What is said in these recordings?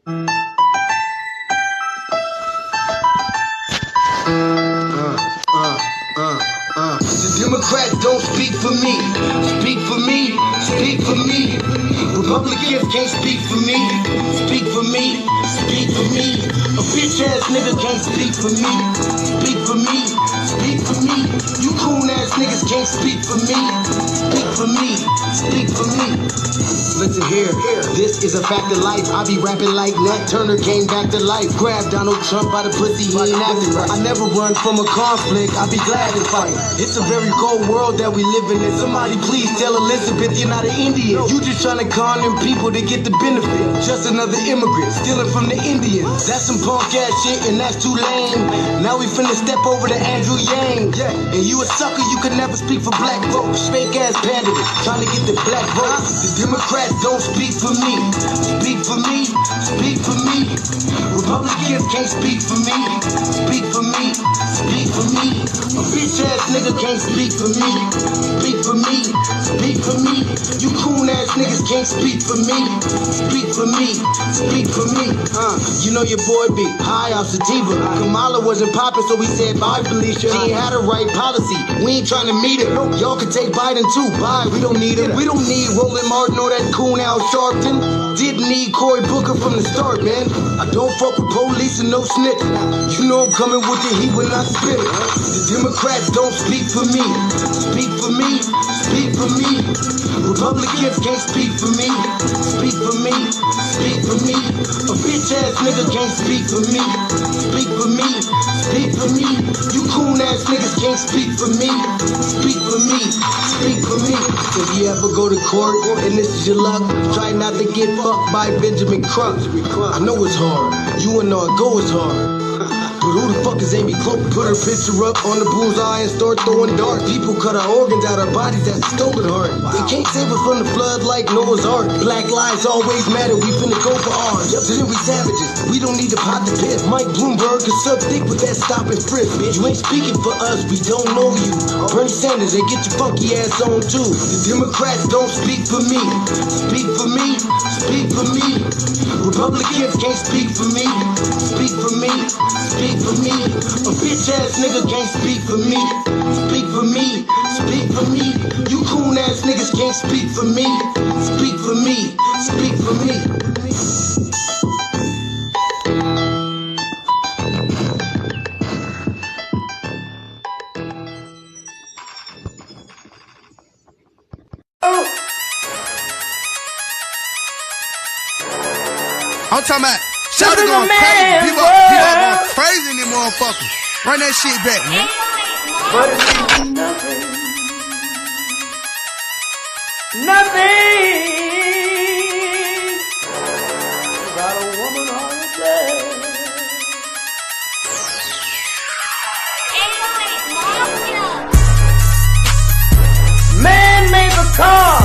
The Democrats don't speak for me. Speak for me. Speak for me. Republicans can't speak for me. Speak for me. Speak for me. A bitch ass nigga can't speak for me. Speak for me. Speak for me. You coon ass niggas can't speak for me. Speak for me. Speak for me. Listen here, this is a fact of life. I be rapping like Nat Turner came back to life. Grab Donald Trump by the pussy, he ain't acting right. I never run from a conflict, I be glad to fight. It's a very cold world that we living in. Somebody please tell Elizabeth you're not an Indian. You just trying to con them people to get the benefit. Just another immigrant, stealing from the Indians. That's some punk ass shit and that's too lame. Now we finna step over to Andrew Yang. And you a sucker, you could never speak for black folks. Fake ass pandering, trying to get the black votes. The Democrats don't speak for me. Speak for me. Speak for me. Republicans can't speak for me. Speak for me. Speak for me. A bitch ass nigga can't speak for me. Speak for me. Speak for me. You coon ass niggas can't speak for me. Speak for me. Speak for me. You know your boy be high off sativa. Kamala wasn't popping, so we said bye, Felicia. She ain't had a right policy. We ain't trying to meet her. Y'all can take Biden too. Bye. We don't need him. We don't need Roland Martin or that coon Al Sharpton. Didn't need Cory Booker from the start, man. I don't fuck with police and no snitch. You know I'm coming with the heat when I spit it. The Democrats don't speak for me. Speak for me. Speak for me. Republicans can't speak for me. Speak for me. Speak for me. A bitch ass nigga can't speak for me. Speak for me. Speak for me. You coon ass niggas can't speak for me. Speak for me. Speak for me. If you ever go to court and this is your luck, try not to get fucked by Benjamin Crump. I know it's hard. You and all go is hard. But who the fuck is Amy Cloak? Put her picture up on the bullseye and start throwing darts. People cut our organs out our bodies, that's a stolen heart. They can't save us from the flood like Noah's Ark. Black lives always matter, we finna go for ours. So then we savages, we don't need to pot the piss. Mike Bloomberg can suck dick with that stop and frisk. Bitch, you ain't speaking for us, we don't know you. Bernie Sanders, and get your funky ass on too. The Democrats don't speak for me. Speak for me. Speak for me. Republicans can't speak for me. Speak for me. Speak for me. A bitch ass nigga can't speak for me. Speak for me. Speak for me. You coon ass niggas can't speak for me. Speak for me. Speak for me. I'm talking about Shawty going crazy. People going crazy in them motherfuckers. Run that shit back, man. But it's nothing. Nothing. Got a woman on the bed. Man made the car.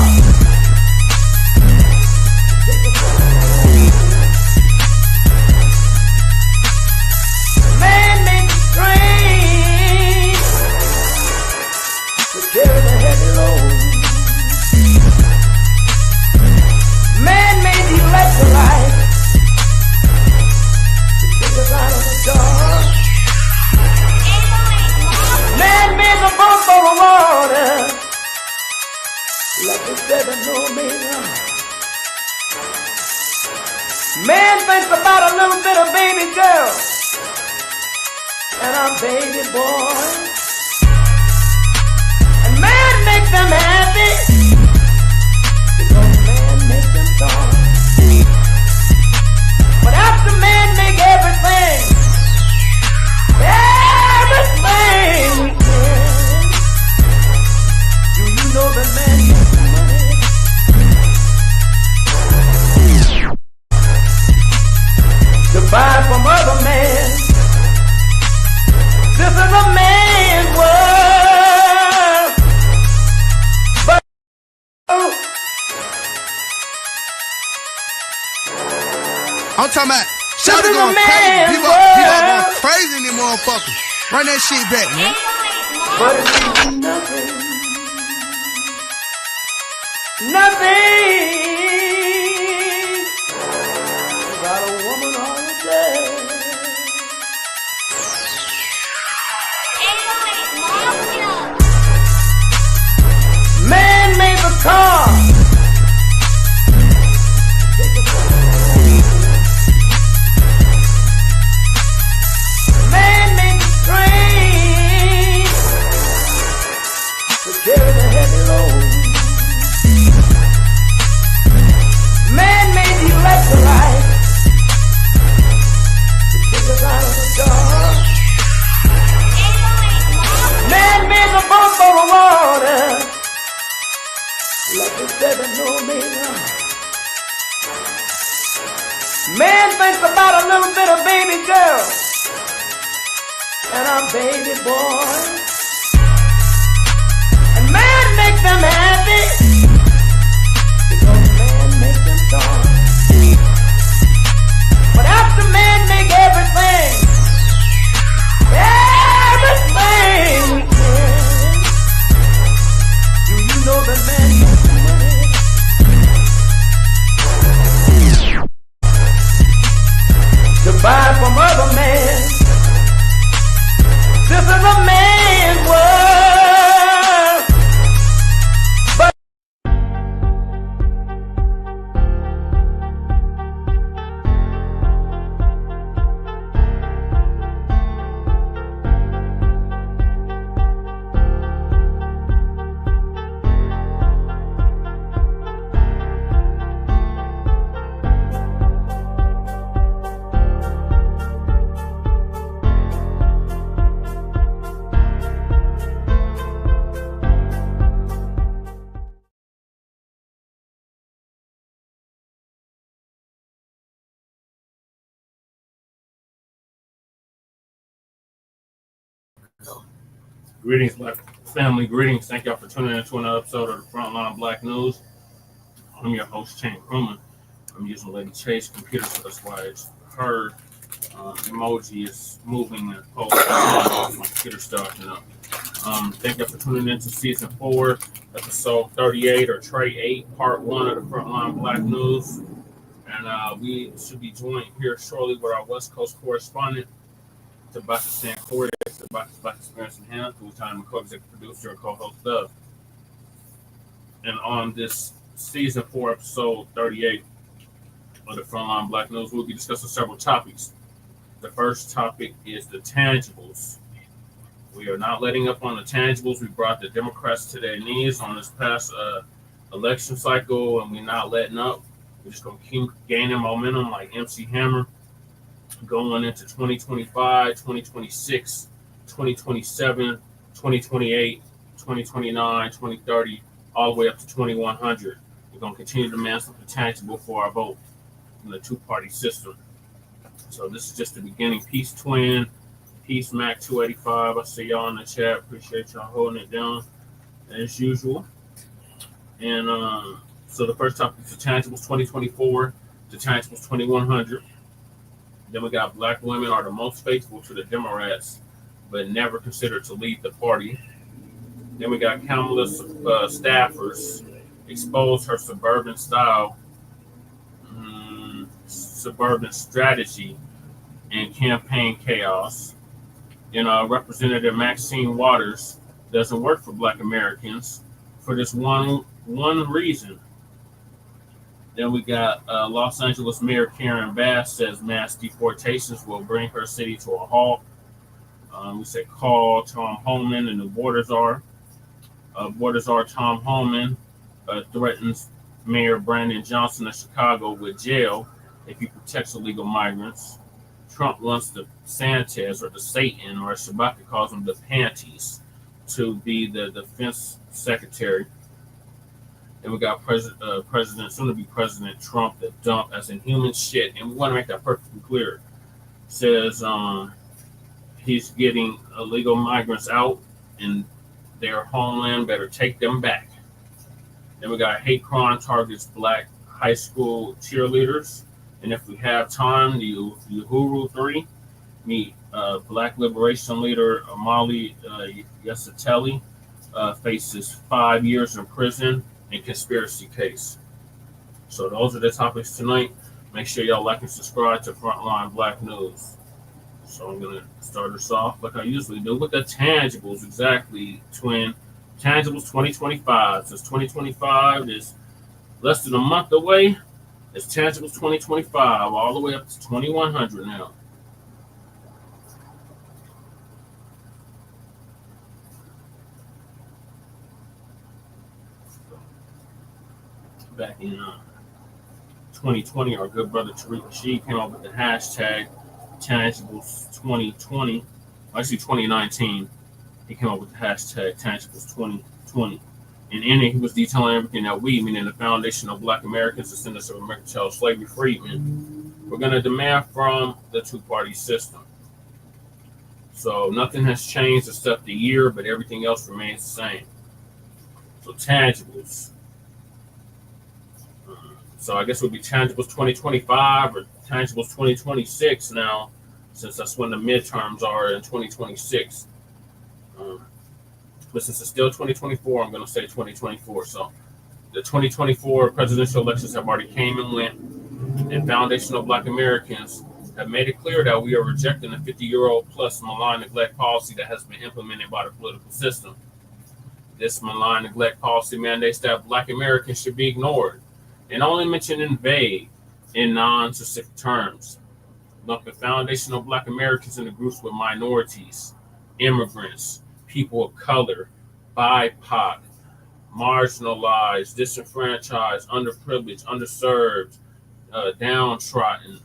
Carry the heavy load. Man made the electrolyte to take us out of the dark. Man made the boat for the water like the 7 Omega. Man thinks about a little bit of baby girl and a baby boy. Make them happy because man make them gone. But after man make everything we can, do you know that man makes money? To buy from other men. This is a man's world. I'm talking about Shawty going crazy. People going crazy in them motherfuckers. Run that shit back, man. But it's nothing. Nothing. Got a woman. little bit of baby girl, and I'm baby boy. And man make them happy, because man make them strong. But after man make everything we can, do you know that man makes money? To buy from other men. This is a man's world. But Greetings, Black family. Greetings. Thank y'all for tuning in to another episode of the Frontline Black News. I'm your host, Homan. I'm using Lady Chase computer, so that's why it's her emoji is moving and posting off my computer stuff. Thank y'all for tuning in to season 4, episode 38 or Tray 8, part 1 of the Frontline Black News. And we should be joined here shortly with our West Coast correspondent, Bacc the Black Experience in Hand, who's time co-executive producer and co-host of. And on this season 4, episode 38 of the Frontline Black News, we'll be discussing several topics. The first topic is the tangibles. We are not letting up on the tangibles. We brought the Democrats to their knees on this past election cycle, and we're not letting up. We're just going to keep gaining momentum like MC Hammer going into 2025, 2026, 2027, 2028, 2029, 2030, all the way up to 2100. We're going to continue to demand something tangible for our vote in the two-party system. So this is just the beginning. Peace, Twin. Peace, Mac 285. I see y'all in the chat. Appreciate y'all holding it down as usual. And so the first topic is the tangibles 2024 to tangibles 2100. Then we got Black women are the most faithful to the Democrats, but never considered to lead the party. Then we got Kamala's staffers expose her suburban style, suburban strategy, and campaign chaos. Representative Maxine Waters doesn't work for Black Americans for this one reason. Then we got Los Angeles Mayor Karen Bass says mass deportations will bring her city to a halt. We said call Tom Homan and the Border Czar. Tom Homan threatens Mayor Brandon Johnson of Chicago with jail if he protects illegal migrants. Trump wants the Desantis, or the Satan, or as Bacc calls him, the panties, to be the defense secretary. And we got soon-to-be President Trump, the dump as in human shit. And we want to make that perfectly clear. Says he's getting illegal migrants out, and their homeland better take them back. Then we got hate crime targets Black high school cheerleaders. And if we have time, the Uhuru 3 meet Black liberation leader Omali Yeshitela faces 5 years in prison and conspiracy case. So those are the topics tonight. Make sure y'all like and subscribe to Frontline Black News. So I'm gonna start us off like I usually do with the tangibles. Exactly, Twin. Tangibles 2025. Since 2025 is less than a month away, it's tangibles 2025 all the way up to 2100 now. Back in 2020, our good brother Tariq Rashid came up with the hashtag Tangibles 2020. Actually, 2019, he came up with the hashtag Tangibles 2020. And in it, he was detailing everything that we, meaning the foundation of Black Americans, descendants of American child slavery freedmen, we're going to demand from the two-party system. So nothing has changed except the year, but everything else remains the same. So tangibles. So I guess it would be tangibles 2025 or tangibles 2026 now, since that's when the midterms are in 2026. But since it's still 2024, I'm going to say 2024. So the 2024 presidential elections have already came and went, and foundational Black Americans have made it clear that we are rejecting the 50-year-old plus malign neglect policy that has been implemented by the political system. This malign neglect policy mandates that Black Americans should be ignored and only mentioned in vague and non-specific terms, lumping foundational Black Americans into groups with minorities, immigrants, people of color, BIPOC, marginalized, disenfranchised, underprivileged, underserved, downtrodden,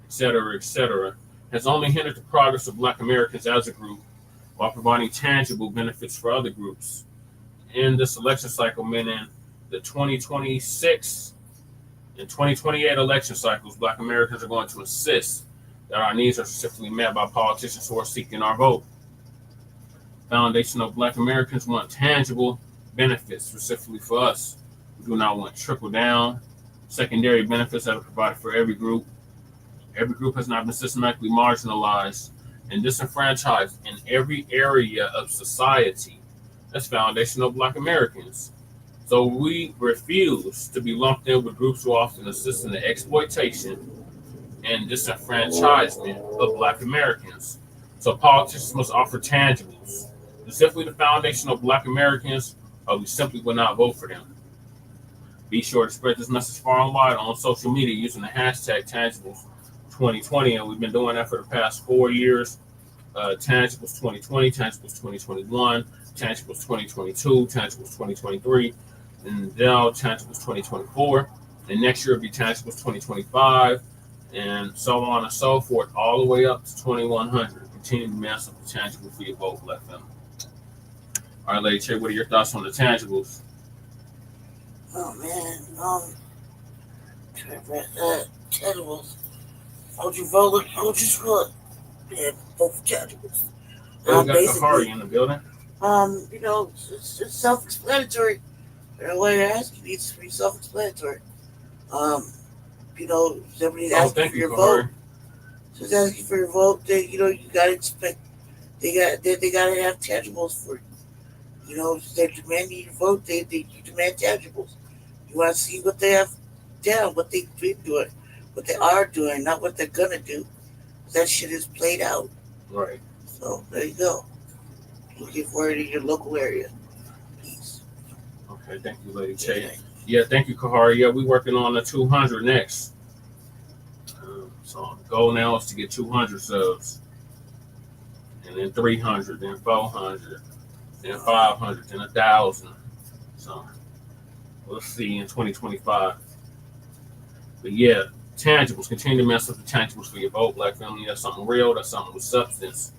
etc., has only hindered the progress of Black Americans as a group while providing tangible benefits for other groups. In this election cycle, meaning the 2026 and 2028 election cycles, Black Americans are going to insist that our needs are specifically met by politicians who are seeking our vote. Foundational Black Americans want tangible benefits specifically for us. We do not want trickle-down, secondary benefits that are provided for every group. Every group has not been systematically marginalized and disenfranchised in every area of society as foundational Black Americans. So we refuse to be lumped in with groups who often assist in the exploitation and disenfranchisement of Black Americans. So politicians must offer tangibles, specifically the foundational Black Americans, or we simply will not vote for them. Be sure to spread this message far and wide on social media using the hashtag Tangibles2020, and we've been doing that for the past 4 years. Tangibles 2020, Tangibles 2021, Tangibles 2022, Tangibles 2023, and now Tangibles 2024. And next year will be Tangibles 2025, and so on and so forth, all the way up to 2100. Continue to mass up the tangible for your vote, Black family. All right, Lady Che, what are your thoughts on the tangibles? Oh man, tangibles. How would you vote? How would you vote? Yeah, vote for tangibles. We got Kahari in the building. You know, it's self-explanatory. The way you're asking it's pretty self-explanatory. You know, somebody's asking for your vote. So it's asking for your vote. Then you know you gotta expect they gotta have tangibles for you. You know, they're demanding your vote. They demand tangibles. You want to see what they have down, what they've been doing, what they are doing, not what they're gonna do. That shit is played out. Right. So there you go. Looking for it in your local area. Peace. Okay, thank you, Lady Che. Yeah, thank you, Kahari. Yeah, we're working on the 200 next. So the goal now is to get 200 subs, and then 300, then 400, then 500, then 1,000. So we'll see in 2025. But yeah, tangibles. Continue to mess up the tangibles for your vote, Black family. That's something real. That's something with substance.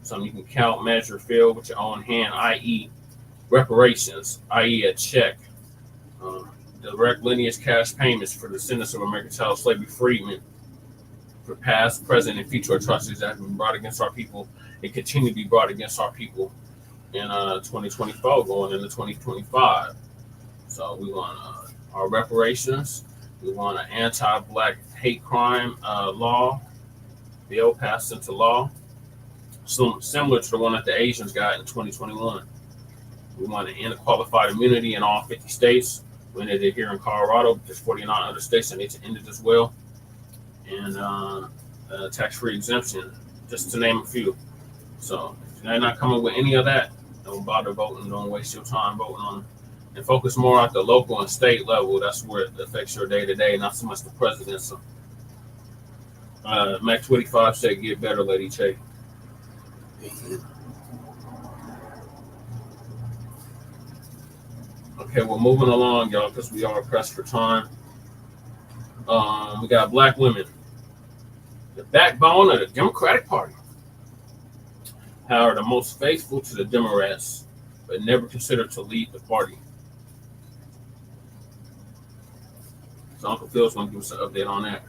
Something you can count, measure, feel with your own hand, i.e. reparations, i.e. a check. Direct lineage cash payments for descendants of American child slavery freedmen for past, present, and future atrocities that have been brought against our people and continue to be brought against our people in 2024 going into 2025. So we want our reparations. We want an anti-Black hate crime law bill passed into law, similar to the one that the Asians got in 2021. We want to end qualified immunity in all 50 states. We ended it here in Colorado. There's 49 other states that need to end it as well. And tax-free exemption, just to name a few. So if you're not coming with any of that, don't bother voting. Don't waste your time voting on them. And focus more at the local and state level. That's where it affects your day-to-day, not so much the president. So Mac 25 said, get better, Lady Che. Okay, we're moving along, y'all, because we are pressed for time. We got Black women, the backbone of the Democratic Party, are the most faithful to the Democrats, but never considered to lead the party. So Uncle Phil's going to give us an update on that.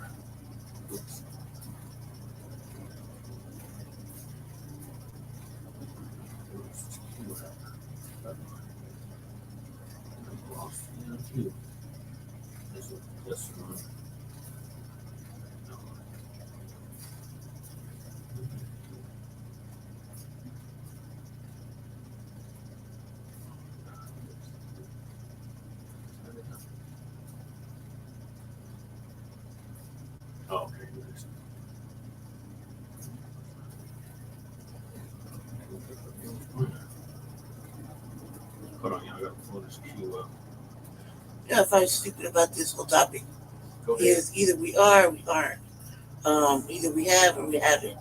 Oh, okay. Hold on, y'all. I got to pull this queue up. Yeah, I find stupid about this whole topic is either we are or we aren't. Either we have or we haven't.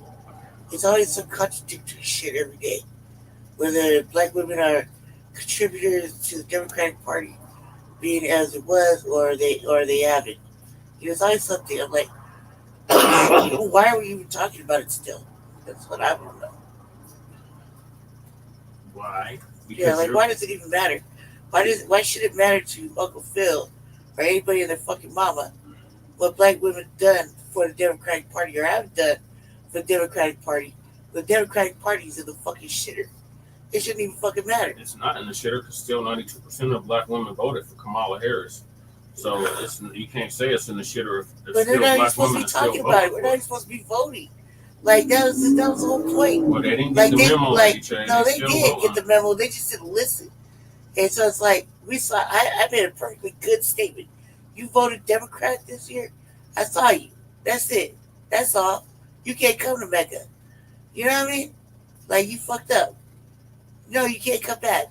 It's always some contradictory shit every day. Whether black women are contributors to the Democratic Party being as it was, or they haven't. It's always something. I'm like, why are we even talking about it still? That's what I want to know. Why? Because like, why does it even matter? Why should it matter to Uncle Phil or anybody and their fucking mama what black women done for the Democratic Party or haven't done for the Democratic Party? The Democratic Party is in the fucking shitter. It shouldn't even fucking matter. It's not in the shitter because still 92% of black women voted for Kamala Harris. So you can't say it's in the shitter if but they're not even supposed to be talking about it. We're not even supposed to be voting. Like that was the whole point. Well, they didn't get the memo. No, they did get the memo. They just didn't listen. And so it's like we saw. I made a perfectly good statement. You voted Democrat this year. I saw you. That's it. That's all. You can't come to Mecca. You know what I mean? Like you fucked up. No, you can't come back.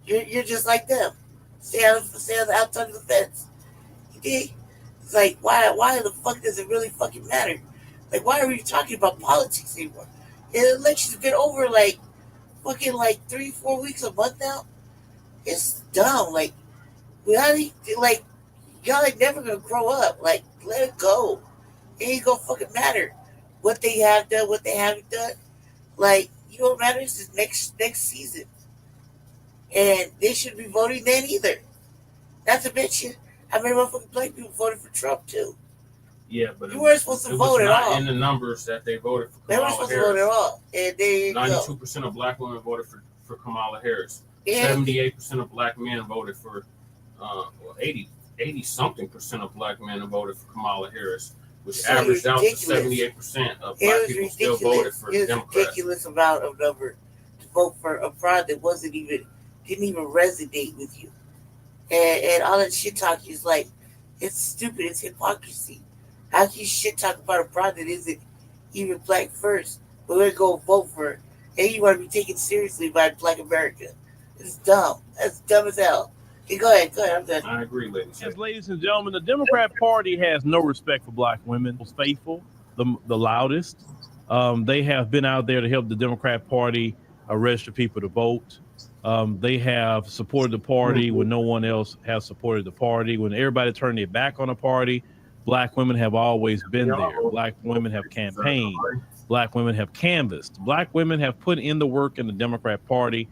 You're just like them. Stay on the outside of the fence. You dig? It's like why the fuck does it really fucking matter? Like why are we talking about politics anymore? The election's been over like fucking like 3-4 weeks a month now. It's dumb. Like y'all ain't never gonna grow up. Like let it go. It ain't gonna fucking matter what they have done, what they haven't done. Like you know what matters is next season, and they shouldn't be voting then either. Not to mention, how many motherfucking black people voted for Trump too? Yeah, but you weren't supposed to vote at all. It was not in the numbers that they voted for Kamala Harris. They weren't supposed to vote at all. And they 92% of black women voted for Kamala Harris. Yeah. 78% of black men voted for, 80 something percent of black men voted for Kamala Harris, which averaged out to 78% of black people still voted for Democrats. It was a ridiculous amount of number to vote for a fraud that didn't even resonate with you. And all that shit talk is like, it's stupid, it's hypocrisy. How can you shit talk about a fraud that isn't even black first, but we're going to vote for it, and you want to be taken seriously by black America? It's dumb. That's dumb as hell. Okay, go ahead, I'm done. I agree, ladies. Yes, ladies and gentlemen, the Democrat Party has no respect for black women. Most faithful, the loudest. They have been out there to help the Democrat Party register people to vote. They have supported the party when no one else has supported the party. When everybody turned their back on the party, black women have always been there. Black women have campaigned. Black women have canvassed. Black women have put in the work in the Democrat Party.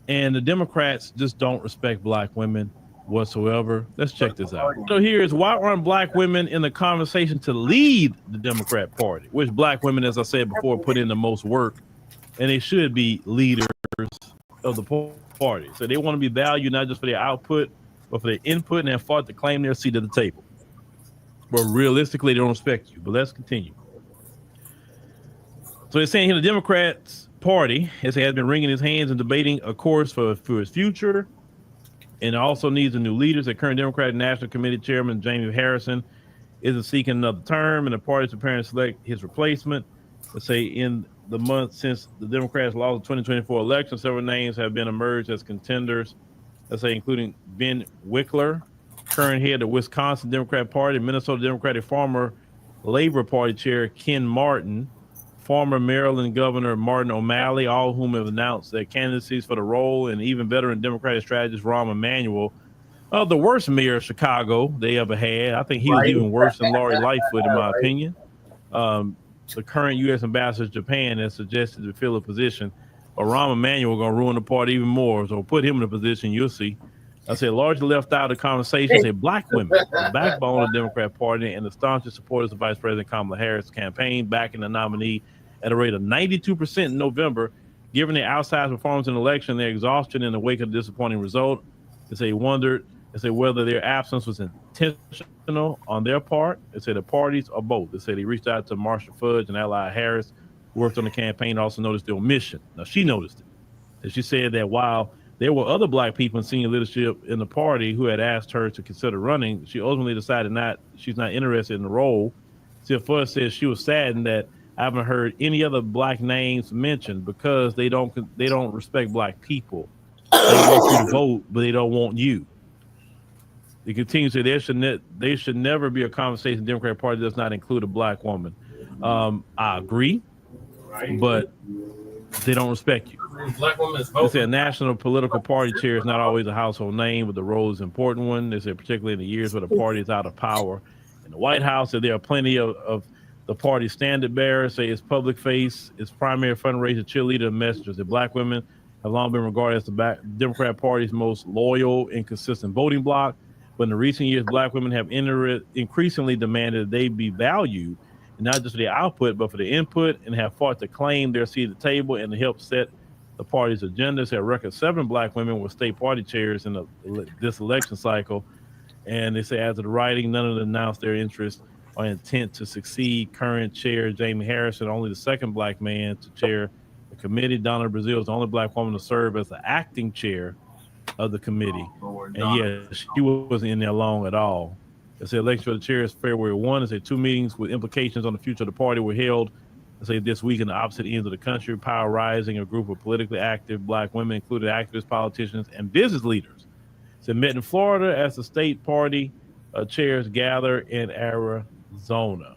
And the Democrats just don't respect black women whatsoever. Let's check this out. So here is why aren't black women in the conversation to lead the Democrat Party, which black women, as I said before, put in the most work, and they should be leaders of the party. So they want to be valued not just for their output, but for their input, and have fought to claim their seat at the table. But realistically, they don't respect you. But let's continue. So they're saying here the Democrats Party has been wringing his hands and debating a course for its future, and also needs a new leader. The current Democratic National Committee Chairman Jamie Harrison isn't seeking another term, and the party is preparing to select his replacement. Let's say in the month since the Democrats lost the 2024 election, several names have been emerged as contenders. Let's say including Ben Wickler, current head of the Wisconsin Democrat Party, Minnesota Democratic former Labor Party Chair Ken Martin, former Maryland Governor Martin Omali, all of whom have announced their candidacies for the role, and even veteran Democratic strategist Rahm Emanuel, the worst mayor of Chicago they ever had. I think he was even worse than Lori Lightfoot, in my opinion. The current U.S. ambassador to Japan has suggested to fill a position, but Rahm Emanuel going to ruin the party even more. So put him in a position, you'll see. I said largely left out of the conversation. Say black women, the backbone of the Democrat Party, and the staunchest supporters of Vice President Kamala Harris' campaign, backing the nominee at a rate of 92% in November. Given their outsized performance in the election, their exhaustion in the wake of the disappointing result, they say wondered. They say whether their absence was intentional on their part. They say the parties or both. They say they reached out to Marshall Fudge and Ally Harris, who worked on the campaign, also noticed the omission. Now she noticed it. And she said that while there were other black people in senior leadership in the party who had asked her to consider running, she ultimately decided she's not interested in the role. Tia Fudge says she was saddened that I haven't heard any other black names mentioned because they don't respect black people. They want you to vote, but they don't want you. They continue to say there should never be a conversation in the Democratic Party that does not include a black woman. I agree, but they don't respect you. Black women is They say a national political party chair is not always a household name, but the role is an important one. They say particularly in the years where the party is out of power. In the White House, there are plenty of the party's standard bearers, say its public face, its primary fundraiser, cheerleader, and messengers. The black women have long been regarded as the Democrat Party's most loyal and consistent voting bloc. But in the recent years, black women have increasingly demanded that they be valued, and not just for their output, but for their input, and have fought to claim their seat at the table and to help set the party's agendas. A record 7 black women were state party chairs in this election cycle. And they say, as of the writing, none of them announced their interest or intent to succeed current chair Jamie Harrison, only the second black man to chair the committee. Donna Brazil is the only black woman to serve as the acting chair of the committee. She wasn't in there long at all. They say election for the chair is February 1. They say 2 meetings with implications on the future of the party were held. They say this week in the opposite ends of the country. Power Rising, a group of politically active black women, including activists, politicians, and business leaders, they met in Florida as the state party chairs gather in Arizona.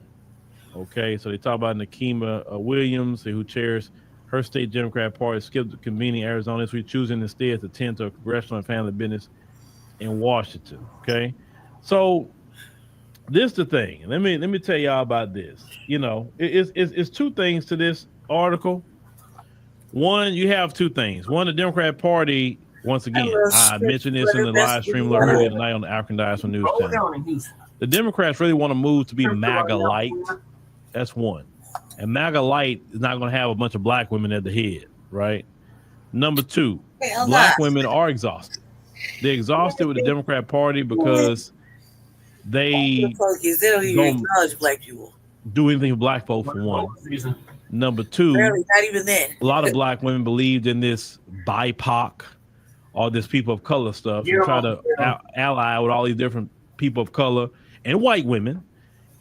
Okay, so they talk about Nikema Williams, who chairs her state Democrat Party, skipped the convening Arizona this week, choosing instead to attend to a congressional and family business in Washington. Okay, so this is the thing. Let me tell y'all about this. You know, it's 2 things to this article. One, you have 2 things. One, the Democrat Party. Once again, I mentioned this in the live stream earlier tonight on the African Diaspora News Channel. The Democrats really want to move to be MAGA light. That's one. And MAGA light is not going to have a bunch of black women at the head, right? Number 2, black women are exhausted. They're exhausted with the Democrat Party because they don't even acknowledge black people. Do anything for black folk, for one. Number 2, barely, not even then. A lot of black women believed in this BIPOC, all this people of color stuff, and try to ally with all these different people of color and white women.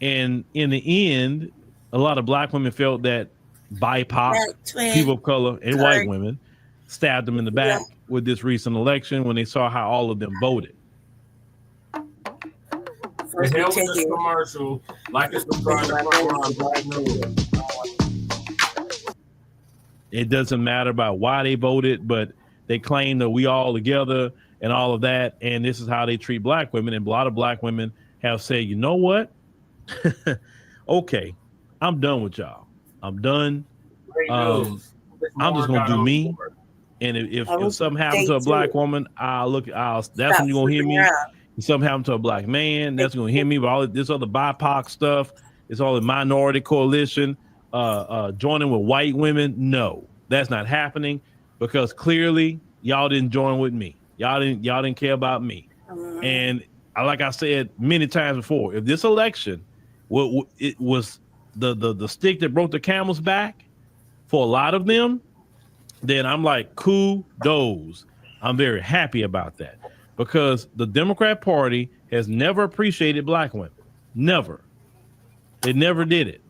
And in the end, a lot of black women felt that BIPOC, people of color and white women, stabbed them in the back with this recent election when they saw how all of them voted. The hell with this commercial, like it's It doesn't matter about why they voted, but they claim that we all together and all of that, and this is how they treat black women. And a lot of black women have said, you know what? Okay, I'm done with y'all. I'm done. I'm just gonna do me. And if something happens to a black woman, that's when you're gonna hear me. If something happens to a black man, that's gonna hear me. But all this other BIPOC stuff, it's all the minority coalition, joining with white women. No, that's not happening. Because clearly y'all didn't join with me. Y'all didn't care about me. And like I said many times before, if this election it was the stick that broke the camel's back for a lot of them, then I'm like, kudos. I'm very happy about that. Because the Democrat Party has never appreciated black women. Never. They never did it.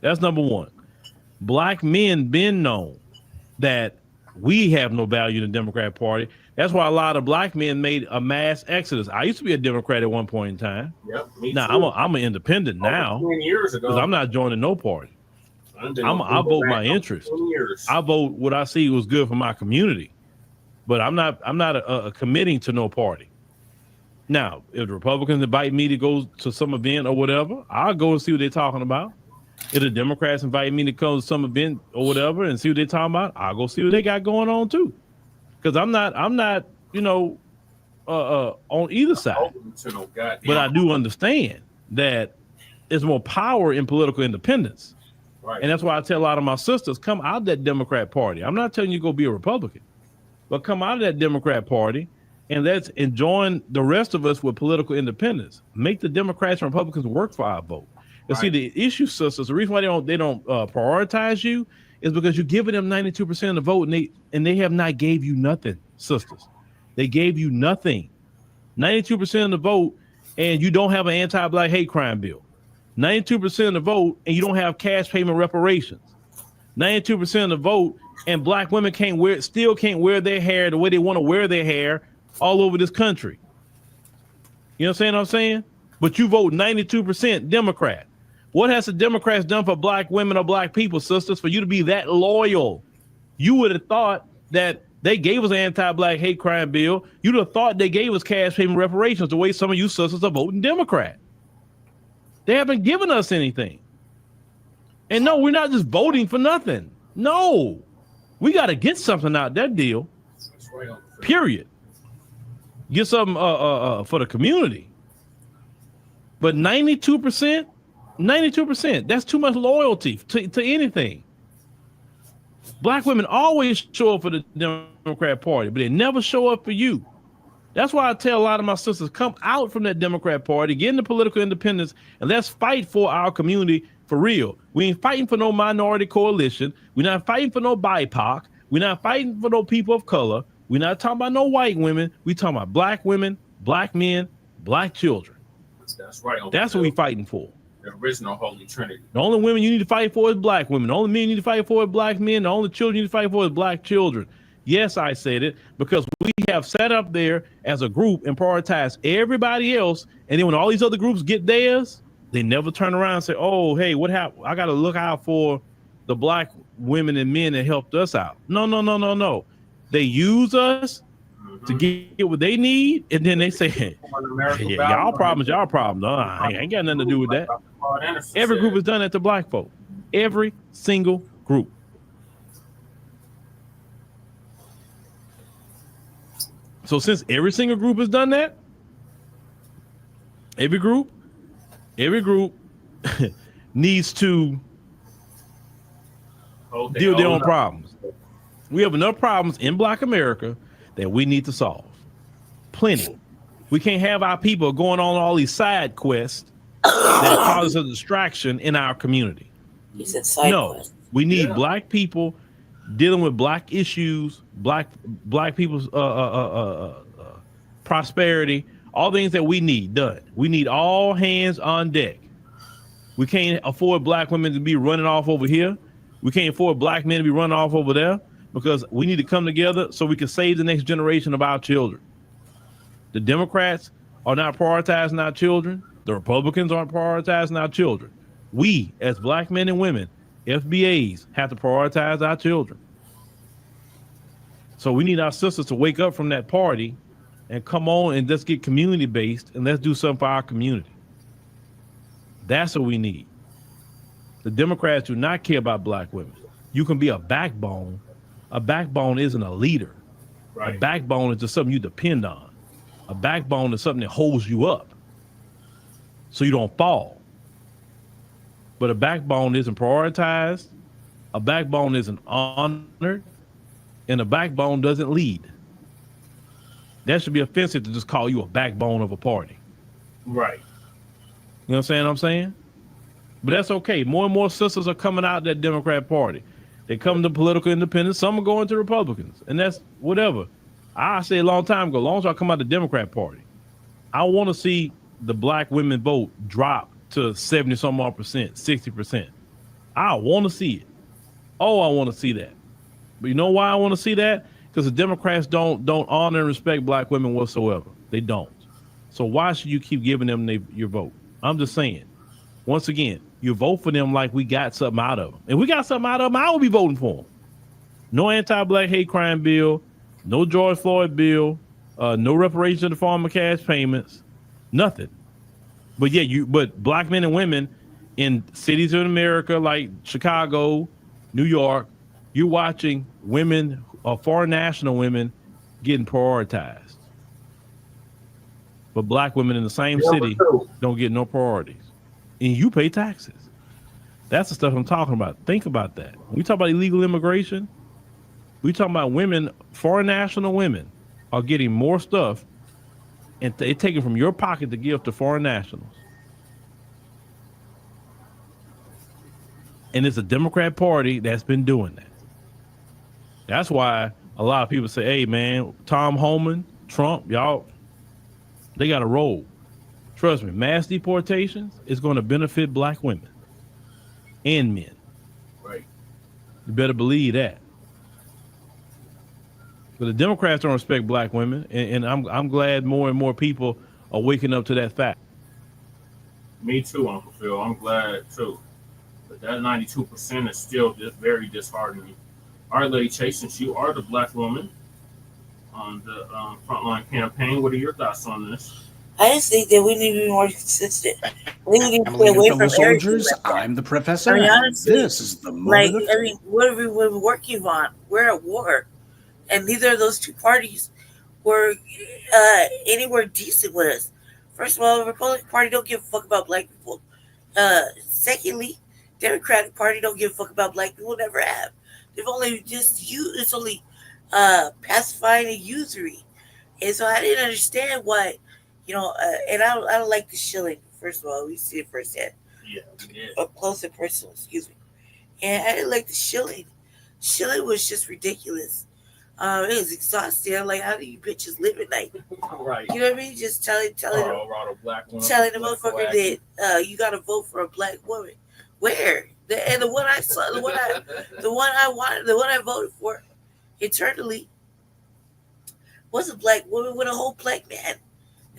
That's number 1. Black men been known that we have no value in the Democrat Party. That's why a lot of black men made a mass exodus. I used to be a Democrat at one point in time. Yep, now I'm an independent now. 10 years ago, because I'm not joining no party. I vote my interest. I vote what I see was good for my community. But I'm not committing to no party. Now, if the Republicans invite me to go to some event or whatever, I'll go and see what they're talking about. If the Democrats invite me to come to some event or whatever and see what they're talking about, I'll go see what they got going on too. Because I'm not, on either side. But I do understand that there's more power in political independence. Right. And that's why I tell a lot of my sisters, come out of that Democrat Party. I'm not telling you to go be a Republican, but come out of that Democrat Party and join the rest of us with political independence. Make the Democrats and Republicans work for our vote. And see, the issue, sisters, the reason why they don't prioritize you is because you're giving them 92% of the vote, and they have not gave you nothing, sisters. They gave you nothing. 92% of the vote, and you don't have an anti-Black hate crime bill. 92% of the vote, and you don't have cash payment reparations. 92% of the vote, and Black women still can't wear their hair the way they want to wear their hair all over this country. You know what I'm saying? But you vote 92% Democrat. What has the Democrats done for Black women or Black people, sisters, for you to be that loyal? You would have thought that they gave us an anti-Black hate crime bill. You'd have thought they gave us cash payment reparations the way some of you sisters are voting Democrat. They haven't given us anything. And no, we're not just voting for nothing. No, we got to get something out of that deal. Period. Get something for the community. But 92%, that's too much loyalty to anything. Black women always show up for the Democrat Party, but they never show up for you. That's why I tell a lot of my sisters, come out from that Democrat Party, get into political independence, and let's fight for our community for real. We ain't fighting for no minority coalition. We're not fighting for no BIPOC. We're not fighting for no people of color. We're not talking about no white women. We're talking about Black women, Black men, Black children. That's right. That's what we're fighting for. The original Holy Trinity. The only women you need to fight for is Black women. The only men you need to fight for is Black men. The only children you need to fight for is Black children. Yes, I said it because we have set up there as a group and prioritized everybody else. And then when all these other groups get theirs, they never turn around and say, oh, hey, what happened? I got to look out for the Black women and men that helped us out. No. They use us to get what they need. And then they say, hey, y'all problem. No, I ain't got nothing to do with that. Every group has done that to Black folk. Every single group. So since every single group has done that, every group needs to deal with their own problems. We have enough problems in Black America that we need to solve. Plenty. We can't have our people going on all these side quests that cause a distraction in our community. You said side quests. We need Black people dealing with Black issues, Black people's prosperity, all things that we need done. We need all hands on deck. We can't afford Black women to be running off over here. We can't afford Black men to be running off over there because we need to come together so we can save the next generation of our children. The Democrats are not prioritizing our children. The Republicans aren't prioritizing our children. We, as Black men and women, FBAs, have to prioritize our children. So we need our sisters to wake up from that party and come on and let's get community based and let's do something for our community. That's what we need. The Democrats do not care about Black women. You can be a backbone. A backbone isn't a leader. Right. A backbone is just something you depend on. A backbone is something that holds you up so you don't fall. But a backbone isn't prioritized. A backbone isn't honored. And a backbone doesn't lead. That should be offensive to just call you a backbone of a party. Right. You know what I'm saying? But that's okay. More and more sisters are coming out of that Democrat Party. They come to political independence. Some are going to Republicans. And that's whatever. I said a long time ago, as long as I come out of the Democrat Party, I want to see the Black women vote drop to 70-some odd percent, 60%. I want to see it. Oh, I want to see that. But you know why I want to see that? Because the Democrats don't honor and respect Black women whatsoever. They don't. So why should you keep giving them your vote? I'm just saying. Once again, you vote for them like we got something out of them. If we got something out of them, I will be voting for them. No anti-Black hate crime bill, no George Floyd bill, no reparations in the form of cash payments, nothing. But yeah, but Black men and women in cities in America like Chicago, New York, you're watching women or foreign national women getting prioritized. but black women in the same city don't get no priorities, and you pay taxes. That's the stuff I'm talking about. Think about that. When we talk about illegal immigration, we talking about women, foreign national women, are getting more stuff, and they take it from your pocket to give to foreign nationals. And it's a Democrat Party that's been doing that. That's why a lot of people say, hey, man, Tom Homan, Trump, y'all, they got to roll. Trust me, mass deportations is going to benefit black women and men. Right. You better believe that. But the Democrats don't respect black women, and I'm glad more and more people are waking up to that fact. Me too, Uncle Phil. I'm glad too. But that 92% is still just very disheartening. All right, Lady Chase, since you are the black woman on the frontline campaign, what are your thoughts on this? I just think that we need to be more consistent. We need to stay away from soldiers. I'm the professor. I mean, honestly, this is the moment. Like, I mean, what have we been working on? We're at war, and neither of those two parties were anywhere decent with us. First of all, the Republican Party don't give a fuck about black people. Secondly, Democratic Party don't give a fuck about black people. Never have. They've only just used. It's only pacifying and usury, and so I didn't understand why. You know, and I don't like the shilling. First of all, we see it firsthand. Yeah. Up close and personal, excuse me. And I didn't like the shilling. Shilling was just ridiculous. It was exhausting. I'm like, how do you bitches live at night? Right. You know what I mean? Just telling the motherfucker that you got to vote for a black woman. Where? And the one I saw, the one I wanted, the one I voted for internally was a black woman with a whole black man.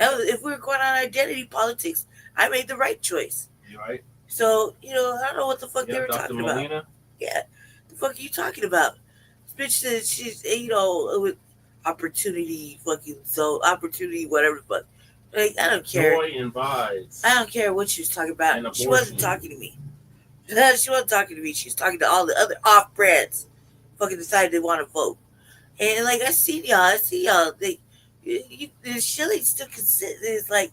If we were going on identity politics, I made the right choice. You're right. So, you know, I don't know what the fuck they were Dr. talking Molina? about. Yeah. The fuck are you talking about? This bitch said she's, you know, with opportunity, whatever the fuck. Like, I don't care. Joy and vibes. I don't care what she was talking about. She wasn't talking to me. She wasn't talking to me. She was talking to all the other off-brands. Fucking decided they want to vote. And, like, I see y'all. The shilling still is like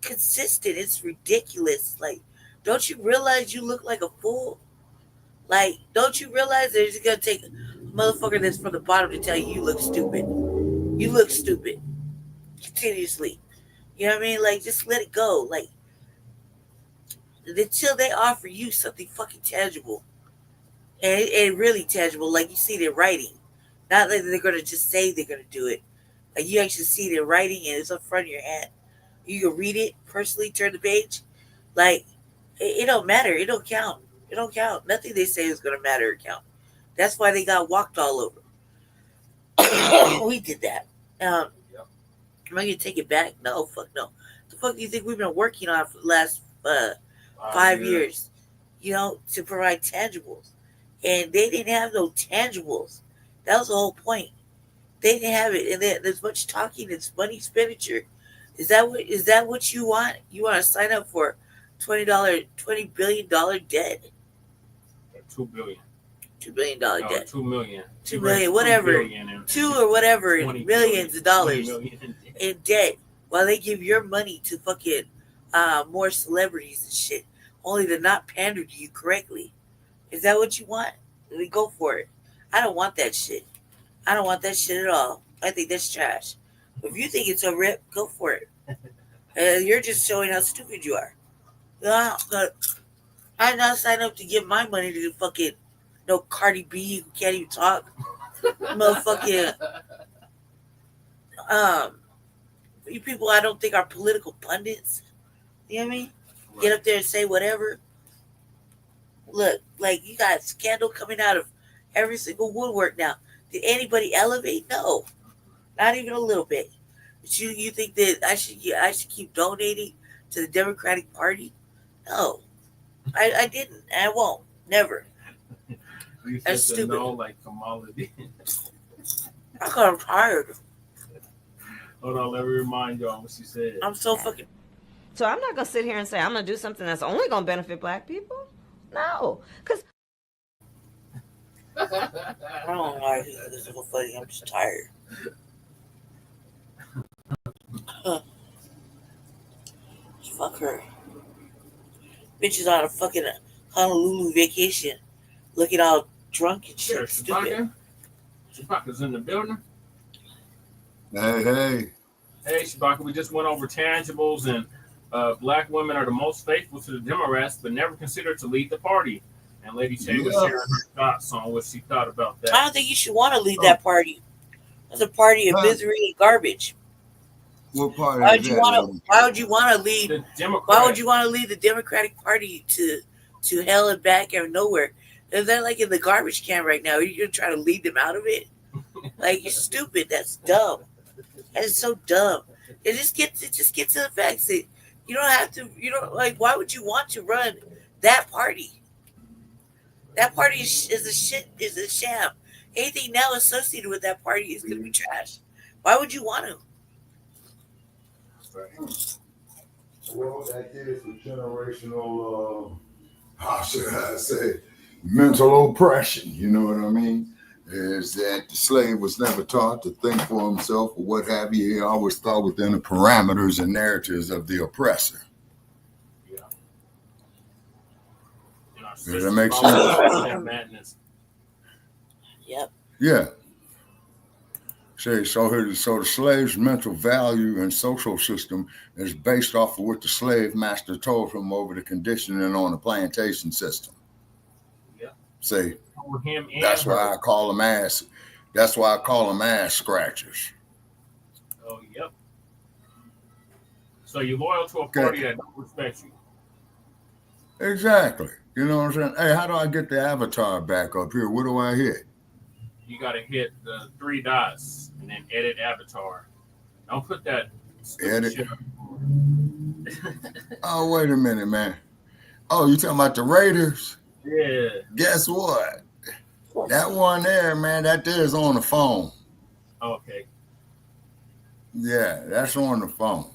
consistent. It's ridiculous. Like, don't you realize you look like a fool? Like, don't you realize that it's gonna take a motherfucker that's from the bottom to tell you look stupid? You look stupid continuously. You know what I mean? Like, just let it go. Like, until they offer you something fucking tangible and really tangible, like you see it in writing. Not like they're gonna just say they're gonna do it. Like, you actually see it in writing and it's in front of your hand. You can read it personally, turn the page. Like, it don't matter. It don't count. It don't count. Nothing they say is going to matter or count. That's why they got walked all over. We did that. Am I going to take it back? No, fuck no. The fuck do you think we've been working on for the last 5 years? You know, to provide tangibles. And they didn't have no tangibles. That was the whole point. They didn't have it, and there's much talking. It's money expenditure. Is that what you want? You want to sign up for $20 billion debt? $2 billion. $2 billion debt. $2 million. $2 million, whatever. $2 or whatever, millions of dollars in debt, while they give your money to fucking more celebrities and shit, only to not pander to you correctly. Is that what you want? Then go for it. I don't want that shit. I don't want that shit at all. I think that's trash. If you think it's a rip, go for it. You're just showing how stupid you are. I not sign up to give my money to fucking no Cardi B who can't even talk. Motherfucking you people I don't think are political pundits. You know what I mean? Right. Get up there and say whatever. Look, like, you got scandal coming out of every single woodwork now. Did anybody elevate? No, not even a little bit. But you think that I should keep donating to the Democratic Party? No, I didn't. I won't. Never. That's stupid. No, like Kamala did. I'm tired. Hold on, let me remind y'all what she said. I'm so fucking. So I'm not gonna sit here and say I'm gonna do something that's only gonna benefit black people. No, because. I don't know why this is so funny. I'm just tired. Fuck her. Bitch is on a fucking Honolulu vacation, looking all drunk and shit. Stupid. Chewbacca's in the building. Hey. Hey, Chewbacca, we just went over tangibles, and black women are the most faithful to the Democrats, but never considered to lead the party. And Lady Che was sharing her thoughts on what she thought about that. I don't think you should want to lead that party. That's a party of misery and garbage. What party? Why would you want to lead? Why would you want to lead the Democratic Party to hell and back and nowhere? They're like in the garbage can right now. You're gonna try to lead them out of it? Like, you're stupid. That's dumb. That is so dumb. It just gets to the facts that you don't have to. You don't like. Why would you want to run that party? That party is a sham. Anything now associated with that party is going to be trash. Why would you want to? Well, that is a generational, how should I say, mental oppression. You know what I mean? Is that the slave was never taught to think for himself or what have you. He always thought within the parameters and narratives of the oppressor. Does that make sense? Yep. Yeah. So the slave's mental value and social system is based off of what the slave master told him over the conditioning on the plantation system. Yeah. See, that's why I call them ass. That's why I call them ass scratchers. Oh, yep. So you're loyal to a party that don't respect you. Exactly. You know what I'm saying? Hey, how do I get the avatar back up here? What do I hit? You got to hit the 3 dots and then edit avatar. Don't put that edit. Shit. Oh, wait a minute, man. Oh, you talking about the Raiders? Yeah. Guess what? That one there, man, that there is on the phone. Okay. Yeah, that's on the phone.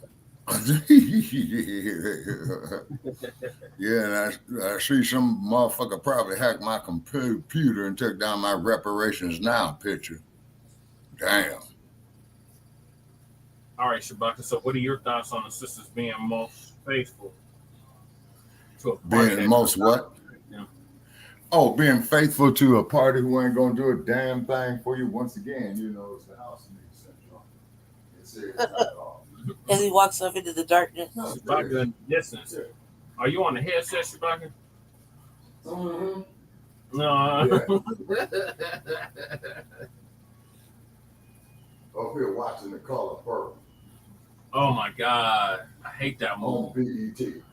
Yeah, and I see some motherfucker probably hacked my computer and took down my reparations now picture. Damn. All right, Chewbacca. So, what are your thoughts on the sisters being most faithful to a party? Being most what? Yeah. Oh, being faithful to a party who ain't gonna do a damn thing for you. Once again, you know, it's the house syndrome. As he walks off into the darkness. Chewbacca in the distance. Are you on the headset, Chewbacca? Mm-hmm. No. Yeah. Up here watching The Color Purple. Oh my God, I hate that movie. On BET.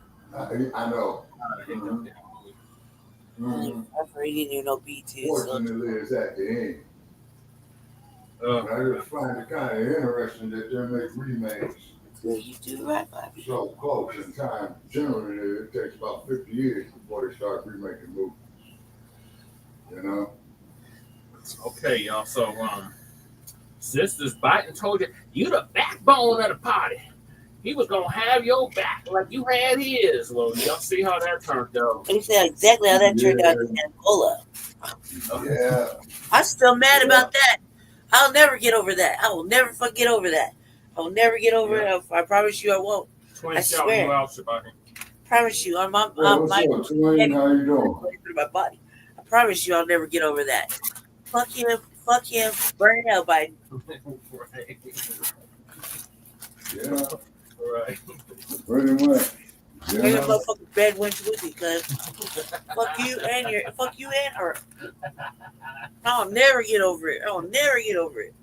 I know. I hate that movie. I didn't even know BT. Fortunately, it's at the end. I just find it kind of interesting that they make remakes. You do right, Bobby. So close in time. Generally, it takes about 50 years before they start remaking movies. You know? Okay, y'all. So, Sisters Biden told you the backbone of the party. He was gonna have your back like you had his. Well, y'all see how that turned out. You said exactly how that turned out in Angola. Yeah. I'm still mad about that. I'll never get over that. I will never get over that. I will never get over it. I promise you I won't. I swear. You out, Chewbacca. Promise you. On my Twayne, how you doing? My body. I promise you I'll never get over that. Fuck him. Fuck him. Burn out, Biden. Right. Yeah. Right. Pretty much. Yeah. Bring a motherfucking bad winch with you, cuz. Fuck you and her. I'll never get over it. I'll never get over it.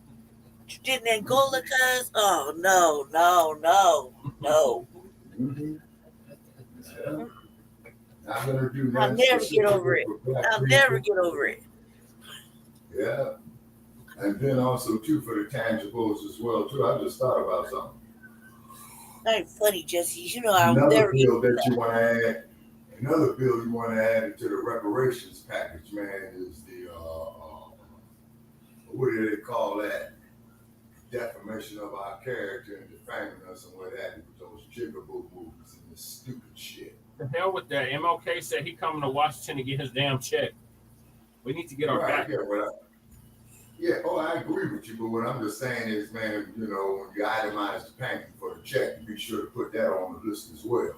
What you did in Angola, cuz? Oh, no. Mm-hmm. Yeah. I'll never get over it. I'll never get over it. Yeah. And then also, too, for the tangibles as well, too. I just thought about something. Not funny, Jesse. You know I'll never get over that. Another bill you want to add to the reparations package, man, is the, what do they call that? Defamation of our character and defaming us and what have you with those jigaboo movies and this stupid shit. The hell with that. MLK said he coming to Washington to get his damn check. We need to get our back. I agree with you, but what I'm just saying is, man, you know, when you itemize the payment for a check. Be sure to put that on the list as well.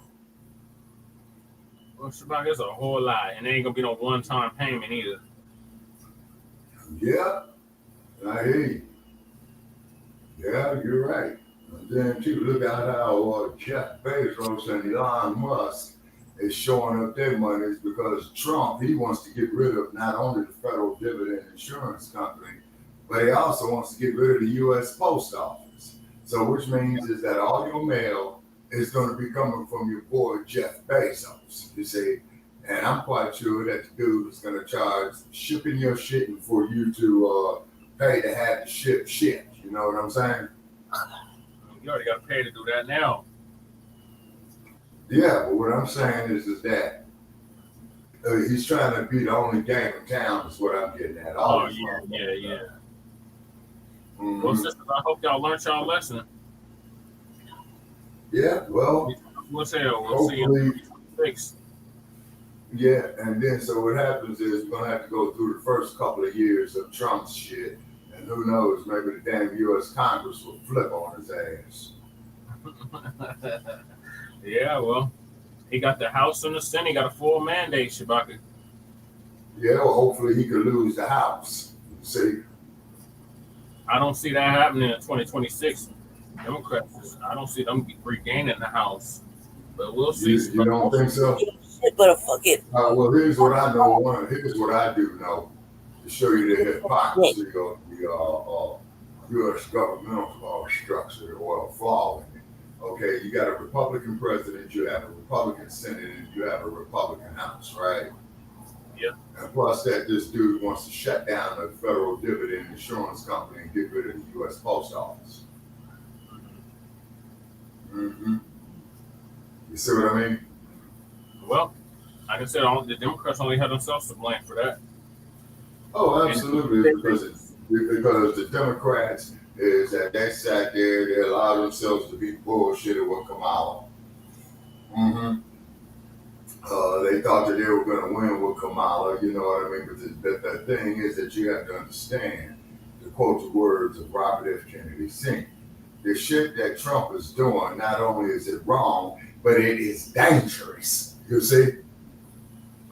Well, Shabak, there's a whole lot, and there ain't gonna be no one-time payment either. Yeah, I hear you. Yeah, you're right. And then too, look at how Jeff Bezos and Elon Musk is showing up their monies because Trump, he wants to get rid of not only the federal dividend insurance company, but he also wants to get rid of the U.S. Post Office. So which means is that all your mail is going to be coming from your boy Jeff Bezos, you see. And I'm quite sure that the dude is going to charge shipping your shit and for you to pay to have the ship shipped. You know what I'm saying? You already got to pay to do that now. Yeah, but what I'm saying is that he's trying to be the only game in town is what I'm getting at. Oh, yeah. Mm-hmm. Well, sisters, I hope y'all learned y'all lesson. Yeah, well, we'll see you fixed. Yeah, and then so what happens is we're gonna have to go through the first couple of years of Trump's shit, and who knows, maybe the damn U.S. Congress will flip on his ass. Yeah, well, he got the House and the Senate. He got a full mandate, Shabaka. Yeah, well, hopefully he could lose the House. See, I don't see that happening in 2026. Democrats, I don't see them regaining the House, but we'll see. You don't think so? But fuck it. Well, here's what I know. Here's what I do know to show you the hypocrisy of the U.S. governmental structure or flaw in it. Okay, you got a Republican president, you have a Republican Senate, and you have a Republican House, right? Yeah. And plus that, this dude wants to shut down the federal dividend insurance company and get rid of the U.S. Post Office. Mm-hmm. You see what I mean? Well, like I said, the Democrats only have themselves to blame for that. Oh, absolutely, because the Democrats is that they sat there, they allowed themselves to be bullshitted with Kamala. Mm-hmm. They thought that they were going to win with Kamala, you know what I mean? But the thing is that you have to understand, to quote the words of Robert F. Kennedy Sr., the shit that Trump is doing, not only is it wrong, but it is dangerous. You see?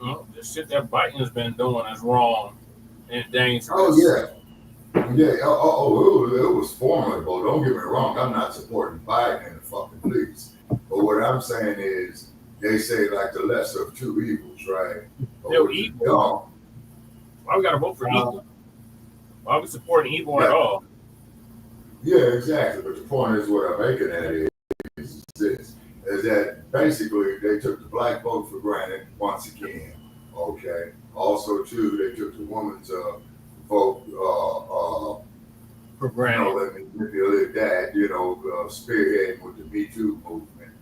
Well, the shit that Biden has been doing is wrong and dangerous. Oh, yeah. Yeah, it was formidable. Don't get me wrong. I'm not supporting Biden in the fucking police. But what I'm saying is, they say like the lesser of two evils, right? They're evil. Why we gotta vote for evil? Why are we supporting evil at all? Yeah, exactly. But the point is, what I'm making at is this: is that basically they took the black vote for granted once again. Okay. Also, too, they took the woman's vote for granted. Let me manipulate that. Spearheading with the Me Too movement.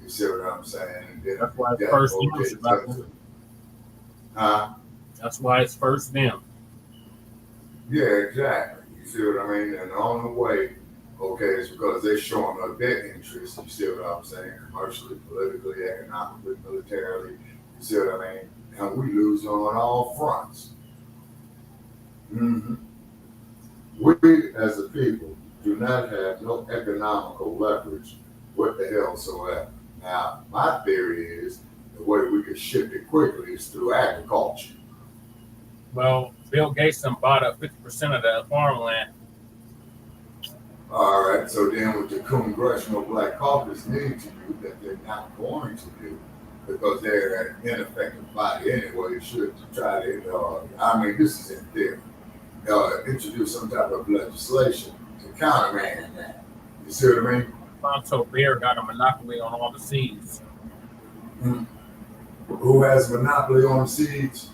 You see what I'm saying? And then that's why it's first them. That's why it's first them. Yeah, exactly. You see what I mean? And on the way, is because they're showing up their interest. You see what I'm saying? Commercially, politically, economically, militarily. You see what I mean? And we lose on all fronts. Mm-hmm. We, as a people, do not have no economical leverage whatsoever. Now, my theory is the way we can shift it quickly is through agriculture. Well, Bill Gates done bought up 50% of that farmland. All right, so then with the Congressional Black Caucus need to do that they're not going to do because they're an ineffective body anyway, should try to, this is in theory, introduce some type of legislation to countermand that. You see what I mean? Monsanto Bear got a monopoly on all the seeds. Mm-hmm. Who has monopoly on seeds?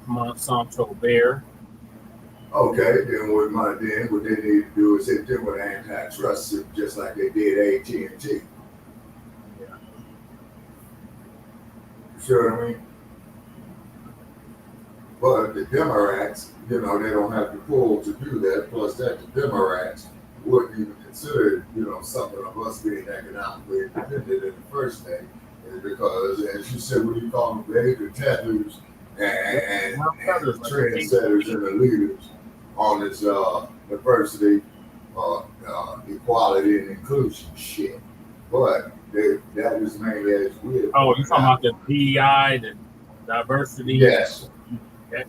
Monsanto Bear. Okay, then what they need to do is hit them with antitrust suit, just like they did AT&T. Yeah. You see what I mean? But the Democrats, they don't have the pull to do that. Plus that the Democrats wouldn't even consider, something of us being economically independent in the first place. Because, as you said, what do you call them? The tetherers and trendsetters and the leaders on this diversity, equality, and inclusion shit. but that is mainly as we. Oh, you're talking about the DEI, the diversity, yes,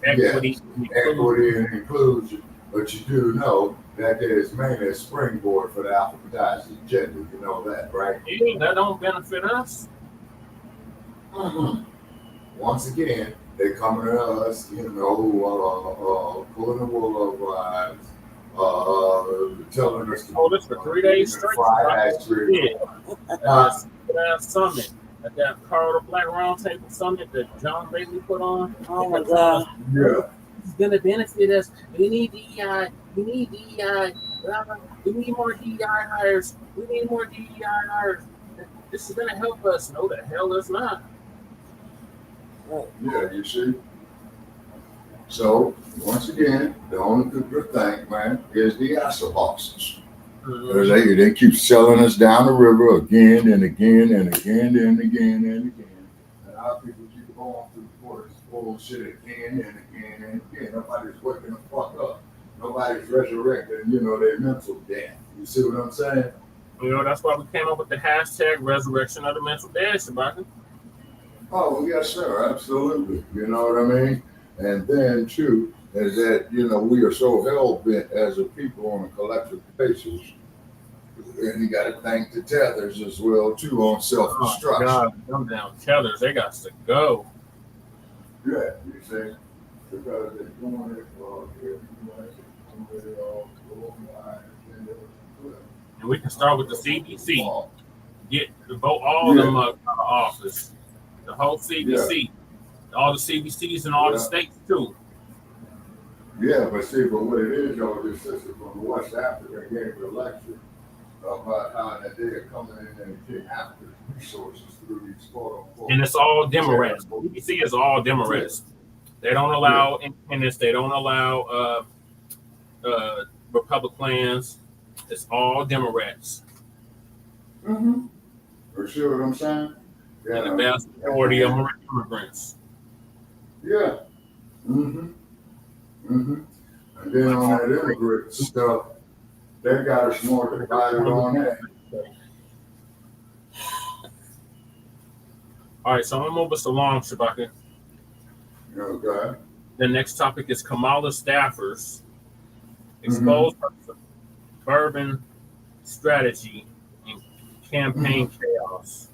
equity, equity and inclusion. But you do know that there is mainly a springboard for the alphabetized agenda. You know that, right? Yeah, that don't benefit us. Mm-hmm. Once again, they coming to us, you know, pulling the wool over our eyes, telling us to. Oh, this for 3 days straight. That summit, at that Colorado Black Roundtable Summit that John Bailey put on. Oh my God! Yeah. It's gonna benefit us. We need DEI. We need DEI. We need more DEI hires. We need more DEI hires. This is gonna help us. No, the hell it's not. Yeah, you see. So once again, the only good thing, man, is the acid bosses. They keep selling us down the river again and again and again and again and again. And our people keep going through this bullshit again and again and again. Nobody's waking the fuck up. Nobody's resurrecting, you know, their mental death. You see what I'm saying? You know, that's why we came up with the hashtag resurrection of the mental dead, Shabaka. Oh, yes, sir. Absolutely. You know what I mean? And then, too, is that, you know, we are so hell-bent as a people on a collective basis. And you got to thank the tethers as well, too, on self-destruction. Oh, God, them down tethers, they got to go. Yeah, you see? Because they're doing it for and we can start with the CDC. Vote all of them out of office. The whole CDC. All the CDCs in all the states, too. Yeah, but what it is, y'all, this sister from West Africa gave a lecture about how that they're coming in and getting after resources through these quote-unquote. And it's all Democrats. CDC is all Democrats. They don't allow independents. They don't allow Republicans. It's all Democrats. Mm-hmm. For sure what I'm saying? Yeah. And the vast majority of them are immigrants. Yeah. Mm-hmm. Mm-hmm. And then on that immigrant stuff, they got us more divided on that. All right, so I'm going to move us along, Shabaka. Okay. The next topic is Kamala staffers expose suburban strategy and campaign chaos.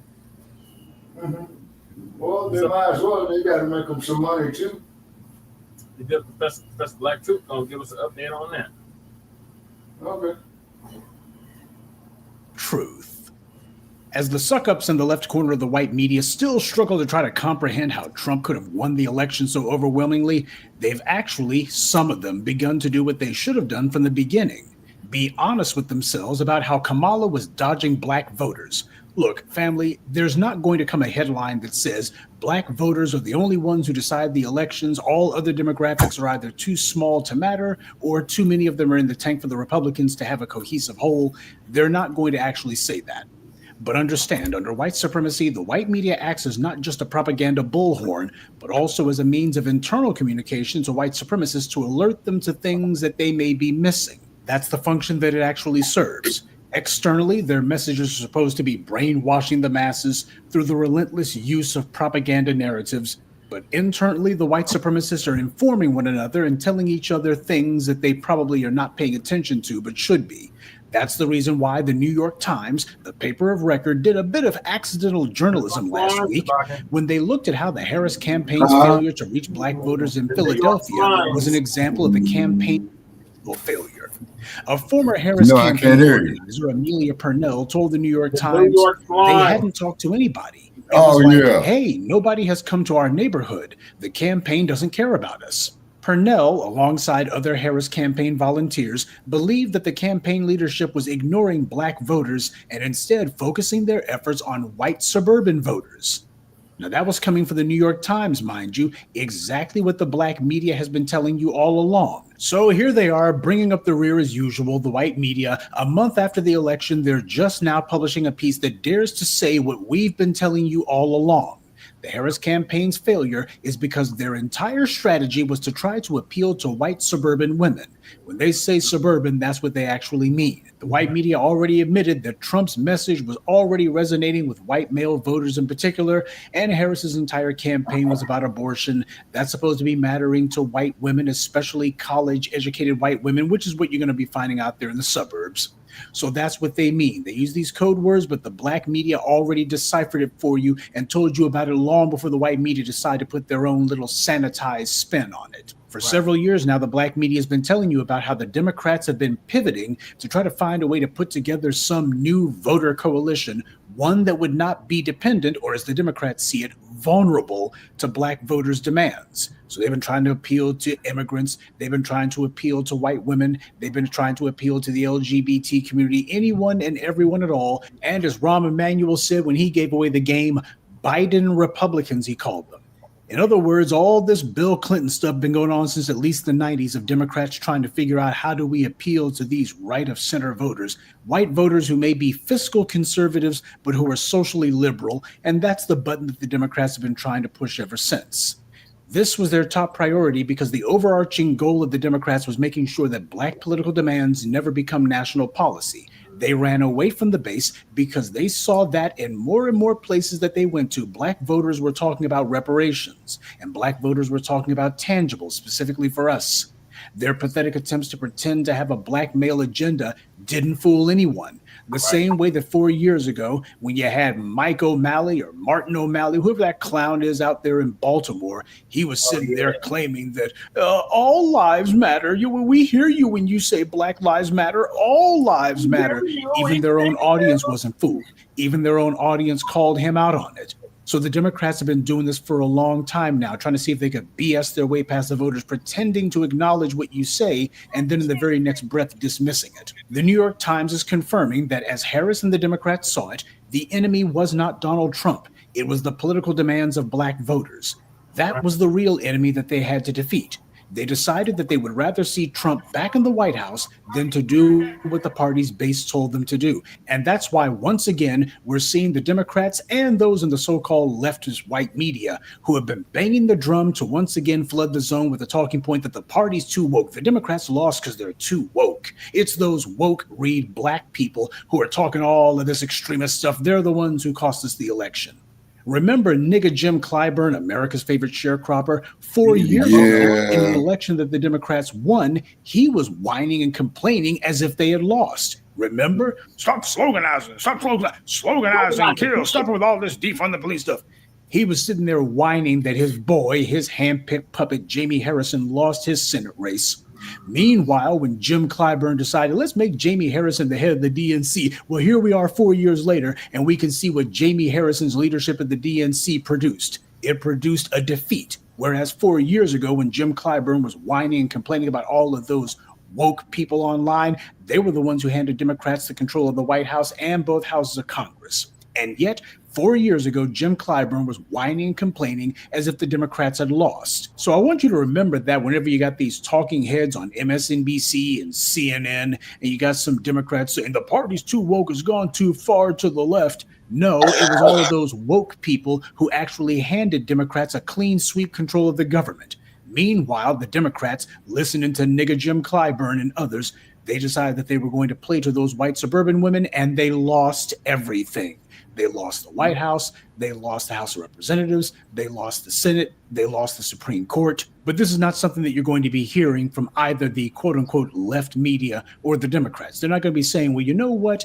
Mm-hmm. Well, they might as well. They got to make them some money, too. Professor Blacc Truth going to give us an update on that. Okay. Truth. As the suck-ups in the left corner of the white media still struggle to try to comprehend how Trump could have won the election so overwhelmingly, they've actually, some of them, begun to do what they should have done from the beginning. Be honest with themselves about how Kamala was dodging black voters. Look, family, there's not going to come a headline that says black voters are the only ones who decide the elections. All other demographics are either too small to matter or too many of them are in the tank for the Republicans to have a cohesive whole. They're not going to actually say that. But understand, under white supremacy, the white media acts as not just a propaganda bullhorn, but also as a means of internal communication to white supremacists to alert them to things that they may be missing. That's the function that it actually serves. Externally, their messages are supposed to be brainwashing the masses through the relentless use of propaganda narratives. But internally, the white supremacists are informing one another and telling each other things that they probably are not paying attention to, but should be. That's the reason why the New York Times, the paper of record, did a bit of accidental journalism last week when they looked at how the Harris campaign's failure to reach black voters in Philadelphia was an example of a campaign failure. A former Harris campaign organizer, Amelia Purnell, told the New York Times they hadn't talked to anybody. Hey, nobody has come to our neighborhood. The campaign doesn't care about us. Purnell, alongside other Harris campaign volunteers, believed that the campaign leadership was ignoring black voters and instead focusing their efforts on white suburban voters. Now, that was coming from the New York Times, mind you, exactly what the black media has been telling you all along. So here they are, bringing up the rear as usual, the white media. A month after the election, they're just now publishing a piece that dares to say what we've been telling you all along. The Harris campaign's failure is because their entire strategy was to try to appeal to white suburban women. When they say suburban, that's what they actually mean. The white media already admitted that Trump's message was already resonating with white male voters in particular, and Harris's entire campaign was about abortion. That's supposed to be mattering to white women, especially college-educated white women, which is what you're going to be finding out there in the suburbs. So that's what they mean. They use these code words, but the black media already deciphered it for you and told you about it long before the white media decided to put their own little sanitized spin on it. For several years now, the black media has been telling you about how the Democrats have been pivoting to try to find a way to put together some new voter coalition, one that would not be dependent, or as the Democrats see it, vulnerable to black voters' demands. So they've been trying to appeal to immigrants. They've been trying to appeal to white women. They've been trying to appeal to the LGBT community, anyone and everyone at all. And as Rahm Emanuel said when he gave away the game, Biden Republicans, he called them. In other words, all this Bill Clinton stuff been going on since at least the 90s of Democrats trying to figure out how do we appeal to these right-of-center voters, white voters who may be fiscal conservatives but who are socially liberal, and that's the button that the Democrats have been trying to push ever since. This was their top priority because the overarching goal of the Democrats was making sure that black political demands never become national policy. They ran away from the base because they saw that in more and more places that they went to, black voters were talking about reparations and black voters were talking about tangibles, specifically for us. Their pathetic attempts to pretend to have a black male agenda didn't fool anyone. The same way that 4 years ago, when you had Mike O'Malley or Martin O'Malley, whoever that clown is out there in Baltimore, he was sitting there claiming that all lives matter. We hear you when you say Black Lives Matter. All lives matter. Even their own audience wasn't fooled. Even their own audience called him out on it. So the Democrats have been doing this for a long time now, trying to see if they could BS their way past the voters, pretending to acknowledge what you say, and then in the very next breath dismissing it. The New York Times is confirming that as Harris and the Democrats saw it, the enemy was not Donald Trump. It was the political demands of black voters. That was the real enemy that they had to defeat. They decided that they would rather see Trump back in the White House than to do what the party's base told them to do. And that's why, once again, we're seeing the Democrats and those in the so-called leftist white media who have been banging the drum to once again flood the zone with the talking point that the party's too woke. The Democrats lost because they're too woke. It's those woke, read black people who are talking all of this extremist stuff. They're the ones who cost us the election. Remember nigga Jim Clyburn, America's favorite sharecropper, 4 years ago in an election that the Democrats won, he was whining and complaining as if they had lost. Remember? Stop sloganizing, sloganizing, kill, stop with all this defund the police stuff. He was sitting there whining that his boy, his hand-picked puppet, Jamie Harrison, lost his Senate race. Meanwhile, when Jim Clyburn decided, let's make Jamie Harrison the head of the DNC, well, here we are 4 years later, and we can see what Jamie Harrison's leadership of the DNC produced. It produced a defeat, whereas 4 years ago, when Jim Clyburn was whining and complaining about all of those woke people online, they were the ones who handed Democrats the control of the White House and both houses of Congress. And yet, 4 years ago, Jim Clyburn was whining and complaining as if the Democrats had lost. So I want you to remember that whenever you got these talking heads on MSNBC and CNN, and you got some Democrats saying the party's too woke, has gone too far to the left. No, it was all of those woke people who actually handed Democrats a clean sweep control of the government. Meanwhile, the Democrats, listening to nigga Jim Clyburn and others, they decided that they were going to play to those white suburban women, and they lost everything. They lost the White House, they lost the House of Representatives, they lost the Senate, they lost the Supreme Court. But this is not something that you're going to be hearing from either the quote-unquote left media or the Democrats. They're not going to be saying, well, you know what?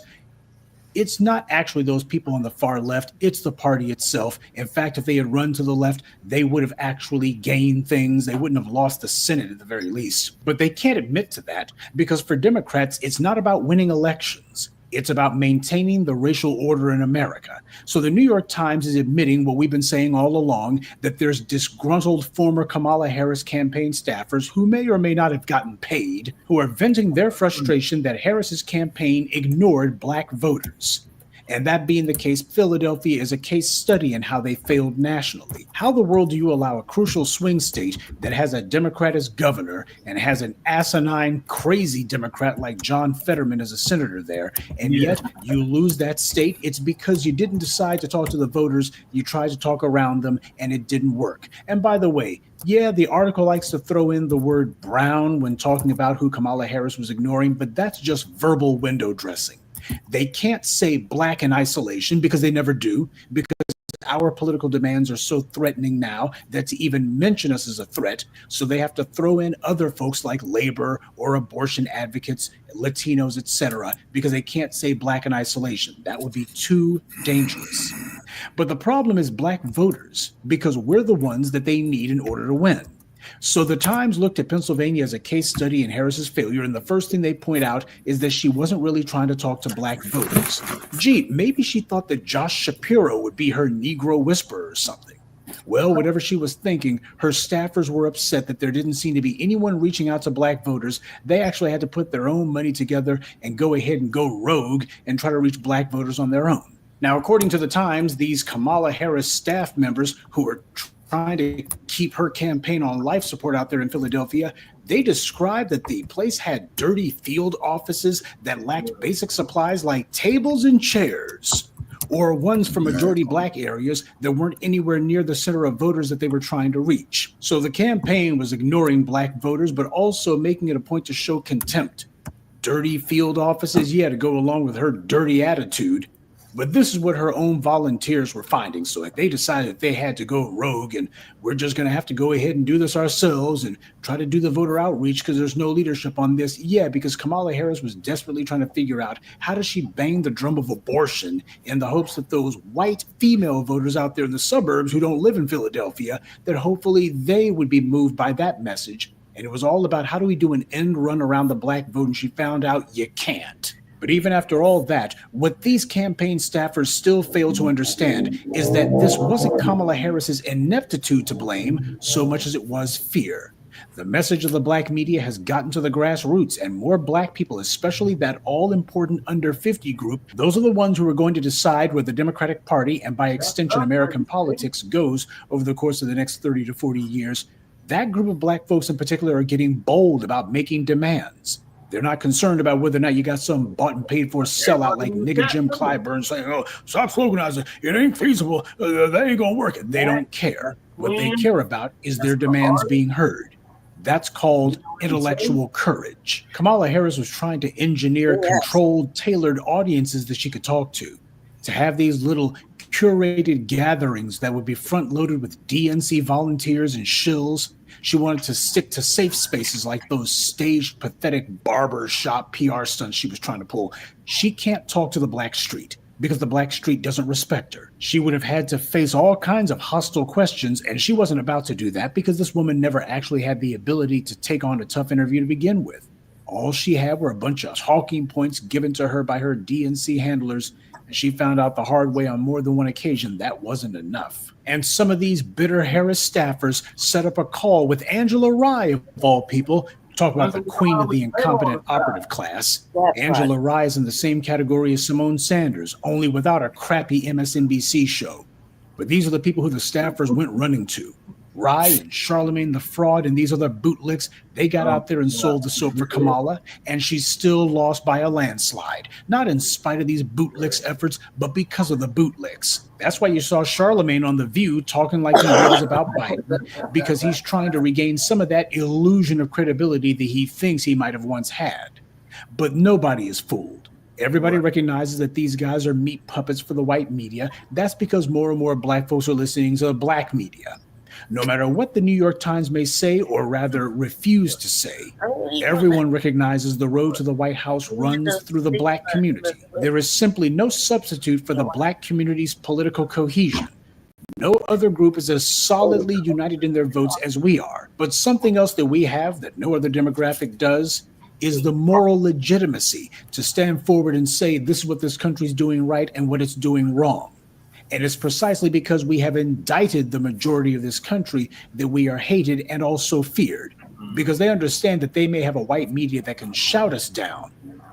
It's not actually those people on the far left, it's the party itself. In fact, if they had run to the left, they would have actually gained things. They wouldn't have lost the Senate at the very least. But they can't admit to that because for Democrats, it's not about winning elections. It's about maintaining the racial order in America. So the New York Times is admitting what we've been saying all along, that there's disgruntled former Kamala Harris campaign staffers who may or may not have gotten paid, who are venting their frustration that Harris's campaign ignored black voters. And that being the case, Philadelphia is a case study in how they failed nationally. How the world do you allow a crucial swing state that has a Democrat as governor and has an asinine, crazy Democrat like John Fetterman as a senator there, and yet you lose that state? It's because you didn't decide to talk to the voters, you tried to talk around them, and it didn't work. And by the way, yeah, the article likes to throw in the word brown when talking about who Kamala Harris was ignoring, but that's just verbal window dressing. They can't say black in isolation because they never do, because our political demands are so threatening now that to even mention us as a threat, so they have to throw in other folks like labor or abortion advocates, Latinos, etc., because they can't say black in isolation. That would be too dangerous. But the problem is black voters, because we're the ones that they need in order to win. So the Times looked at Pennsylvania as a case study in Harris's failure, and the first thing they point out is that she wasn't really trying to talk to black voters. Gee, maybe she thought that Josh Shapiro would be her Negro whisperer or something. Well, whatever she was thinking, her staffers were upset that there didn't seem to be anyone reaching out to black voters. They actually had to put their own money together and go ahead and go rogue and try to reach black voters on their own. Now, according to the Times, these Kamala Harris staff members who are trying to keep her campaign on life support out there in Philadelphia, they described that the place had dirty field offices that lacked basic supplies like tables and chairs, or ones for majority black areas that weren't anywhere near the center of voters that they were trying to reach. So the campaign was ignoring black voters, but also making it a point to show contempt. Dirty field offices, yeah, to go along with her dirty attitude. But this is what her own volunteers were finding. So they decided that they had to go rogue and we're just going to have to go ahead and do this ourselves and try to do the voter outreach because there's no leadership on this. Yeah, because Kamala Harris was desperately trying to figure out how does she bang the drum of abortion in the hopes that those white female voters out there in the suburbs who don't live in Philadelphia, that hopefully they would be moved by that message. And it was all about how do we do an end run around the black vote? And she found out you can't. But even after all that, what these campaign staffers still fail to understand is that this wasn't Kamala Harris's ineptitude to blame so much as it was fear. The message of the black media has gotten to the grassroots, and more black people, especially that all-important under 50 group, those are the ones who are going to decide where the Democratic Party, and by extension American politics, goes over the course of the next 30 to 40 years. That group of black folks in particular are getting bold about making demands. They're not concerned about whether or not you got some bought and paid for sellout like nigga Jim Clyburn saying, oh, stop sloganizing. It ain't feasible. That ain't going to work. They don't care. What they care about is their demands being heard. That's called intellectual courage. Kamala Harris was trying to engineer controlled, tailored audiences that she could talk to have these little curated gatherings that would be front-loaded with DNC volunteers and shills. She wanted to stick to safe spaces like those staged, pathetic barber shop PR stunts she was trying to pull. She can't talk to the black street because the black street doesn't respect her. She would have had to face all kinds of hostile questions, and she wasn't about to do that because this woman never actually had the ability to take on a tough interview to begin with. All she had were a bunch of talking points given to her by her DNC handlers, and she found out the hard way on more than one occasion that wasn't enough. And some of these bitter Harris staffers set up a call with Angela Rye, of all people. Talk about the queen of the incompetent operative class. Angela Rye is in the same category as Simone Sanders, only without a crappy MSNBC show. But these are the people who the staffers went running to. Rye and Charlemagne the Fraud and these other bootlicks, they got out there and sold the soap for Kamala, and she's still lost by a landslide. Not in spite of these bootlicks' efforts, but because of the bootlicks. That's why you saw Charlemagne on The View talking like he was about Biden, because he's trying to regain some of that illusion of credibility that he thinks he might have once had. But nobody is fooled. Everybody recognizes that these guys are meat puppets for the white media. That's because more and more black folks are listening to the black media. No matter what the New York Times may say, or rather refuse to say, everyone recognizes the road to the White House runs through the black community. There is simply no substitute for the black community's political cohesion. No other group is as solidly united in their votes as we are. But something else that we have that no other demographic does is the moral legitimacy to stand forward and say this is what this country's doing right and what it's doing wrong. And it's precisely because we have indicted the majority of this country that we are hated and also feared, because they understand that they may have a white media that can shout us down.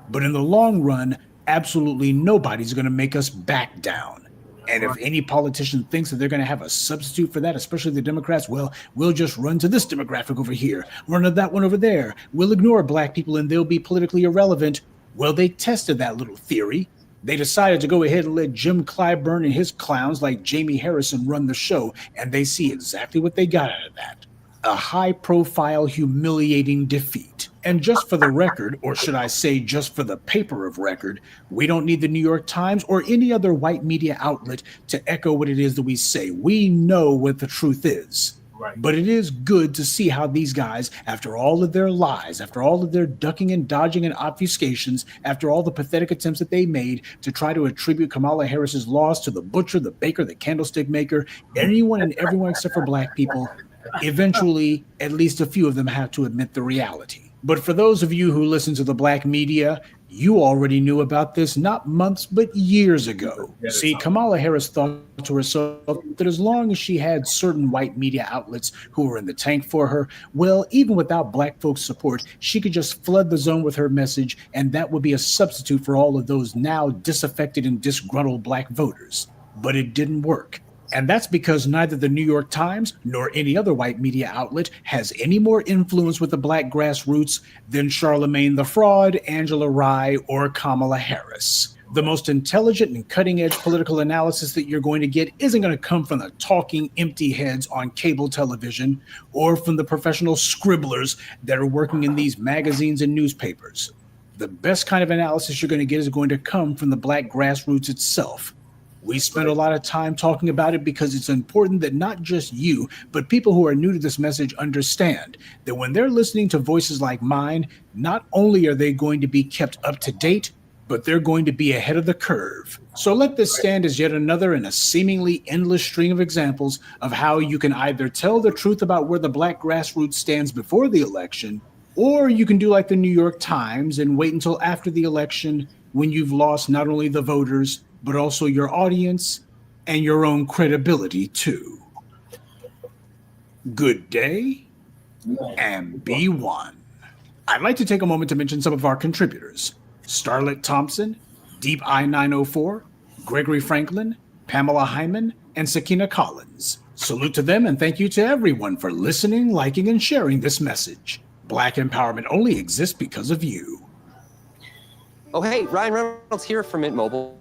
But in the long run, absolutely nobody's going to make us back down. And if any politician thinks that they're going to have a substitute for that, especially the Democrats, well, we'll just run to this demographic over here, run to that one over there. We'll ignore black people and they'll be politically irrelevant. Well, they tested that little theory. They decided to go ahead and let Jim Clyburn and his clowns like Jamie Harrison run the show, and they see exactly what they got out of that. A high-profile, humiliating defeat. And just for the record, or should I say just for the paper of record, we don't need the New York Times or any other white media outlet to echo what it is that we say. We know what the truth is. Right. But it is good to see how these guys, after all of their lies, after all of their ducking and dodging and obfuscations, after all the pathetic attempts that they made to try to attribute Kamala Harris's loss to the butcher, the baker, the candlestick maker, anyone and everyone except for black people, eventually, at least a few of them have to admit the reality. But for those of you who listen to the black media, you already knew about this not months, but years ago. See, Kamala Harris thought to herself that as long as she had certain white media outlets who were in the tank for her, well, even without black folks' support, she could just flood the zone with her message, and that would be a substitute for all of those now disaffected and disgruntled black voters. But it didn't work. And that's because neither the New York Times nor any other white media outlet has any more influence with the black grassroots than Charlemagne the Fraud, Angela Rye, or Kamala Harris. The most intelligent and cutting-edge political analysis that you're going to get isn't going to come from the talking empty heads on cable television or from the professional scribblers that are working in these magazines and newspapers. The best kind of analysis you're going to get is going to come from the black grassroots itself. We spend a lot of time talking about it because it's important that not just you, but people who are new to this message understand that when they're listening to voices like mine, not only are they going to be kept up to date, but they're going to be ahead of the curve. So let this stand as yet another in a seemingly endless string of examples of how you can either tell the truth about where the black grassroots stands before the election, or you can do like the New York Times and wait until after the election when you've lost not only the voters, but also your audience and your own credibility too. Good day and be one. I'd like to take a moment to mention some of our contributors: Starlet Thompson, Deep Eye 904, Gregory Franklin, Pamela Hyman, and Sakina Collins. Salute to them and thank you to everyone for listening, liking, and sharing this message. Black empowerment only exists because of you. Oh, hey, Ryan Reynolds here from Mint Mobile.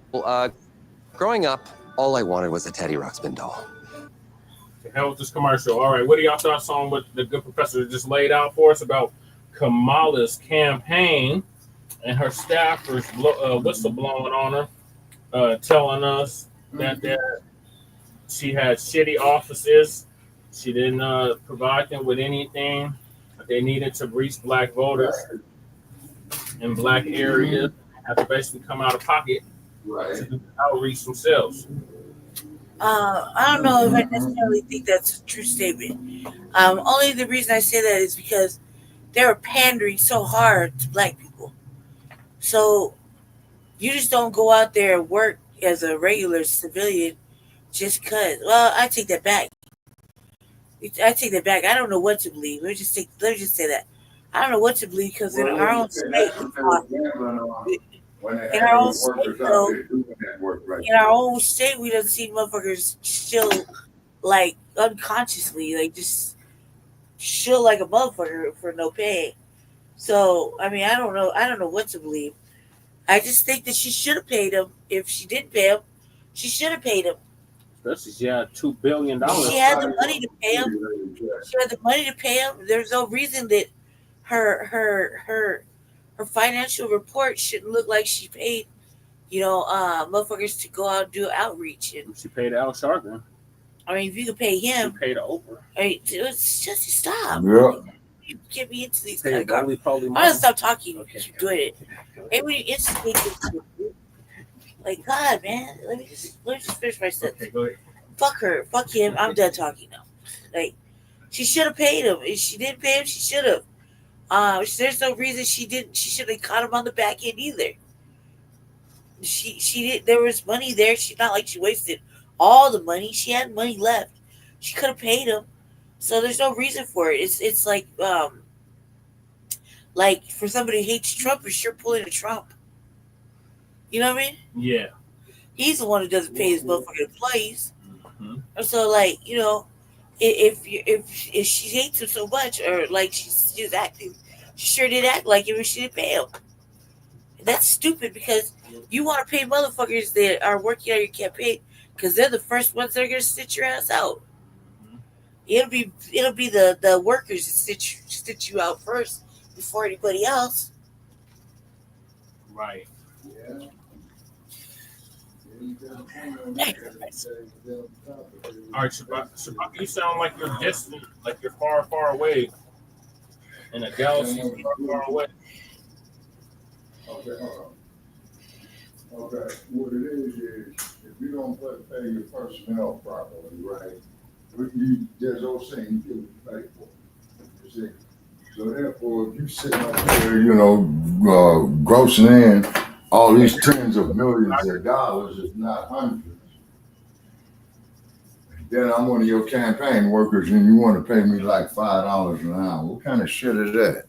Growing up, all I wanted was a Teddy Ruxpin doll. To hell with this commercial. All right, what are y'all thoughts on what the good professor just laid out for us about Kamala's campaign and her staffers whistleblowing on her, telling us that she had shitty offices. She didn't provide them with anything that they needed to reach black voters in black areas. Have to basically come out of pocket to outreach themselves. I don't know if I necessarily think that's a true statement. Only the reason I say that is because they were pandering so hard to black people. So you just don't go out there and work as a regular civilian just because. Well, I take that back. I don't know what to believe. Let me just say that. I don't know what to believe because in our own state, we don't see motherfuckers chill like unconsciously, like just chill like a motherfucker for no pay. So I mean, I don't know what to believe. I just think that she should have paid him. If she didn't pay him, she should have paid him. Especially she had $2 billion. She had the money to pay him. There's no reason that her financial report shouldn't look like she paid, motherfuckers to go out and do outreach. And she paid Al Sharpton. I mean, if you could pay him, she paid Oprah. I mean, it's just stop. Yeah. You get me into these kind of garbage. I'm gonna stop talking because you're doing it. And when you instantly like, God, man, let me just finish my sentence. Okay, go ahead. Fuck her, fuck him. I'm done talking now. Like, she should have paid him. If she didn't pay him, she should have. There's no reason she didn't. She should have caught him on the back end either. She did. There was money there. She's not like she wasted all the money. She had money left. She could have paid him. So there's no reason for it. It's like for somebody who hates Trump, is sure pulling a Trump. You know what I mean? Yeah. He's the one who doesn't pay his motherfucking employees. Mm-hmm. And so, like, you know, if she hates him so much, or like she's acting, she sure did act like him if she didn't pay him. That's stupid because you want to pay motherfuckers that are working on your campaign because they're the first ones that are gonna stitch your ass out. It'll be the workers that stitch you out first before anybody else. Right. Yeah. All right, Shabbat, you sound like you're distant, like you're far, far away in a galaxy far, far away. Okay, hold on. Okay, what it is if you don't pay your personnel properly, right? There's those things you pay for. You see? So therefore, if you sitting up there, you know, grossing in all these tens of millions of dollars, if not hundreds, then I'm one of your campaign workers and you want to pay me like $5 an hour. What kind of shit is that?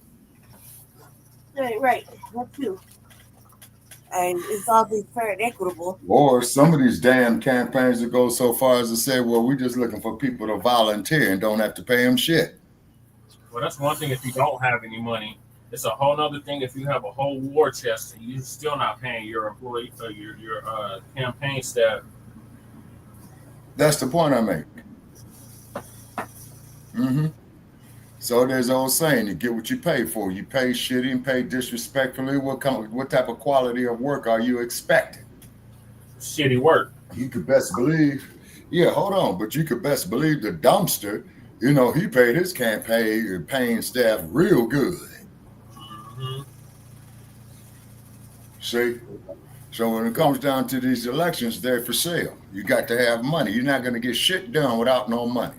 Right. That too. And it's all being fair and equitable. Or some of these damn campaigns that go so far as to say, well, we're just looking for people to volunteer and don't have to pay them shit. Well, that's one thing if you don't have any money. It's a whole other thing if you have a whole war chest and you're still not paying your employee or your campaign staff. That's the point I make. Mm-hmm. So there's old saying, you get what you pay for. You pay shitty and pay disrespectfully. What type of quality of work are you expecting? Shitty work. You could best believe, yeah, hold on, but you could best believe the dumpster, you know, he paid his campaign paying staff real good. Mm-hmm. See? So when it comes down to these elections, they're for sale. You got to have money. You're not going to get shit done without no money.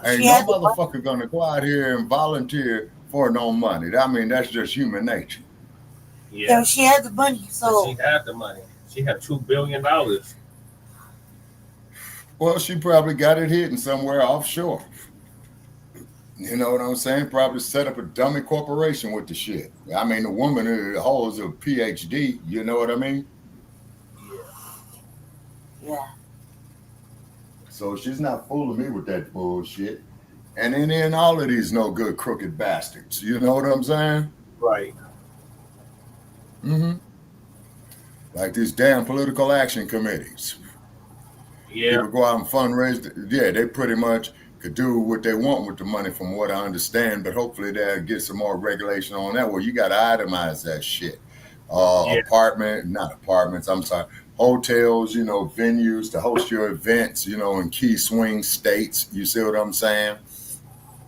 Ain't no motherfucker going to go out here and volunteer for no money. I mean, that's just human nature. Yeah, she had the money. So she had the money. She had $2 billion. Well, she probably got it hidden somewhere offshore. You know what I'm saying? Probably set up a dummy corporation with the shit. I mean, the woman who holds a PhD, you know what I mean? Yeah. So she's not fooling me with that bullshit. And then all of these no good crooked bastards. You know what I'm saying? Right. Mm-hmm. Like these damn political action committees. Yeah. People go out and fundraise. Yeah, they pretty much could do what they want with the money from what I understand, but hopefully they'll get some more regulation on that. Well, you got to itemize that shit. Hotels, you know, venues to host your events, you know, in key swing states. You see what I'm saying?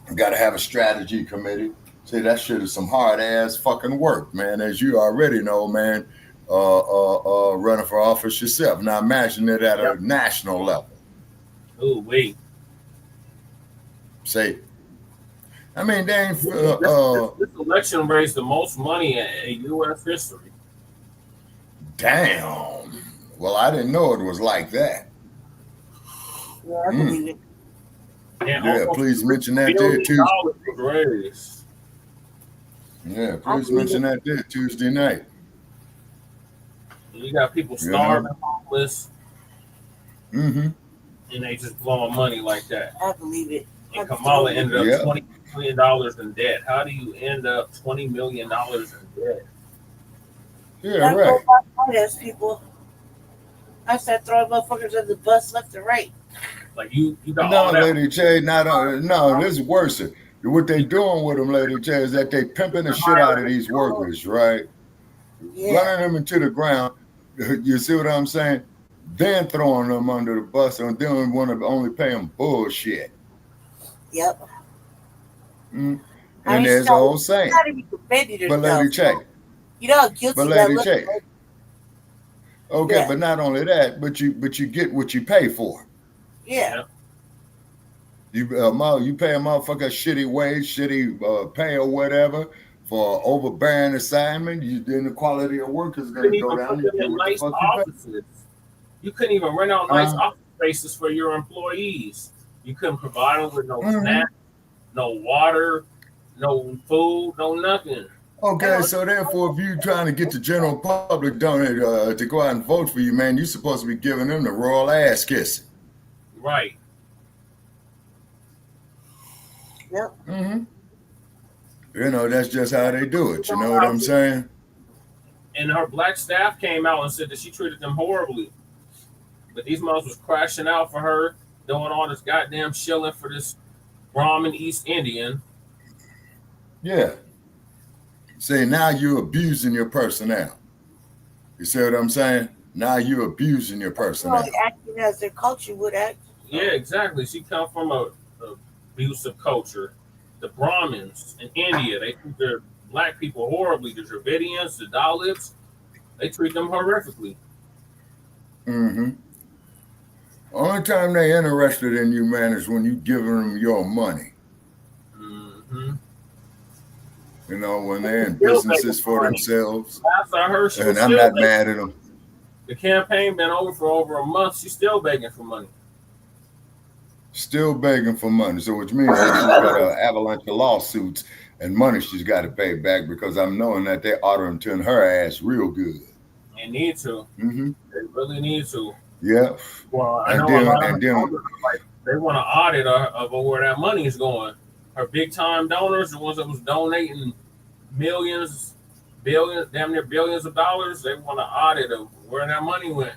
You got to have a strategy committee. See, that shit is some hard ass fucking work, man. As you already know, man, running for office yourself. Now imagine it at a national level. Oh, wait. See, I mean, they ain't. This election raised the most money in U.S. history. Damn. Well, I didn't know it was like that. Yeah, I believe it. Yeah, please mention that there Tuesday. Yeah, please mention that there Tuesday night. You got people starving, homeless, mm-hmm. and they just blowing money like that. I believe it. And Kamala ended up $20 million in debt. How do you end up $20 million in debt? Yeah, right. People. I start throwing motherfuckers on the bus left and right. Like you got no, all that. Lady J, no, this is worse. What they doing with them, Lady J, is that they pimping the shit out of these workers, right? Yeah. Running them into the ground. You see what I'm saying? Then throwing them under the bus and then want to only pay them bullshit. Yep. And there's the whole saying. But Lady J. You know how guilty but Lady J. Okay, but not only that, but you get what you pay for. Yeah. You pay a motherfucker shitty wage, shitty pay or whatever for overbearing assignment. Then the quality of work is going to go down. Nice offices. You couldn't even rent out nice office spaces for your employees. You couldn't provide them with no snacks, no water, no food, no nothing. Okay, so therefore, if you're trying to get the general public to go out and vote for you, man, you're supposed to be giving them the royal ass kissing. Right. Yep. Mm-hmm. You know, that's just how they do it. You know what I'm saying? And her black staff came out and said that she treated them horribly. But these moms was crashing out for her, doing all this goddamn shilling for this Brahmin East Indian. Yeah. Say, now you're abusing your personnel. You see what I'm saying? Now you're abusing your personnel. Well, acting as their culture would act. Yeah, exactly. She come from a abusive culture. The Brahmins in India, they treat their black people horribly. The Dravidians, the Dalits, they treat them horrifically. Mm-hmm. Only time they're interested in you, man, is when you giving them your money. Mm-hmm. You know, when they're in businesses for themselves. Last I heard, she and I'm not mad at them. The campaign been over for over a month. She's still begging for money. Still begging for money. So which means that she's got an avalanche of lawsuits and money she's got to pay back, because I'm knowing that they ought to turn her ass real good. They need to. Mm-hmm. They really need to. Yeah. Well, I know they want to audit of where that money is going. Her big time donors, the ones that was donating millions, billions, damn near billions of dollars, they want to audit of where that money went.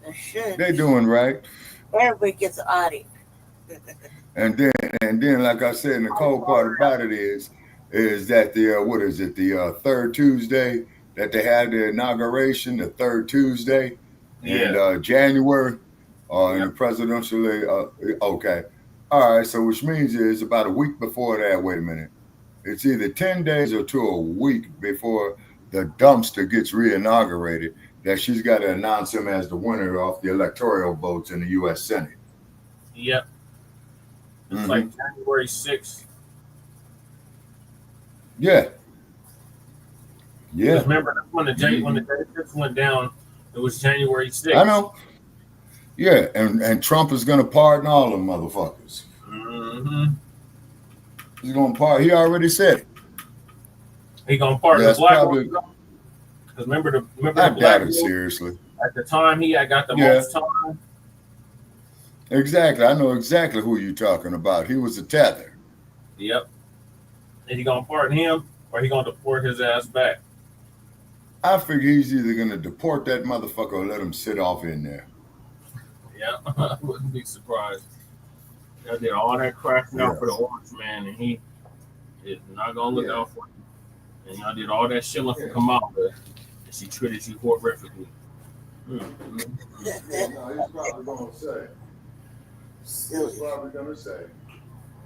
They should. They doing right. Everybody gets an audit. And then, like I said, the cold part about it is that the third Tuesday that they had the inauguration, the third Tuesday in January, in the presidential. Okay, all right. So which means is about a week before that. Wait a minute, it's either 10 days or to a week before the dumpster gets re-inaugurated that she's got to announce him as the winner of the electoral votes in the U.S. Senate. Yep. It's like January 6th. Yeah. Yeah. Remember when the J6 went down, it was January 6th. I know. Yeah, and Trump is going to pardon all them motherfuckers. Mm-hmm. He's going to pardon. He already said it. He going to pardon the black ones. Because remember the black it, seriously. At the time, he had got the most time. Exactly. I know exactly who you're talking about. He was a tether. Yep. And he going to pardon him, or he going to deport his ass back? I figure he's either going to deport that motherfucker or let him sit off in there. Yeah, I wouldn't be surprised. They did all that cracking out for the orange man, and he is not going to look out for him. And y'all did all that shilling for Kamala, and she treated you horrifically. Mm-hmm. No, he's probably going to say. He's probably going to say,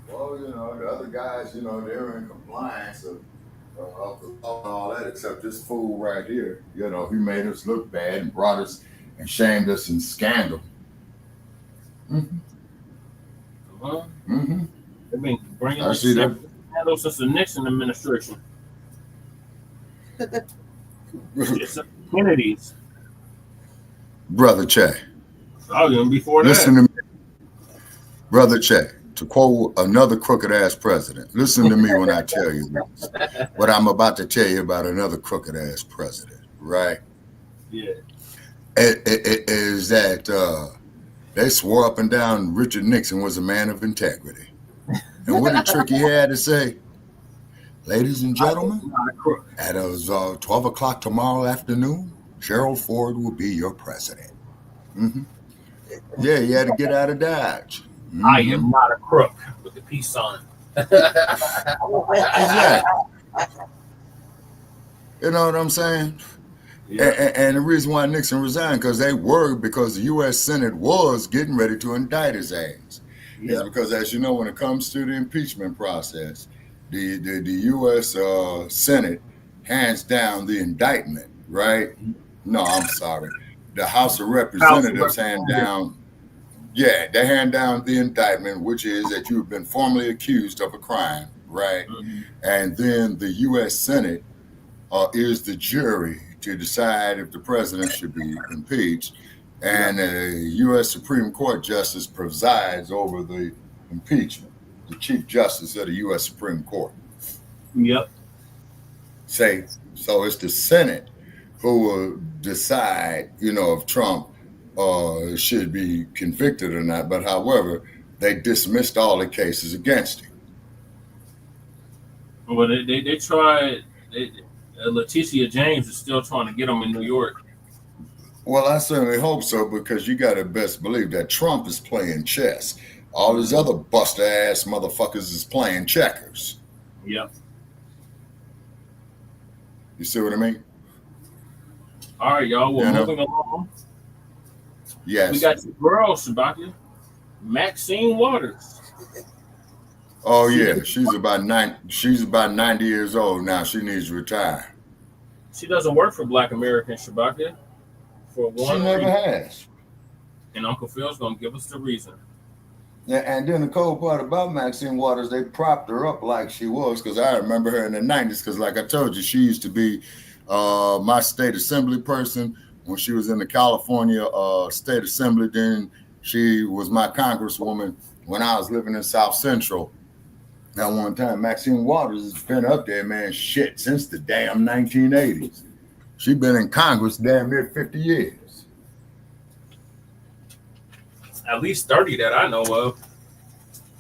well, you know, the other guys, you know, they're in compliance of all that, except this fool right here. You know, he made us look bad and brought us and shamed us in scandal. Mm-hmm. Mm-hmm. They've been bringing us scandal since the Nixon administration. It's the Kennedys. Brother Che. Oh, even before that. Listen to me. Brother Che, to quote another crooked ass president, listen to me when I tell you this. What I'm about to tell you about another crooked ass president, right? Yeah. It is that they swore up and down Richard Nixon was a man of integrity. And what did Tricky had to say? Ladies and gentlemen, at 12 o'clock tomorrow afternoon, Gerald Ford will be your president. Mm-hmm. Yeah, he had to get out of Dodge. Mm-hmm. I am not a crook with the peace sign. Exactly. You know what I'm saying? Yeah. And the reason why Nixon resigned, because they were, because the U.S. Senate was getting ready to indict his ass. Yeah. It's because, as you know, when it comes to the impeachment process, the U.S. Senate hands down the indictment, right? No, I'm sorry. The House of Representatives hand down, they hand down the indictment, which is that you've been formally accused of a crime, right? Mm-hmm. And then the U.S. Senate is the jury to decide if the president should be impeached. And the U.S. Supreme Court justice presides over the impeachment, the Chief Justice of the U.S. Supreme Court. Yep. say. So it's the Senate who will decide, if Trump should be convicted or not. But however, they dismissed all the cases against him. Well, they tried. Letitia James is still trying to get him in New York. Well, I certainly hope so, because you got to best believe that Trump is playing chess. All these other buster ass motherfuckers is playing checkers. Yep. You see what I mean? All right, y'all. We're moving along. Yes. We got your girl, Shabaka, Maxine Waters. Oh yeah, she's about 90 years old now. She needs to retire. She doesn't work for Black Americans, Shabaka. For one, she never has. And Uncle Phil's gonna give us the reason. Yeah, and then the cold part about Maxine Waters, they propped her up like she was, because I remember her in the 90s. Because like I told you, she used to be my state assembly person when she was in the California State Assembly. Then she was my congresswoman when I was living in South Central. Now, one time, Maxine Waters has been up there, man, shit, since the damn 1980s. She's been in Congress damn near 50 years. At least 30 that I know of.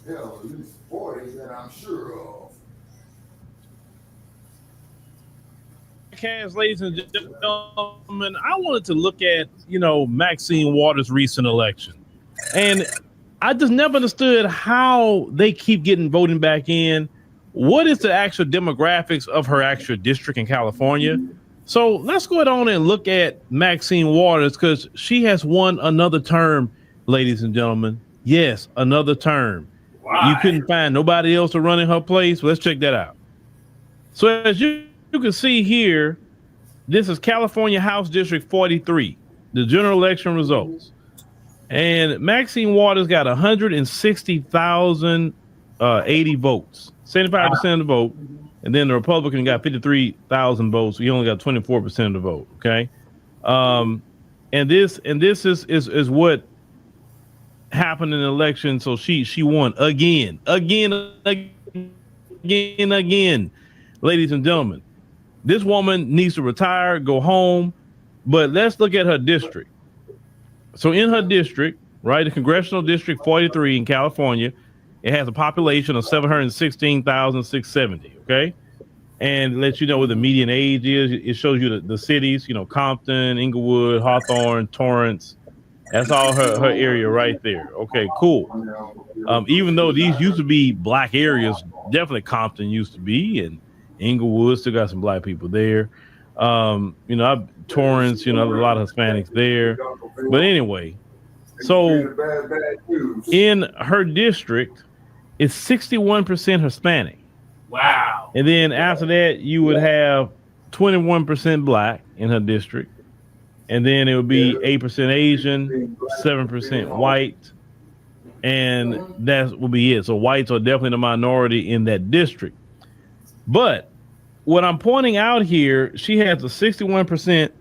Yeah, at least 40 that I'm sure of. Ladies and gentlemen, I wanted to look at, Maxine Waters' recent election. And I just never understood how they keep getting voting back in. What is the actual demographics of her actual district in California? So let's go on and look at Maxine Waters, because she has won another term, ladies and gentlemen. Yes, another term. Why? You couldn't find nobody else to run in her place. Let's check that out. So as you can see here, this is California House District 43, the general election results. And Maxine Waters got 160,080 votes, 75% of the vote. And then the Republican got 53,000 votes. So he only got 24% of the vote. Okay. And this is what happened in the election. So she won again, ladies and gentlemen. This woman needs to retire, go home. But let's look at her district. So in her district, right, the Congressional District 43 in California, it has a population of 716,670, okay? And let you know what the median age is. It shows you the cities, Compton, Inglewood, Hawthorne, Torrance. That's all her area right there. Okay, cool. Even though these used to be Black areas, definitely Compton used to be, and Inglewood still got some Black people there. Torrance, a lot of Hispanics there. But anyway, so in her district, it's 61% Hispanic. Wow. And then after that, you would have 21% Black in her district. And then it would be 8% Asian, 7% white. And that will be it. So whites are definitely the minority in that district. But what I'm pointing out here, she has a 61%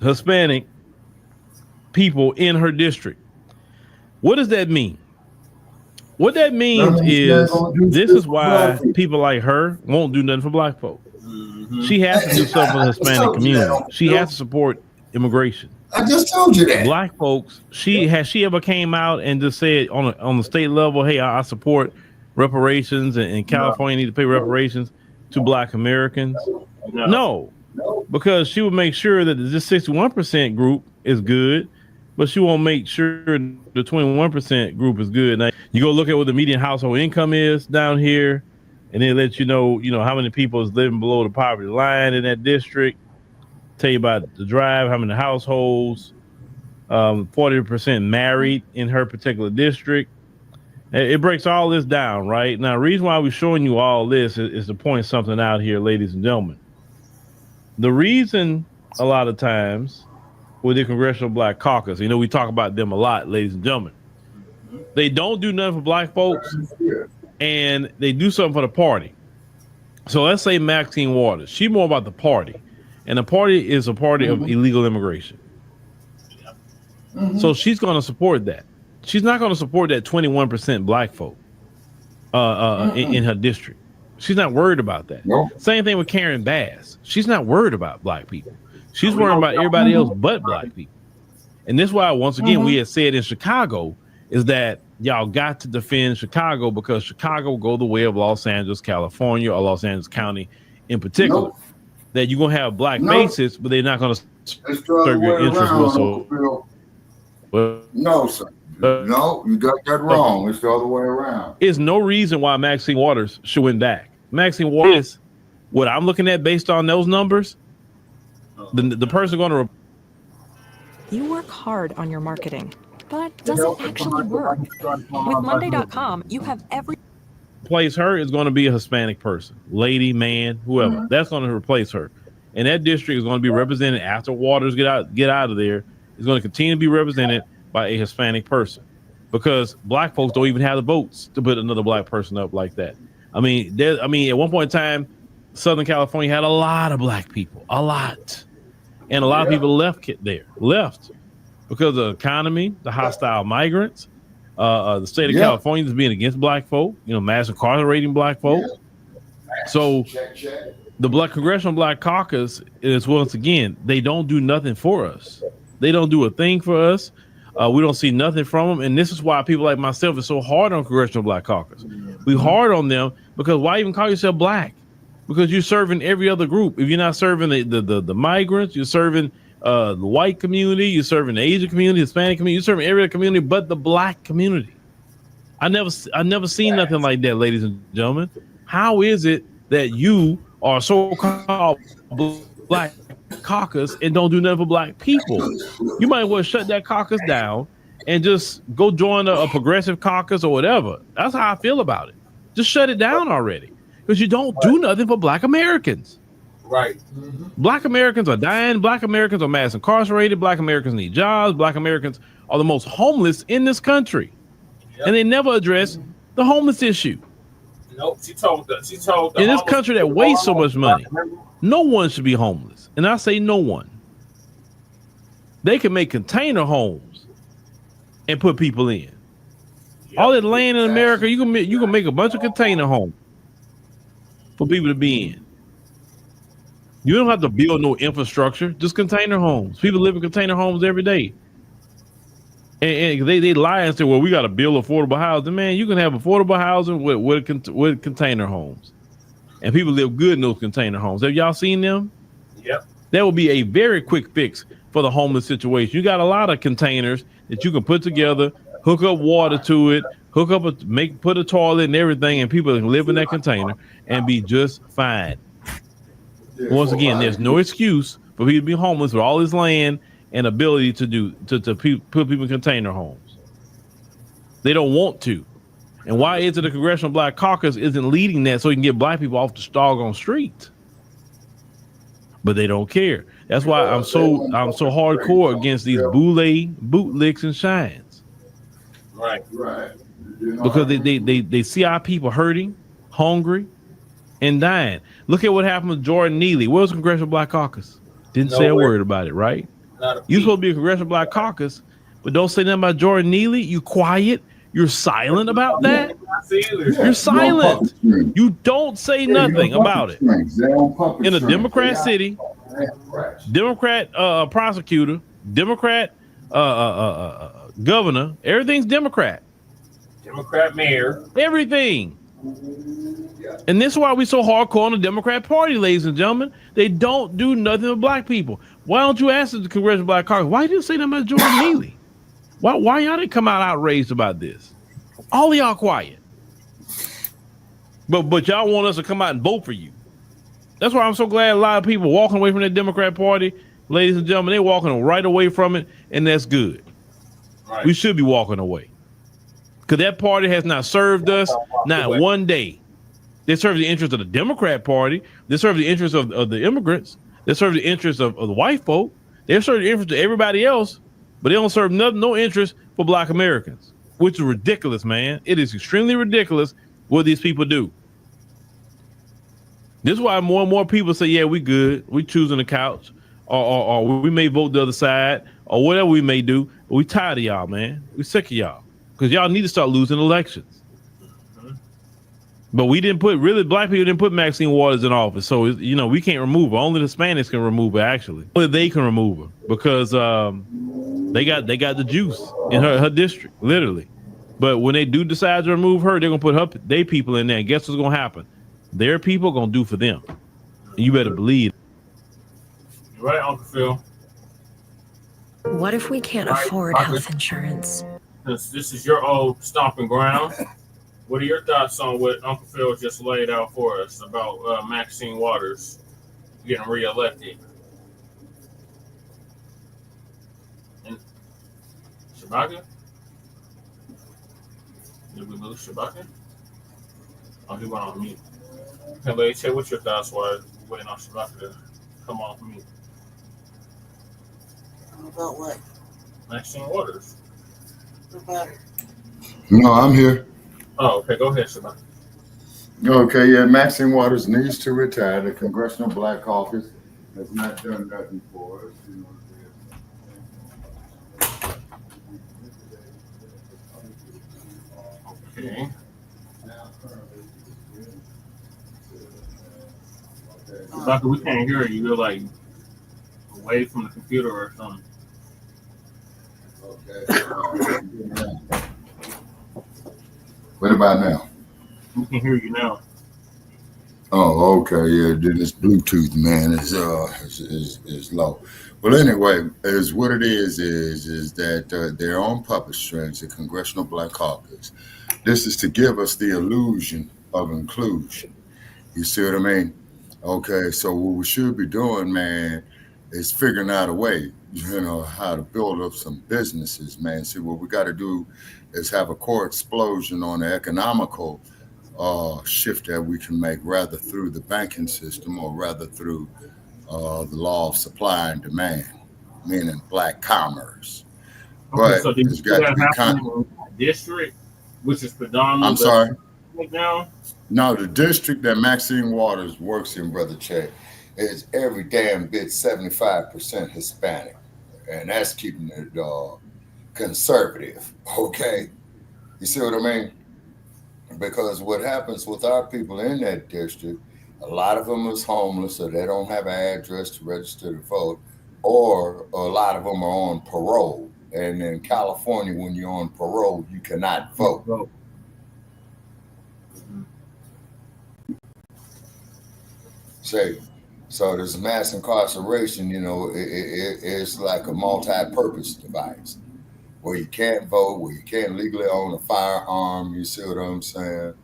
Hispanic people in her district. What does that mean? What that means is this is why people like her won't do nothing for Black folk. Mm-hmm. She has to do something for the Hispanic community. She has to support immigration. I just told you that. Black folks, she ever came out and just said on the state level, hey, I support reparations and California need to pay reparations to Black Americans? No, because she would make sure that this 61% group is good, but she won't make sure the 21% group is good. Now, you go look at what the median household income is down here, and then let you know how many people is living below the poverty line in that district. Tell you about the drive, how many households, 40% married in her particular district. It breaks all this down, right? Now, the reason why we're showing you all this is to point something out here, ladies and gentlemen. The reason a lot of times with the Congressional Black Caucus, we talk about them a lot, ladies and gentlemen. They don't do nothing for Black folks, and they do something for the party. So let's say Maxine Waters. She's more about the party, and the party is a party of illegal immigration. So she's going to support that. She's not going to support that 21% Black folk in her district. She's not worried about that. Nope. Same thing with Karen Bass. She's not worried about black people. She's worried about everybody else but black people. And this is why, once again, we had said in Chicago is that y'all got to defend Chicago because Chicago will go the way of Los Angeles, California, or Los Angeles County in particular. Nope. That you're going to have black faces, but they're not going to serve your interests whatsoever. No, sir. No, you got that wrong. It's the other way around. There's no reason why Maxine Waters should win back. Maxine Waters, what I'm looking at based on those numbers, the person going to... You work hard on your marketing, but does it actually work? With Monday.com, you have every... Replace her is going to be a Hispanic person, lady, man, whoever. That's going to replace her. And that district is going to be represented after Waters get out of there. It's going to continue to be represented by a Hispanic person because black folks don't even have the votes to put another black person up like that. I mean, at one point in time, Southern California had a lot of black people, a lot. And a lot of people left because of the economy, the hostile migrants, the state of California is being against black folk, mass incarcerating black folk. So the Congressional Black Caucus is, once again, they don't do nothing for us. They don't do a thing for us. We don't see nothing from them. And this is why people like myself are so hard on Congressional Black Caucus. We hard on them because why even call yourself black? Because you're serving every other group. If you're not serving the migrants, you're serving the white community, you're serving the Asian community, Hispanic community, you're serving every other community but the black community. I never seen nothing like that, ladies and gentlemen. How is it that you are so-called black caucus and don't do nothing for black people? You might well shut that caucus down and just go join a progressive caucus or whatever. That's how I feel about it. Just shut it down already because you don't do nothing for black Americans. Right. Black Americans are dying. Black Americans are mass incarcerated. Black Americans need jobs. Black Americans are the most homeless in this country. Yep. And they never address the homeless issue. Nope. She told in this country that wastes so much money, no one should be homeless. And I say no one. They can make container homes and put people in. Yep. All that land in America, you can make a bunch of container homes for people to be in. You don't have to build no infrastructure, just container homes. People live in container homes every day. And they lie and say, well, we got to build affordable housing. Man, you can have affordable housing with container homes. And people live good in those container homes. Have y'all seen them? Yep. That would be a very quick fix for the homeless situation. You got a lot of containers that you can put together, hook up water to it, put a toilet and everything, and people can live in that container and be just fine. Once again, there's no excuse for people to be homeless with all this land and ability to put people in container homes. They don't want to. And why is it the Congressional Black Caucus isn't leading that so he can get black people off the doggone street? But they don't care. That's why I'm so hardcore against these bootlicks and shines. Right. Because they see our people hurting, hungry, and dying. Look at what happened with Jordan Neely. Where was the Congressional Black Caucus? Didn't say a word about it, right? You're supposed to be a Congressional Black Caucus, but don't say nothing about Jordan Neely. You quiet. You're silent about that. You're silent. You don't say nothing about it. In a Democrat city, Democrat prosecutor, Democrat governor, everything's Democrat. Democrat mayor. Everything. And this is why we so hardcore on the Democrat Party, ladies and gentlemen. They don't do nothing with black people. Why don't you ask the Congressional Black Caucus? Why didn't you say nothing about Jordan Neely? Why y'all didn't come out outraged about this? All of y'all quiet. But y'all want us to come out and vote for you. That's why I'm so glad a lot of people walking away from the Democrat Party, ladies and gentlemen, they're walking right away from it, and that's good. Right. We should be walking away. Because that party has not served us, not one day. They serve the interests of the Democrat Party. They serve the interests of the immigrants. They serve the interests of the white folk. They serve the interests of everybody else, but they don't serve no interest for black Americans, which is ridiculous, man. It is extremely ridiculous what these people do. This is why more and more people say, yeah, we good. We choosing the couch, or we may vote the other side, or whatever we may do. But we tired of y'all, man. We sick of y'all. Because y'all need to start losing elections. But we didn't put black people didn't put Maxine Waters in office, so we can't remove her. Only the Hispanics can remove her. Actually, only they can remove her because they got the juice in her district, literally. But when they do decide to remove her, they're gonna put their people in there. And guess what's gonna happen? Their people gonna do for them. And you better believe it. You're right, Uncle Phil. What if we can't afford health insurance? This is your old stomping ground. What are your thoughts on what Uncle Phil just laid out for us about Maxine Waters getting reelected? And Shabaka? Did we lose Shabaka? Oh, he went on mute. Hey, lady, tell what's your thoughts while waiting on Shabaka to come off mute? About what? Maxine Waters. What about her? No, I'm here. Oh, okay. Go ahead, Shabaka. Okay, yeah, Maxine Waters needs to retire. The Congressional Black Caucus has not done nothing for us. Okay. Shabaka, we can't hear you. You're like away from the computer or something. Okay. What about now? We can hear you now. Oh, okay, yeah. This Bluetooth, man, is low. Well, anyway, is what it is that they're on puppet strings, the Congressional Black Caucus. This is to give us the illusion of inclusion. You see what I mean? Okay, so what we should be doing, man, is figuring out a way, how to build up some businesses, man. See, what we got to do is have a core explosion on the economical shift that we can make, rather through the banking system or rather through the law of supply and demand, meaning black commerce. Okay, but so did it's you got that to be happen in that district, which is predominantly I'm sorry. now? No, the district that Maxine Waters works in, Brother Che, is every damn bit 75% Hispanic. And that's keeping it conservative, okay? You see what I mean? Because what happens with our people in that district, a lot of them is homeless, so they don't have an address to register to vote, or a lot of them are on parole. And in California, when you're on parole, you cannot vote. So there's mass incarceration, it's like a multi-purpose device where you can't vote, where you can't legally own a firearm, you see what I'm saying?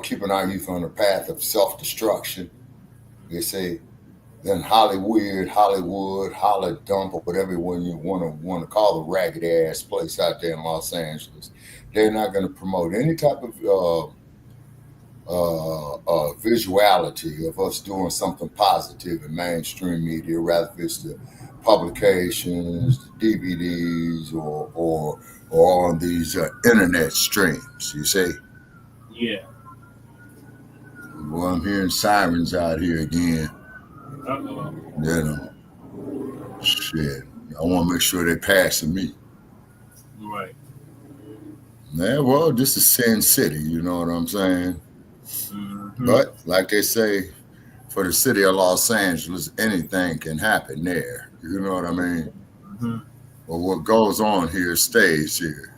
Keeping our youth on the path of self-destruction, you see. Then Hollywood, Hollydump, or whatever you want to call the ragged ass place out there in Los Angeles. They're not going to promote any type of visuality of us doing something positive in mainstream media, rather if it's the publications, the DVDs, or on these internet streams. You see? Yeah. Well, I'm hearing sirens out here again. Shit. I want to make sure they're passing me. Right. Yeah, well, this is Sin City, you know what I'm saying? Mm-hmm. But like they say, for the city of Los Angeles, anything can happen there. You know what I mean? Mm-hmm. But what goes on here stays here,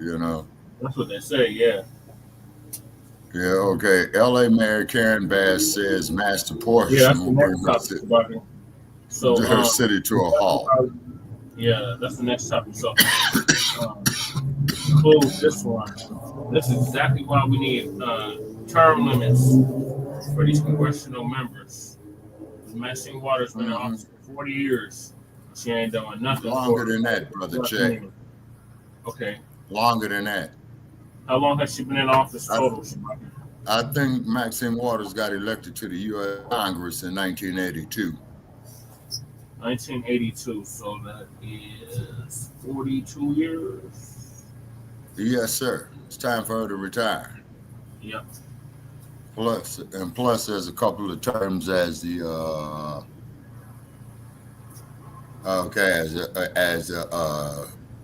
That's what they say, yeah. Yeah, okay. LA Mayor Karen Bass says mass deportation will bring her city to a halt. Yeah, that's the next topic. So, close this one. This is exactly why we need term limits for these congressional members. Maxine Waters been in office for 40 years. She ain't doing nothing. Longer than that, Brother Jay. Okay. Longer than that. How long has she been in office total? I think Maxine Waters got elected to the U.S. Congress in 1982. 1982, so that is 42 years. Yes, sir. It's time for her to retire. Yep. Plus, there's a couple of terms as the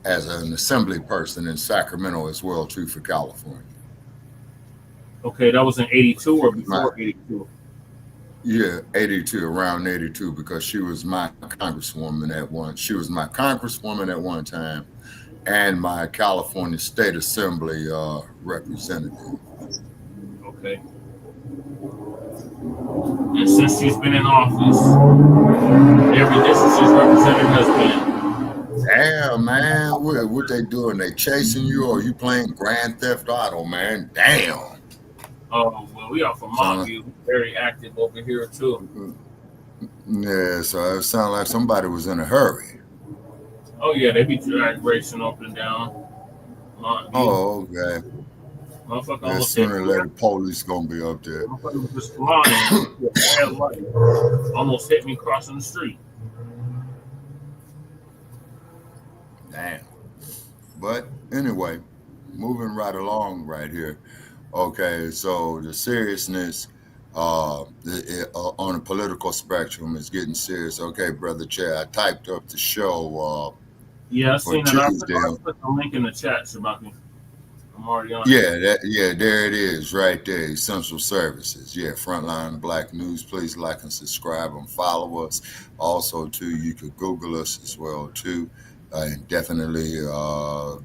as an assembly person in Sacramento as well too for California. Okay, that was in 82 or before 82? Yeah, 82, around 82, because she was my congresswoman at one. She was my congresswoman at one time, and my California State Assembly representative. Okay. And since she's been in office, every district she's represented has been. Damn, man, what they doing? They chasing you, or you playing Grand Theft Auto, man? Damn. Oh, well, we are from Omali, very active over here too. Yeah, so it sounded like somebody was in a hurry. Oh yeah, they be racing up and down. Oh, okay. Yeah, sooner or later, the police gonna be up there. Almost hit me crossing the street. Damn. But anyway, moving right along right here. Okay, so the seriousness on the political spectrum is getting serious. Okay, Brother Chair, I typed up the show. Yeah, I seen that. I put the link in the chat, Shabaki. I'm already on. Yeah, there it is, right there. Essential services. Yeah, Frontline Black News. Please like and subscribe and follow us. Also, too, you could Google us as well, too, and definitely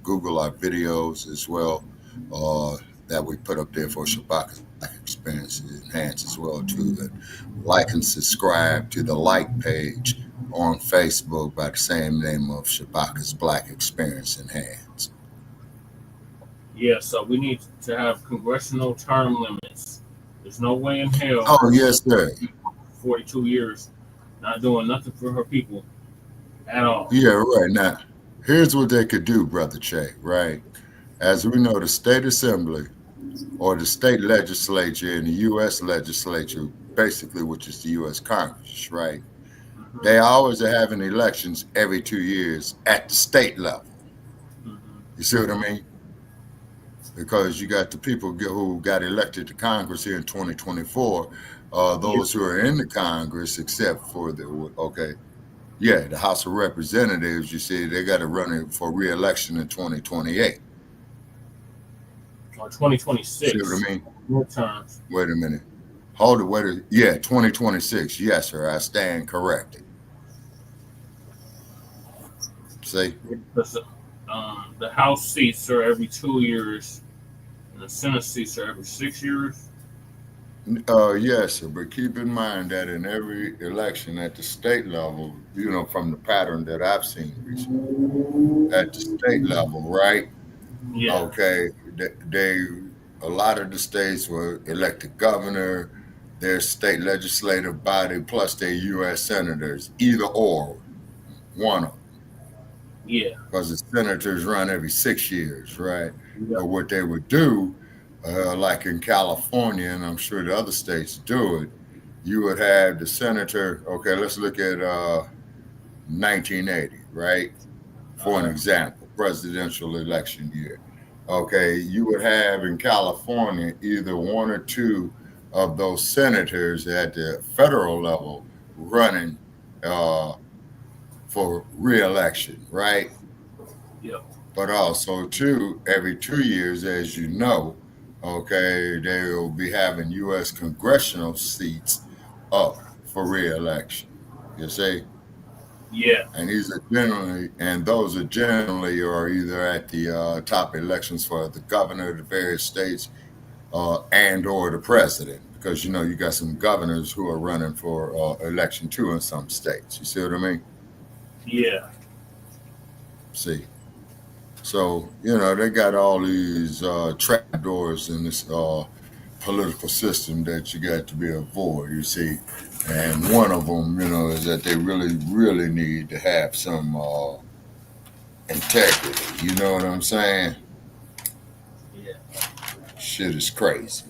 Google our videos as well. That we put up there for Shabaka's Black Experience Enhanced as well, too. And like and subscribe to the like page on Facebook by the same name of Shabaka's Black Experience Enhanced. Yeah, so we need to have congressional term limits. There's no way in hell. Oh, yes, sir. 42 years, not doing nothing for her people at all. Yeah, right. Now, here's what they could do, Brother Che, right? As we know, the state assembly or the state legislature and the U.S. legislature, basically, which is the U.S. Congress, right? They always are having elections every 2 years at the state level. You see what I mean? Because you got the people who got elected to Congress here in 2024, those who are in the Congress, except for the House of Representatives, you see, they got to run for re-election in 2028. Or 2026. See what I mean? More times. Wait a minute. Hold it. Yeah, 2026. Yes, sir. I stand corrected. See? The House seats are every 2 years, and the Senate seats are every 6 years. Yes, sir. But keep in mind that in every election at the state level, you know, from the pattern that I've seen recently, at the state level, right? Yeah. Okay. A lot of the states will elect a governor, their state legislative body, plus their U.S. senators, either or, one of them. Yeah. Because the senators run every 6 years, right? Yeah. But what they would do, like in California, and I'm sure the other states do it, you would have the senator, okay, let's look at 1980, right? For an example, presidential election year. Okay, you would have in California either one or two of those senators at the federal level running for re-election, right? Yep. But also, too, every 2 years, as you know, okay, they will be having U.S. congressional seats up for re-election. You see? Yeah. And those are generally are either at the top elections for the governor of the various states and or the president, because, you know, you got some governors who are running for election too in some states. You see what I mean? Yeah. See. So, you know, they got all these trapdoors in this political system that you got to be avoid, you see. And one of them, you know, is that they really, really need to have some integrity. You know what I'm saying? Yeah. Shit is crazy.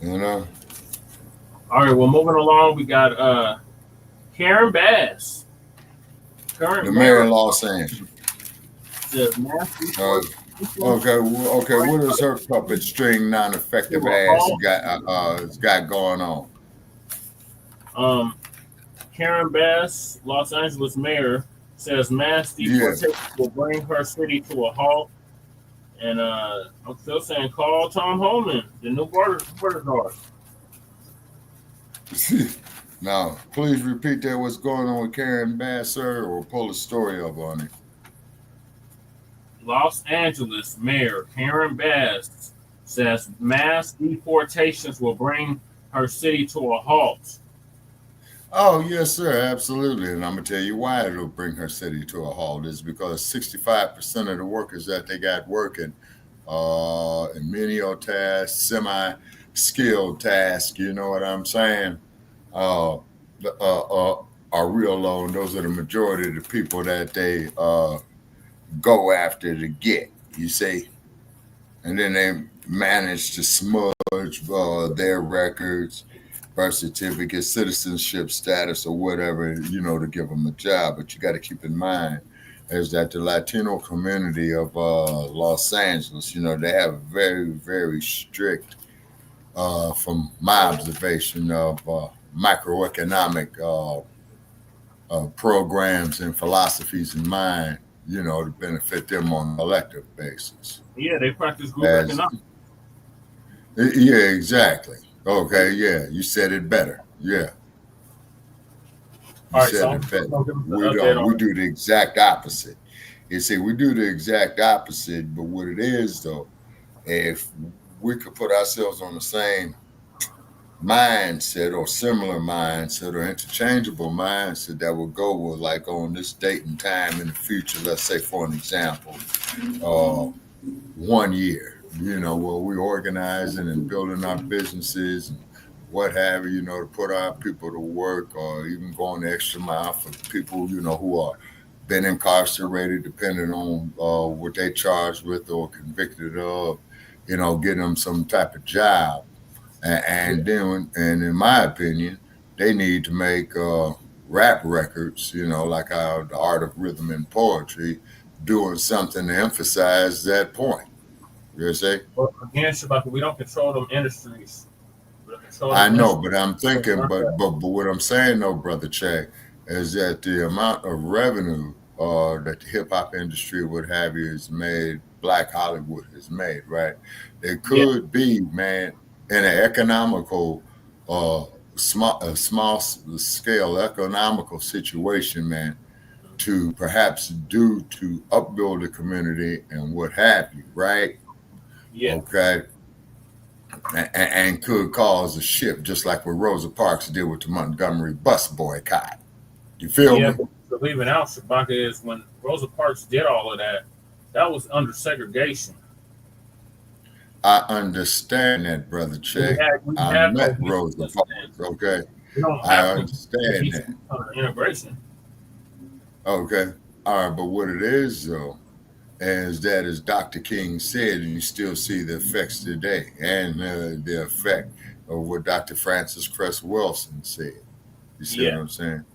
You know? All right, well, moving along, we got Karen Bass. The mayor of Los Angeles. Okay, what is her puppet string non-effective ass got going on? Karen Bass, Los Angeles mayor, says mass deportations will bring her city to a halt And I'm still saying call Tom Homan, the new border guard. Now, please repeat that. What's going on with Karen Bass, sir, or pull a story up on it. Los Angeles Mayor Karen Bass says mass deportations will bring her city to a halt. Oh, yes, sir, absolutely. And I'm going to tell you why it'll bring her city to a halt is because 65% of the workers that they got working in menial tasks, semi-skilled tasks, you know what I'm saying, are real low. And those are the majority of the people that they go after to get, you see. And then they manage to smudge their records, birth certificate, citizenship status, or whatever, you know, to give them a job. But you got to keep in mind is that the Latino community of Los Angeles, you know, they have a very, very strict, from my observation of macroeconomic programs and philosophies in mind, you know, to benefit them on an elective basis. Yeah, they practice group economics. Yeah, exactly. Okay, yeah, you said it better. Yeah. You said it better. We do the exact opposite. You see, we do the exact opposite, but what it is, though, if we could put ourselves on the same mindset or similar mindset or interchangeable mindset that would go with, like, on this date and time in the future, let's say, for an example, 1 year, you know, where we're organizing and building our businesses and what have you, you know, to put our people to work, or even going the extra mile for people, you know, who are been incarcerated, depending on what they charged with or convicted of, you know, getting them some type of job. And then, and in my opinion, they need to make rap records, you know, like the art of rhythm and poetry, doing something to emphasize that point. You see? Well, again, Shabaka, we don't control them industries. I know, but I'm thinking, but what I'm saying, though, Brother Che, is that the amount of revenue that the hip hop industry would have is made, Black Hollywood has made, right? It could be, man, in an economical, small scale economical situation, man, to perhaps do to upbuild the community and what have you, right? Yeah. Okay. And could cause a shift, just like what Rosa Parks did with the Montgomery bus boycott. You feel me? But leaving out, Shabaka, is when Rosa Parks did all of that, that was under segregation. I understand that, Brother Che. I met Rosa Parks, okay? I understand that. Integration. Okay. All right, but what it is, though, is that, as Dr. King said, you still see the effects today, and the effect of what Dr. Francis Cress Wilson said. You see what I'm saying?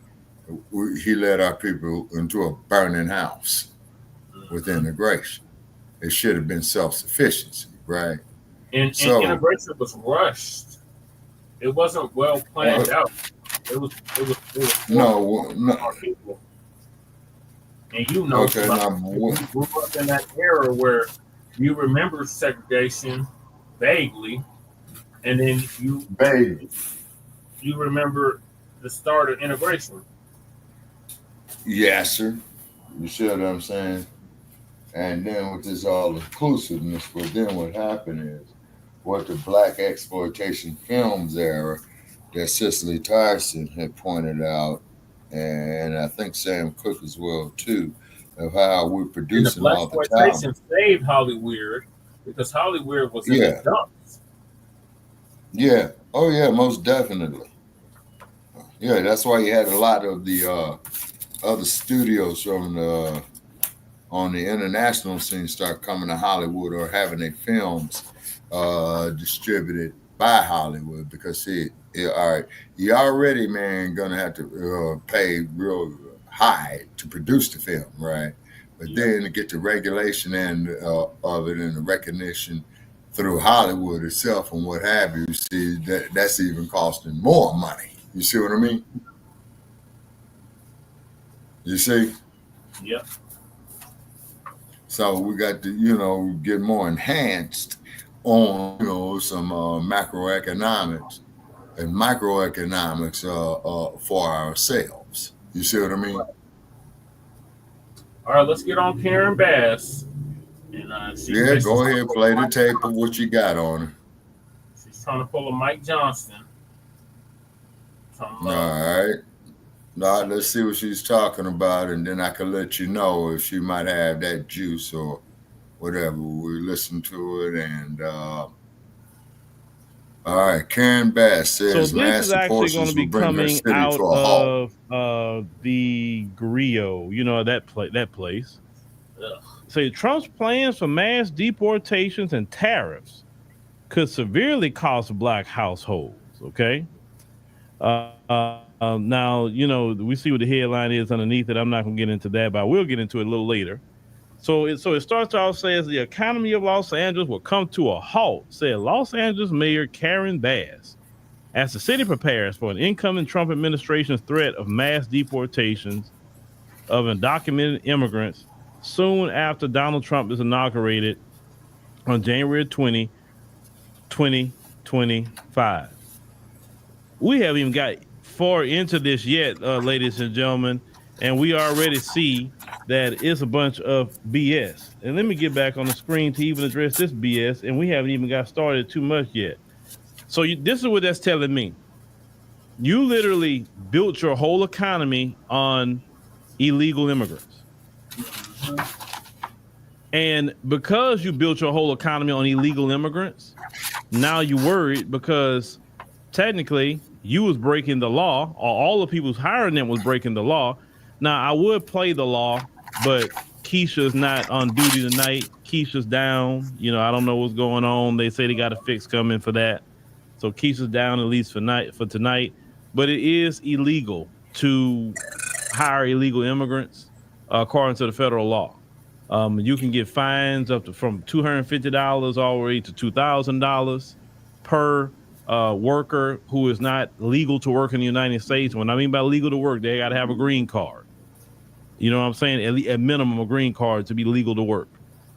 He led our people into a burning house with integration. It should have been self-sufficiency, right? And integration was rushed. It wasn't well planned out. It was no. Our people. And you know, you grew up in that era where you remember segregation vaguely, and then you remember the start of integration. Yes, sir. You see what I'm saying? And then with this all inclusiveness, but then what happened is what the Black exploitation films era that Cicely Tyson had pointed out, and I think Sam Cooke as well too, of how we're producing all the time. Blaxploitation saved Hollywood because Hollywood was in the dumps. Yeah. Oh yeah, most definitely. Yeah, that's why you had a lot of the other studios from on the international scene start coming to Hollywood or having their films distributed by Hollywood, because all right, you already, man, gonna have to pay real high to produce the film, right? But then to get the regulation end of it and the recognition through Hollywood itself and what have you, see, that's even costing more money. You see what I mean? You see? Yep. So we got to, get more enhanced on, some macroeconomics and microeconomics for ourselves. You see what I mean? All right, let's get on Karen Bass. And, yeah, go ahead, play the tape of what you got on her. She's trying to pull a Mike Johnston. All right. Now, let's see what she's talking about, and then I can let you know if she might have that juice or whatever. We listen to it, and all right. Karen Bass says, so this is actually going to be coming out of the Griot, that place. Ugh. So Trump's plans for mass deportations and tariffs could severely cost Black households. Okay. Now, we see what the headline is underneath it. I'm not going to get into that, but I will get into it a little later. So it starts off says the economy of Los Angeles will come to a halt, said Los Angeles Mayor Karen Bass, as the city prepares for an incoming Trump administration's threat of mass deportations of undocumented immigrants soon after Donald Trump is inaugurated on January 20, 2025. We haven't even got far into this yet, ladies and gentlemen, and we already see that it's a bunch of BS. And let me get back on the screen to even address this BS, and we haven't even got started too much yet. So this is what that's telling me. You literally built your whole economy on illegal immigrants. And because you built your whole economy on illegal immigrants, now you're worried because technically you was breaking the law, or all the people who's hiring them was breaking the law. Now, I would play the law, but Keisha's not on duty tonight. Keisha's down. I don't know what's going on. They say they got a fix coming for that. So Keisha's down at least for tonight. But it is illegal to hire illegal immigrants according to the federal law. You can get fines from $250 all the way to $2,000 per worker who is not legal to work in the United States. When I mean by legal to work, they got to have a green card. You know what I'm saying? At minimum, a green card to be legal to work.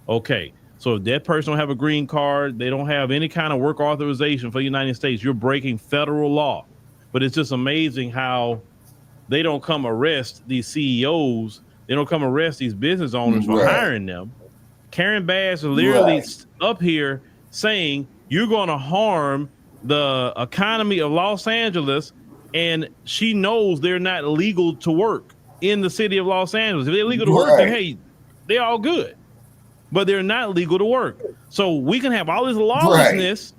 Okay. So if that person don't have a green card, they don't have any kind of work authorization for the United States, you're breaking federal law. But it's just amazing how they don't come arrest these CEOs. They don't come arrest these business owners for hiring them. Karen Bass is literally up here saying you're going to harm the economy of Los Angeles, and she knows they're not legal to work in the city of Los Angeles. If they're legal to work, then hey, they're all good. But they're not legal to work. So we can have all this lawlessness,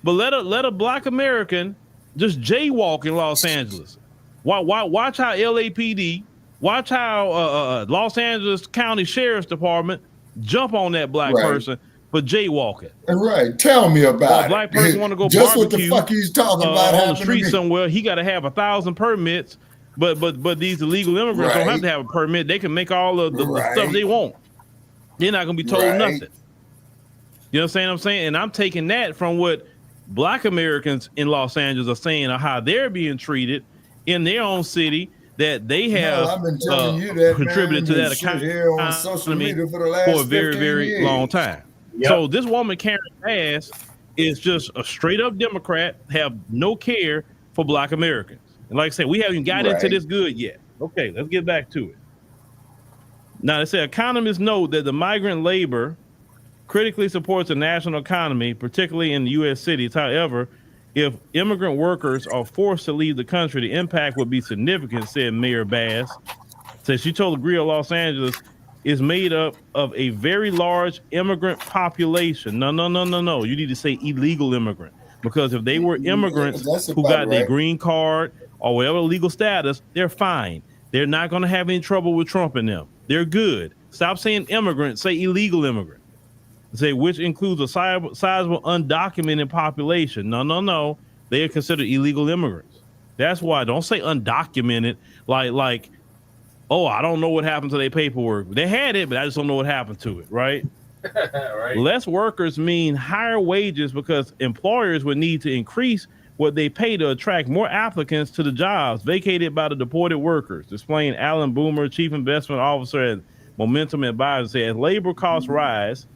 but let a Black American just jaywalk in Los Angeles. Watch how LAPD, watch how Los Angeles County Sheriff's Department jump on that Black person for jaywalking. Right. Tell me about a Black person want to go just barbecue what the fuck he's talking about on the street somewhere. He got to have 1,000 permits, but these illegal immigrants don't have to have a permit. They can make all of the stuff they want. They're not gonna be told nothing. You know what I'm saying? And I'm taking that from what Black Americans in Los Angeles are saying of how they're being treated in their own city, that they have contributed to that economy for a very, very long time. So this woman, Karen Bass, is just a straight up Democrat, have no care for Black Americans. And like I said, we haven't got into this good yet. Okay, let's get back to it. Now, they say economists note that the migrant labor critically supports the national economy, particularly in U.S. cities. However, if immigrant workers are forced to leave the country, the impact would be significant, said Mayor Bass. Said she told the Griot Los Angeles is made up of a very large immigrant population. No. You need to say illegal immigrant, because if they were immigrants who got their green card or whatever legal status, they're fine. They're not going to have any trouble with Trump and them. They're good. Stop saying immigrant, say illegal immigrant. Say which includes a sizable undocumented population. No. They are considered illegal immigrants. That's why don't say undocumented like, oh, I don't know what happened to their paperwork. They had it, but I just don't know what happened to it, right? Less workers mean higher wages because employers would need to increase what they pay to attract more applicants to the jobs vacated by the deported workers, explained Alan Boomer, Chief Investment Officer at Momentum Advisor said, as labor costs rise,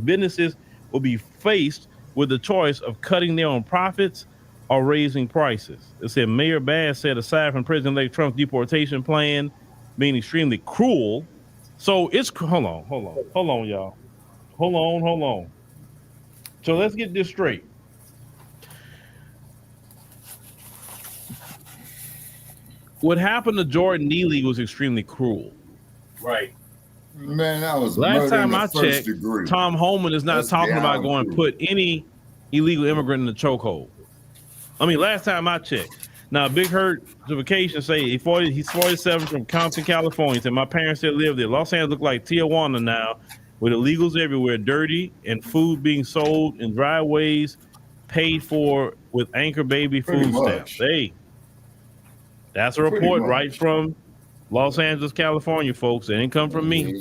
businesses will be faced with the choice of cutting their own profits or raising prices. It said Mayor Bacc said, aside from President-elect Trump's deportation plan being extremely cruel, so it's hold on, y'all. Hold on. So let's get this straight. What happened to Jordan Neely was extremely cruel. Right. Man, that was last murder time in the I first checked. degree. Tom Homan is not That's talking about beyond going to cruel. put any illegal immigrant in the chokehold. I mean, last time I checked. Now, Big Hurt to vacation say he's 47 from Compton, California. Said my parents still live there. Los Angeles look like Tijuana now, with illegals everywhere, dirty, and food being sold in driveways, paid for with Anchor Baby Pretty food much. stamps. Hey, that's a Pretty report much. right from Los Angeles, California, folks. It didn't come from me.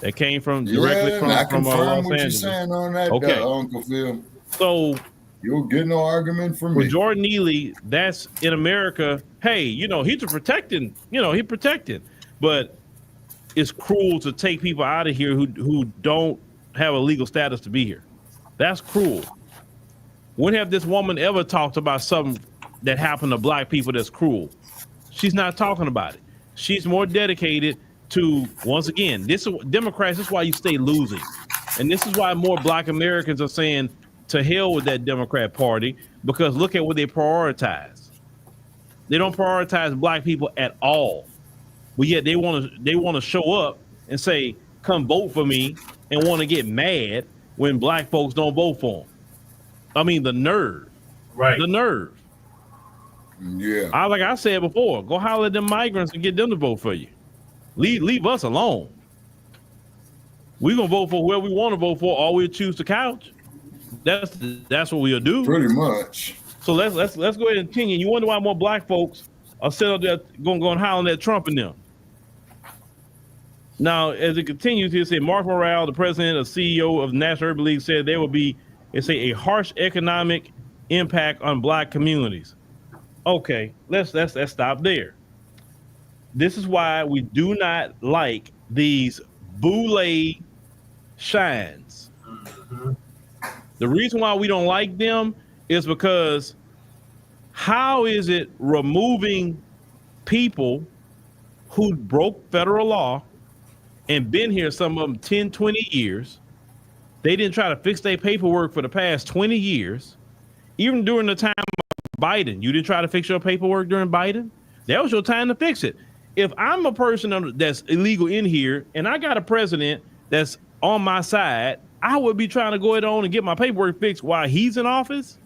That came from directly Yeah, I from confirm Los what Angeles. you're saying on that, Okay. Uncle Phil. So you'll get no argument from with me. Jordan Neely, that's in America. Hey, you know, he's protecting, he protected, but it's cruel to take people out of here who don't have a legal status to be here. That's cruel. When have this woman ever talked about something that happened to black people that's cruel? She's not talking about it. She's more dedicated to, once again, this is Democrats, this is why you stay losing. And this is why more black Americans are saying to hell with that Democrat Party, because look at what they prioritize. They don't prioritize black people at all. But yet they want to show up and say, come vote for me, and want to get mad when black folks don't vote for them. I mean, the nerve. Right. The nerve. Yeah. Like I said before, go holler at them migrants and get them to vote for you. Leave us alone. We're gonna vote for whoever we want to vote for, or we'll choose the couch. That's what we'll do. Pretty much. So let's go ahead and continue. You wonder why more black folks are sitting up there going howling at Trump and them. Now, as it continues, here say Mark Morrell, the president and CEO of the National Urban League, said there will be, a harsh economic impact on black communities. Okay, let's stop there. This is why we do not like these boule shines. Mm-hmm. The reason why we don't like them is because how is it removing people who broke federal law and been here, some of them 10, 20 years. They didn't try to fix their paperwork for the past 20 years. Even during the time of Biden, you didn't try to fix your paperwork during Biden. That was your time to fix it. If I'm a person that's illegal in here and I got a president that's on my side, I would be trying to go ahead on and get my paperwork fixed while he's in office.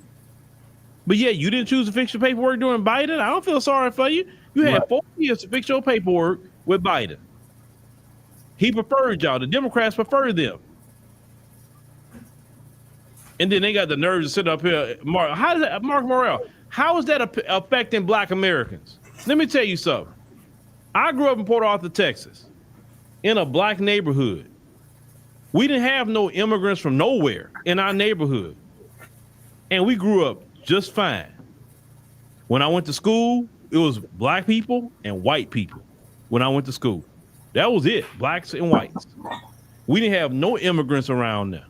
But yeah, you didn't choose to fix your paperwork during Biden. I don't feel sorry for you. You had 4 years to fix your paperwork with Biden. He preferred y'all. The Democrats preferred them. And then they got the nerve to sit up here. Mark Morrell, how is that affecting black Americans? Let me tell you something. I grew up in Port Arthur, Texas, in a black neighborhood. We didn't have no immigrants from nowhere in our neighborhood. And we grew up just fine. When I went to school, it was black people and white people when I went to school. That was it, blacks and whites. We didn't have no immigrants around there.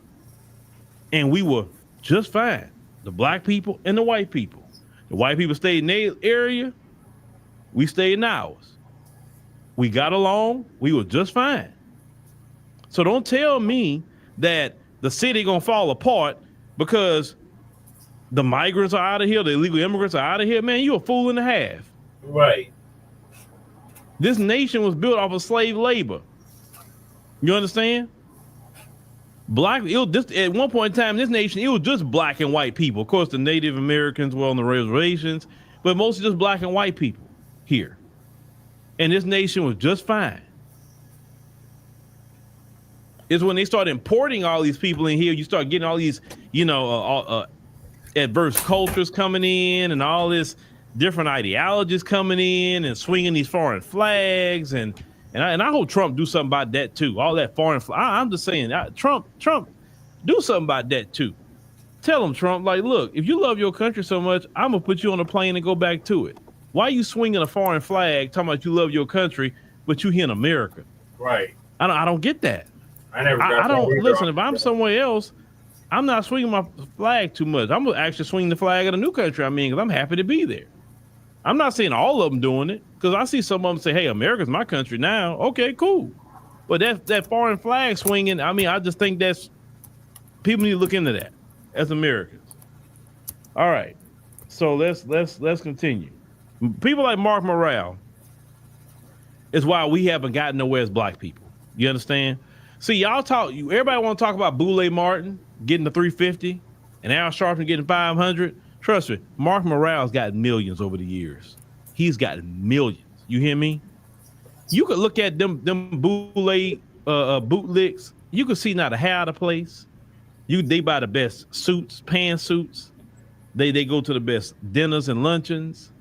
And we were just fine, the black people and the white people. The white people stayed in their area, we stayed in ours. We got along, we were just fine. So don't tell me that the city gonna fall apart because the migrants are out of here, the illegal immigrants are out of here. Man, you a fool and a half. Right. This nation was built off of slave labor. You understand? At one point in time, this nation, it was just black and white people. Of course, the Native Americans were on the reservations, but mostly just black and white people here. And this nation was just fine. It's when they start importing all these people in here, you start getting all these, adverse cultures coming in and all this different ideologies coming in and swinging these foreign flags. And I hope Trump do something about that too. All that foreign flag. I'm just saying, Trump, do something about that too. Tell him, Trump, like, look, if you love your country so much, I'm gonna put you on a plane and go back to it. Why are you swinging a foreign flag talking about you love your country, but you here in America? Right. I don't get that. I never. I don't listen. If I'm somewhere else, I'm not swinging my flag too much. I'm gonna actually swing the flag of the new country. Because I'm happy to be there. I'm not saying all of them doing it, because I see some of them say, "Hey, America's my country now." Okay, cool. But that foreign flag swinging, I just think that's people need to look into that as Americans. All right, so let's continue. People like Mark Morale is why we haven't gotten nowhere as black people. You understand? See, everybody want to talk about Boule Martin getting the 350 and Al Sharpton getting 500. Trust me, Mark Morale's got millions over the years. He's got millions. You hear me? You could look at them Boule bootlicks. You could see not a hair out of place. They buy the best suits, pantsuits. They go to the best dinners and luncheons.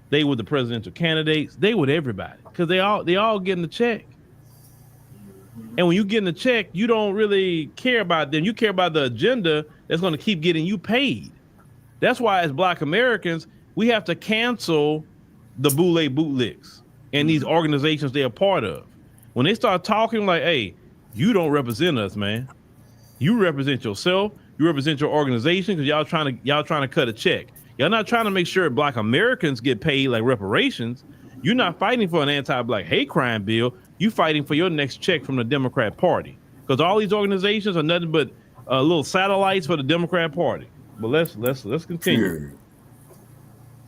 They with the presidential candidates. They with everybody because they all getting the check. And when you get the check, you don't really care about them. You care about the agenda that's going to keep getting you paid. That's why as black Americans, we have to cancel the Boule bootlicks and these organizations they're a part of. When they start talking like, hey, you don't represent us, man. You represent yourself. You represent your organization because y'all trying to cut a check. Y'all not trying to make sure black Americans get paid like reparations. You're not fighting for an anti-black hate crime bill. You fighting for your next check from the Democrat Party because all these organizations are nothing but little satellites for the Democrat Party. But let's continue.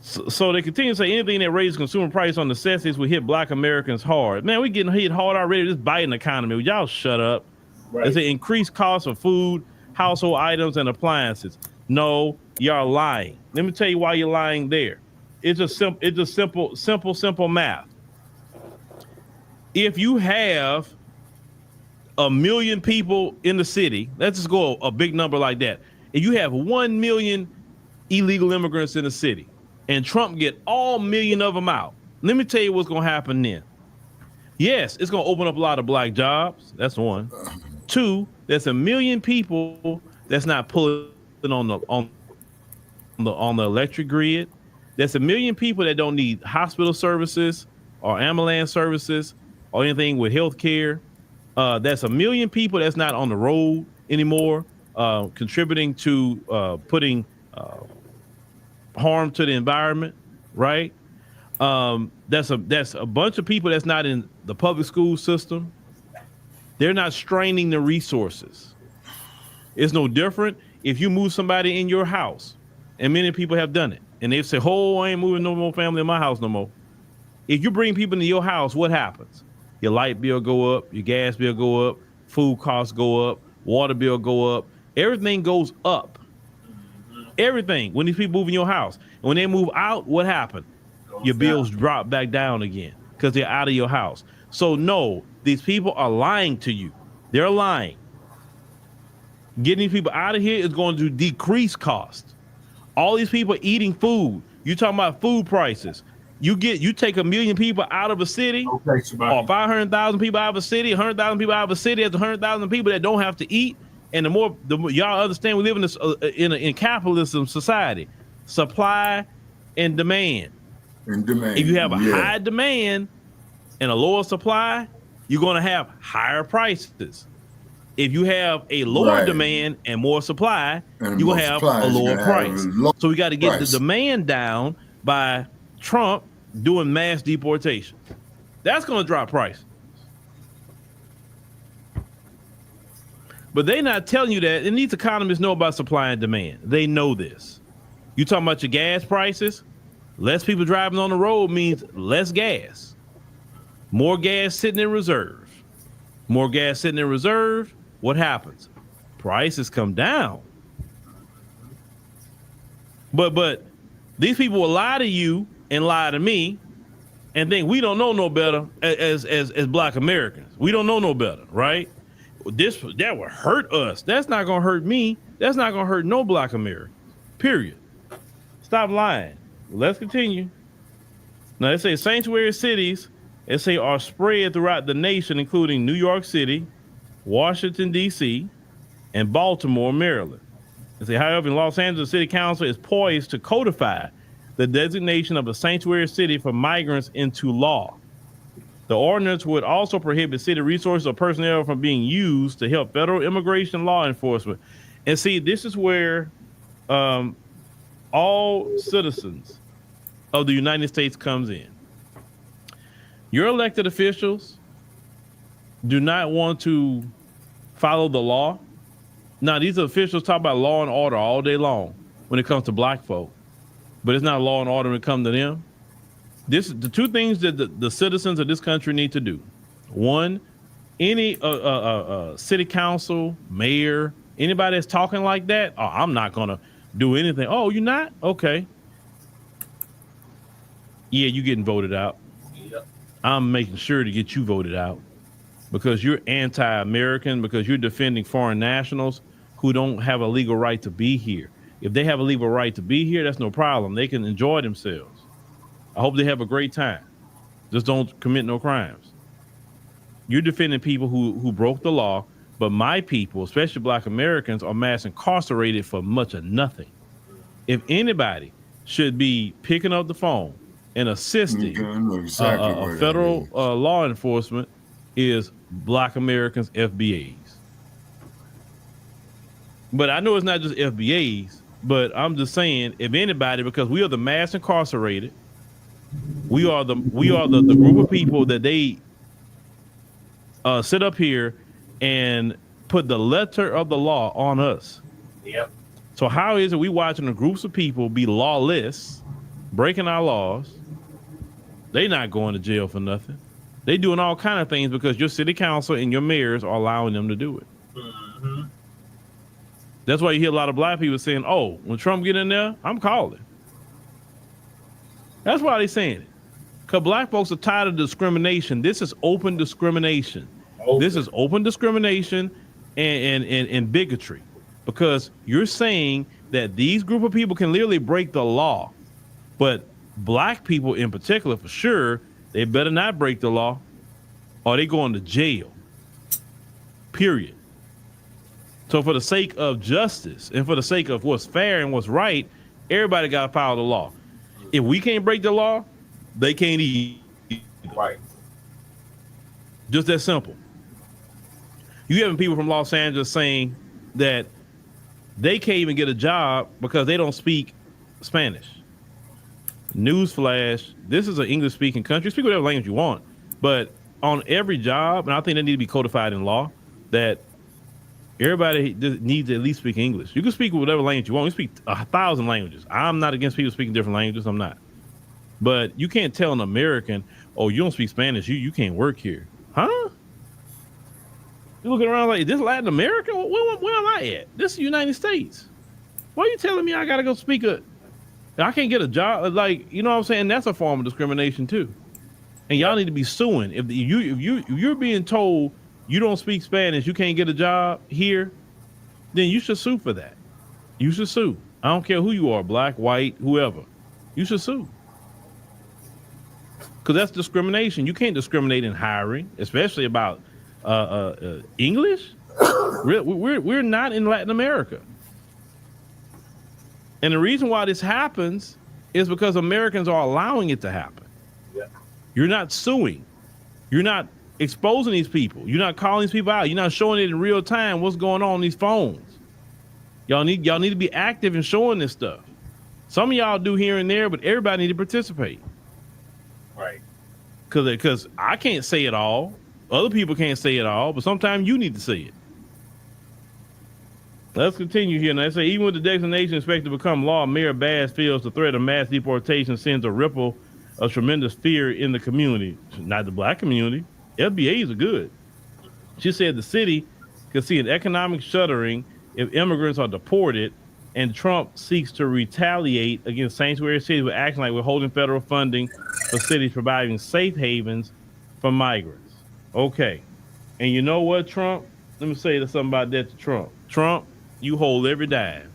So they continue to say anything that raises consumer price on necessities will hit black Americans hard. Man, we getting hit hard already. This Biden economy. Y'all shut up. Right. They say increased costs of food, household items, and appliances. No, y'all lying. Let me tell you why you're lying there. It's just simple math. If you have 1 million people in the city, let's just go a big number like that. If you have 1 million illegal immigrants in the city and Trump get all 1 million of them out, let me tell you what's going to happen then. Yes, it's going to open up a lot of black jobs. That's one. Two, there's 1 million people that's not pulling on the electric grid. There's 1 million people that don't need hospital services or ambulance services or anything with health care. That's 1 million people that's not on the road anymore, contributing to putting harm to the environment, right? That's a bunch of people that's not in the public school system. They're not straining the resources. It's no different if you move somebody in your house, and many people have done it, and they say, "Oh, I ain't moving no more family in my house no more." If you bring people into your house, what happens? Your light bill go up, your gas bill go up, food costs go up, water bill go up. Everything goes up. Everything when these people move in your house. And when they move out, what happened? Your bills drop back down again because they're out of your house. So no, these people are lying to you. They're lying. Getting these people out of here is going to decrease cost. All these people eating food. You talking about food prices. You take 1 million people out of a city, or 500,000 people out of a city, 100,000 people out of a city. That's 100,000 people that don't have to eat. And the more y'all understand, we live in this in capitalism society, supply and demand. If you have a high demand and a lower supply, you're going to have higher prices. If you have a lower demand and more supply, you're going to have a lower price. So we got to get the demand down by Trump doing mass deportation. That's going to drop prices. But they're not telling you that. And these economists know about supply and demand. They know this. You talking about your gas prices? Less people driving on the road means less gas. More gas sitting in reserve. More gas sitting in reserve. What happens? Prices come down. But these people will lie to you and lie to me and think we don't know no better as black Americans. We don't know no better, right? That will hurt us. That's not gonna hurt me. That's not gonna hurt no black Americans. Period. Stop lying. Let's continue. Now they say sanctuary cities, they say are spread throughout the nation, including New York City, Washington, D.C., and Baltimore, Maryland. They say, however, in Los Angeles, City Council is poised to codify the designation of a sanctuary city for migrants into law. The ordinance would also prohibit city resources or personnel from being used to help federal immigration law enforcement. And see, this is where all citizens of the United States comes in. Your elected officials do not want to follow the law. Now, these officials talk about law and order all day long when it comes to black folk, but it's not law and order when it comes to them. This is the two things that the citizens of this country need to do. One, any city council, mayor, anybody that's talking like that, oh, I'm not going to do anything. Oh, you're not? Okay. Yeah, you getting voted out. Yep. I'm making sure to get you voted out because you're anti-American, because you're defending foreign nationals who don't have a legal right to be here. If they have a legal right to be here, that's no problem. They can enjoy themselves. I hope they have a great time. Just don't commit no crimes. You're defending people who broke the law, but my people, especially black Americans, are mass incarcerated for much of nothing. If anybody should be picking up the phone and assisting federal law enforcement is black Americans, FBAs. But I know it's not just FBAs, but I'm just saying if anybody, because we are the mass incarcerated, we are the group of people that they sit up here and put the letter of the law on us. Yep. So how is it we watching the groups of people be lawless, breaking our laws? They not going to jail for nothing. They doing all kind of things because your city council and your mayors are allowing them to do it. Mm-hmm. That's why you hear a lot of black people saying, oh, when Trump get in there, I'm calling. That's why they saying it. Because black folks are tired of discrimination. This is open discrimination. This is open discrimination and bigotry. Because you're saying that these group of people can literally break the law. But black people in particular, for sure, they better not break the law or they going to jail. Period. So for the sake of justice and for the sake of what's fair and what's right, everybody got to follow the law. If we can't break the law, they can't eat. Right. Just that simple. You having people from Los Angeles saying that they can't even get a job because they don't speak Spanish. Newsflash, this is an English-speaking country. Speak whatever language you want. But on every job, and I think that need to be codified in law, that everybody needs to at least speak English. You can speak whatever language you want. You speak 1,000 languages. I'm not against people speaking different languages. I'm not. But you can't tell an American, oh, you don't speak Spanish. You can't work here. Huh? You're looking around like, this Latin America? Where am I at? This is the United States. Why are you telling me I got to go speak I can't get a job? Like, you know what I'm saying? That's a form of discrimination too. And y'all need to be suing. If you're being told you don't speak Spanish, you can't get a job here, then you should sue for that. You should sue. I don't care who you are, black, white, whoever. You should sue. Because that's discrimination. You can't discriminate in hiring, especially about English. We're not in Latin America. And the reason why this happens is because Americans are allowing it to happen. Yeah. You're not suing. You're not exposing these people. You're not calling these people out. You're not showing it in real time what's going on these phones. Y'all need to be active in showing this stuff. Some of y'all do here and there, but everybody need to participate. Right. Because I can't say it all. Other people can't say it all, but sometimes you need to say it. Let's continue here. Now, they say, even with the designation expected to become law, Mayor Bacc feels the threat of mass deportation sends a ripple of tremendous fear in the community. Not the black community. FBAs are good. She said the city could see an economic shuddering if immigrants are deported, and Trump seeks to retaliate against sanctuary cities with action like withholding federal funding for cities providing safe havens for migrants. Okay. And you know what, Trump? Let me say something about that to Trump. Trump, you hold every dime.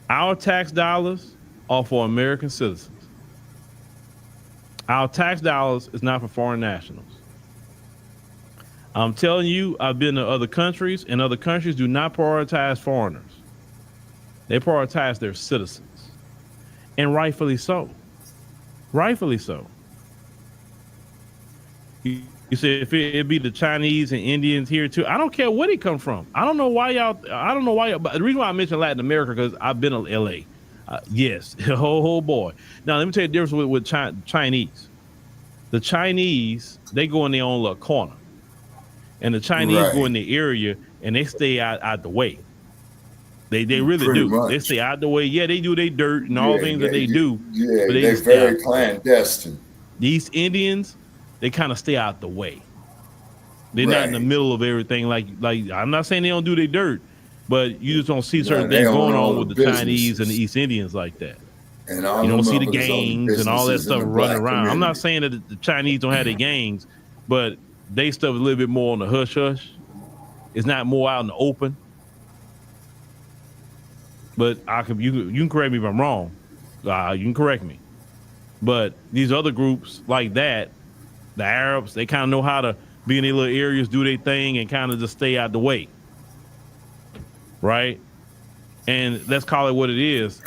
Our tax dollars are for American citizens. Our tax dollars is not for foreign nationals. I'm telling you, I've been to other countries, and other countries do not prioritize foreigners. They prioritize their citizens. And rightfully so. Rightfully so. You said if it be the Chinese and Indians here too. I don't care where they come from. I don't know why y'all. But the reason why I mentioned Latin America because I've been to LA. Yes, oh boy. Now let me tell you the difference with Chinese. The Chinese, they go in their own little corner, and the Chinese go in the area and they stay out the way. They really do. Much. They stay out the way. Yeah, they do their dirt and all things that they do. Yeah, but they're very clandestine. These Indians, they kind of stay out the way. They're not in the middle of everything. Like I'm not saying they don't do their dirt, but you just don't see certain things going on with the Chinese and the East Indians like that. And you don't see the gangs and all that stuff running around. I'm not saying that the Chinese don't have their gangs, but they stuff is a little bit more on the hush hush. It's not more out in the open. But you can correct me if I'm wrong. You can correct me. But these other groups like that, the Arabs, they kind of know how to be in their little areas, do their thing, and kind of just stay out the way. Right? And let's call it what it is.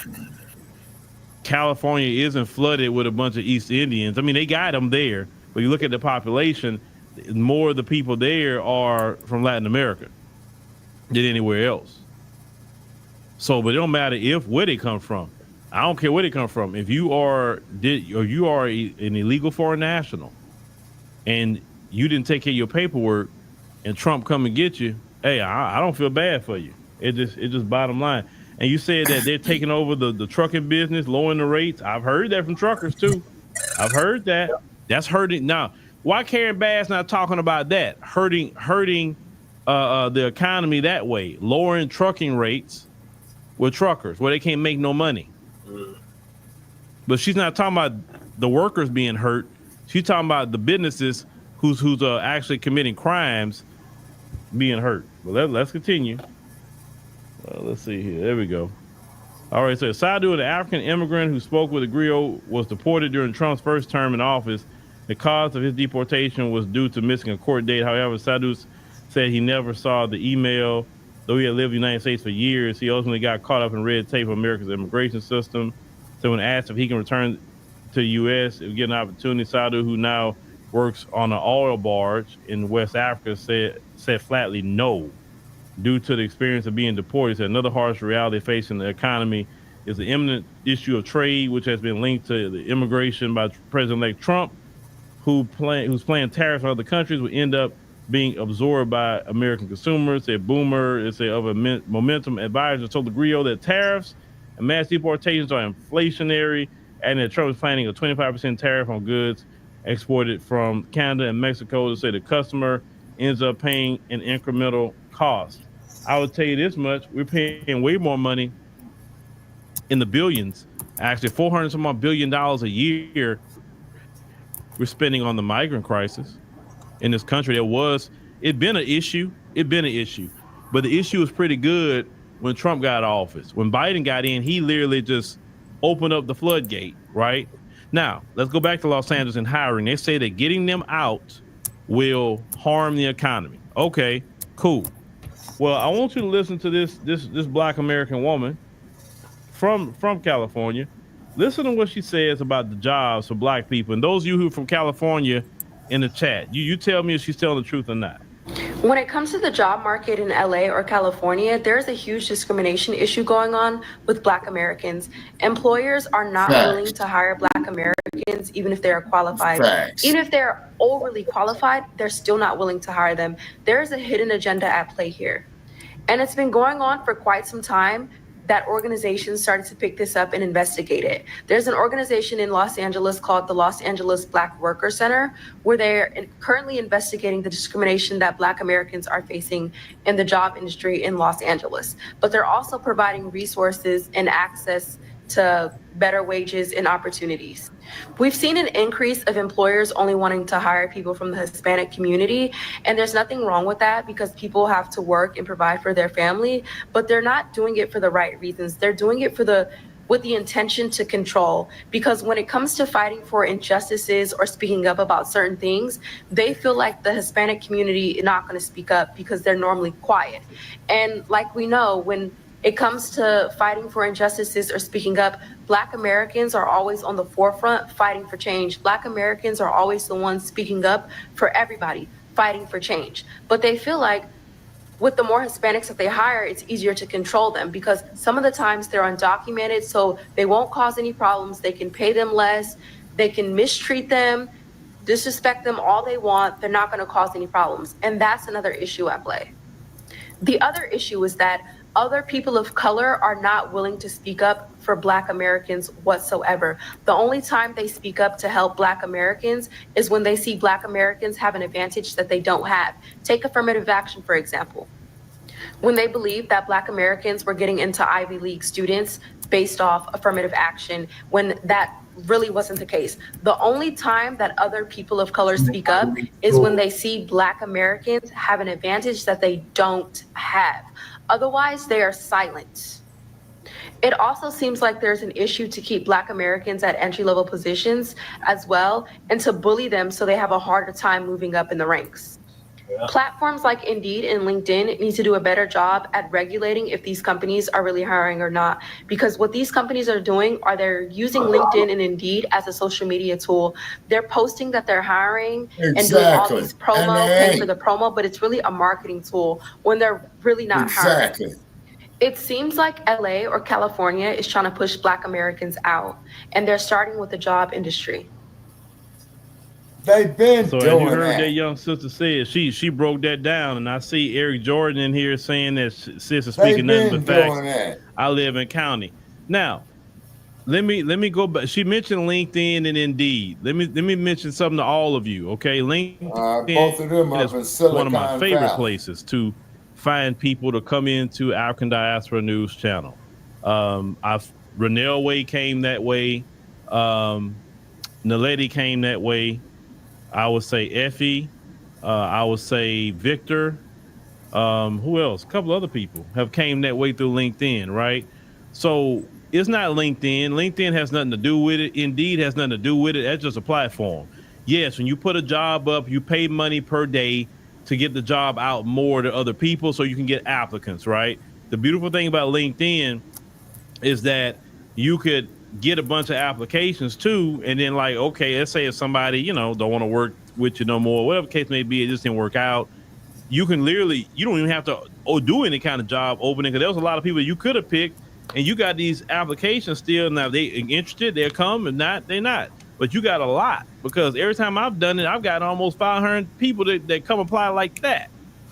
California isn't flooded with a bunch of East Indians. I mean, they got them there, but you look at the population, more of the people there are from Latin America than anywhere else. So, but it don't matter where they come from. I don't care where they come from. If you are an illegal foreign national and you didn't take care of your paperwork and Trump come and get you, hey, I don't feel bad for you. It just bottom line. And you said that they're taking over the trucking business, lowering the rates. I've heard that from truckers too. I've heard that. That's hurting. Now, why Karen Bass not talking about that? Hurting the economy that way, lowering trucking rates with truckers where they can't make no money. But she's not talking about the workers being hurt. She's talking about the businesses who's actually committing crimes being hurt. Well, let's continue. Let's see here. There we go. All right. So Sadu, the African immigrant who spoke with a griot, was deported during Trump's first term in office. The cause of his deportation was due to missing a court date. However, Sadu said he never saw the email. Though he had lived in the United States for years, he ultimately got caught up in red tape of America's immigration system. So when asked if he can return to the U.S. if get an opportunity, Sadu, who now works on an oil barge in West Africa, said flatly no. Due to the experience of being deported, he said another harsh reality facing the economy is the imminent issue of trade, which has been linked to the immigration by President-elect Trump, who's playing tariffs on other countries will end up being absorbed by American consumers. Said Boomer, it's of a momentum advisor told the griot that tariffs and mass deportations are inflationary, and that Trump is planning a 25% tariff on goods exported from Canada and Mexico. To say the customer ends up paying an incremental cost. I would tell you this much: we're paying way more money in the billions, actually $400 billion a year. We're spending on the migrant crisis in this country. It'd been an issue, but the issue was pretty good when Trump got office. When Biden got in, he literally just opened up the floodgate, right? Now, let's go back to Los Angeles and hiring. They say that getting them out will harm the economy. Okay, cool. Well, I want you to listen to this Black American woman from California. Listen to what she says about the jobs for Black people. And those of you who are from California in the chat, you tell me if she's telling the truth or not. When it comes to the job market in LA or California, there's a huge discrimination issue going on with Black Americans. Employers are not willing to hire Black Americans, even if they are qualified. Even if they're overly qualified, they're still not willing to hire them. There's a hidden agenda at play here. And it's been going on for quite some time. That organization started to pick this up and investigate it. There's an organization in Los Angeles called the Los Angeles Black Worker Center, where they're currently investigating the discrimination that Black Americans are facing in the job industry in Los Angeles. But they're also providing resources and access to better wages and opportunities. We've seen an increase of employers only wanting to hire people from the Hispanic community, and there's nothing wrong with that because people have to work and provide for their family, but they're not doing it for the right reasons. They're doing it with the intention to control, because when it comes to fighting for injustices or speaking up about certain things, they feel like the Hispanic community is not going to speak up because they're normally quiet. And like we know, when it comes to fighting for injustices or speaking up, Black Americans are always on the forefront fighting for change. Black Americans are always the ones speaking up for everybody, fighting for change. But they feel like with the more Hispanics that they hire, it's easier to control them because some of the times they're undocumented, so they won't cause any problems. They can pay them less. They can mistreat them, disrespect them all they want. They're not going to cause any problems. And that's another issue at play. The other issue is that other people of color are not willing to speak up for Black Americans whatsoever. The only time they speak up to help Black Americans is when they see Black Americans have an advantage that they don't have. Take affirmative action, for example. When they believed that Black Americans were getting into Ivy League students based off affirmative action, when that really wasn't the case. The only time that other people of color speak up is when they see Black Americans have an advantage that they don't have. Otherwise, they are silent. It also seems like there's an issue to keep Black Americans at entry-level positions as well, and to bully them so they have a harder time moving up in the ranks. Yeah. Platforms like Indeed and LinkedIn need to do a better job at regulating if these companies are really hiring or not. Because what these companies are doing are they're using LinkedIn and Indeed as a social media tool. They're posting that they're hiring and doing all these promo, paying for the promo, but it's really a marketing tool when they're really not hiring. It seems like LA or California is trying to push Black Americans out, and they're starting with the job industry. They've been so doing as you heard that. that young sister said, she broke that down, and I see Eric Jordan in here saying that sis is speaking nothing but facts. I live in county. Now, let me go back. She mentioned LinkedIn and Indeed. Let me mention something to all of you. Okay, LinkedIn both of them are is one of my favorite places to find people to come into African Diaspora News Channel. Renell Way came that way. Naledi came that way. I would say Effie. I would say Victor. Who else? A couple other people have came that way through LinkedIn, right? So it's not LinkedIn. LinkedIn has nothing to do with it. Indeed has nothing to do with it. That's just a platform. Yes, when you put a job up, you pay money per day to get the job out more to other people so you can get applicants, right? The beautiful thing about LinkedIn is that you could get a bunch of applications too, and then like, okay, let's say if somebody, don't want to work with you no more, whatever the case may be, it just didn't work out. You can literally, you don't even have to do any kind of job opening, because there was a lot of people you could have picked, and you got these applications still. Now they interested, they'll come, and not, they're not. But you got a lot, because every time I've done it, I've got almost 500 people that come apply like that,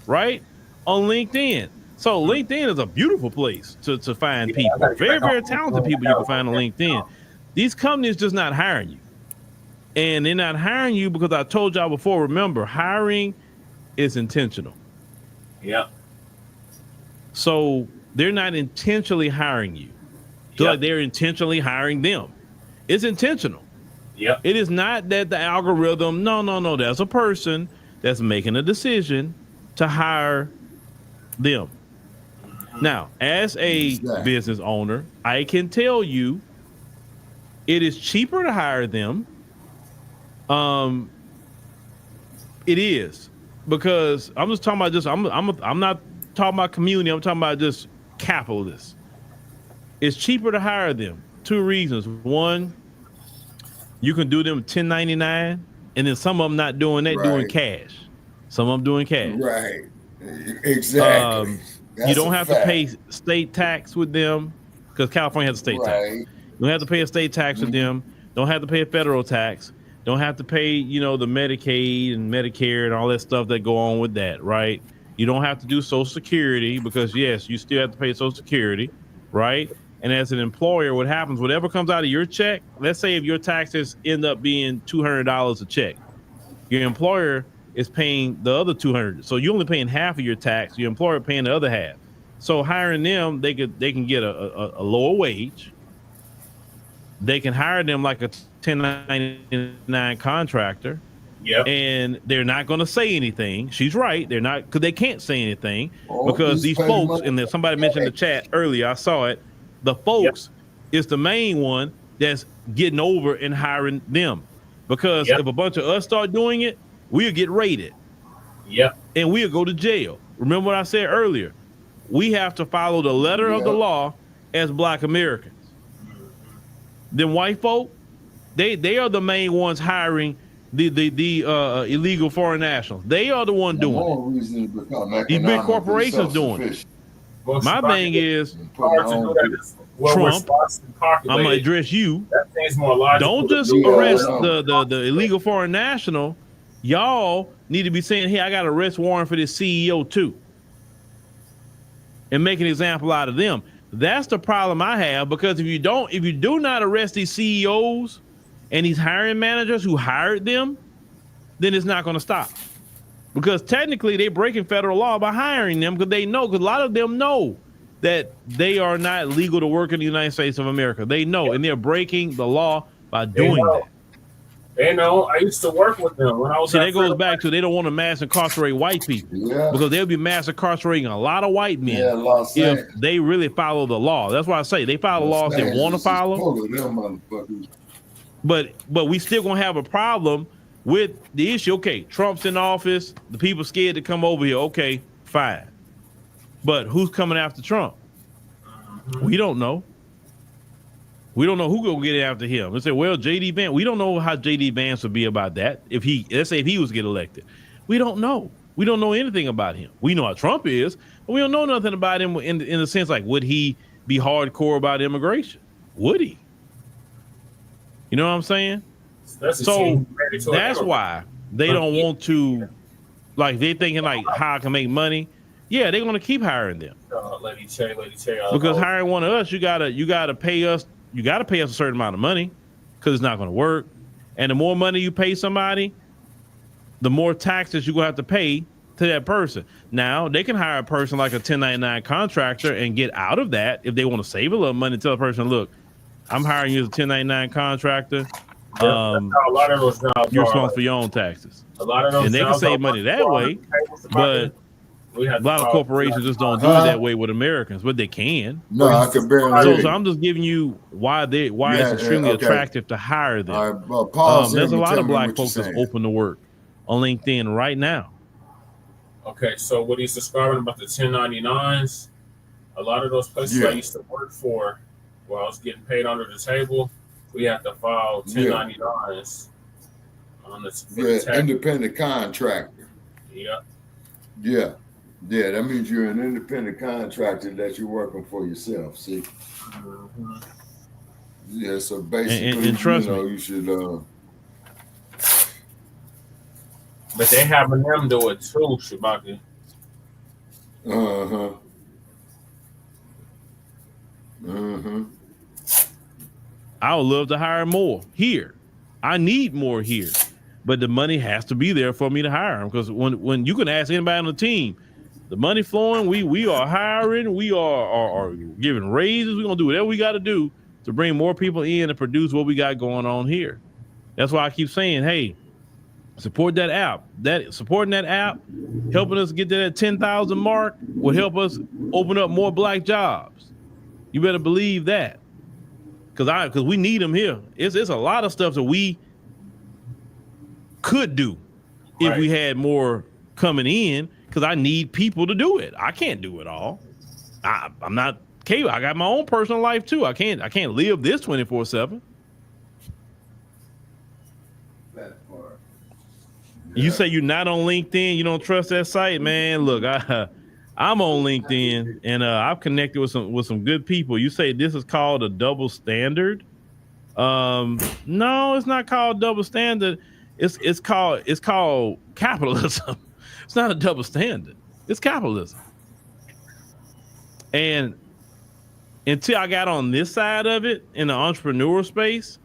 right? On LinkedIn. So LinkedIn is a beautiful place to find people. Very, very talented people you can find on LinkedIn. These companies just not hiring you. And they're not hiring you because I told y'all before, remember, hiring is intentional. Yeah. So they're not intentionally hiring you. So like they're intentionally hiring them. It's intentional. Yeah. It is not that the algorithm, no. There's a person that's making a decision to hire them. Now, as a business owner, I can tell you it is cheaper to hire them. It is, because I'm just talking about I'm not talking about community. I'm talking about just capitalists. It's cheaper to hire them. 2 reasons. One, you can do them 1099, and then some of them not doing that, doing cash. Some of them doing cash. Right. Exactly. You don't have to pay state tax with them, because California has a state tax. You don't have to pay a state tax with them. Don't have to pay a federal tax. Don't have to pay, the Medicaid and Medicare and all that stuff that go on with that, right? You don't have to do Social Security, because yes, you still have to pay Social Security, right? And as an employer, what happens, whatever comes out of your check, let's say if your taxes end up being $200 a check, your employer is paying the other $200. So you're only paying half of your tax. Your employer paying the other half. So hiring them, they can get a lower wage. They can hire them like a 1099 contractor. Yeah. And they're not going to say anything. She's right. They're not, because they can't say anything, because these folks, and then somebody mentioned in the chat earlier, I saw it. The folks is the main one that's getting over and hiring them, because if a bunch of us start doing it, we'll get raided. Yeah. And we'll go to jail. Remember what I said earlier? we have to follow the letter of the law as Black Americans. Then white folk, they are the main ones hiring the illegal foreign nationals. They are the one doing it. These big corporations doing it. My thing is, Trump, I'm gonna address you. Don't just arrest the illegal foreign national. Y'all need to be saying, hey, I got an arrest warrant for this CEO too. And make an example out of them. That's the problem I have, because if you do not arrest these CEOs and these hiring managers who hired them, then it's not going to stop. Because technically they're breaking federal law by hiring them, because a lot of them know that they are not legal to work in the United States of America. They know, and they're breaking the law by doing that. They know. I used to work with them when I was. See, that goes back to they don't want to mass incarcerate white people, because they'll be mass incarcerating a lot of white men if they really follow the law. That's why I say they follow laws they want to follow. But we still gonna have a problem with the issue. Okay, Trump's in office. The people scared to come over here. Okay, fine. But who's coming after Trump? We don't know. We don't know who gonna get after him. They say, well, J.D. Vance. We don't know how J.D. Vance would be about that let's say if he was to get elected. We don't know. We don't know anything about him. We know how Trump is, but we don't know nothing about him in the sense like, would he be hardcore about immigration? Would he? You know what I'm saying? So that's why they don't want to, like, they're thinking like how I can make money. Yeah, they're gonna keep hiring them. Lady Che, because hiring one of us, you gotta pay us. You got to pay us a certain amount of money, because it's not going to work. And the more money you pay somebody, the more taxes you're going to have to pay to that person. Now, they can hire a person like a 1099 contractor and get out of that if they want to save a little money. Tell a person, look, I'm hiring you as a 1099 contractor. A lot of those jobs you're responsible for your own taxes. A lot of those and they can save money that way, but a lot of corporations just don't do it that way with Americans, but they can. No, I can barely. So I'm just giving you why it's extremely attractive to hire them. All right, well, pause. There's a lot of Black folks that's open to work on LinkedIn right now. Okay, so what he's describing about the 1099s, a lot of those places I used to work for, where I was getting paid under the table, we have to file 1099s on the independent contractor. Yeah, that means you're an independent contractor that you're working for yourself. See, yeah. So basically, and trust me, you should. But they having them do it too, Shabaki. I would love to hire more here. I need more here, but the money has to be there for me to hire them. Because when you can ask anybody on the team, the money flowing, we are hiring, we are giving raises. We're gonna do whatever we got to do to bring more people in and produce what we got going on here. That's why I keep saying, hey, support that app. Supporting that app, helping us get to that 10,000 mark, will help us open up more Black jobs. You better believe that, because we need them here. It's a lot of stuff that we could do if we had more coming in, because I need people to do it. I can't do it all. I'm not capable. I got my own personal life too. I can't live this 24/7. You say you're not on LinkedIn, you don't trust that site, man. Look, I'm on LinkedIn, and I've connected with some good people. You say this is called a double standard? No, it's not called double standard. It's called capitalism. It's not a double standard. It's capitalism. And until I got on this side of it in the entrepreneurial space,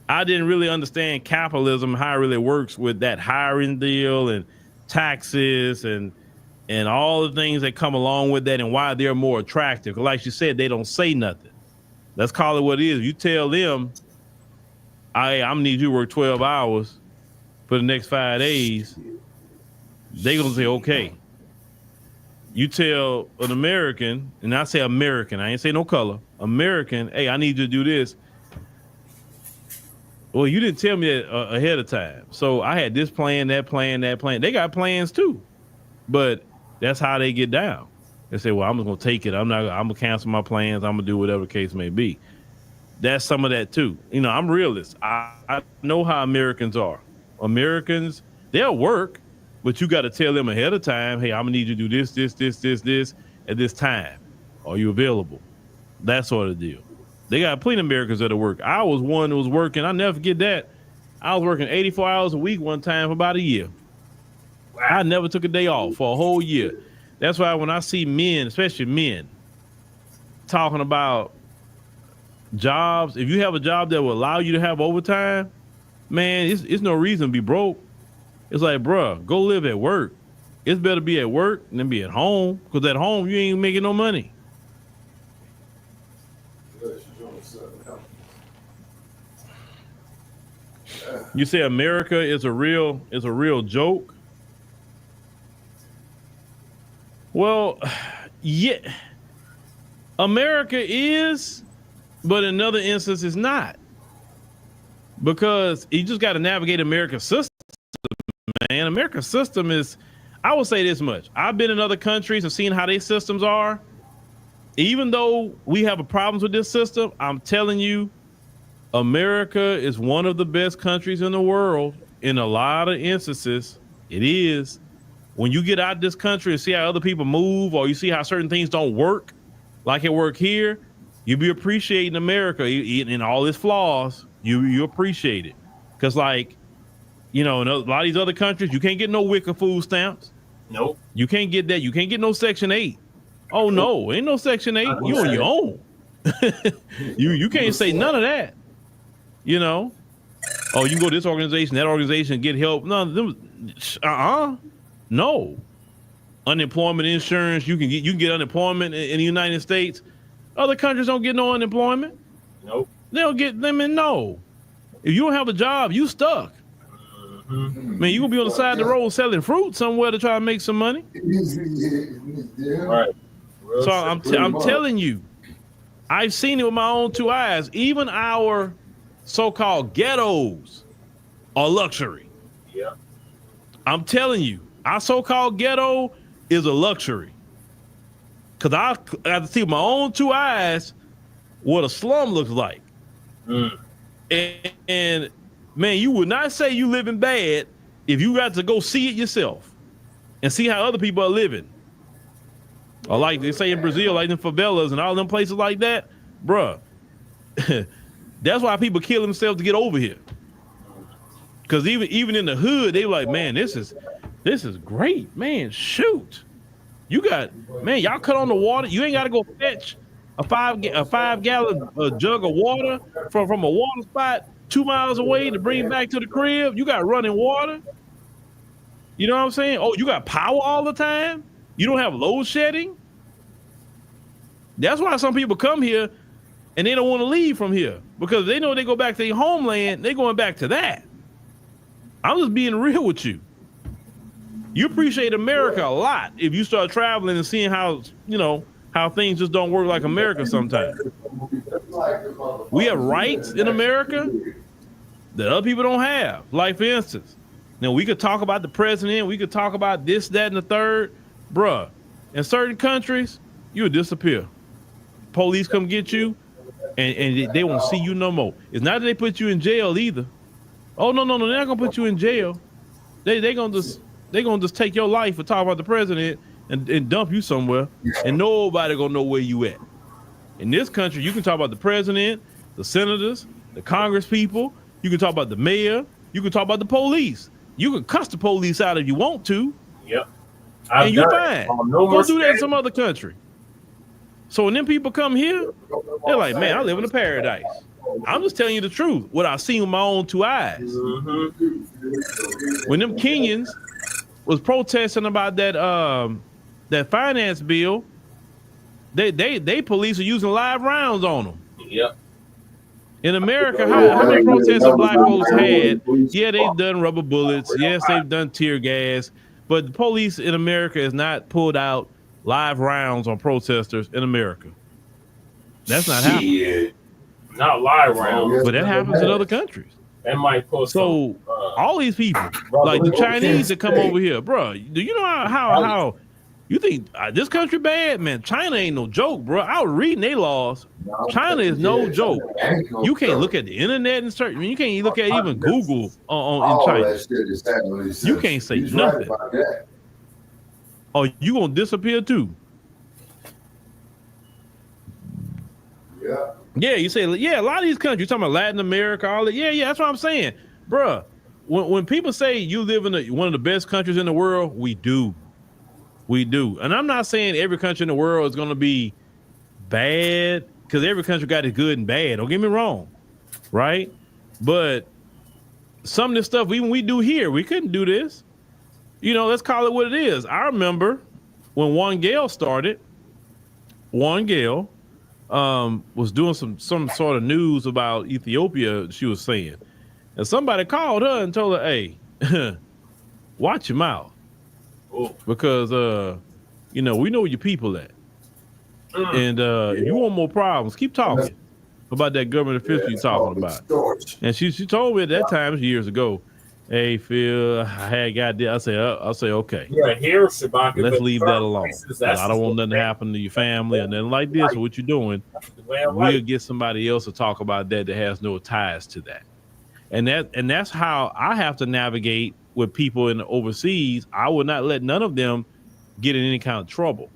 I didn't really understand capitalism, how it really works with that hiring deal and taxes and all the things that come along with that, and why they're more attractive. Like you said, they don't say nothing. Let's call it what it is. You tell them, I'm gonna need you to work 12 hours for the next 5 days. They're gonna say, okay. You tell an American, and I say American, I ain't say no color, American, hey, I need you to do this. Well, you didn't tell me that ahead of time. So I had this plan, that plan, that plan. They got plans too, but that's how they get down. They say, well, I'm just gonna take it. I'm gonna cancel my plans. I'm gonna do whatever the case may be. That's some of that too. You know, I'm realist. I know how Americans are. Americans, they'll work, but you got to tell them ahead of time, hey, I'm gonna need you to do this at this time. Are you available? That sort of deal. They got plenty of Americans that work. I was one that was working. I'll never forget that. I was working 84 hours a week one time for about a year. Wow. I never took a day off for a whole year. That's why when I see men, especially men, talking about jobs, if you have a job that will allow you to have overtime, man, it's no reason to be broke. It's like, bruh, go live at work. It's better be at work than be at home, because at home you ain't making no money. You say America is a real joke? Well, yeah, America is, but in another instance, it's not. Because you just got to navigate America's system, man. America's system is, I will say this much. I've been in other countries and seen how their systems are. Even though we have problems with this system, I'm telling you, America is one of the best countries in the world. In a lot of instances, it is. When you get out of this country and see how other people move, or you see how certain things don't work like it work here, you be appreciating America in all its flaws. You appreciate it. Because, like, you know, in a lot of these other countries, you can't get no wicker food stamps. Nope. You can't get that. You can't get no Section 8. Oh, no. Ain't no Section 8. You on your own. You can't say none of that. You know? Oh, you go to this organization, that organization, get help. No. No. Unemployment insurance. You can get unemployment in the United States. Other countries don't get no unemployment. Nope. They don't get them in. No. If you don't have a job, you stuck. Man, you gonna be on the side of the road selling fruit somewhere to try to make some money. Right. So I'm telling you, I've seen it with my own two eyes. Even our so-called ghettos are luxury. Yeah. I'm telling you, our so-called ghetto is a luxury. Cause I got to see with my own two eyes what a slum looks like. And man, you would not say you living bad if you got to go see it yourself and see how other people are living. Or like they say in Brazil, like in favelas and all them places like that, bruh. That's why people kill themselves to get over here. Cause even in the hood, they like, man, this is great, man. Shoot, you got, man, y'all cut on the water. You ain't got to go fetch a 5 gallon jug of water from a water spot 2 miles away to bring it back to the crib. You got running water. You know what I'm saying? Oh, you got power all the time. You don't have load shedding. That's why some people come here and they don't want to leave from here, because they know they go back to their homeland, they going back to that. I'm just being real with you. You appreciate America a lot if you start traveling and seeing how, you know, how things just don't work like America sometimes. We have rights in America that other people don't have. Like, for instance, now we could talk about the president, we could talk about this, that, and the third. Bruh, in certain countries, you would disappear. Police come get you, and they won't see you no more. It's not that they put you in jail either. Oh, no, they're not gonna put you in jail. They gonna just take your life and talk about the president and dump you somewhere, and nobody gonna know where you at. In this country, you can talk about the president, the senators, the Congress people. You can talk about the mayor. You can talk about the police. You can cuss the police out if you want to. Yep. And you fine. Go do that in some other country. So when them people come here, they're like, man, I live in a paradise. I'm just telling you the truth, what I've seen with my own two eyes. When them Kenyans was protesting about that finance bill, they police are using live rounds on them. Yep. In America, how many protests have black folks had? Yeah, they've done rubber bullets. Yes, they've done tear gas. But the police in America has not pulled out live rounds on protesters in America. That's not happening. Not live rounds. But that happens in other countries. That might put so all these people, like the Chinese that come over here, bro. Do you know how You think this country bad, man? China ain't no joke, bro. I was reading their laws. China is no joke. You can't look at the internet and search. I mean, you can't look at even Google in China. You can't say nothing. Oh, you gonna disappear too? Yeah. Yeah, you say, yeah, a lot of these countries, you're talking about Latin America, all that. Yeah, that's what I'm saying. Bruh, when people say you live in one of the best countries in the world, we do. We do. And I'm not saying every country in the world is going to be bad, because every country got it good and bad. Don't get me wrong. Right? But some of this stuff, even we do here, we couldn't do this. You know, let's call it what it is. I remember when One Gale started, One Gale was doing some sort of news about Ethiopia, she was saying. And somebody called her and told her, hey, watch your mouth. Because, you know, we know where your people at. And if you want more problems, keep talking about that government official you're talking about. And she told me at that time, years ago, hey, Phil, I had got this. I'll say, okay. Yeah, here, Shabaka, let's leave that alone. I don't want nothing to happen to your family or nothing like this. Or what you're doing, we'll get somebody else to talk about that has no ties to that. And that's how I have to navigate with people in the overseas. I would not let none of them get in any kind of trouble.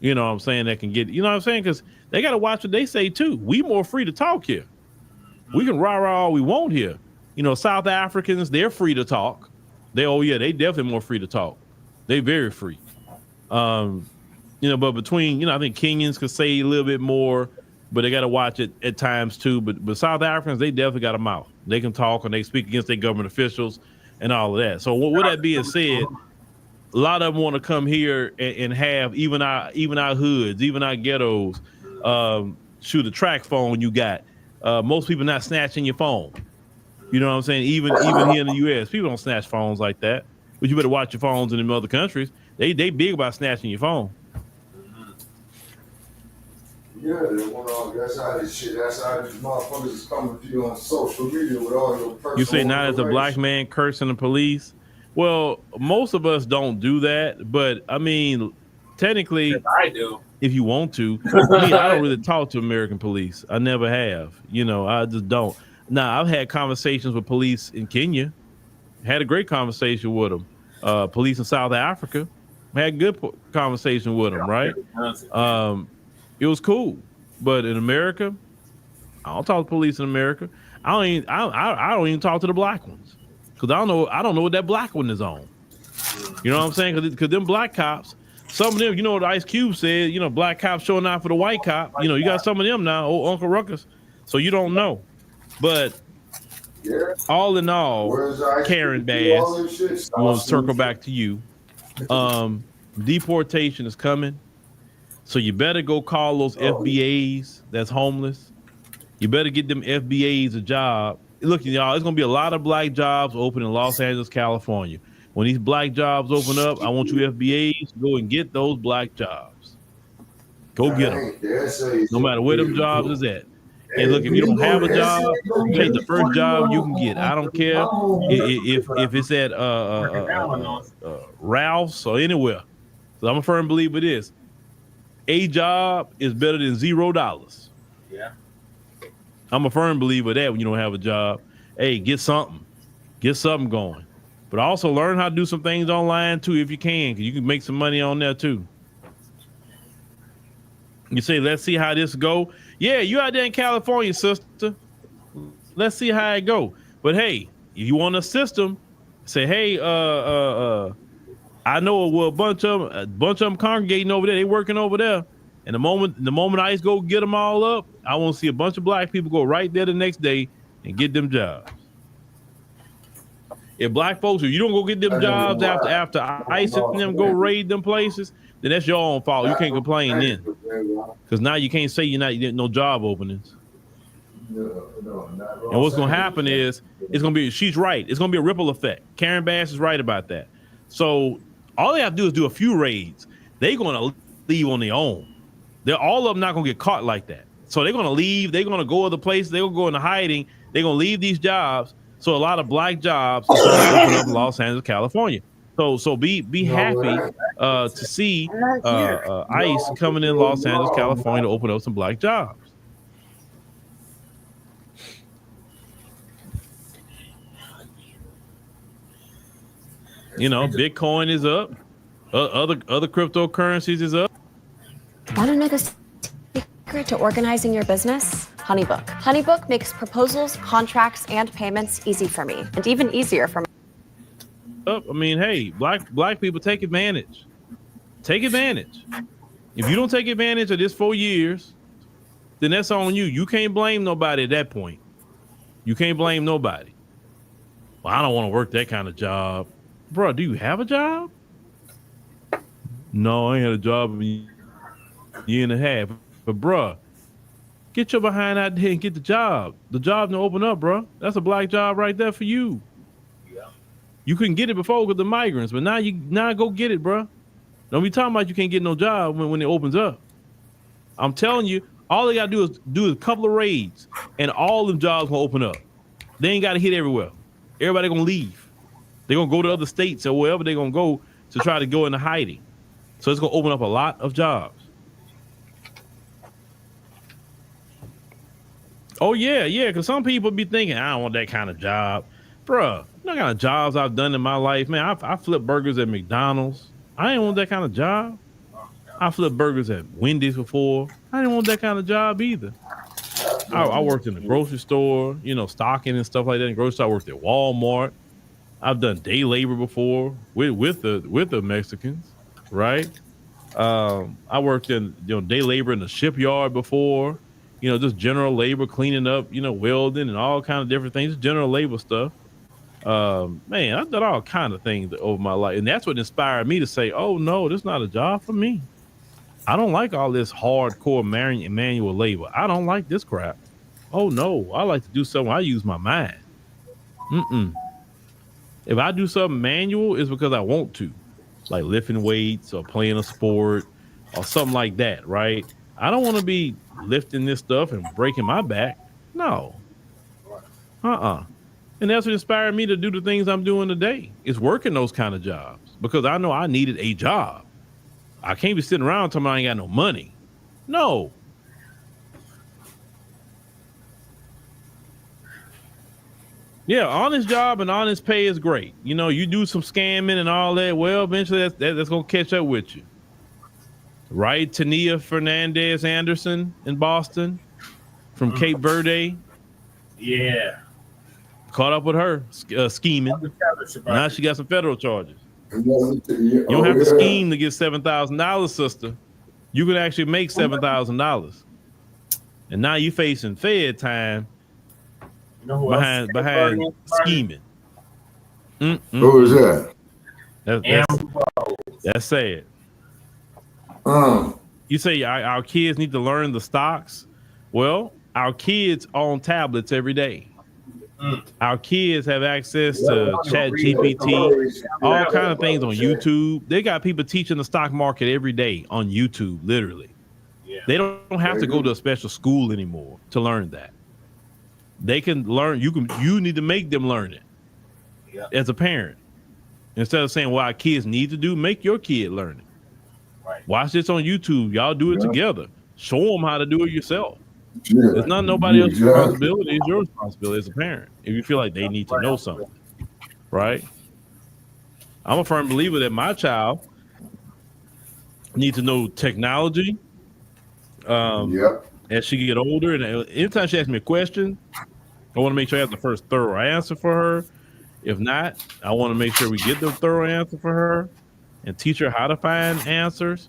You know what I'm saying? That can get, you know what I'm saying? Because they got to watch what they say too. We more free to talk here. We can rah-rah all we want here. You know, South Africans, they're free to talk. They definitely more free to talk. They very free. You know, but between, you know, I think Kenyans could say a little bit more, but they got to watch it at times too. But South Africans, they definitely got a mouth. They can talk and they speak against their government officials and all of that. So with that being said, a lot of them want to come here and have even our hoods, even our ghettos, shoot a track phone you got. Most people not snatching your phone. You know what I'm saying? Even here in the U.S., people don't snatch phones like that. But you better watch your phones in them other countries. They big about snatching your phone. Yeah, that's how this shit. That's how these motherfuckers is coming to you on social media with all your personal. You say now as a black man cursing the police? Well, most of us don't do that, but I mean, technically, I do. If you want to. I mean, I don't really talk to American police. I never have. You know, I just don't. Now, I've had conversations with police in Kenya. Had a great conversation with them. Police in South Africa. Had good conversation with them, right? It was cool. But in America, I don't talk to police in America. I don't even talk to the black ones. Because I don't know what that black one is on. You know what I'm saying? Because them black cops, some of them, you know what Ice Cube said, you know, black cops showing out for the white cop. You know, you got some of them now, old Uncle Ruckus. So you don't know. But all in all, Karen Bass, I want to circle back to you. Deportation is coming. So you better go call those FBAs that's homeless. You better get them FBAs a job. Look, y'all, there's going to be a lot of black jobs open in Los Angeles, California. When these black jobs open up, I want you FBAs to go and get those black jobs. Go get them. No matter where them jobs is at. And look, if you don't have a job, take the first job you can get. I don't care if it's at Ralph's or anywhere. So I'm a firm believer of this. A job is better than $0. Yeah. I'm a firm believer of that when you don't have a job. Hey, get something going. But also learn how to do some things online too if you can, because you can make some money on there too. You say, let's see how this go. Yeah, you out there in California, sister. Let's see how it go. But hey, if you want a system, say, hey, I know a bunch of them congregating over there. They working over there. And the moment ICE go get them all up, I want to see a bunch of black people go right there the next day and get them jobs. If black folks, if you don't go get them jobs after ICE and them go raid them places, then that's your own fault. You can't complain then, because now you can't say you didn't no job openings. And what's gonna happen is she's right. It's gonna be a ripple effect. Karen Bass is right about that. So all they have to do is do a few raids. They're gonna leave on their own. All of them not gonna get caught like that. So they're gonna leave. They're gonna go other places. They're gonna go into hiding. They're gonna leave these jobs. So a lot of black jobs are open up in Los Angeles, California. So be happy to see ICE coming in Los Angeles, California to open up some black jobs. Bitcoin is up. Other cryptocurrencies is up. Want to know the secret to organizing your business? HoneyBook. HoneyBook makes proposals, contracts, and payments easy for me, and even easier for me. Hey, black people, take advantage. Take advantage. If you don't take advantage of this 4 years, then that's on you. You can't blame nobody at that point. You can't blame nobody. Well, I don't want to work that kind of job. Bro, do you have a job? No, I ain't had a job in a year and a half. But bro, get your behind out there and get the job. The job to open up, bro. That's a black job right there for you. Yeah. You couldn't get it before with the migrants, but now go get it, bro. Don't be talking about you can't get no job when it opens up. I'm telling you, all they gotta do is a couple of raids, and all them jobs will open up. They ain't gotta hit everywhere. Everybody gonna leave. They're gonna go to other states or wherever they're gonna go to try to go into hiding. So it's gonna open up a lot of jobs. Oh yeah, because some people be thinking, I don't want that kind of job. Bruh, you know what kind of jobs I've done in my life, man. I flipped burgers at McDonald's. I didn't want that kind of job. I flipped burgers at Wendy's before. I didn't want that kind of job either. I worked in the grocery store, stocking and stuff like that in the grocery store. I worked at Walmart. I've done day labor before with the Mexicans, right? I worked in day labor in the shipyard before, just general labor, cleaning up, welding and all kind of different things, general labor stuff. Man, I've done all kind of things over my life, and that's what inspired me to say, oh no, this is not a job for me. I don't like all this hardcore manual labor. I don't like this crap. Oh no, I like to do something. I use my mind. If I do something manual, it's because I want to, like lifting weights or playing a sport or something like that, right? I don't want to be lifting this stuff and breaking my back. No. And that's what inspired me to do the things I'm doing today, is working those kind of jobs, because I know I needed a job. I can't be sitting around talking about I ain't got no money. No. Yeah, honest job and honest pay is great. You do some scamming and all that. Well, eventually that's going to catch up with you. Right? Tania Fernandez Anderson in Boston from Cape Verde. Yeah. Caught up with her scheming. Now she got some federal charges. You don't have to scheme to get $7,000, sister. You can actually make $7,000. And now you facing Fed time behind scheming. Who is that? That's sad. You say our kids need to learn the stocks. Well, our kids on tablets every day. Our kids have access to Chat GPT, all kind of things on YouTube. They got people teaching the stock market every day on YouTube, literally. Yeah. They don't have to go to a special school anymore to learn that. They can learn. You need to make them learn it as a parent. Instead of saying, well, our kids need to do, make your kid learn it. Right. Watch this on YouTube. Y'all do it together. Show them how to do it yourself. Yeah. It's not nobody else's responsibility. It's your responsibility as a parent. If you feel like they need to know something, right? I'm a firm believer that my child needs to know technology. As she get older, and anytime she asks me a question, I want to make sure I have the first thorough answer for her. If not, I want to make sure we get the thorough answer for her and teach her how to find answers.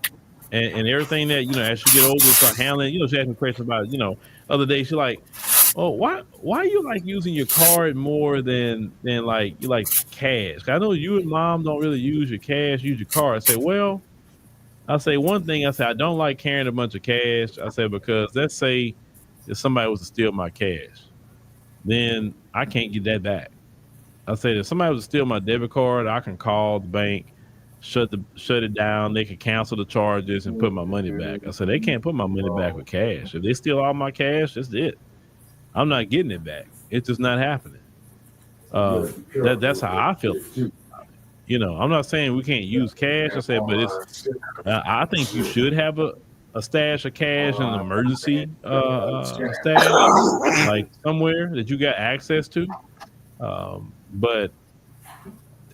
And everything that, as she get older and start handling, she asked me questions about, other day, she like, oh, why you like using your card more than like, you like cash? I know you and mom don't really use your cash, use your card. I say, well, one thing, I don't like carrying a bunch of cash. I said, because let's say if somebody was to steal my cash, then I can't get that back. I said, if somebody was to steal my debit card, I can call the bank, shut it down. They can cancel the charges and put my money back. I said, they can't put my money back with cash. If they steal all my cash, that's it. I'm not getting it back. It's just not happening. That's how I feel. You know, I'm not saying we can't use cash. I said, but it's. I think you should have a stash of cash in an emergency stash, like somewhere that you got access to. But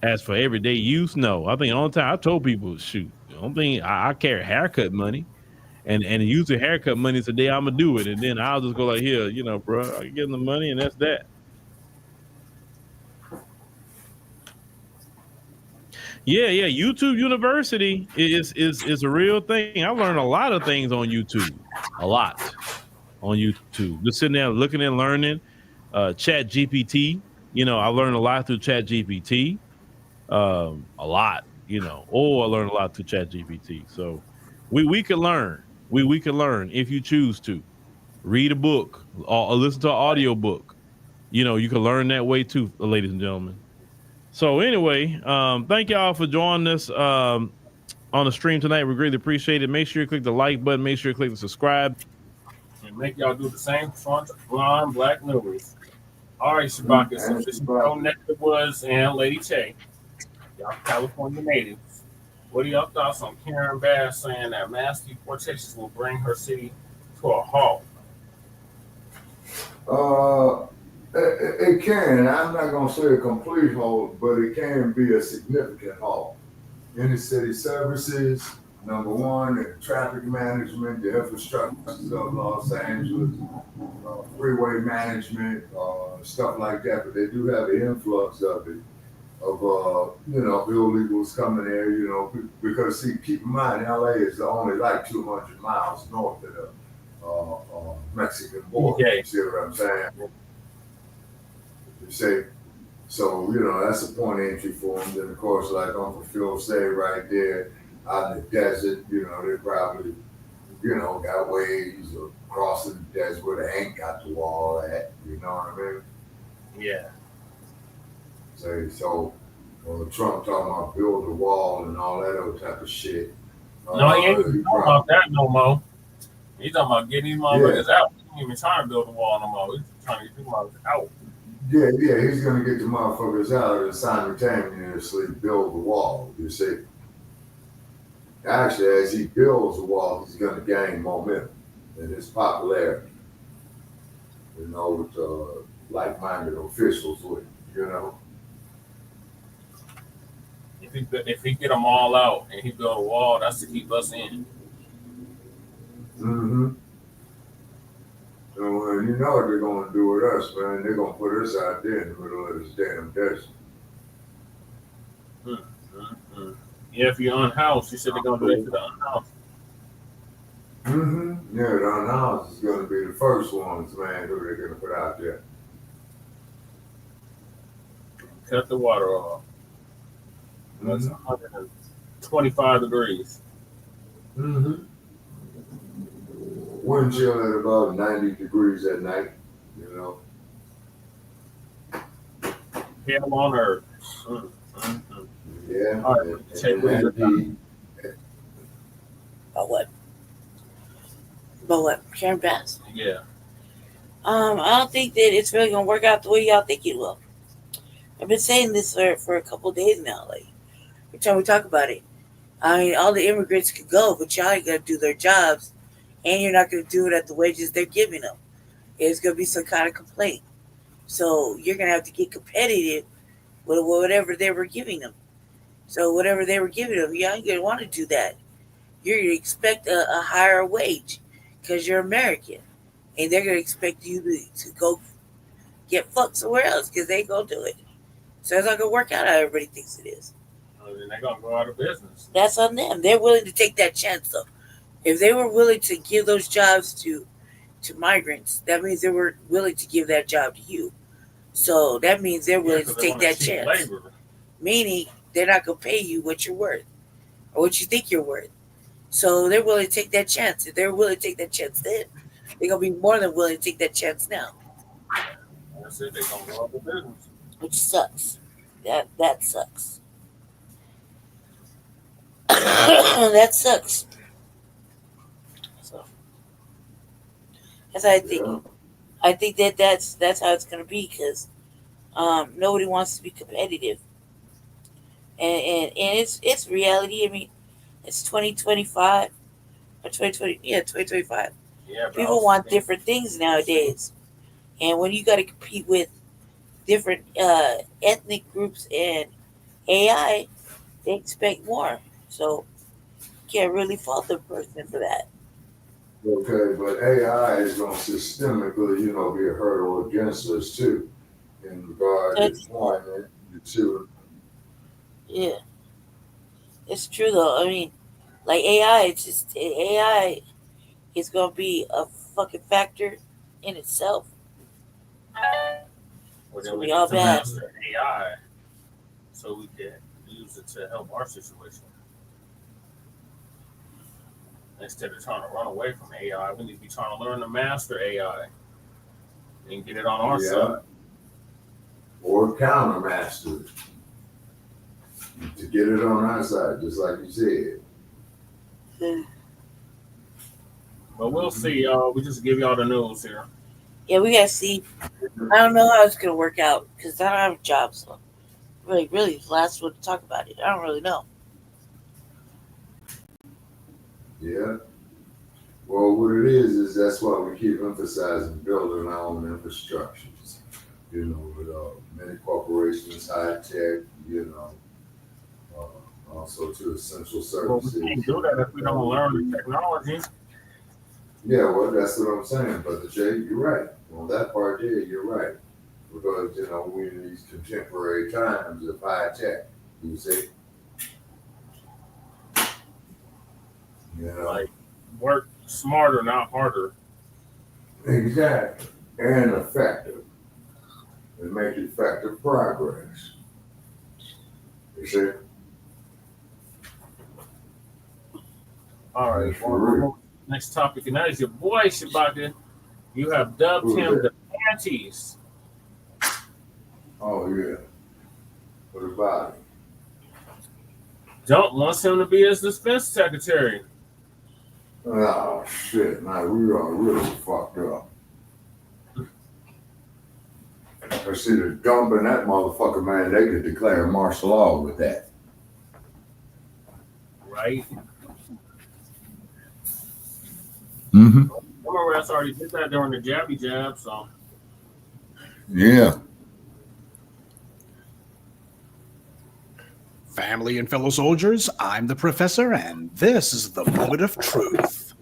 as for everyday use, no. I think the only time I told people, shoot, the only thing I carry haircut money, and use the haircut money today. I'm gonna do it, and then I'll just go like, here, you know, bro, I can give them the money, and that's that. Yeah, YouTube University is a real thing. I learned a lot of things on YouTube. A lot on YouTube. Just sitting there looking and learning. Chat GPT. You know, I learned a lot through Chat GPT. A lot, you know. I learned a lot through Chat GPT. So we could learn. We could learn if you choose to. Read a book or listen to an audio book. You know, you can learn that way too, ladies and gentlemen. So anyway, thank y'all for joining us on the stream tonight. We greatly appreciate it. Make sure you click the like button. Make sure you click the subscribe. And make y'all do the same front line Black News. All right, Shabaka. So this is Neck Woods and Lady Che. Y'all California natives. What are y'all thoughts on Karen Bass saying that mass deportations will bring her city to a halt? It can. I'm not going to say a complete halt, but it can be a significant halt. Inner city services, number one, the traffic management, the infrastructure of Los Angeles, freeway management, stuff like that. But they do have the influx of it, of illegals coming there, you know, because see, keep in mind, LA is only like 200 miles north of the Mexican border. Okay. You see what I'm saying? You see, so you know that's a point of entry for them. Then of course, like Uncle Phil said, right there out in the desert, you know, they probably, you know, got ways of crossing the desert where they ain't got the wall at. You know what I mean? Yeah. So Trump talking about build a wall and all that other type of shit. No, he ain't even talking about that no more. He's talking about getting these motherfuckers out. He ain't even trying to build a wall no more. He's trying to get these motherfuckers out. Yeah, he's gonna get the motherfuckers out and simultaneously build the wall. You see, actually, as he builds the wall, he's gonna gain momentum and his popularity. You know, with like-minded officials with, you know. If he get them all out and he build a wall, that's to keep us in. Mm-hmm. So you know what they're gonna do with us, man. They're gonna put us out there in the middle of this damn desert. Yeah, if you're unhoused, you said they're gonna do that to the unhoused. Mm-hmm. Yeah, the unhoused is gonna be the first ones, man, who they're gonna put out there. Cut the water off. That's 125 degrees. Mm-hmm. Wind chill at about 90 degrees at night, you know. Hell on earth. Yeah. All right. About what? About what? Karen Bass? Yeah. I don't think that it's really gonna work out the way y'all think it will. I've been saying this for a couple of days now. Like every time we talk about it, I mean, all the immigrants could go, but y'all ain't gonna do their jobs, and you're not gonna do it at the wages they're giving them. It's gonna be some kind of complaint. So you're gonna have to get competitive with whatever they were giving them. So whatever they were giving them, y'all ain't gonna want to do that. You're gonna expect a higher wage because you're American, and they're gonna expect you to go get fucked somewhere else because they ain't gonna do it. So it's not gonna work out how everybody thinks it is. And they're gonna go out of business. That's on them. They're willing to take that chance, though. If they were willing to give those jobs to migrants, that means they were willing to give that job to you. So that means they're willing to take that chance. Labor. Meaning they're not gonna pay you what you're worth or what you think you're worth. So they're willing to take that chance. If they're willing to take that chance then, they're gonna be more than willing to take that chance now. That's it. They're gonna go out of business. Which sucks. That sucks. That sucks. So that's how I think. Yeah. I think that's how it's gonna be because nobody wants to be competitive. and it's reality. I mean, it's 2025 or 2020. Yeah, 2025. Yeah, people want different things nowadays, and when you got to compete with different ethnic groups and AI, they expect more. So you can't really fault the person for that. Okay, but AI is going to systemically, be a hurdle against us too, in regard to employment, too. Yeah, it's true though. I mean, like AI is gonna be a fucking factor in itself. Well, So then we we all need to bad. master AI so we can use it to help our situation. Instead of trying to run away from AI, we need to be trying to learn to master AI and get it on our side. Or countermaster to get it on our side, just like you said. But we'll see, y'all. We just give y'all the news here. Yeah, we gotta see. I don't know how it's gonna work out because I don't have a job, so really, the last one to talk about it. I don't really know. Yeah. Well, what it is that's why we keep emphasizing building our own infrastructures. With many corporations, high tech, also to essential services. Well, we can't do that if we don't learn the technology. Yeah, well, that's what I'm saying, Brother Jay. You're right. On that part there, you're right. Because, we're in these contemporary times of high tech, you see. Like, work smarter, not harder. Exactly. And effective. And make effective progress. You see? All right. Well, next topic, and that is your boy, Shabaka. You have dubbed him the Desantis. Oh, yeah. What about him? Don't want him to be his defense secretary. Oh, shit. Now, we are really fucked up. I see the dumping that motherfucker, man. They could declare martial law with that. Right? Mm-hmm. Remember, I already did that during the jabby jab, so. Yeah. Family and fellow soldiers, I'm the professor, and this is the moment of truth.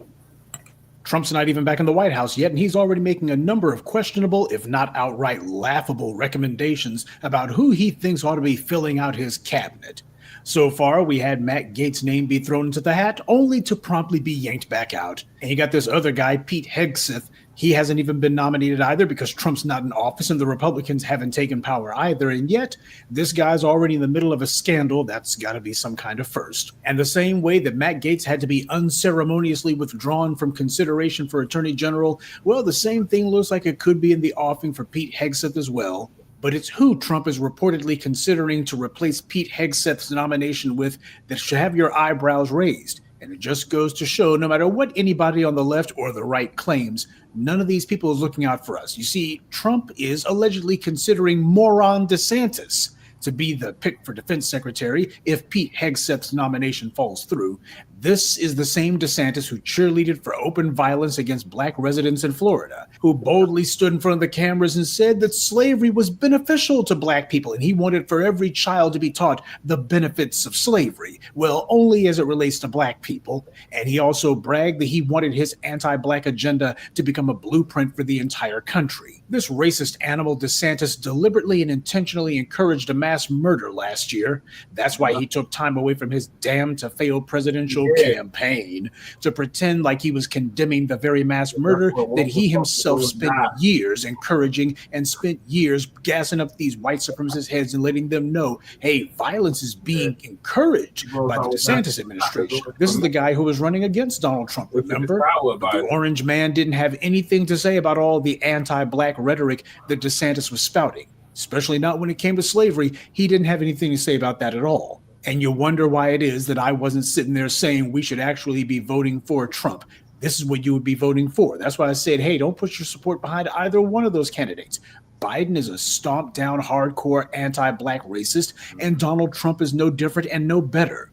Trump's not even back in the White House yet, and he's already making a number of questionable, if not outright laughable, recommendations about who he thinks ought to be filling out his cabinet. So far, we had Matt Gaetz' name be thrown into the hat, only to promptly be yanked back out. And you got this other guy, Pete Hegseth. He hasn't even been nominated either because Trump's not in office and the Republicans haven't taken power either. And yet, this guy's already in the middle of a scandal. That's got to be some kind of first. And the same way that Matt Gaetz had to be unceremoniously withdrawn from consideration for Attorney General, well, the same thing looks like it could be in the offing for Pete Hegseth as well. But it's who Trump is reportedly considering to replace Pete Hegseth's nomination with that should have your eyebrows raised. And it just goes to show, no matter what anybody on the left or the right claims, none of these people is looking out for us. You see, Trump is allegedly considering moron Desantis to be the pick for defense secretary if Pete Hegseth's nomination falls through. This is the same Desantis who cheerleaded for open violence against black residents in Florida, who boldly stood in front of the cameras and said that slavery was beneficial to black people, and he wanted for every child to be taught the benefits of slavery. Well, only as it relates to black people. And he also bragged that he wanted his anti-black agenda to become a blueprint for the entire country. This racist animal Desantis deliberately and intentionally encouraged a mass murder last year. That's why he took time away from his damned to fail presidential campaign to pretend like he was condemning the very mass murder that he himself spent years encouraging and spent years gassing up these white supremacist heads and letting them know, hey, violence is being encouraged by the DeSantis administration. This is the guy who was running against Donald Trump, remember? But the orange man didn't have anything to say about all the anti-black rhetoric that DeSantis was spouting, especially not when it came to slavery. He didn't have anything to say about that at all. And you wonder why it is that I wasn't sitting there saying we should actually be voting for Trump. This is what you would be voting for. That's why I said, hey, don't put your support behind either one of those candidates. Biden is a stomped down, hardcore, anti-black racist, and Donald Trump is no different and no better.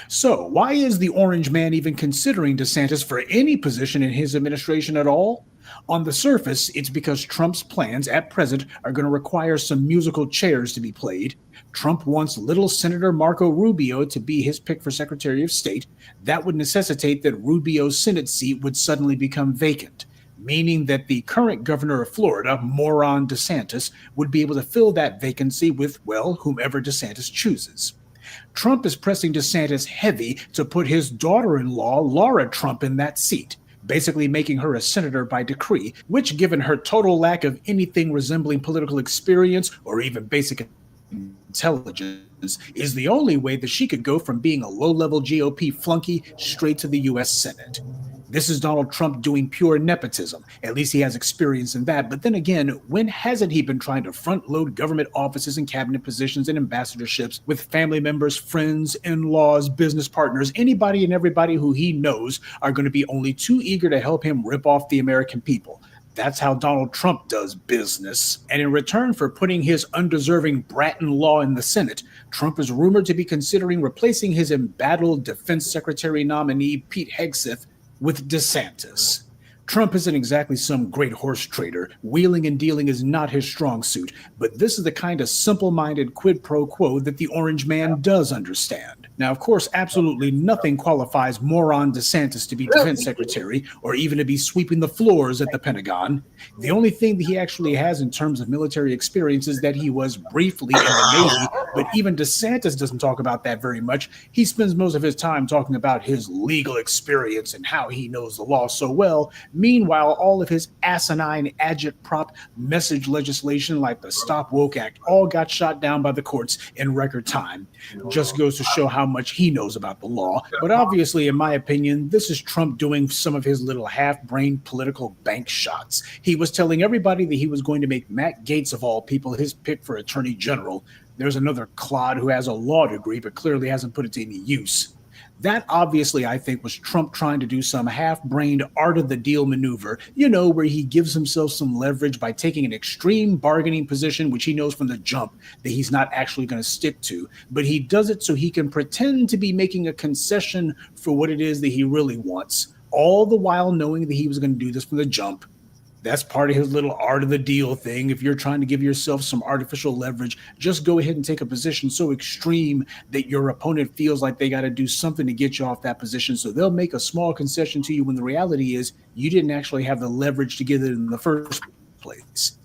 So why is the orange man even considering DeSantis for any position in his administration at all? On the surface, it's because Trump's plans at present are going to require some musical chairs to be played. Trump wants little Senator Marco Rubio to be his pick for Secretary of State. That would necessitate that Rubio's Senate seat would suddenly become vacant, meaning that the current governor of Florida, moron DeSantis, would be able to fill that vacancy with, well, whomever DeSantis chooses. Trump is pressing DeSantis heavy to put his daughter-in-law, Laura Trump, in that seat, basically making her a senator by decree, which, given her total lack of anything resembling political experience or even basic intelligence, is the only way that she could go from being a low-level GOP flunky straight to the U.S. Senate. This is Donald Trump doing pure nepotism. At least he has experience in that. But then again, when hasn't he been trying to front-load government offices and cabinet positions and ambassadorships with family members, friends, in-laws, business partners, anybody and everybody who he knows are going to be only too eager to help him rip off the American people? That's how Donald Trump does business. And in return for putting his undeserving brat-in-law in the Senate, Trump is rumored to be considering replacing his embattled Defense Secretary nominee Pete Hegseth with DeSantis. Trump isn't exactly some great horse trader. Wheeling and dealing is not his strong suit, but this is the kind of simple-minded quid pro quo that the orange man does understand. Now, of course, absolutely nothing qualifies moron DeSantis to be defense secretary or even to be sweeping the floors at the Pentagon. The only thing that he actually has in terms of military experience is that he was briefly in the Navy, but even DeSantis doesn't talk about that very much. He spends most of his time talking about his legal experience and how he knows the law so well. Meanwhile, all of his asinine agitprop message legislation like the Stop Woke Act all got shot down by the courts in record time. Just goes to show how much he knows about the law. But obviously, in my opinion, this is Trump doing some of his little half-brained political bank shots. He was telling everybody that he was going to make Matt Gaetz, of all people, his pick for attorney general. There's another clod who has a law degree but clearly hasn't put it to any use. That obviously, I think, was Trump trying to do some half-brained art of the deal maneuver, where he gives himself some leverage by taking an extreme bargaining position, which he knows from the jump that he's not actually going to stick to. But he does it so he can pretend to be making a concession for what it is that he really wants, all the while knowing that he was going to do this from the jump. That's part of his little art of the deal thing. If you're trying to give yourself some artificial leverage, just go ahead and take a position so extreme that your opponent feels like they got to do something to get you off that position. So they'll make a small concession to you when the reality is you didn't actually have the leverage to get it in the first place.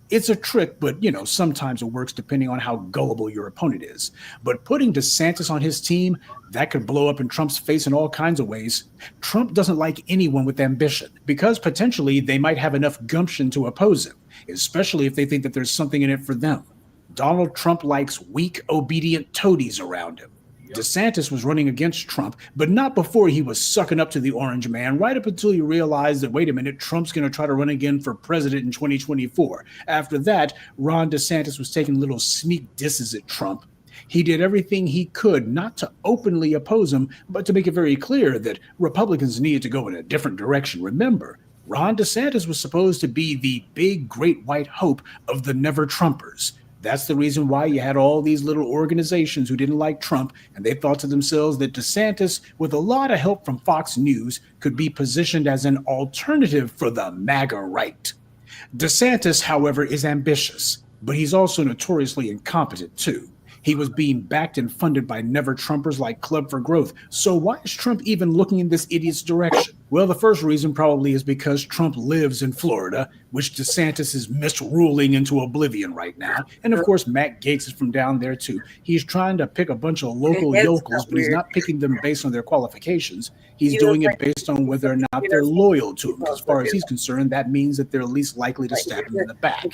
It's a trick, but, sometimes it works depending on how gullible your opponent is. But putting DeSantis on his team, that could blow up in Trump's face in all kinds of ways. Trump doesn't like anyone with ambition because potentially they might have enough gumption to oppose him, especially if they think that there's something in it for them. Donald Trump likes weak, obedient toadies around him. DeSantis was running against Trump, but not before he was sucking up to the orange man, right up until he realized that, wait a minute, Trump's going to try to run again for president in 2024. After that, Ron DeSantis was taking little sneak disses at Trump. He did everything he could not to openly oppose him, but to make it very clear that Republicans needed to go in a different direction. Remember, Ron DeSantis was supposed to be the big, great white hope of the never-Trumpers. That's the reason why you had all these little organizations who didn't like Trump, and they thought to themselves that DeSantis, with a lot of help from Fox News, could be positioned as an alternative for the MAGA right. DeSantis, however, is ambitious, but he's also notoriously incompetent, too. He was being backed and funded by never-Trumpers like Club for Growth. So why is Trump even looking in this idiot's direction? Well, the first reason probably is because Trump lives in Florida, which DeSantis is misruling into oblivion right now. And of course, Matt Gaetz is from down there too. He's trying to pick a bunch of local yokels, but he's not picking them based on their qualifications. He's doing it based on whether or not they're loyal to him. As far as he's concerned, that means that they're least likely to stab him in the back.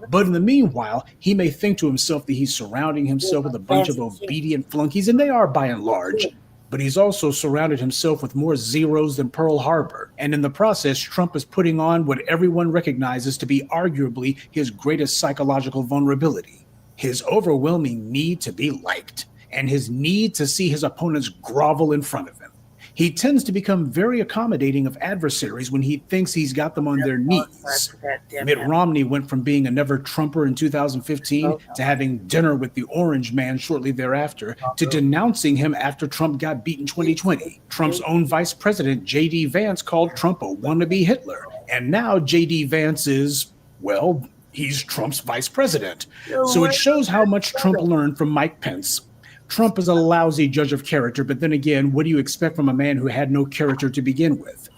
But in the meanwhile, he may think to himself that he's surrounding himself with a bunch of obedient flunkies, and they are by and large. But he's also surrounded himself with more zeros than Pearl Harbor. And in the process, Trump is putting on what everyone recognizes to be arguably his greatest psychological vulnerability, his overwhelming need to be liked, and his need to see his opponents grovel in front of him. He tends to become very accommodating of adversaries when he thinks he's got them on their knees. Mitt Romney went from being a never-Trumper in 2015 to having dinner with the Orange Man shortly thereafter to denouncing him after Trump got beat in 2020. Trump's own vice president, J.D. Vance, called Trump a wannabe Hitler. And now J.D. Vance is, well, he's Trump's vice president. So it shows how much Trump learned from Mike Pence. Trump is a lousy judge of character, but then again, what do you expect from a man who had no character to begin with?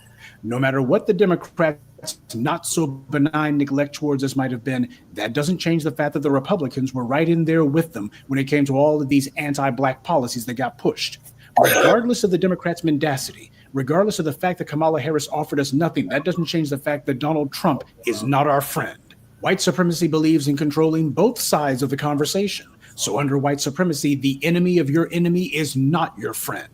No matter what the Democrats' not so benign neglect towards us might have been, that doesn't change the fact that the Republicans were right in there with them when it came to all of these anti-Black policies that got pushed. Regardless of the Democrats' mendacity, regardless of the fact that Kamala Harris offered us nothing, that doesn't change the fact that Donald Trump is not our friend. White supremacy believes in controlling both sides of the conversation. So under white supremacy, the enemy of your enemy is not your friend.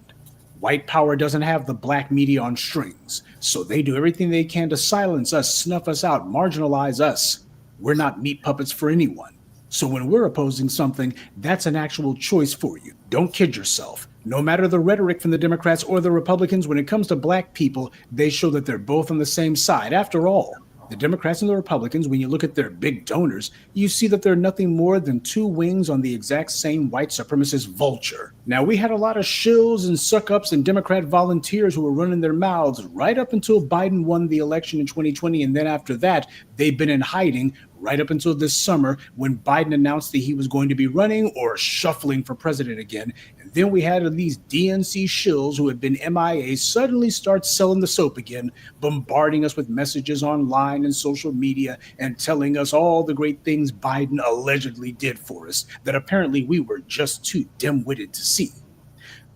White power doesn't have the black media on strings, so they do everything they can to silence us, snuff us out, marginalize us. We're not meat puppets for anyone. So when we're opposing something, that's an actual choice for you. Don't kid yourself. No matter the rhetoric from the Democrats or the Republicans, when it comes to black people, they show that they're both on the same side. After all, the Democrats and the Republicans, when you look at their big donors, you see that they're nothing more than two wings on the exact same white supremacist vulture. Now, we had a lot of shills and suck-ups and Democrat volunteers who were running their mouths right up until Biden won the election in 2020, and then after that, they've been in hiding right up until this summer when Biden announced that he was going to be running or shuffling for president again. And then we had these DNC shills who had been MIA suddenly start selling the soap again, bombarding us with messages online and social media and telling us all the great things Biden allegedly did for us that apparently we were just too dim-witted to see.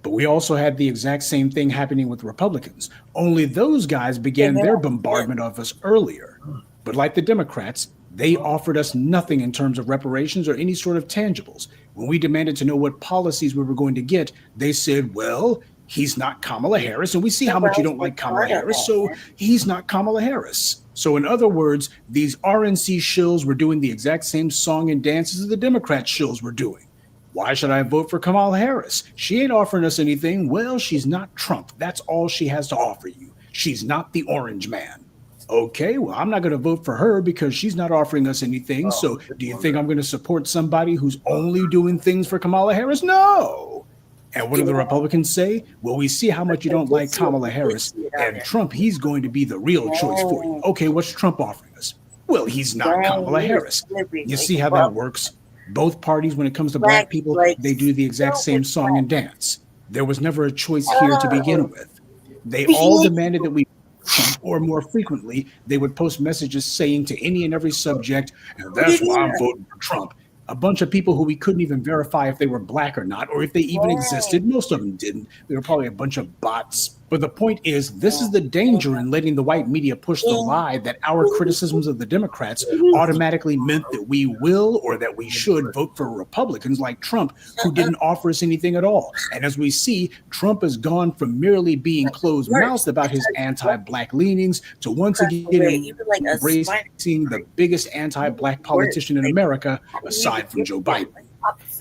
But we also had the exact same thing happening with Republicans, only those guys began their bombardment of us earlier. But like the Democrats, they offered us nothing in terms of reparations or any sort of tangibles. When we demanded to know what policies we were going to get, they said, well, he's not Kamala Harris, and we see how much you don't like Kamala Harris, so he's not Kamala Harris. So in other words, these RNC shills were doing the exact same song and dances as the Democrat shills were doing. Why should I vote for Kamala Harris? She ain't offering us anything. Well, she's not Trump. That's all she has to offer you. She's not the Orange Man. Okay, well, I'm not going to vote for her because she's not offering us anything. So do you think I'm going to support somebody who's only doing things for Kamala Harris? No. And what do the Republicans say? Well, we see how much you don't like Kamala Harris, and Trump, he's going to be the real choice for you. Okay, what's Trump offering us? Well, he's not Kamala Harris. You see how that works? Both parties, when it comes to black people, they do the exact same song and dance. There was never a choice here to begin with. They all demanded that we Trump, or more frequently, they would post messages saying to any and every subject, and that's why I'm voting for Trump. A bunch of people who we couldn't even verify if they were black or not, or if they even existed. Most of them didn't. They were probably a bunch of bots. But the point is, this is the danger in letting the white media push the lie that our criticisms of the Democrats automatically meant that we will or that we should vote for Republicans like Trump, who didn't offer us anything at all. And as we see, Trump has gone from merely being closed-mouthed about his anti-black leanings to once again embracing the biggest anti-black politician in America, aside from Joe Biden.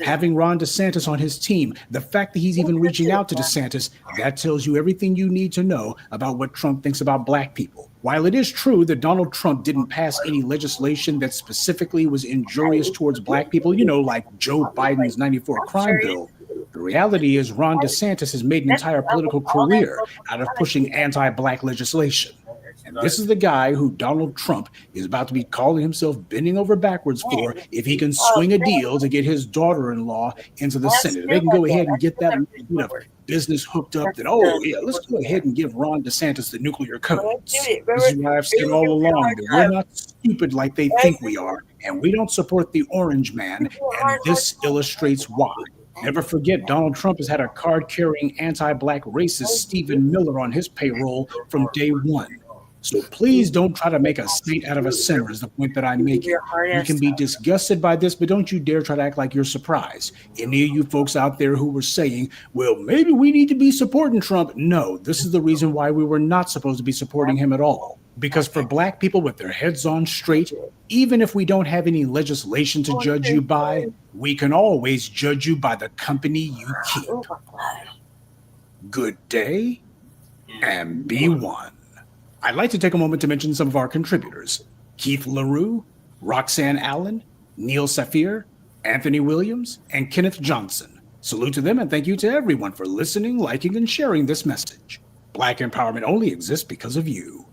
Having Ron DeSantis on his team, the fact that he's even reaching out to DeSantis, that tells you everything you need to know about what Trump thinks about black people. While it is true that Donald Trump didn't pass any legislation that specifically was injurious towards black people, you know, like Joe Biden's 94 crime bill, the reality is Ron DeSantis has made an entire political career out of pushing anti-black legislation. And this is the guy who Donald Trump is about to be calling himself bending over backwards for if he can swing a deal to get his daughter-in-law into the Senate. They can go ahead and get that business hooked up that, oh, yeah, let's go ahead and give Ron DeSantis the nuclear codes. This is why I've said all along that we're not stupid like they think we are, and we don't support the Orange Man, and this illustrates why. Never forget, Donald Trump has had a card-carrying anti-black racist Stephen Miller on his payroll from day one. So please don't try to make a saint out of a sinner is the point that I'm making. You can be disgusted by this, but don't you dare try to act like you're surprised. Any of you folks out there who were saying, well, maybe we need to be supporting Trump. No, this is the reason why we were not supposed to be supporting him at all. Because for black people with their heads on straight, even if we don't have any legislation to judge you by, we can always judge you by the company you keep. Good day. and B1. I'd like to take a moment to mention some of our contributors: Keith LaRue, Roxanne Allen, Neil Safir, Anthony Williams, and Kenneth Johnson. Salute to them and thank you to everyone for listening, liking, and sharing this message. Black empowerment only exists because of you.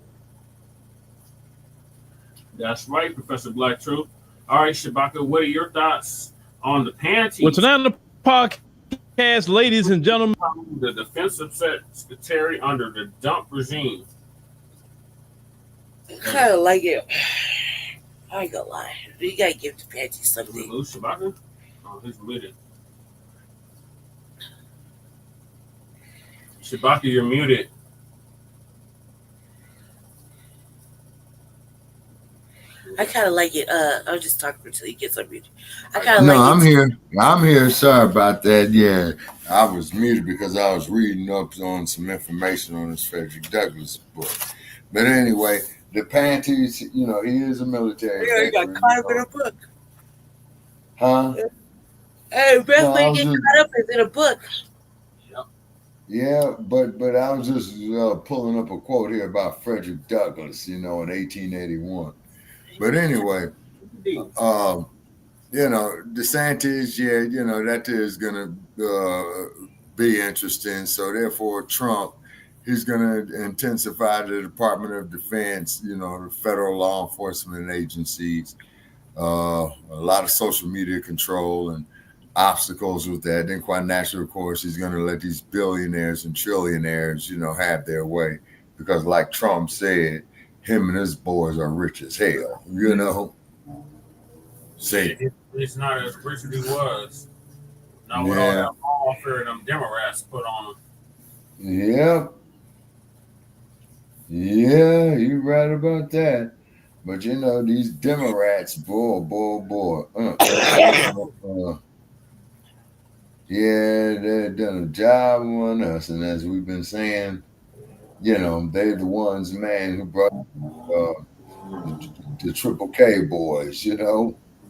That's right, Professor Black Truth. All right, Shabaka, what are your thoughts on the panties? Well, tonight on the podcast, ladies and gentlemen, the defensive secretary under the dump regime. I kind of like it. I ain't gonna lie. You gotta give the panties something. Shabaka? Oh, he's muted. Shabaka, you're muted. I kind of like it. I'll just talk until he gets unmuted. I kind of No, like I'm it. here. I'm here. Sorry about that. Yeah, I was muted because I was reading up on some information on this Frederick Douglass book. But anyway, the panties, he is a military. Yeah, he got caught up in a book. Huh? Hey, best No, way to get caught up is in a book. Yeah, but I was just pulling up a quote here about Frederick Douglass, in 1881. But anyway, Desantis, that is going to be interesting. So therefore, Trump, he's going to intensify the Department of Defense, the federal law enforcement agencies, a lot of social media control and obstacles with that. Then quite naturally, of course, he's going to let these billionaires and trillionaires, have their way. Because like Trump said, him and his boys are rich as hell, See, He's not as rich as he was. Not with all that lawfare them Democrats put on him. Yep. Yeah, you're right about that. But these Democrats, boy. Yeah, they've done a job on us. And as we've been saying, they're the ones, man, who brought the Triple K boys,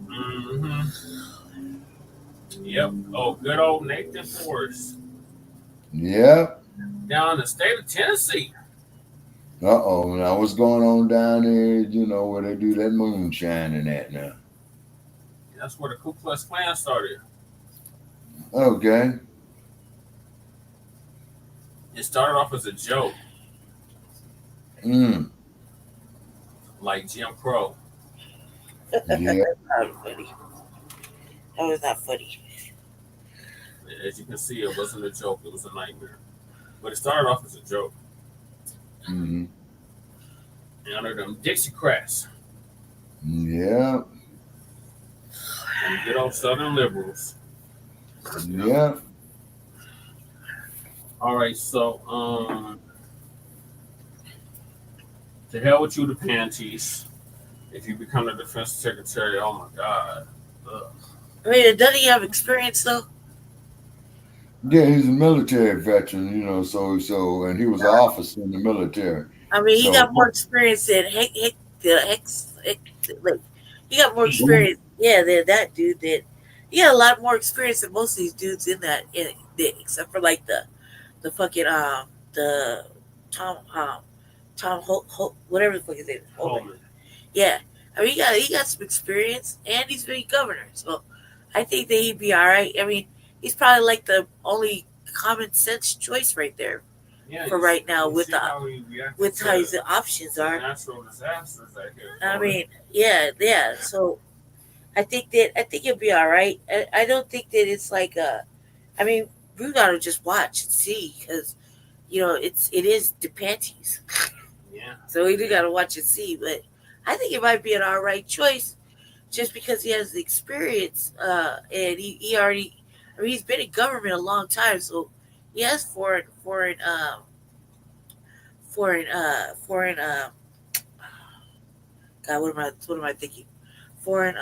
Mm-hmm. Yep. Oh, good old Nathan Forrest. Yep. Down in the state of Tennessee. Uh-oh. Now, what's going on down there, where they do that moonshine and that now? That's where the Ku Klux Klan started. Okay. It started off as a joke. Like Jim Crow. Yeah. That's not funny. That was not funny. As you can see, it wasn't a joke. It was a nightmare. But it started off as a joke. Mm-hmm. And under them Dixiecrats. Yeah. And good old Southern liberals. Yeah. All right, so to hell with you, the panties. If you become the defense secretary, oh my God. Ugh. I mean, doesn't he have experience though? Yeah, he's a military veteran, so and he was an officer in the military. I mean, he got more experience than he got more experience. Yeah, than that dude did. He had a lot more experience than most of these dudes in that, except for like the fucking the Tom Holt, whatever the fuck his name is. Homan. Yeah, I mean he got some experience and he's been governor, so I think that he'd be all right. I mean, he's probably like the only common sense choice right there for right now with how his options are. Natural disasters that here. I mean, yeah. So I think he'll be all right. I don't think that it's like I mean, we gotta just watch and see because it is the panties. Yeah. So we do gotta watch and see, but I think it might be an all right choice, just because he has the experience and he already. I mean, he's been in government a long time, so he has foreign. God, what am I thinking? Foreign.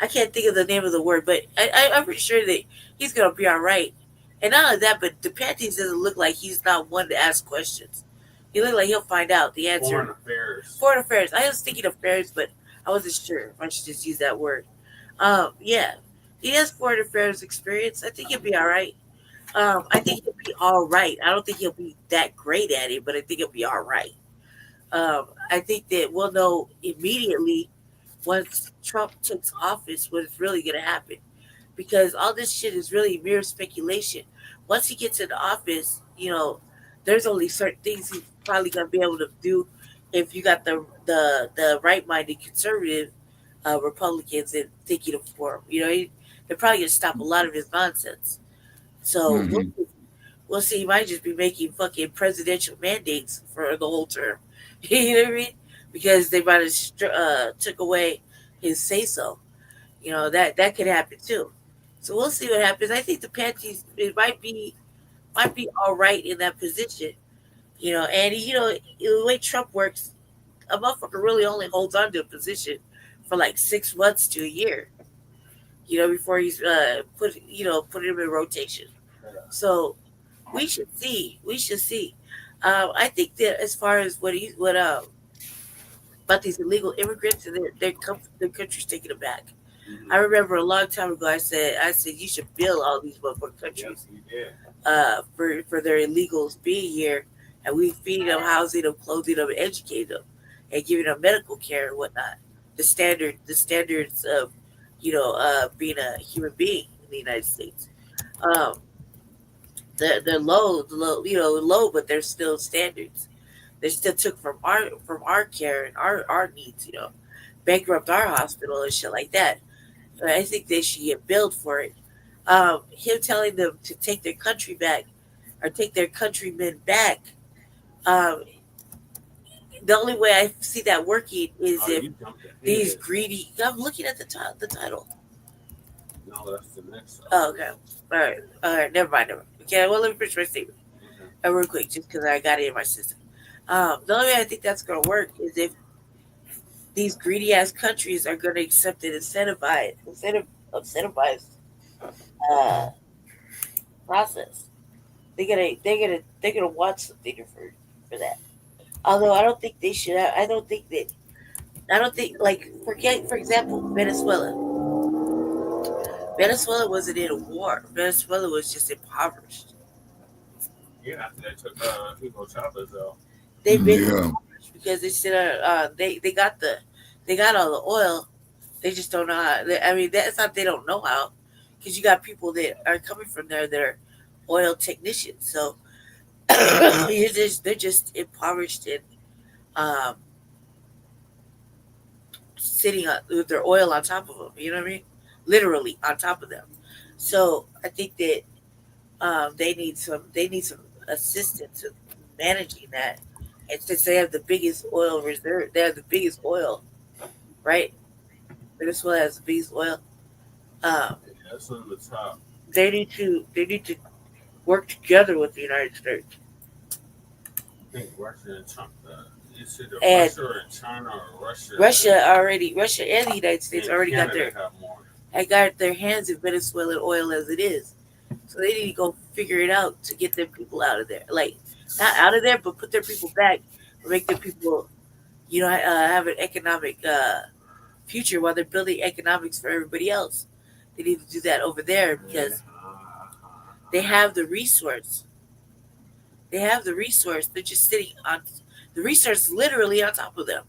I can't think of the name of the word, but I'm pretty sure that he's gonna be all right. And not only that, but the panties doesn't look like he's not one to ask questions. He look like he'll find out the answer. Foreign affairs. I was thinking affairs, but I wasn't sure if I should just use that word. Yeah, he has foreign affairs experience. I think he'll be all right. I think he'll be all right. I don't think he'll be that great at it, but I think he'll be all right. I think that we'll know immediately once Trump takes office what's really going to happen, because all this shit is really mere speculation. Once he gets into office, there's only certain things he's probably going to be able to do if you got the right minded conservative Republicans and thinking of for him. They're probably going to stop a lot of his nonsense. So we'll see. He might just be making fucking presidential mandates for the whole term. You know what I mean? Because they might have took away his say so. That could happen too. So we'll see what happens. I think the Panties it might be all right in that position. And the way Trump works, a motherfucker really only holds on to a position for like 6 months to a year. Before he's put him in rotation. So we should see. I think that as far as what about these illegal immigrants and their country's taking it back. I remember a long time ago I said you should bill all these motherfucking countries for their illegals being here, and we feeding them, housing them, clothing them, educating them, and giving them medical care and whatnot. The standards of being a human being in the United States. They're low, but they're still standards. They still took from our care and our needs, bankrupt our hospital and shit like that. But I think they should get billed for it. Him telling them to take their country back or take their countrymen back. The only way I see that working is if these greedy. I'm looking at the title. No, that's the next one. Oh, okay. All right. Never mind. Okay, well, let me finish my statement real quick, just because I got it in my system. The only way I think that's going to work is if these greedy ass countries are going to accept an incentivized process. They're gonna want something for that. Although I don't think they should. I don't think like for example, Venezuela. Venezuela wasn't in a war. Venezuela was just impoverished. Yeah, after they took Hugo Chavez though. They've been impoverished because they said they got all the oil. They just don't know how. That's not they don't know how, because you got people that are coming from there that are oil technicians. So they're just impoverished and sitting with their oil on top of them. You know what I mean? Literally on top of them. So I think that they need some assistance in managing that. And since they have the biggest oil reserve, they have the biggest oil, right? Venezuela has the biggest oil. That's on the top. They need to work together with the United States. I think Russia and China. Is it Russia or China or Russia? Russia and the United States already Canada got their hands in Venezuelan oil as it is. So they need to go figure it out to get their people out of there. Like, not out of there, but put their people back or make their people, have an economic future while they're building economics for everybody else. They need to do that over there because they have the resource. They're just sitting on the resource, literally on top of them.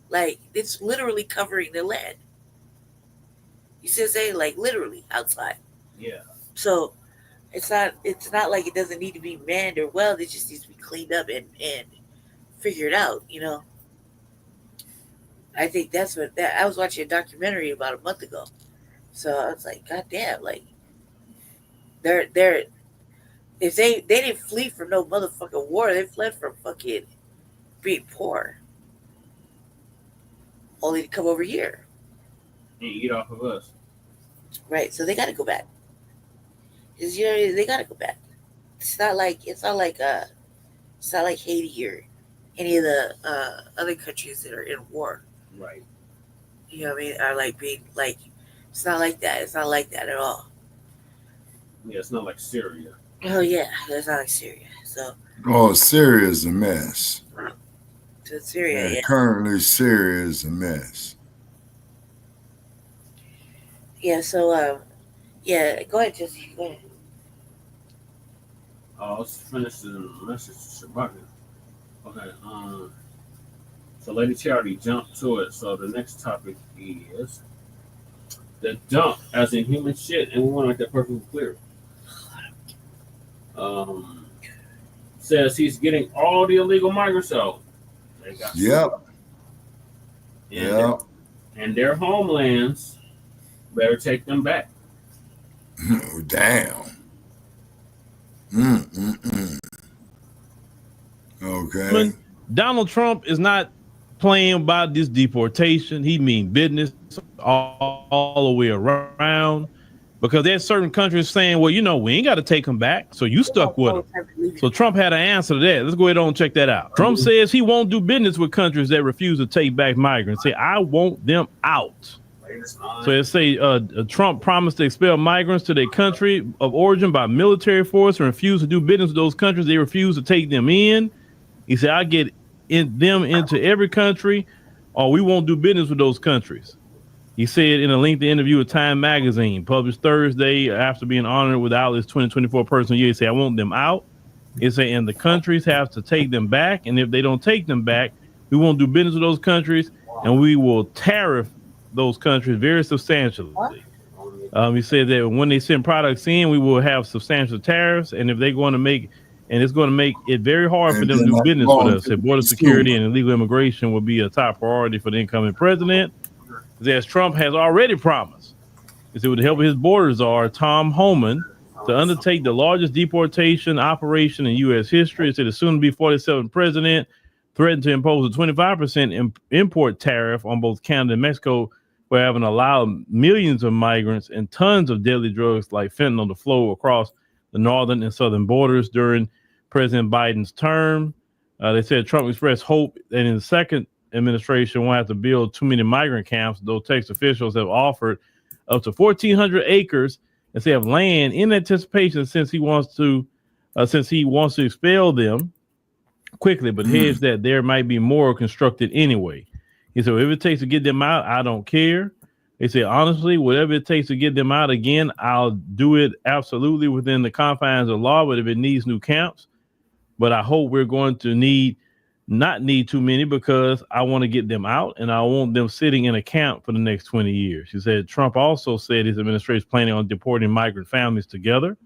Like, it's literally covering the land. You see what I'm saying? Like, literally outside. Yeah. So it's not like it doesn't need to be manned or well. It just needs to be cleaned up and figured out. I think that's what I was watching a documentary about a month ago. So I was like, God damn, like they're if they didn't flee from no motherfucking war, they fled from fucking being poor. Only to come over here. And eat off of us. Right, so they gotta go back. Because they gotta go back. It's not like Haiti or any of the other countries that are in war. Right. You know what I mean? Are like being like, it's not like that. It's not like that at all. Yeah, it's not like Syria. Oh yeah, it's not like Syria. So. Oh, Syria is a mess. To Syria, yeah. Currently, Syria is a mess. Yeah. So, yeah. Go ahead, Jesse. Go ahead. Let's finish the message to Shabbat. Okay. So Lady Charity jumped to it. So the next topic is the dump, as in human shit, and we want to make that perfectly clear. Says he's getting all the illegal migrants out. They got and their homelands better take them back. Damn. Okay. Donald Trump is not playing about this deportation. He mean business all the way around, because there's certain countries saying, well, you know, we ain't got to take them back, so you stuck with them. So Trump had an answer to that. Let's go ahead and check that out. Trump says he won't do business with countries that refuse to take back migrants. Say, I want them out. So it say Trump promised to expel migrants to their country of origin by military force and refuse to do business with those countries they refuse to take them in. He said, I get them into every country, or we won't do business with those countries. He said in a lengthy interview with Time Magazine, published Thursday after being honored with Outlet's 2024 Person of the Year, he said, I want them out. He said, and the countries have to take them back. And if they don't take them back, we won't do business with those countries, and we will tariff those countries very substantially. He said that when they send products in, we will have substantial tariffs, and if they're going to make, and it's going to make it very hard for them to do business with us. Said border security and illegal immigration will be a top priority for the incoming president. As Trump has already promised, he said with the help of his border czar, Tom Homan, to undertake the largest deportation operation in U.S. history. He said the soon-to-be 47th president threatened to impose a 25% import tariff on both Canada and Mexico for having allowed millions of migrants and tons of deadly drugs like fentanyl to flow across the northern and southern borders during President Biden's term. They said Trump expressed hope that in the second administration won't have to build too many migrant camps, though Texas officials have offered up to 1,400 acres and they have land in anticipation since he wants to expel them quickly, but hedged that there might be more constructed anyway. He said, if it takes to get them out, I don't care. They said, honestly, whatever it takes to get them out again, I'll do it absolutely within the confines of law, but if it needs new camps, but I hope we're going to not need too many, because I want to get them out and I want them sitting in a camp for the next 20 years. She said Trump also said his administration is planning on deporting migrant families together.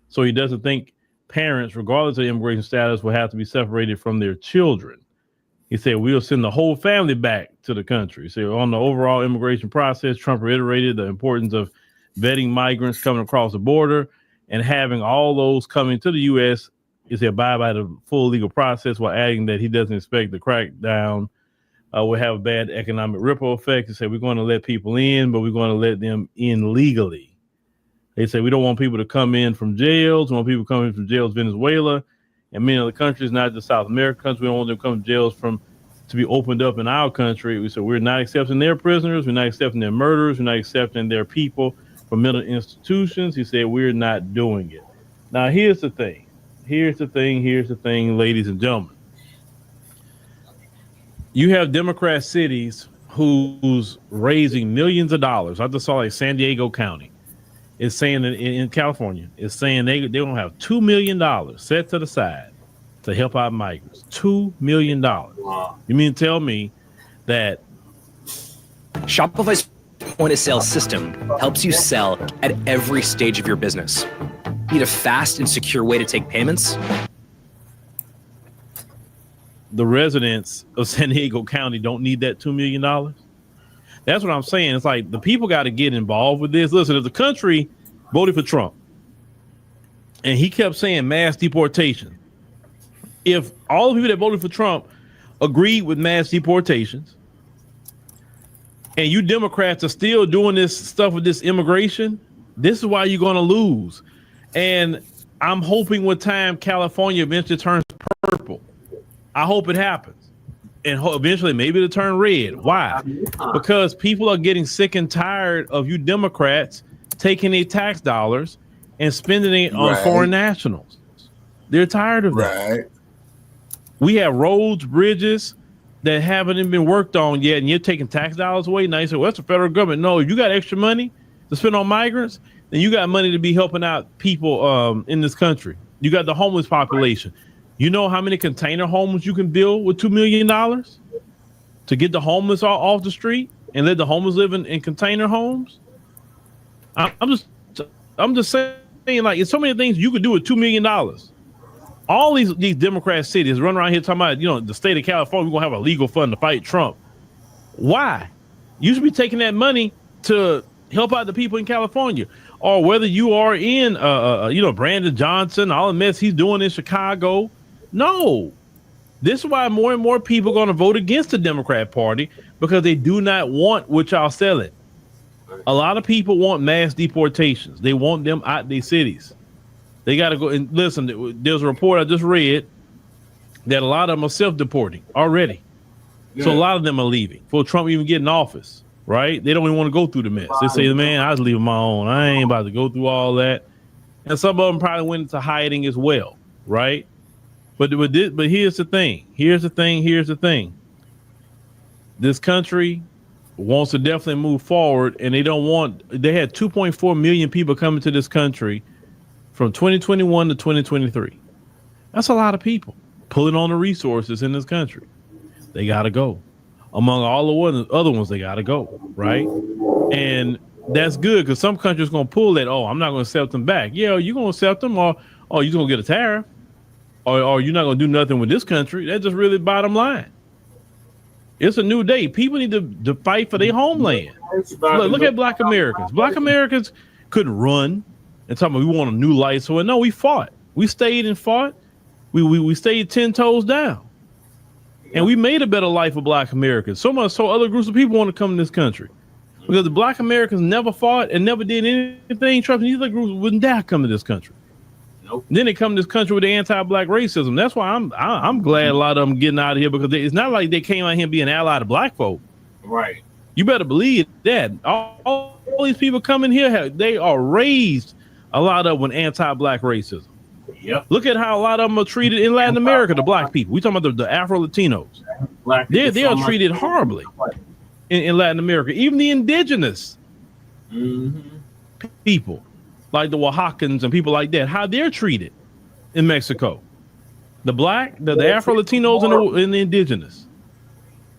So he doesn't think parents, regardless of immigration status, will have to be separated from their children. He said, we'll send the whole family back to the country. So on the overall immigration process, Trump reiterated the importance of vetting migrants coming across the border and having all those coming to the U.S. is to abide by the full legal process, while adding that he doesn't expect the crackdown will have a bad economic ripple effect. He said, we're going to let people in, but we're going to let them in legally. They say we don't want people to come in from jails. We want people coming from jails, Venezuela, and many other countries, not just South American countries. We don't want them to come to jails to be opened up in our country. We said we're not accepting their prisoners. We're not accepting their murderers. We're not accepting their people from mental institutions. He said we're not doing it. Now, here's the thing, ladies and gentlemen. You have Democrat cities who's raising millions of dollars. I just saw like San Diego County is saying that in California is saying they don't have $2 million set to the side to help out migrants. $2 million. Wow. You mean to tell me that Shopify's point of sale system helps you sell at every stage of your business? Need a fast and secure way to take payments? The residents of San Diego County don't need that $2 million? That's what I'm saying. It's like the people got to get involved with this. Listen, if the country voted for Trump and he kept saying mass deportation, if all the people that voted for Trump agreed with mass deportations and you Democrats are still doing this stuff with this immigration, this is why you're going to lose. And I'm hoping with time, California eventually turns purple. I hope it happens. And eventually maybe it'll turn red. Why? Because people are getting sick and tired of you Democrats taking their tax dollars and spending it on foreign nationals. They're tired of that. We have roads, bridges that haven't even been worked on yet, and you're taking tax dollars away. Now you say, well, that's the federal government. No, if you got extra money to spend on migrants, then you got money to be helping out people in this country. You got the homeless population. You know how many container homes you can build with $2 million to get the homeless off the street and let the homeless live in container homes? I'm just saying, like, it's so many things you could do with $2 million. All these Democrat cities run around here talking about, you know, the state of California, we're gonna have a legal fund to fight Trump. Why? You should be taking that money to help out the people in California, or whether you are in, you know, Brandon Johnson, all the mess he's doing in Chicago. No, this is why more and more people are going to vote against the Democrat Party, because they do not want what y'all selling. A lot of people want mass deportations. They want them out their cities. They got to go and listen. There's a report I just read that a lot of them are self-deporting already. Yeah. So a lot of them are leaving before Trump even get in office, right? They don't even want to go through the mess. They say, man, I was leaving my own. I ain't about to go through all that. And some of them probably went into hiding as well, right? But here's the thing. Here's the thing. This country wants to definitely move forward, and they had 2.4 million people coming to this country from 2021 to 2023. That's a lot of people pulling on the resources in this country. They got to go. Among all the other ones, they got to go, right? And that's good, because some countries going to pull that, oh, I'm not going to accept them back. Yeah, you're going to accept them, or you're going to get a tariff, or you're not going to do nothing with this country. That's just really bottom line. It's a new day. People need to fight for their homeland. Look at Black Americans. Black Americans couldn't run and talk about we want a new life. So no, we fought. We stayed and fought. We stayed 10 toes down. And we made a better life for Black Americans. So much so other groups of people want to come to this country. Because the Black Americans never fought and never did anything. Trust me, these other groups wouldn't dare come to this country. Nope. Then they come to this country with the anti-Black racism. That's why I'm glad a lot of them getting out of here, because it's not like they came out here being allied to Black folk. Right. You better believe that. All these people coming here, they are raised, a lot of them, with anti-Black racism. Yep. Look at how a lot of them are treated in Latin America, the Black people. We talking about the Afro-Latinos. They are treated horribly in Latin America. Even the indigenous people, like the Oaxacans and people like that, how they're treated in Mexico. The Black, the Afro-Latinos and the indigenous,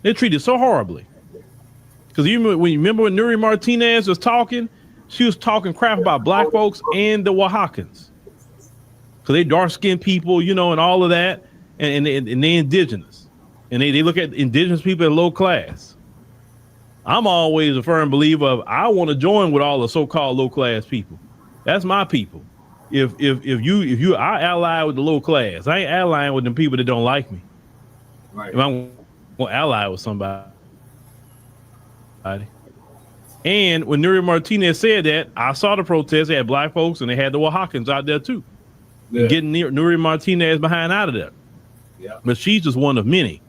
they're treated so horribly. Because you remember when Nuri Martinez was talking, she was talking crap about Black folks and the Oaxacans. Because they dark-skinned people, you know, and all of that, and they indigenous. And they look at indigenous people as low class. I'm always a firm believer of, I want to join with all the so-called low-class people. That's my people. If you I ally with the low class, I ain't allying with them people that don't like me. Right. If I'm going to ally with somebody. And when Nuri Martinez said that, I saw the protest. They had Black folks and they had the Oaxacans out there too. Yeah. Getting Nuri Martinez behind out of there. Yeah. But she's just one of many.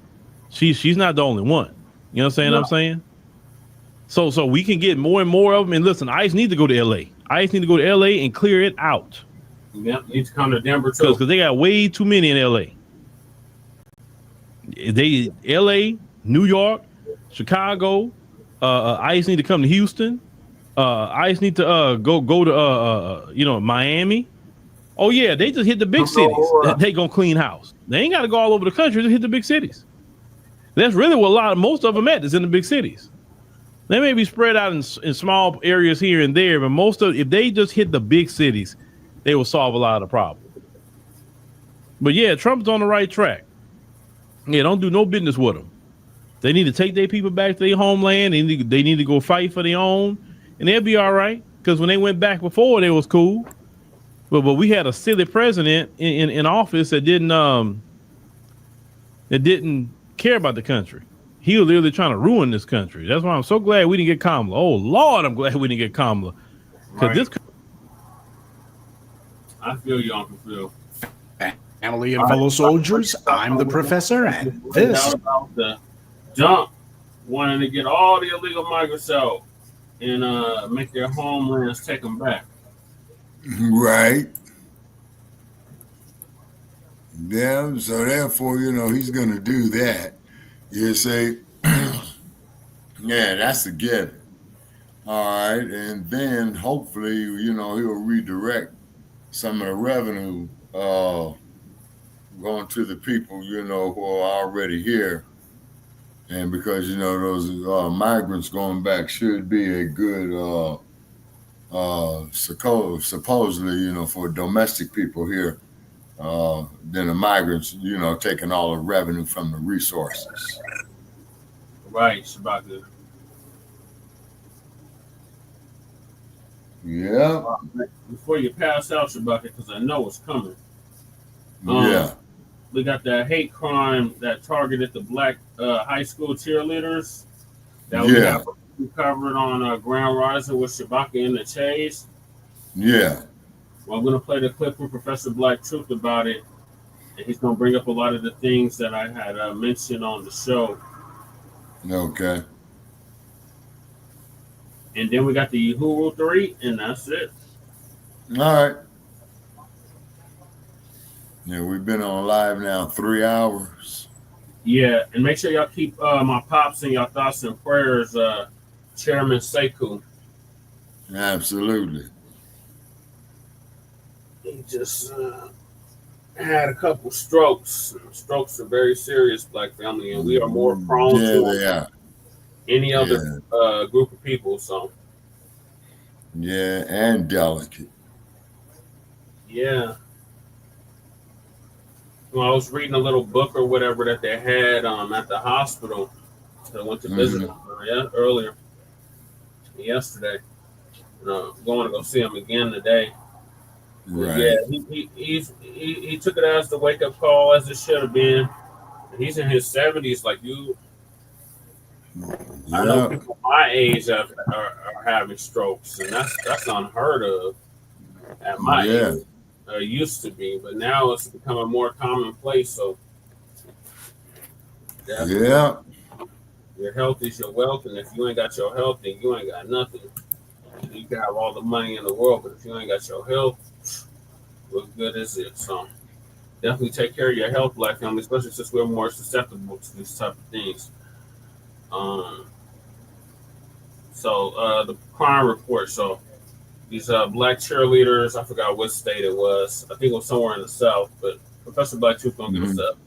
She's not the only one. You know what I'm saying? So we can get more and more of them. And listen, ICE need to go to LA. ICE need to go to LA and clear it out. Yeah, need to come to Denver too. Because they got way too many in LA. LA, New York, Chicago, ICE need to come to Houston. ICE need to go to Miami. Oh yeah, they just hit the big cities. They gonna clean house. They ain't got to go all over the country. Just hit the big cities. That's really what most of them at is in the big cities. They may be spread out in small areas here and there, but if they just hit the big cities, they will solve a lot of problems. But yeah, Trump's on the right track. Yeah, don't do no business with them. They need to take their people back to their homeland. They need to go fight for their own, and they'll be all right. Because when they went back before, they was cool. But we had a silly president in office that didn't care about the country. He was literally trying to ruin this country. That's why I'm so glad we didn't get Kamala. Oh Lord, I'm glad we didn't get Kamala. Because I feel you, Uncle Phil. Family and fellow soldiers, I'm the professor, and this about the jump, wanting to get all the illegal migrants out and make their homelands take them back. Right. Yeah, so therefore, he's going to do that. You say, yeah, that's a given. All right. And then hopefully, he'll redirect some of the revenue going to the people, you know, who are already here. And because, you know, those migrants going back should be a good, supposedly, you know, for domestic people here, than the migrants, you know, taking all the revenue from the resources. Right, Shabaka. Yeah. Before you pass out, Shabaka, because I know it's coming. Yeah. We got that hate crime that targeted the black high school cheerleaders. That we got covered on Grand Rising with Shabaka and the Chase. Yeah. Well, I'm going to play the clip from Professor Black Truth about it. And he's going to bring up a lot of the things that I had mentioned on the show. Okay. And then we got the Uhuru 3, and that's it. All right. Yeah, we've been on live now 3 hours. Yeah, and make sure y'all keep my pops in your thoughts and prayers, Chairman Sekou. Absolutely. He just had a couple strokes. Strokes are very serious, Black family, and we are more prone to any other group of people. So, yeah, and delicate. Yeah. Well, I was reading a little book or whatever that they had at the hospital. So I went to visit earlier yesterday. Going to go see him again today. Right. Yeah, he took it as the wake up call, as it should have been. He's in his 70s, like you. I know people my age are having strokes, and that's unheard of at my age. Used to be, but now it's becoming more commonplace. So, your health is your wealth, and if you ain't got your health, then you ain't got nothing. You can have all the money in the world, but if you ain't got your health, what good is it? So, definitely take care of your health, Black family, especially since we're more susceptible to these type of things. The crime report. So, these black cheerleaders, I forgot what state it was. I think it was somewhere in the South, but Professor Black Truth gonna get us up.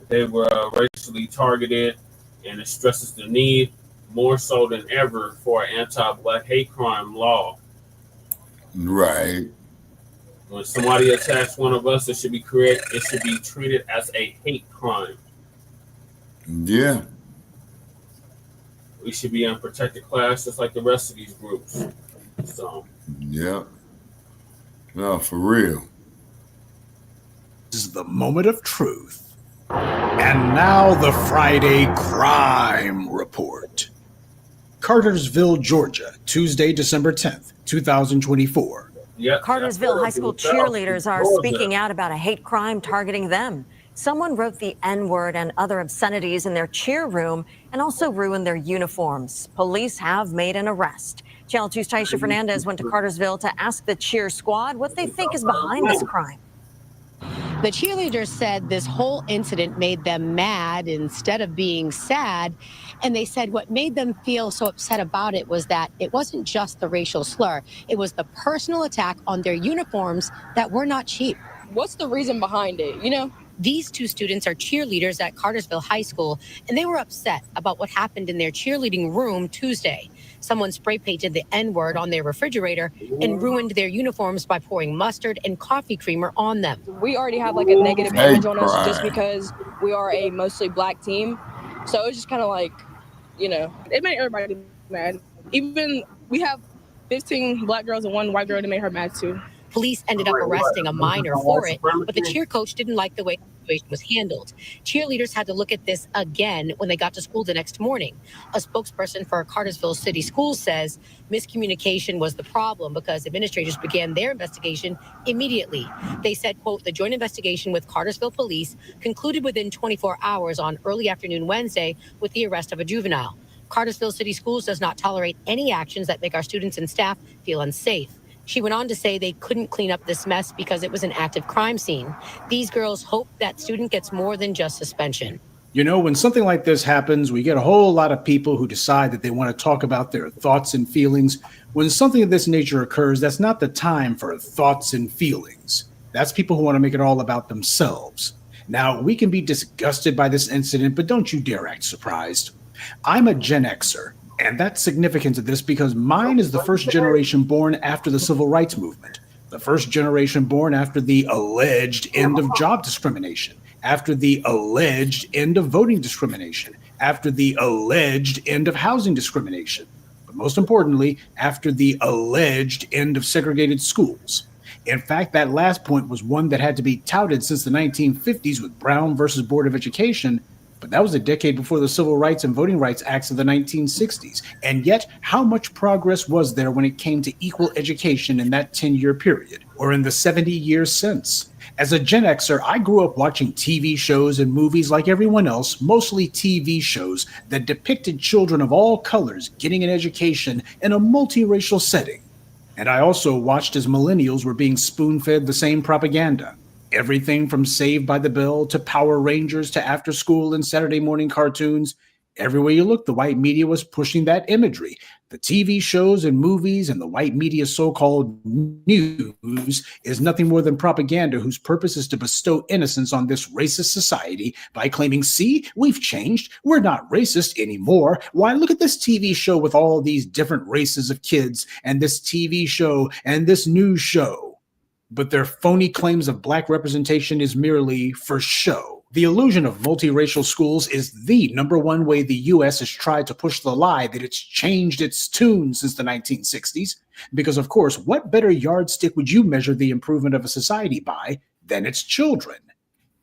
They were racially targeted, and it stresses the need more so than ever for an anti-black hate crime law. Right. When somebody attacks one of us, it should be treated as a hate crime. Yeah. We should be in protected class just like the rest of these groups. So. Yeah. No, for real. This is the moment of truth. And now the Friday Crime Report. Cartersville, Georgia, Tuesday, December 10th, 2024. Cartersville high school cheerleaders are speaking out about a hate crime targeting them. Someone wrote the N-word and other obscenities in their cheer room and also ruined their uniforms. Police have made an arrest. Channel 2's Taisha Fernandez went to Cartersville to ask the cheer squad what they think is behind this crime. The cheerleaders said this whole incident made them mad instead of being sad. And they said what made them feel so upset about it was that it wasn't just the racial slur. It was the personal attack on their uniforms that were not cheap. What's the reason behind it, you know? These two students are cheerleaders at Cartersville High School, and they were upset about what happened in their cheerleading room Tuesday. Someone spray painted the N-word on their refrigerator and ruined their uniforms by pouring mustard and coffee creamer on them. We already have like a negative image on us just because we are a mostly black team. So it was just kind of like, you know, it made everybody mad. Even we have 15 black girls and one white girl that made her mad too. Police ended up arresting a minor for it, but the cheer coach didn't like the way the situation was handled. Cheerleaders had to look at this again when they got to school the next morning. A spokesperson for Cartersville City Schools says miscommunication was the problem because administrators began their investigation immediately. They said, quote, the joint investigation with Cartersville police concluded within 24 hours on early afternoon Wednesday with the arrest of a juvenile. Cartersville City Schools does not tolerate any actions that make our students and staff feel unsafe. She went on to say they couldn't clean up this mess because it was an active crime scene. These girls hope that student gets more than just suspension. You know, when something like this happens, we get a whole lot of people who decide that they want to talk about their thoughts and feelings. When something of this nature occurs, that's not the time for thoughts and feelings. That's people who want to make it all about themselves. Now, we can be disgusted by this incident, but don't you dare act surprised. I'm a Gen Xer, and that's significant to this because mine is the first generation born after the Civil Rights Movement, the first generation born after the alleged end of job discrimination, after the alleged end of voting discrimination, after the alleged end of housing discrimination, but most importantly, after the alleged end of segregated schools. In fact, that last point was one that had to be touted since the 1950s with Brown versus Board of Education, but that was a decade before the Civil Rights and Voting Rights Acts of the 1960s. And yet, how much progress was there when it came to equal education in that 10-year period, or in the 70 years since? As a Gen Xer, I grew up watching TV shows and movies like everyone else, mostly TV shows that depicted children of all colors getting an education in a multiracial setting. And I also watched as millennials were being spoon-fed the same propaganda. Everything from Saved by the Bell to Power Rangers to after school and Saturday morning cartoons. Everywhere you look, the white media was pushing that imagery. The TV shows and movies and the white media's so-called news is nothing more than propaganda whose purpose is to bestow innocence on this racist society by claiming, see, we've changed. We're not racist anymore. Why, look at this TV show with all these different races of kids and this TV show and this news show. But their phony claims of black representation is merely for show. The illusion of multiracial schools is the number one way the U.S. has tried to push the lie that it's changed its tune since the 1960s. Because, of course, what better yardstick would you measure the improvement of a society by than its children?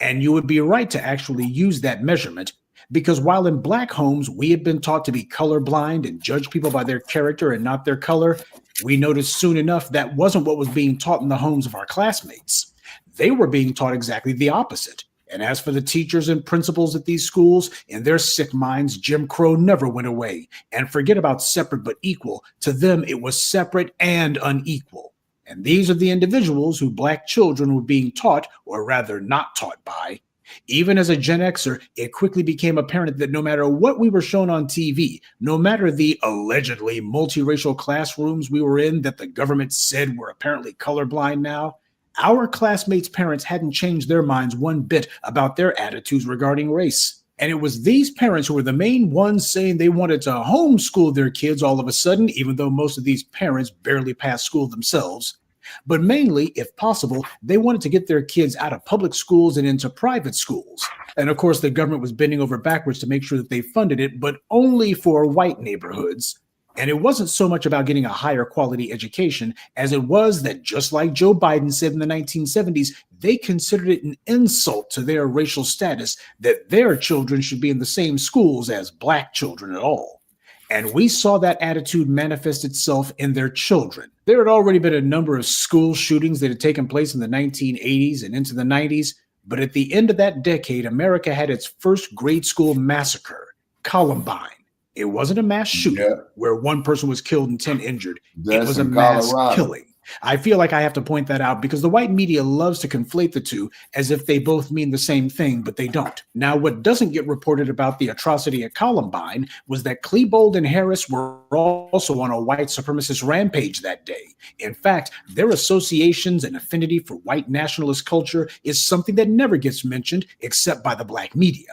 And you would be right to actually use that measurement, because while in black homes we had been taught to be colorblind and judge people by their character and not their color, we noticed soon enough that wasn't what was being taught in the homes of our classmates. They were being taught exactly the opposite. And as for the teachers and principals at these schools, in their sick minds, Jim Crow never went away. And forget about separate but equal. To them, it was separate and unequal. And these are the individuals who black children were being taught, or rather not taught by. Even as a Gen Xer, it quickly became apparent that no matter what we were shown on TV, no matter the allegedly multiracial classrooms we were in that the government said were apparently colorblind now, our classmates' parents hadn't changed their minds one bit about their attitudes regarding race. And it was these parents who were the main ones saying they wanted to homeschool their kids all of a sudden, even though most of these parents barely passed school themselves. But mainly, if possible, they wanted to get their kids out of public schools and into private schools. And of course, the government was bending over backwards to make sure that they funded it, but only for white neighborhoods. And it wasn't so much about getting a higher quality education as it was that, just like Joe Biden said in the 1970s, they considered it an insult to their racial status that their children should be in the same schools as black children at all. And we saw that attitude manifest itself in their children. There had already been a number of school shootings that had taken place in the 1980s and into the 90s, but at the end of that decade, America had its first grade school massacre, Columbine. It wasn't a mass shooting where one person was killed and 10 injured. It was a mass killing. I feel like I have to point that out because the white media loves to conflate the two as if they both mean the same thing, but they don't. Now, what doesn't get reported about the atrocity at Columbine was that Klebold and Harris were also on a white supremacist rampage that day. In fact, their associations and affinity for white nationalist culture is something that never gets mentioned except by the black media.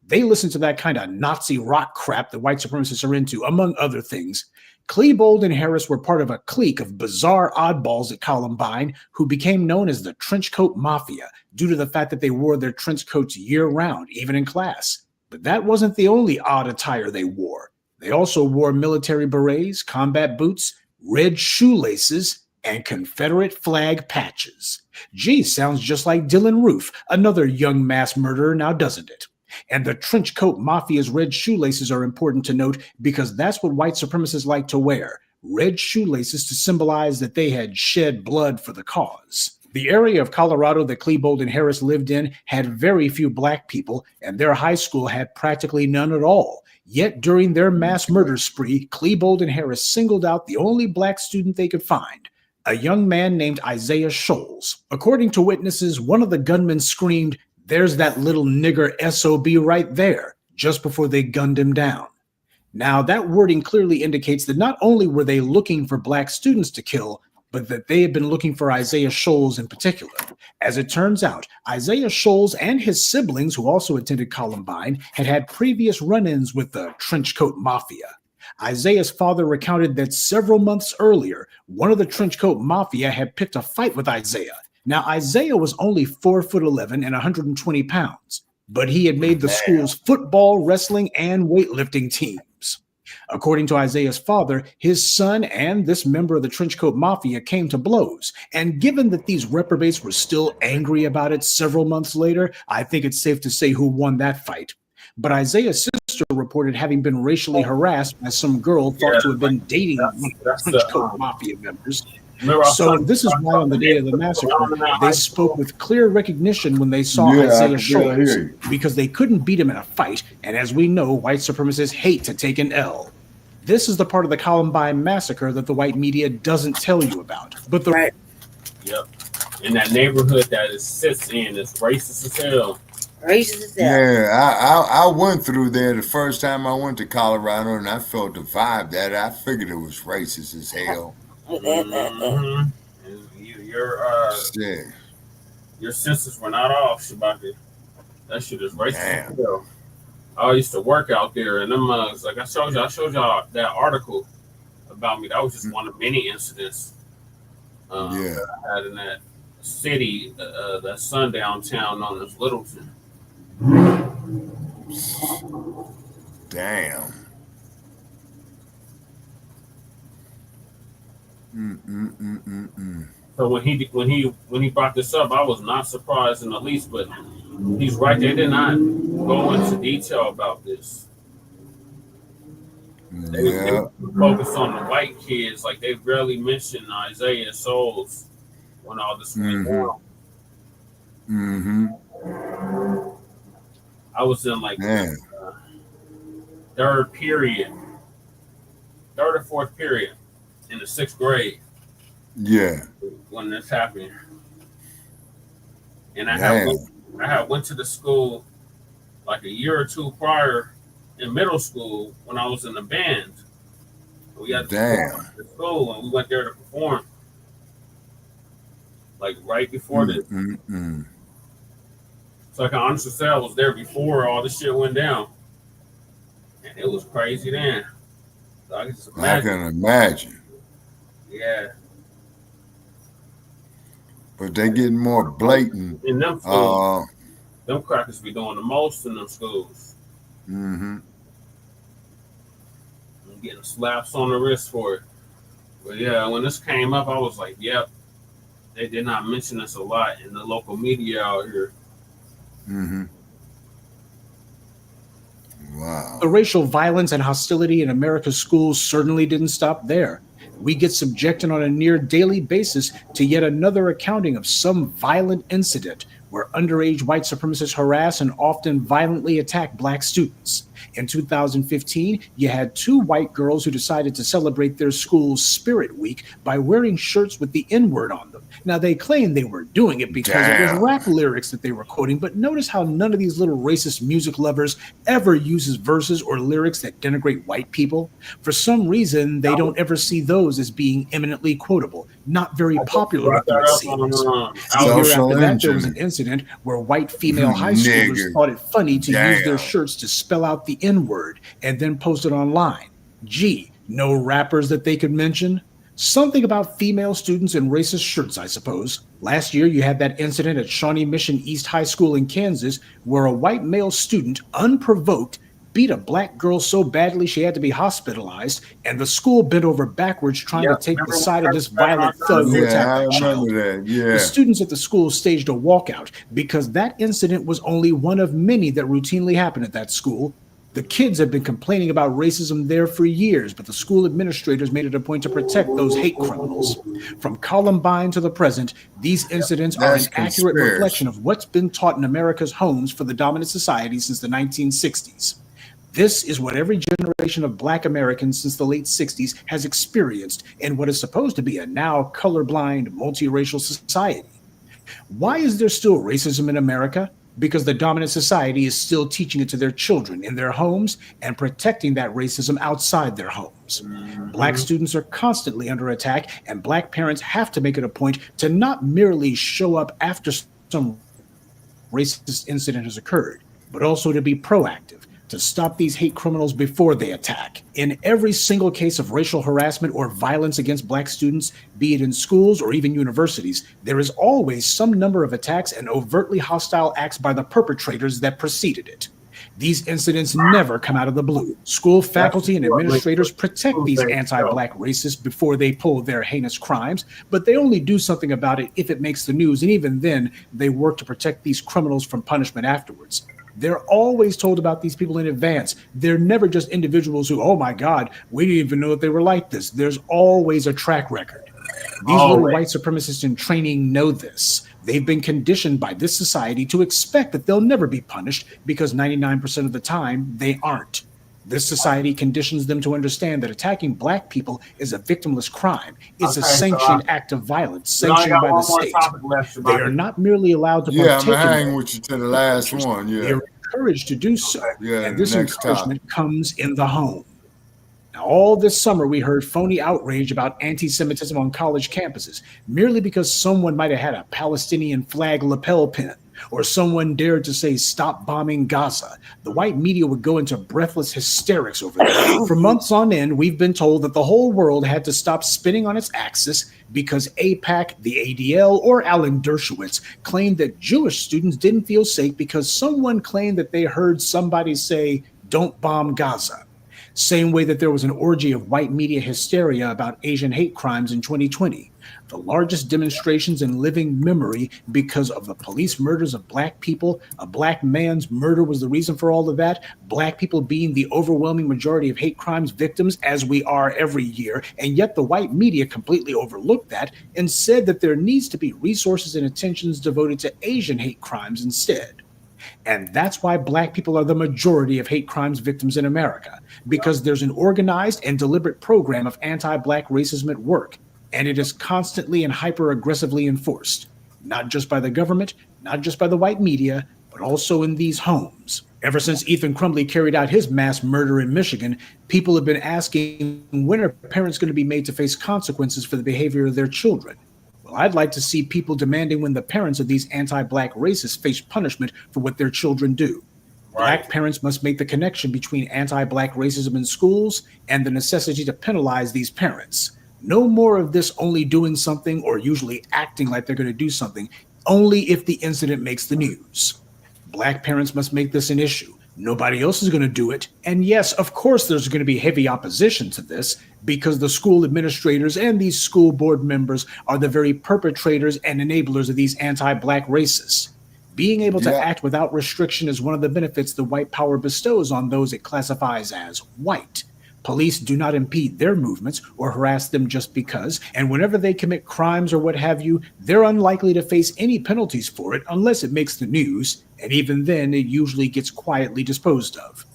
They listen to that kind of Nazi rock crap that white supremacists are into, among other things. Klebold and Harris were part of a clique of bizarre oddballs at Columbine who became known as the Trenchcoat Mafia due to the fact that they wore their trench coats year-round, even in class. But that wasn't the only odd attire they wore. They also wore military berets, combat boots, red shoelaces, and Confederate flag patches. Gee, sounds just like Dylan Roof, another young mass murderer now, doesn't it? And the trench coat mafia's red shoelaces are important to note because that's what white supremacists like to wear, red shoelaces to symbolize that they had shed blood for the cause. The area of Colorado that Klebold and Harris lived in had very few black people, and their high school had practically none at all. Yet during their mass murder spree, Klebold and Harris singled out the only black student they could find, a young man named Isaiah Scholes. According to witnesses, one of the gunmen screamed, "There's that little nigger SOB right there," just before they gunned him down. Now, that wording clearly indicates that not only were they looking for black students to kill, but that they had been looking for Isaiah Shoals in particular. As it turns out, Isaiah Shoals and his siblings, who also attended Columbine, had had previous run-ins with the Trenchcoat Mafia. Isaiah's father recounted that several months earlier, one of the Trenchcoat Mafia had picked a fight with Isaiah. Now, Isaiah was only 4'11" and 120 pounds, but he had made the school's football, wrestling, and weightlifting teams. According to Isaiah's father, his son and this member of the Trenchcoat Mafia came to blows. And given that these reprobates were still angry about it several months later, I think it's safe to say who won that fight. But Isaiah's sister reported having been racially harassed by some girl thought to have been dating one of the Trenchcoat Mafia members. So this is why on the day of the massacre, they spoke with clear recognition when they saw Isaiah Shoals, because they couldn't beat him in a fight, and as we know, white supremacists hate to take an L. This is the part of the Columbine massacre that the white media doesn't tell you about. But the Yep. In that neighborhood that it sits in, it's racist as hell. Racist as hell. Yeah, I went through there the first time I went to Colorado, and I felt the vibe that I figured it was racist as hell. Mm-hmm. Your senses were not off, Shabaka. That shit is racist as hell. I used to work out there, and them mugs, like I showed y'all that article about me. That was just one of many incidents I had in that city, that sundown town known as Littleton. Damn. So when he brought this up, I was not surprised in the least, but he's right. They did not go into detail about this. They focused on the white kids, like they rarely mentioned Isaiah Shoals when all this went down. I was in like third or fourth period in the 6th grade. Yeah. When this happened. And I had went to the school like a year or two prior in middle school when I was in the band. We had to perform at the school, and we went there to perform. Like right before this. So I can honestly say I was there before all this shit went down. And it was crazy then. So I can just imagine. I can imagine. Yeah. But they getting more blatant. In them schools, them crackers be doing the most in them schools. Mm-hmm. And getting slaps on the wrist for it. But yeah, when this came up, I was like, yep. They did not mention this a lot in the local media out here. Mm-hmm. Wow. The racial violence and hostility in America's schools certainly didn't stop there. We get subjected on a near daily basis to yet another accounting of some violent incident where underage white supremacists harass and often violently attack black students. In 2015, you had 2 white girls who decided to celebrate their school's Spirit Week by wearing shirts with the N-word on them. Now, they claim they were doing it because it was rap lyrics that they were quoting, but notice how none of these little racist music lovers ever uses verses or lyrics that denigrate white people. For some reason, they don't ever see those as being eminently quotable. Not very popular with them, it seems. A year after that, there was an incident where white female high schoolers thought it funny to use their shirts to spell out the N-word and then post it online. Gee, no rappers that they could mention? Something about female students in racist shirts, I suppose. Last year, you had that incident at Shawnee Mission East High School in Kansas where a white male student, unprovoked, beat a black girl so badly she had to be hospitalized, and the school bent over backwards trying to take the side of this violent thug who attacked the child. The students at the school staged a walkout because that incident was only one of many that routinely happened at that school. The kids have been complaining about racism there for years, but the school administrators made it a point to protect those hate criminals. From Columbine to the present, these incidents are an accurate reflection of what's been taught in America's homes for the dominant society since the 1960s. This is what every generation of Black Americans since the late 60s has experienced in what is supposed to be a now colorblind, multiracial society. Why is there still racism in America? Because the dominant society is still teaching it to their children in their homes and protecting that racism outside their home. uniforms. Black students are constantly under attack, and Black parents have to make it a point to not merely show up after some racist incident has occurred, but also to be proactive, to stop these hate criminals before they attack. In every single case of racial harassment or violence against Black students, be it in schools or even universities, there is always some number of attacks and overtly hostile acts by the perpetrators that preceded it. These incidents never come out of the blue. School faculty and administrators protect these anti-Black racists before they pull their heinous crimes, but they only do something about it if it makes the news, and even then, they work to protect these criminals from punishment afterwards. They're always told about these people in advance. They're never just individuals who, oh my God, we didn't even know that they were like this. There's always a track record. These little white supremacists in training know this. They've been conditioned by this society to expect that they'll never be punished because 99% of the time they aren't. This society conditions them to understand that attacking Black people is a victimless crime. It's a sanctioned act of violence, sanctioned by the state. They are not merely allowed to partake I'm hanging with you to the last one. Yeah. They're encouraged to do so. And this encouragement comes in the home. Now, all this summer, we heard phony outrage about anti-Semitism on college campuses, merely because someone might have had a Palestinian flag lapel pin, or someone dared to say, stop bombing Gaza. The white media would go into breathless hysterics over that. For months on end, we've been told that the whole world had to stop spinning on its axis because AIPAC, the ADL, or Alan Dershowitz claimed that Jewish students didn't feel safe because someone claimed that they heard somebody say, don't bomb Gaza. Same way that there was an orgy of white media hysteria about Asian hate crimes in 2020. The largest demonstrations in living memory because of the police murders of Black people. A Black man's murder was the reason for all of that. Black people being the overwhelming majority of hate crimes victims, as we are every year. And yet the white media completely overlooked that and said that there needs to be resources and attentions devoted to Asian hate crimes instead. And that's why Black people are the majority of hate crimes victims in America, because there's an organized and deliberate program of anti-Black racism at work, and it is constantly and hyper-aggressively enforced, not just by the government, not just by the white media, but also in these homes. Ever since Ethan Crumbley carried out his mass murder in Michigan, people have been asking, when are parents going to be made to face consequences for the behavior of their children? Well, I'd like to see people demanding when the parents of these anti-Black racists face punishment for what their children do. Black parents must make the connection between anti-Black racism in schools and the necessity to penalize these parents. No more of this only doing something or usually acting like they're going to do something, only if the incident makes the news. Black parents must make this an issue. Nobody else is going to do it. And yes, of course, there's going to be heavy opposition to this because the school administrators and these school board members are the very perpetrators and enablers of these anti-Black racists. Being able to act without restriction is one of the benefits the white power bestows on those it classifies as white. Police do not impede their movements or harass them just because, and whenever they commit crimes or what have you, they're unlikely to face any penalties for it unless it makes the news, and even then it usually gets quietly disposed of.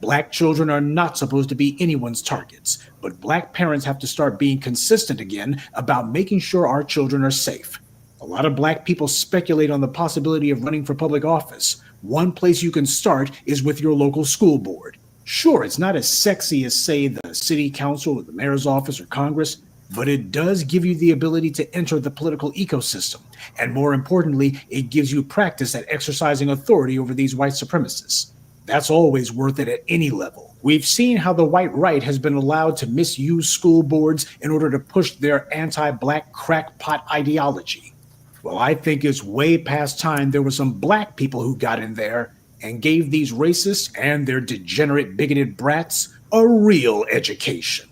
Black children are not supposed to be anyone's targets, but Black parents have to start being consistent again about making sure our children are safe. A lot of Black people speculate on the possibility of running for public office. One place you can start is with your local school board. Sure, it's not as sexy as, say, the city council or the mayor's office or Congress, but it does give you the ability to enter the political ecosystem. And more importantly, it gives you practice at exercising authority over these white supremacists. That's always worth it at any level. We've seen how the white right has been allowed to misuse school boards in order to push their anti-Black crackpot ideology. Well, I think it's way past time there were some Black people who got in there and gave these racists and their degenerate, bigoted brats a real education.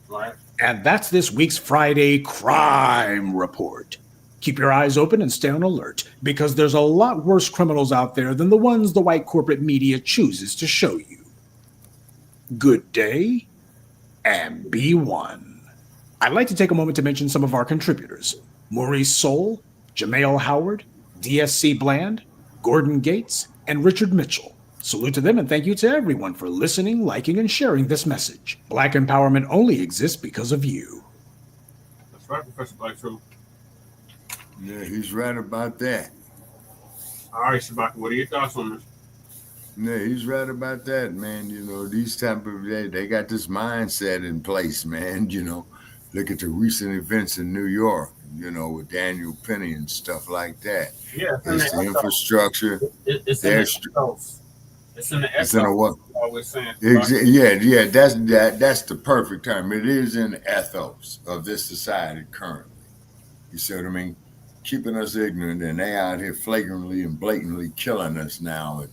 Right. And that's this week's Friday Crime Report. Keep your eyes open and stay on alert, because there's a lot worse criminals out there than the ones the white corporate media chooses to show you. Good day, and be one. I'd like to take a moment to mention some of our contributors: Maurice Soul, Jamail Howard, DSC Bland, Gordon Gates, and Richard Mitchell. Salute to them, and thank you to everyone for listening, liking, and sharing this message. Black empowerment only exists because of you. That's right, Professor Blacc. Yeah, he's right about that. All right, Shabaka, what are your thoughts on this? Yeah, he's right about that, man. You know, these type of they got this mindset in place, man. You know, look at the recent events in New York. You know, with Daniel Penny and stuff like that. Yeah, It's the infrastructure. It's in the ethos. It's in the ethos. It's in a what? Always saying. Yeah. That's the perfect term. It is in the ethos of this society currently. You see what I mean? Keeping us ignorant, and they out here flagrantly and blatantly killing us now,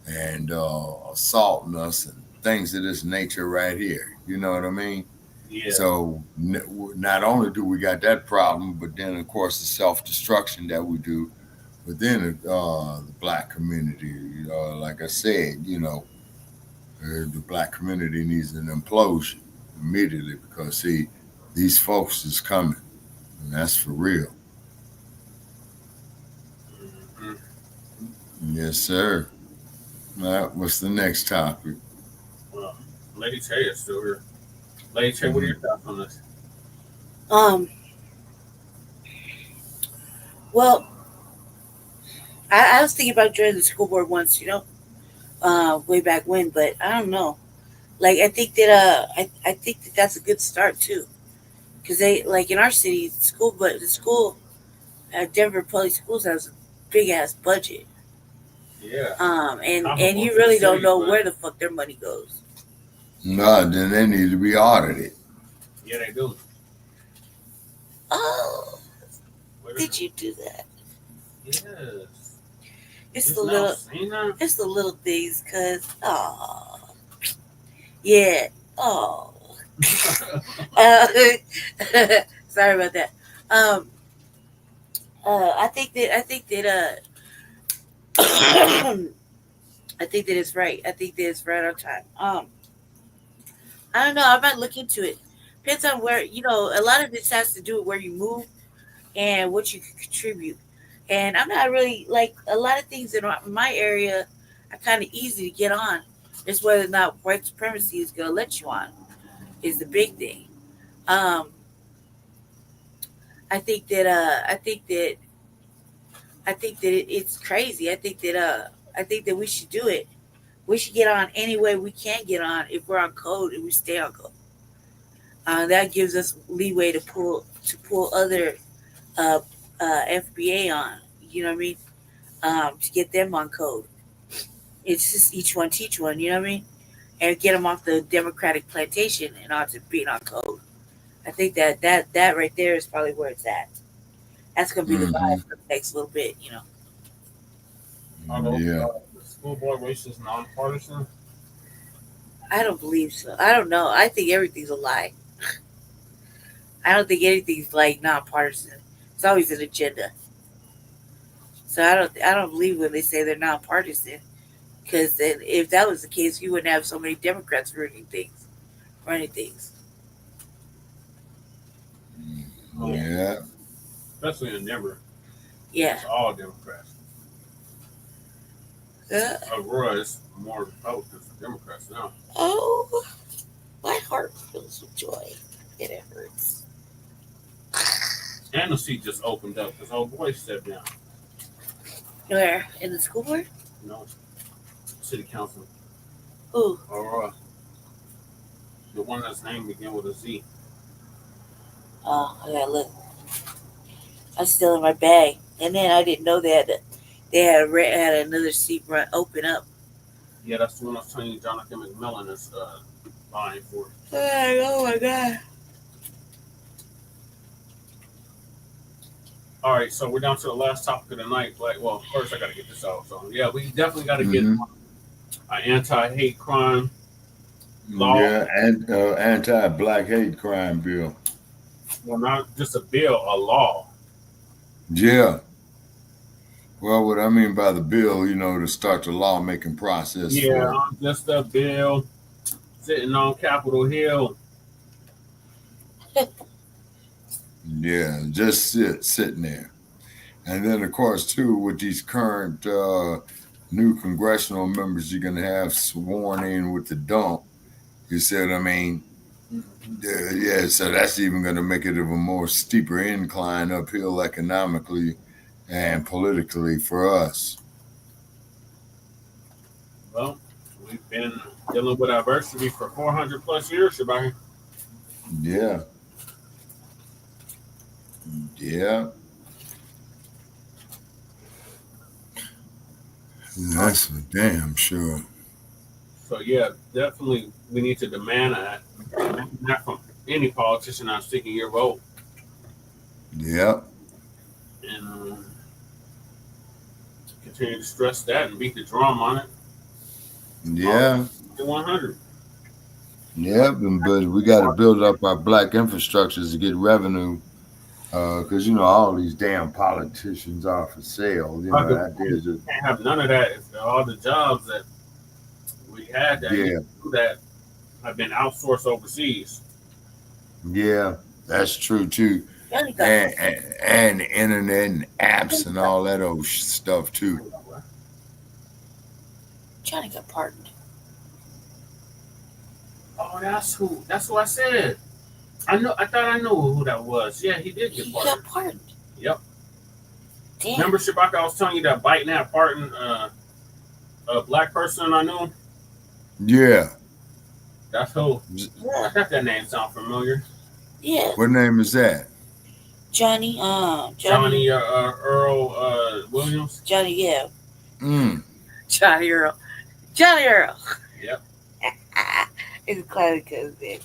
and assaulting us and things of this nature right here. You know what I mean? Yeah. So not only do we got that problem, but then of course the self-destruction that we do within the Black community. Like I said, you know, the Black community needs an implosion immediately because see, these folks is coming, and that's for real. Mm-hmm. Yes, sir. What's the next topic? Lady Tay is still here. Lady Tay, what are your thoughts on this? Well, I was thinking about joining the school board once, you know, way back when, but I don't know. Like, I think that I think that that's a good start too, because they like in our city, the school, Denver Public Schools has a big ass budget. Yeah. And you really don't know where the fuck their money goes. No, then they need to be audited. Yeah, they do. Oh, did you do that? Yes. It's the little things, cause yeah, sorry about that. I think that I think that it's right. I think that it's right on time. I don't know. I might look into it. Depends on where, you know, a lot of this has to do with where you move and what you can contribute. And I'm not really like a lot of things in my area are kind of easy to get on. It's whether or not white supremacy is going to let you on is the big thing. I think that it's crazy. I think that we should do it. We should get on any way we can get on if we're on code and we stay on code. That gives us leeway to pull other FBA on. You know what I mean? To get them on code. It's just each one teach one. You know what I mean? And get them off the Democratic plantation and onto being on code. I think that right there is probably where it's at. That's gonna be the vibe for the next little bit. You know. Yeah. The school board race is nonpartisan. I don't believe so. I don't know. I think everything's a lie. I don't think anything's like nonpartisan. It's always an agenda. So I don't believe when they say they're nonpartisan, because then if that was the case, you wouldn't have so many Democrats running things. Yeah. Especially in Denver. Yeah. It's all Democrats. Aurora is more Republicans than Democrats now. Oh, my heart fills with joy. It hurts. And the seat just opened up because old boy stepped down. Where? In the school board? No. City council. Who? Aurora. The one that's named began with a Z. Oh, I gotta look. I'm still in my bag. And then I didn't know they had another seat open up. Yeah, that's the one I was telling you Jonathan McMillan is vying for. Oh my God. All right, so we're down to the last topic of the night. Well, first I got to get this out. So, yeah, we definitely got to get an anti-hate crime law. Yeah, and anti-black hate crime bill. Well, not just a bill, a law. Yeah. Well, what I mean by the bill, you know, to start the lawmaking process. Yeah, just a bill sitting on Capitol Hill. Yeah, just sitting there. And then, of course, too, with these current new congressional members you're going to have sworn in with the dump, you see what I mean? Yeah, so that's even going to make it of a more steeper incline uphill economically and politically for us. Well, we've been dealing with adversity for 400 plus years, Shabaki. Yeah. Yeah. That's for damn sure. So yeah, definitely we need to demand that from any politician not seeking your vote. Yep. And continue to stress that and beat the drum on it. Yeah. 100. Yep. But we got to build up our black infrastructures to get revenue. Because all these damn politicians are for sale. You can't have none of that if all the jobs that we had that have been outsourced overseas. Yeah, that's true too. And the internet and apps and all that old stuff too. Johnny got pardoned. Oh, that's who I said. I thought I knew who that was. Yeah, he did get pardoned. He got pardoned. Yep. Damn. Remember, Shabaka, I was telling you that Biden had pardoned a black person I knew? Yeah. That's who. I thought that name sound familiar. Yeah. What name is that? Johnny Earl Williams. Johnny, yeah. Johnny Earl. Yep. It's classic because it.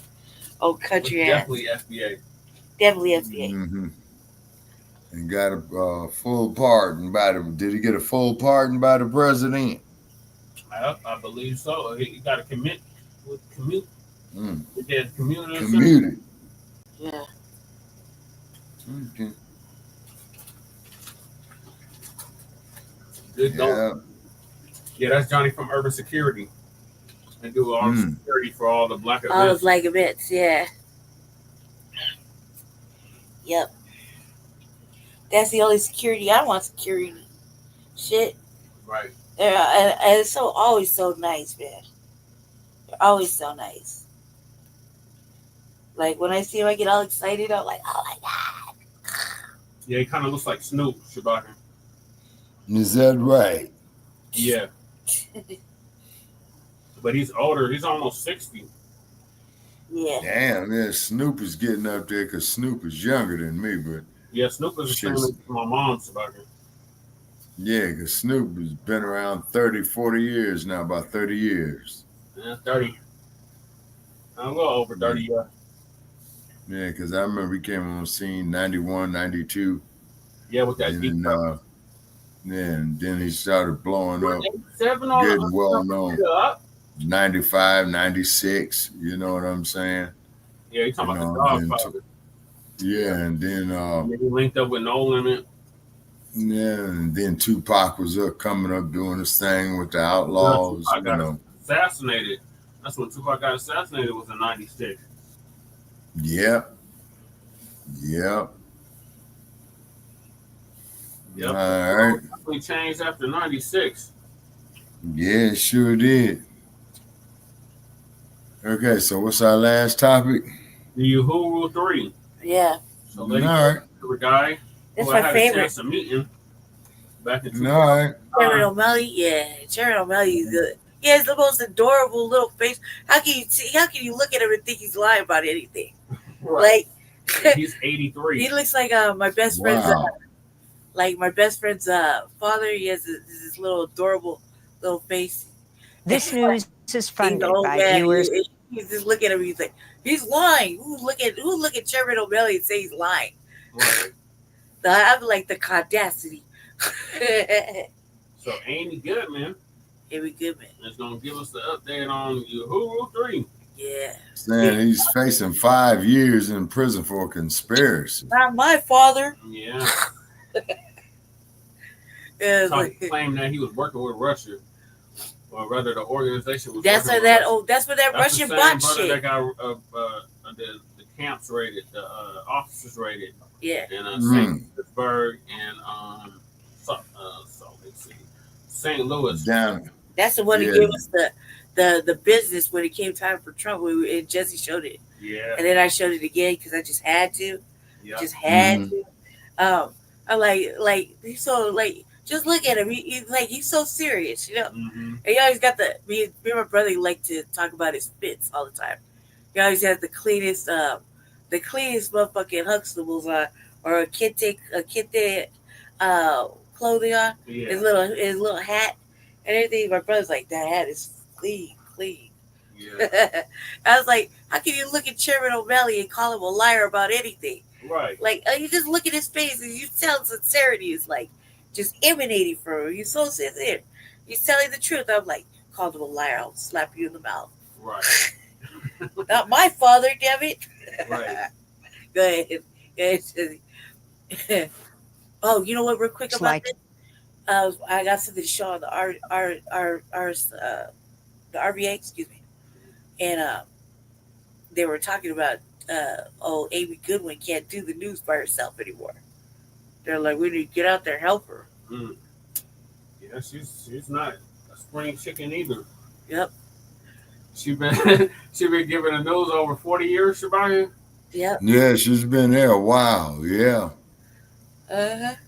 Old country ass. Definitely FBA. Definitely FBA. Mm-hmm. And got a full pardon by the. Did he get a full pardon by the president? I believe so. He got a commute. He did commuted. Commuted. Yeah. Okay. Good going. Yeah, that's Johnny from Urban Security. And do all the security for all the black events. All the black events, yeah. Yep. That's the only security I want. Security shit. Right. And it's always so nice, man. They're always so nice. Like when I see him, I get all excited. I'm like, oh my god. Yeah, he kind of looks like Snoop, Shabaka. Is that right? Yeah. But he's older. He's almost 60. Yeah. Damn, man, Snoop is getting up there because Snoop is younger than me, but yeah, Snoop is the same as my mom's about him. Yeah, because Snoop has been around 30, 40 years now, about 30 years. Yeah, 30. A little over 30, yeah. Yeah, because I remember he came on the scene 91, 92. Yeah, with that deep and then he started blowing up, 87 getting well known. 95, 96, you know what I'm saying? Yeah, he's talking about the Dogfather. Yeah, and then he linked up with No Limit. Yeah, and then Tupac was coming up doing his thing with the Outlaws. Tupac got assassinated. That's when Tupac got assassinated, was in 96. Yep. All right. We changed after 96. Yeah, it sure did. Okay, so what's our last topic? The Uhuru 3. Yeah. So all right. The guy that's who my I had favorite. a chance to meet him back in 2000. All right. Jared O'Malley, yeah. Jared O'Malley is good. He has the most adorable little face. How can you look at him and think he's lying about anything? Right. Like he's 83. He looks like my best friend's father. He has this little adorable little face. This news is funded by viewers. He's just looking at him. He's like, he's lying. Who look at Jared O'Malley and say he's lying? Right. So I'm like the audacity. So ain't he good, man? Ain't he good, man? It's gonna give us the update on Uhuru 3. Yeah. Saying he's facing 5 years in prison for a conspiracy. Not my father. Yeah. Yeah, claim that he was working with Russia, or rather, the organization was. That's where that Russian bot shit. That got the camps raided, the officers raided. Yeah. In St. Petersburg and St. Louis. Down. That's the one that gave us the business when it came time for Trump. And Jesse showed it. Yeah. And then I showed it again because I just had to. Yeah. Just had to. I'm like so Just look at him. He's so serious, you know. And he always got me and my brother like to talk about his fits all the time. He always has the cleanest motherfucking Huxtables on, or a kente clothing on. Yeah. His little hat and everything. My brother's like, that hat is clean. Yeah. I was like, how can you look at Chairman O'Malley and call him a liar about anything? Right. Like, you just look at his face and you tell sincerity is like just emanating from him. He's so sincere. He's telling the truth. I'm like, called him a liar, I'll slap you in the mouth. Right. Not my father, damn it. Right. Go ahead. Oh, you know what? Real quick about this. I got something to show on the RBA, excuse me, and they were talking about Amy Goodwin can't do the news by herself anymore. They're like, we need to get out there and help her. Yeah, she's not a spring chicken either. Yep. She been giving the news over 40 years, Shabaya. Yep. Yeah, she's been there a while. Yeah. Thank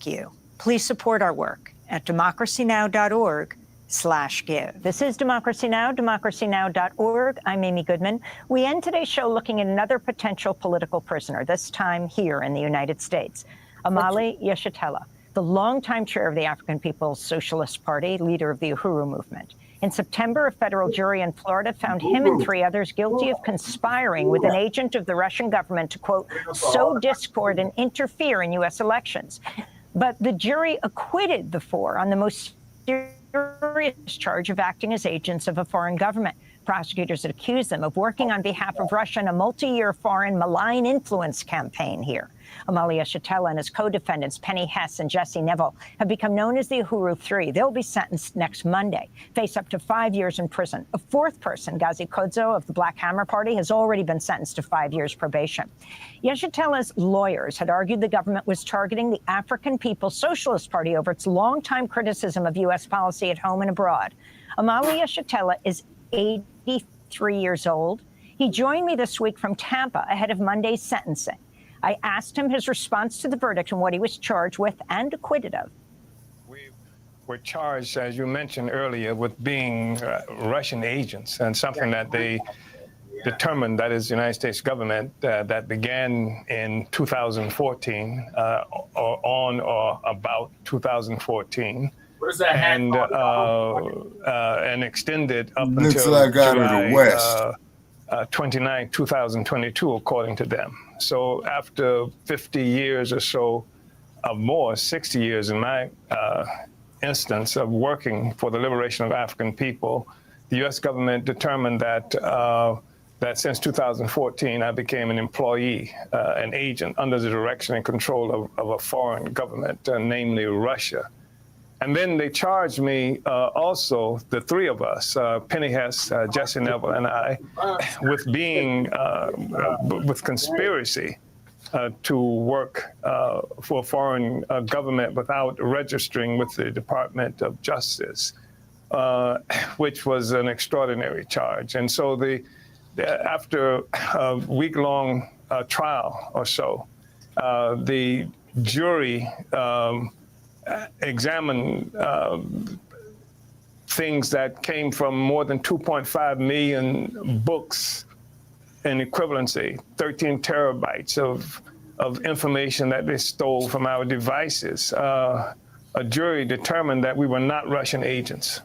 you. Please support our work at democracynow.org/give. This is Democracy Now!, democracynow.org. I'm Amy Goodman. We end today's show looking at another potential political prisoner, this time here in the United States. Omali Yeshitela, the longtime chair of the African People's Socialist Party, leader of the Uhuru movement. In September, a federal jury in Florida found him and 3 others guilty of conspiring with an agent of the Russian government to, quote, sow discord and interfere in U.S. elections. But the jury acquitted the 4 on the most serious charge of acting as agents of a foreign government. Prosecutors had accused them of working on behalf of Russia in a multi-year foreign malign influence campaign here. Omali Yeshitela and his co-defendants, Penny Hess and Jesse Neville, have become known as the Uhuru 3. They'll be sentenced next Monday, face up to 5 years in prison. A 4th person, Gazi Kodzo of the Black Hammer Party, has already been sentenced to 5 years probation. Yeshitela's lawyers had argued the government was targeting the African People's Socialist Party over its longtime criticism of U.S. policy at home and abroad. Omali Yeshitela is 83 years old. He joined me this week from Tampa ahead of Monday's sentencing. I asked him his response to the verdict and what he was charged with and acquitted of. We were charged, as you mentioned earlier, with being Russian agents, and something that they determined, that is the United States government, that began in 2014 or on or about 2014. Where's that hat? And extended up Looks until like out July, of the West. 29, 2022, according to them. So after 50 years or so, more, 60 years in my instance of working for the liberation of African people, the U.S. government determined that that since 2014, I became an employee, an agent under the direction and control of a foreign government, namely Russia. And then they charged me also, the 3 of us, Penny Hess, Jesse Neville, and I, with being, with conspiracy to work for a foreign government without registering with the Department of Justice, which was an extraordinary charge. And so after a week-long trial or so, the jury examine things that came from more than 2.5 million books in equivalency, 13 terabytes of information that they stole from our devices. A jury determined that we were not Russian agents,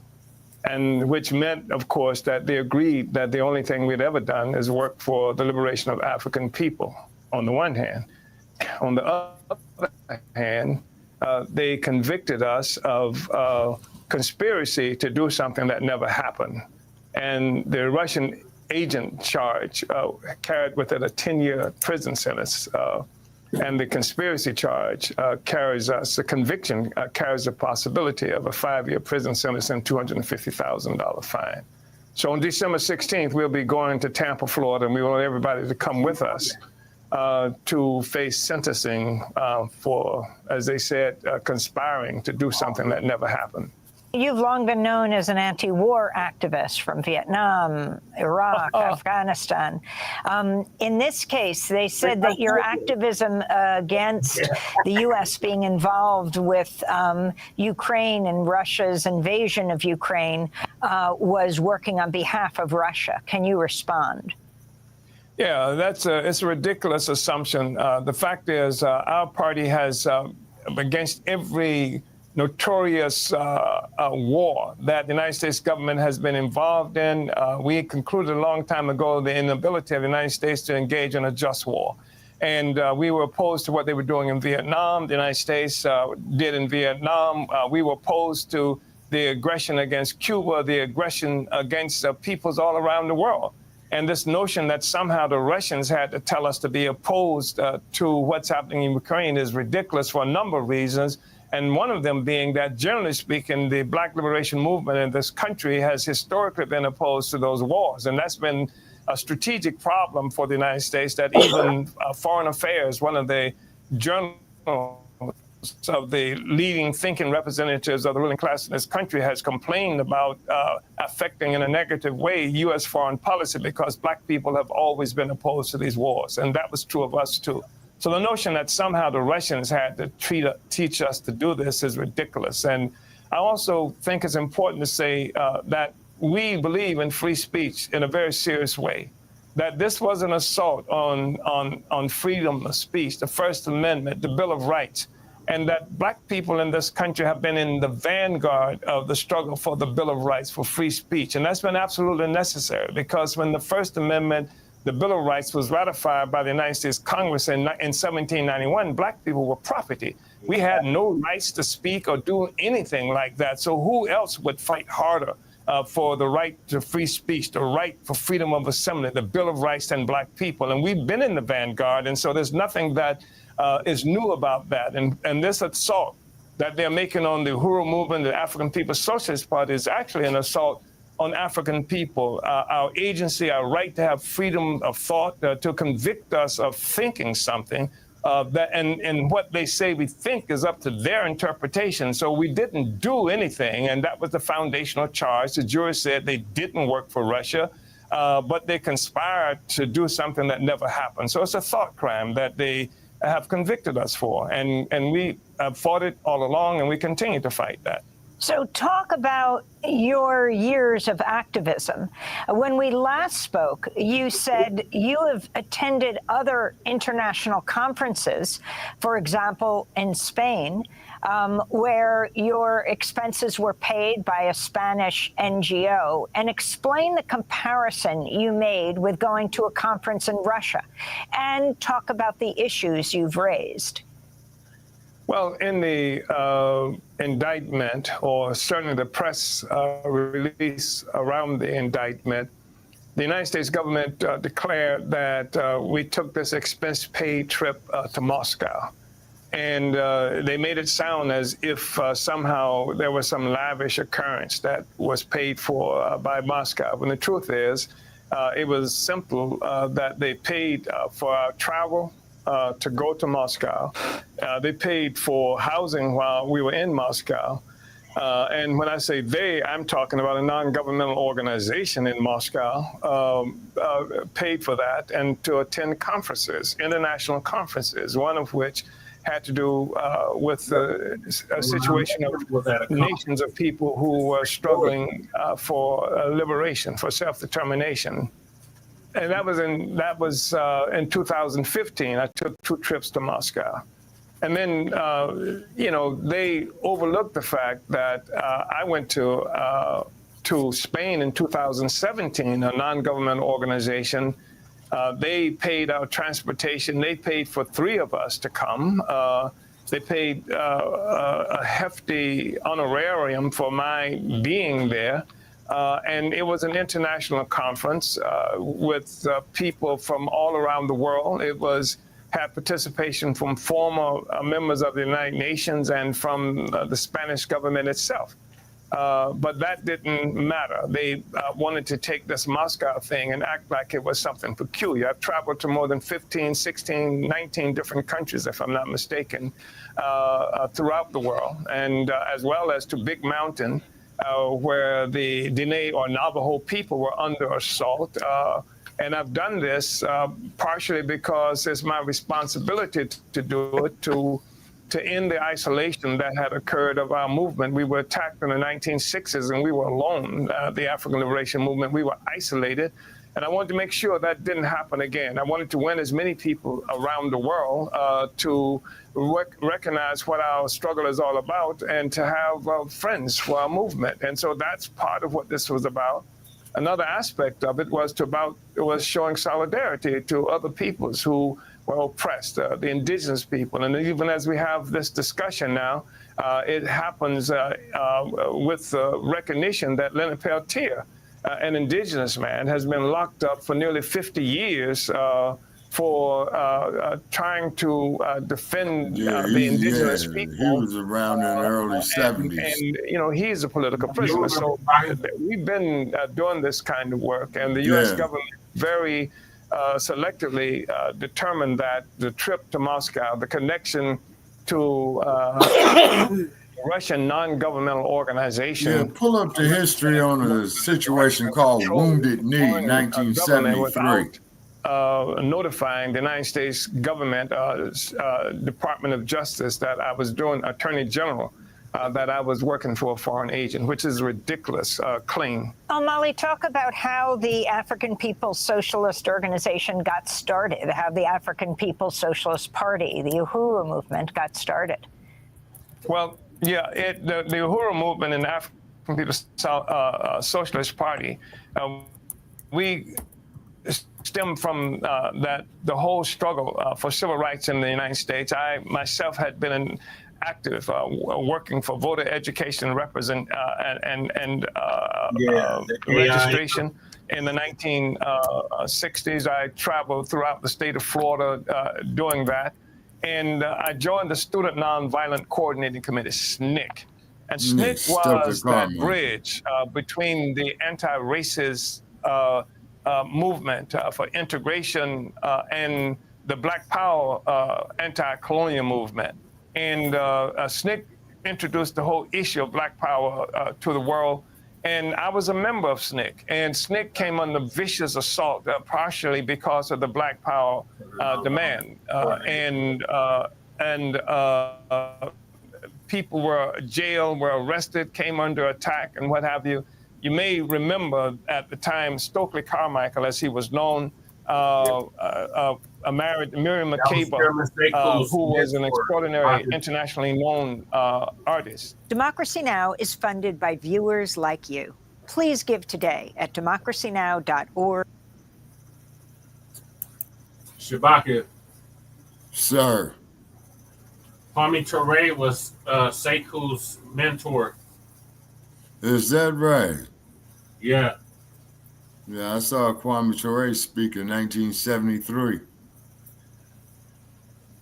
and which meant, of course, that they agreed that the only thing we'd ever done is work for the liberation of African people, on the one hand. On the other hand, they convicted us of conspiracy to do something that never happened. And the Russian agent charge carried with it a 10-year prison sentence. And the conspiracy charge carries us, the conviction carries the possibility of a 5-year prison sentence and $250,000 fine. So on December 16th, we'll be going to Tampa, Florida, and we want everybody to come with us to face sentencing for, as they said, conspiring to do something that never happened. You've long been known as an anti-war activist from Vietnam, Iraq, Afghanistan. In this case, they said that your activism against the U.S. being involved with Ukraine and Russia's invasion of Ukraine was working on behalf of Russia. Can you respond? Yeah, it's a ridiculous assumption. The fact is, our party has, against every notorious war that the United States government has been involved in. We concluded a long time ago the inability of the United States to engage in a just war. And we were opposed to what they were doing in Vietnam. The United States did in Vietnam. We were opposed to the aggression against Cuba, the aggression against peoples all around the world. And this notion that somehow the Russians had to tell us to be opposed to what's happening in Ukraine is ridiculous for a number of reasons. And one of them being that, generally speaking, the Black liberation movement in this country has historically been opposed to those wars. And that's been a strategic problem for the United States, that even Foreign Affairs, one of the journalists of the leading thinking representatives of the ruling class in this country, has complained about affecting in a negative way U.S. foreign policy, because Black people have always been opposed to these wars. And that was true of us, too. So the notion that somehow the Russians had to teach us to do this is ridiculous. And I also think it's important to say that we believe in free speech in a very serious way, that this was an assault on freedom of speech, the First Amendment, the Bill of Rights, and that Black people in this country have been in the vanguard of the struggle for the Bill of Rights, for free speech. And that's been absolutely necessary, because when the First Amendment, the Bill of Rights, was ratified by the United States Congress in 1791, Black people were property. We had no rights to speak or do anything like that. So who else would fight harder for the right to free speech, the right for freedom of assembly, the Bill of Rights, than Black people? And we've been in the vanguard, and so there's nothing that is new about that. And this assault that they're making on the Uhuru movement, the African People's Socialist Party, is actually an assault on African people, our agency, our right to have freedom of thought, to convict us of thinking something, and what they say we think is up to their interpretation. So we didn't do anything, and that was the foundational charge. The jury said they didn't work for Russia, but they conspired to do something that never happened. So it's a thought crime that they have convicted us for, and we have fought it all along, and we continue to fight that. So talk about your years of activism. When we last spoke, you said you have attended other international conferences, for example, in Spain, where your expenses were paid by a Spanish NGO. And explain the comparison you made with going to a conference in Russia, and talk about the issues you've raised. Well, in the indictment, or certainly the press release around the indictment, the United States government declared that we took this expense-paid trip to Moscow. And they made it sound as if somehow there was some lavish occurrence that was paid for by Moscow. When the truth is, it was simple that they paid for our travel to go to Moscow. They paid for housing while we were in Moscow. And when I say they, I'm talking about a non-governmental organization in Moscow, paid for that, and to attend conferences, international conferences, one of which had to do with a situation of nations of people who were struggling for liberation, for self-determination. And that was in 2015. I took 2 trips to Moscow. And then, they overlooked the fact that I went to Spain in 2017, a non-governmental organization. They paid our transportation. They paid for 3 of us to come. They paid a hefty honorarium for my being there. And it was an international conference with people from all around the world. It had participation from former members of the United Nations and from the Spanish government itself. But that didn't matter. They wanted to take this Moscow thing and act like it was something peculiar. I've traveled to more than 15, 16, 19 different countries, if I'm not mistaken, throughout the world, and as well as to Big Mountain, where the Diné or Navajo people were under assault. And I've done this partially because it's my responsibility to do it, to end the isolation that had occurred of our movement. We were attacked in the 1960s and we were alone, the African Liberation Movement. We were isolated. And I wanted to make sure that didn't happen again. I wanted to win as many people around the world to recognize what our struggle is all about and to have friends for our movement. And so that's part of what this was about. Another aspect of it was showing solidarity to other peoples who were oppressed, the indigenous people. And even as we have this discussion now, it happens with recognition that Leonard Peltier, an indigenous man, has been locked up for nearly 50 years for trying to defend the indigenous people. He was around in the early 70s. And, you know, he's a political prisoner. So we've been doing this kind of work. And the U.S. government very selectively determined that the trip to Moscow, the connection to Russian non-governmental organization. Yeah, pull up the history on a situation called Wounded Knee, 1973. Notifying the United States government, Department of Justice, that I was doing Attorney General, that I was working for a foreign agent, which is a ridiculous claim. Omali, talk about how the African People's Socialist Organization got started, how the African People's Socialist Party, the Uhuru movement, got started. Well, yeah, the Uhuru movement and the African People's Socialist Party, we stem from the whole struggle for civil rights in the United States. I myself had been active working for voter education and registration. In the 1960s, I traveled throughout the state of Florida doing that. And I joined the Student Nonviolent Coordinating Committee, SNCC. And SNCC was that bridge between the anti-racist movement for integration and the Black Power anti-colonial movement. And SNCC introduced the whole issue of Black Power to the world. And I was a member of SNCC. And SNCC came under vicious assault, partially because of the Black Power demand. People were jailed, were arrested, came under attack, and what have you. You may remember at the time Stokely Carmichael, as he was known, married Miriam Makeba, who was an extraordinary, internationally known artist. Democracy Now! Is funded by viewers like you. Please give today at democracynow.org. Shabaka. Sir. Kwame Ture was Sekou's mentor. Is that right? Yeah. Yeah, I saw Kwame Ture speak in 1973.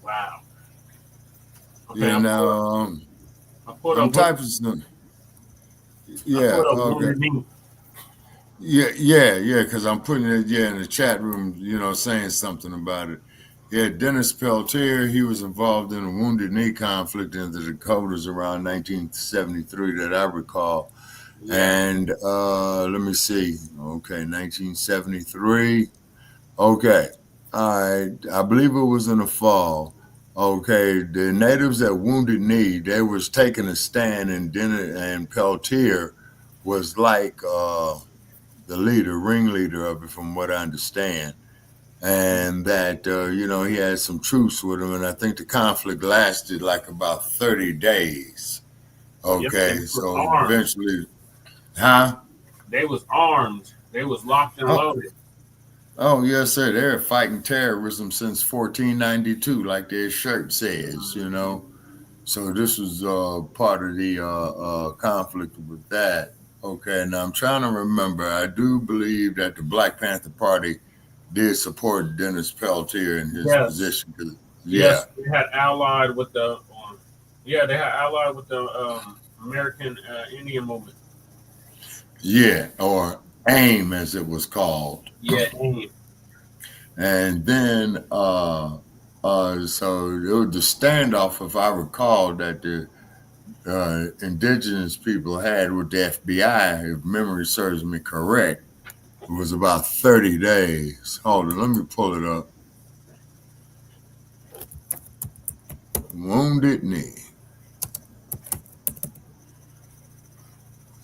Wow. Okay, Yeah, now, I'm typing some. Yeah, okay. Yeah, because I'm putting it, in the chat room, saying something about it. Yeah, Dennis Peltier, he was involved in a Wounded Knee conflict in the Dakotas around 1973 that I recall. And let me see. Okay, 1973. Okay. All right. I believe it was in the fall. Okay. The natives at Wounded Knee, they was taking a stand, and Peltier was like the ringleader of it, from what I understand. And that, he had some truce with him. And I think the conflict lasted like about 30 days. Okay. Yep, so armed. Eventually, huh? They was armed. They was locked and loaded. Oh, yes, sir. They're fighting terrorism since 1492, like their shirt says, So this was part of the conflict with that. Okay. Now I'm trying to remember. I do believe that the Black Panther Party did support Dennis Peltier in his position. Yes, they had allied with the American Indian movement. Yeah, or AIM as it was called. Yeah, AIM. And then so it was the standoff, if I recall, that the indigenous people had with the FBI, if memory serves me correct, it was about 30 days. Hold on, let me pull it up. Wounded Knee.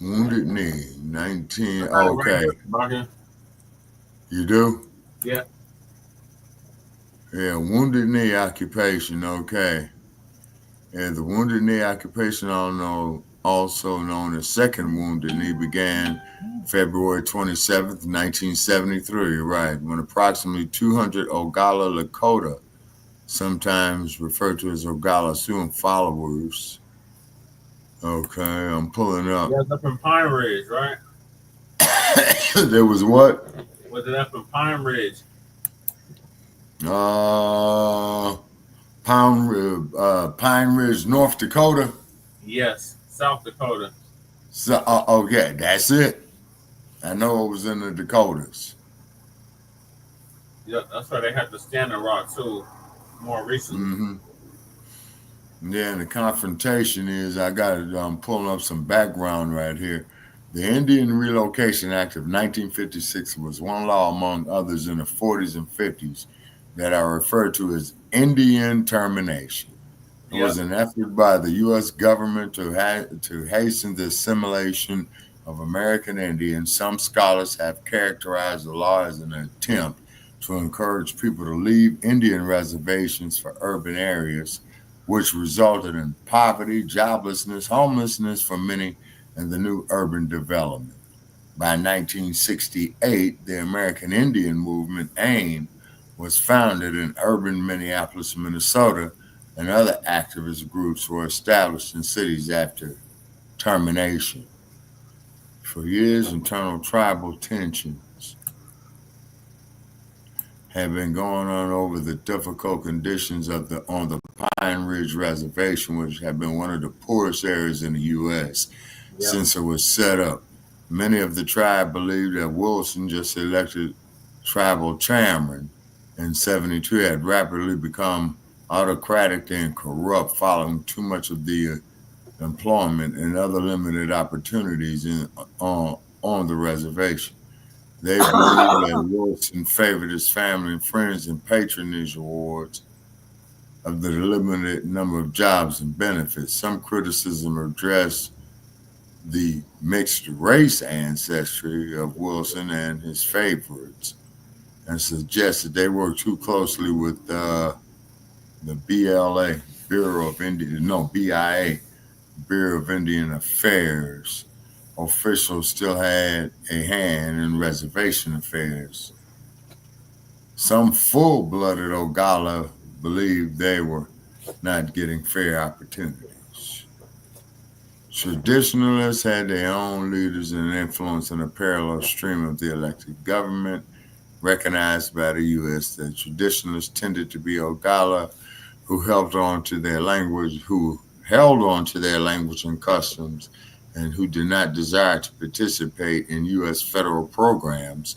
Wounded Knee, 19. Okay. You do? Yeah. Yeah, Wounded Knee occupation. Okay. And the Wounded Knee occupation, also known as Second Wounded Knee, began February 27th, 1973, right, when approximately 200 Oglala Lakota, sometimes referred to as Oglala Sioux followers. Okay, I'm pulling up. Yeah, up in Pine Ridge, right? There was what? Was it up in Pine Ridge? Pine Ridge, North Dakota? Yes, South Dakota. So, okay, that's it. I know it was in the Dakotas. Yeah, that's why they had the Standing Rock too, more recently. Mm-hmm. Yeah, and the confrontation is, I got it, I'm pulling up some background right here. The Indian Relocation Act of 1956 was one law among others in the 40s and 50s that are referred to as Indian termination. It was an effort by the U.S. government to hasten the assimilation of American Indians. Some scholars have characterized the law as an attempt to encourage people to leave Indian reservations for urban areas, which resulted in poverty, joblessness, homelessness for many, and the new urban development. By 1968, the American Indian Movement, AIM, was founded in urban Minneapolis, Minnesota, and other activist groups were established in cities after termination. For years, internal tribal tensions have been going on over the difficult conditions on the Pine Ridge Reservation, which have been one of the poorest areas in the U.S. since it was set up. Many of the tribe believed that Wilson, just elected tribal chairman in 72, had rapidly become autocratic and corrupt, following too much of the employment and other limited opportunities on the reservation. They believe that Wilson favored his family and friends and patronage awards of the limited number of jobs and benefits. Some criticism addressed the mixed race ancestry of Wilson and his favorites and suggested they worked too closely with the BIA, Bureau of Indian Affairs. Officials still had a hand in reservation affairs. Some full-blooded Oglala believed they were not getting fair opportunities. Traditionalists had their own leaders and influence in a parallel stream of the elected government, recognized by the U.S. that traditionalists tended to be Oglala who held on to their language and customs, and who did not desire to participate in U.S. federal programs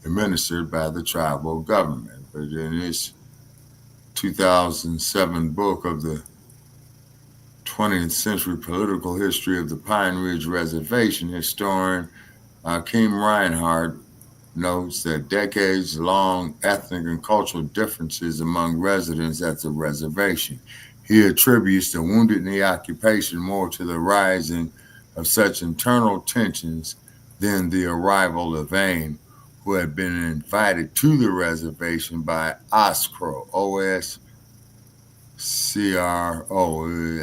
administered by the tribal government. But in this 2007 book of the 20th Century Political History of the Pine Ridge Reservation, historian Kim Reinhardt notes that decades-long ethnic and cultural differences among residents at the reservation. He attributes the Wounded Knee occupation more to the rising of such internal tensions than the arrival of AIM, who had been invited to the reservation by OSCRO, O-S-C-R-O.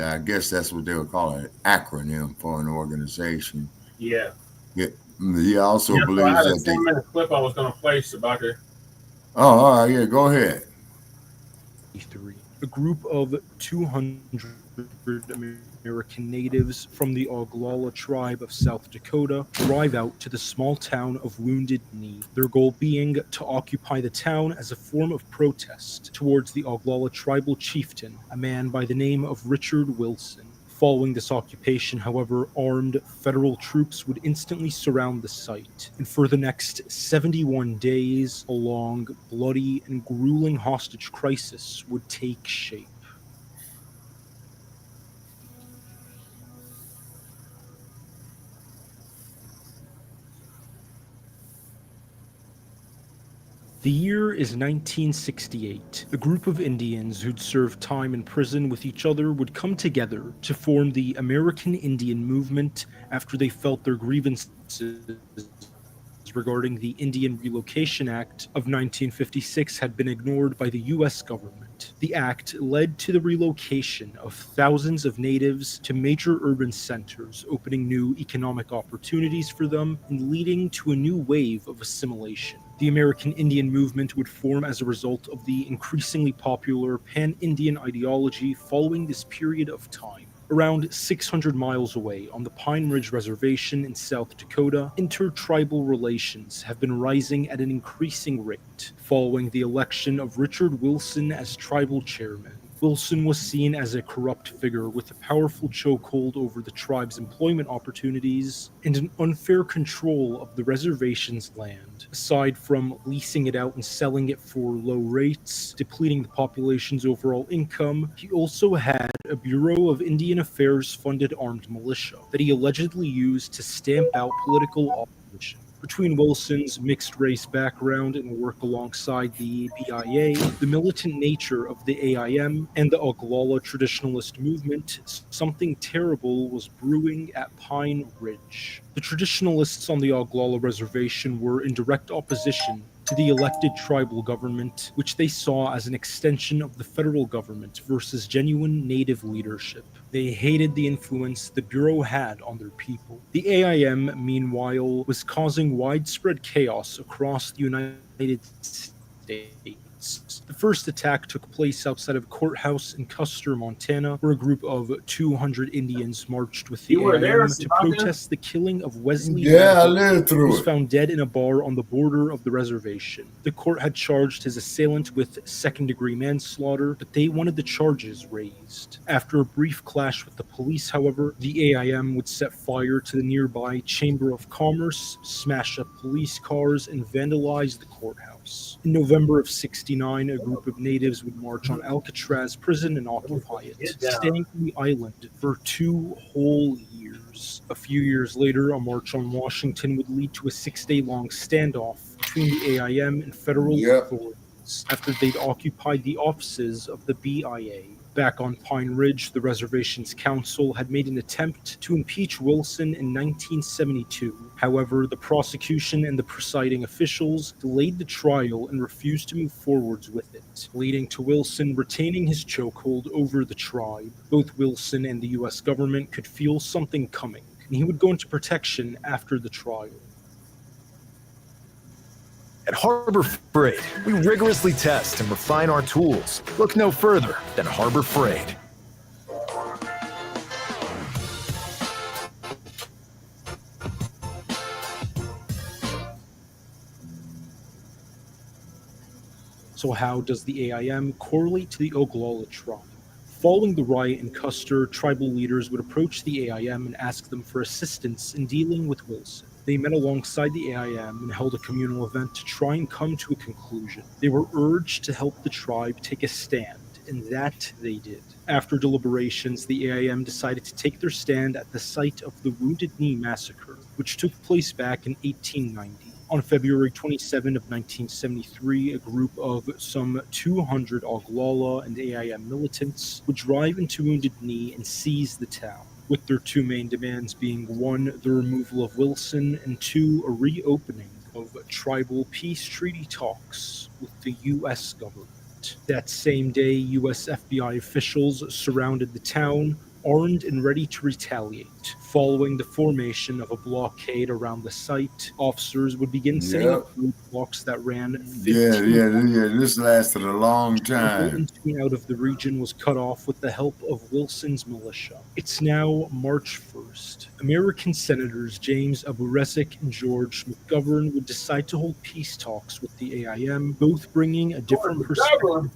I guess that's what they would call it, an acronym for an organization. Yeah. He also believes I had a that 10-minute clip I was going to place about it. Oh, all right, yeah, go ahead. A group of 200 American natives from the Oglala tribe of South Dakota drive out to the small town of Wounded Knee, their goal being to occupy the town as a form of protest towards the Oglala tribal chieftain, a man by the name of Richard Wilson. Following this occupation, however, armed federal troops would instantly surround the site, and for the next 71 days, a long, bloody, and grueling hostage crisis would take shape. The year is 1968. A group of Indians who'd served time in prison with each other would come together to form the American Indian Movement after they felt their grievances regarding the Indian Relocation Act of 1956 had been ignored by the U.S. government. The act led to the relocation of thousands of natives to major urban centers, opening new economic opportunities for them and leading to a new wave of assimilation. The American Indian Movement would form as a result of the increasingly popular pan-Indian ideology following this period of time. Around 600 miles away on the Pine Ridge Reservation in South Dakota, intertribal relations have been rising at an increasing rate. Following the election of Richard Wilson as tribal chairman, Wilson was seen as a corrupt figure with a powerful chokehold over the tribe's employment opportunities and an unfair control of the reservation's land. Aside from leasing it out and selling it for low rates, depleting the population's overall income, he also had a Bureau of Indian Affairs funded armed militia that he allegedly used to stamp out political opposition. Between Wilson's mixed-race background and work alongside the BIA, the militant nature of the AIM, and the Oglala traditionalist movement, something terrible was brewing at Pine Ridge. The traditionalists on the Oglala reservation were in direct opposition to the elected tribal government, which they saw as an extension of the federal government versus genuine native leadership. They hated the influence the Bureau had on their people. The AIM, meanwhile, was causing widespread chaos across the United States. The first attack took place outside of a courthouse in Custer, Montana, where a group of 200 Indians marched with the AIM to protest the killing of Wesley Madison, who was found dead in a bar on the border of the reservation. The court had charged his assailant with second-degree manslaughter, but they wanted the charges raised. After a brief clash with the police, however, the AIM would set fire to the nearby Chamber of Commerce, smash up police cars, and vandalize the courthouse. In November of 69, a group of natives would march on Alcatraz prison and occupy it, staying on the island for 2 whole years. A few years later, a march on Washington would lead to a 6-day-long standoff between the AIM and federal authorities after they'd occupied the offices of the BIA. Back on Pine Ridge, the reservation's council had made an attempt to impeach Wilson in 1972. However, the prosecution and the presiding officials delayed the trial and refused to move forwards with it, leading to Wilson retaining his chokehold over the tribe. Both Wilson and the U.S. government could feel something coming, and he would go into protection after the trial. At Harbor Freight, we rigorously test and refine our tools. Look no further than Harbor Freight. So how does the AIM correlate to the Oglala tribe? Following the riot in Custer, tribal leaders would approach the AIM and ask them for assistance in dealing with Wilson. They met alongside the AIM and held a communal event to try and come to a conclusion. They were urged to help the tribe take a stand, and that they did. After deliberations, the AIM decided to take their stand at the site of the Wounded Knee Massacre, which took place back in 1890. On February 27 of 1973, a group of some 200 Oglala and AIM militants would drive into Wounded Knee and seize the town, with their 2 main demands being 1, the removal of Wilson, and 2, a reopening of tribal peace treaty talks with the U.S. government. That same day, U.S. FBI officials surrounded the town, armed and ready to retaliate. Following the formation of a blockade around the site, officers would begin setting up roadblocks that ran 15 This lasted a long time. Entry out of the region was cut off with the help of Wilson's militia. It's now March 1st. American Senators James Aburezek and George McGovern would decide to hold peace talks with the AIM, both bringing a different perspective.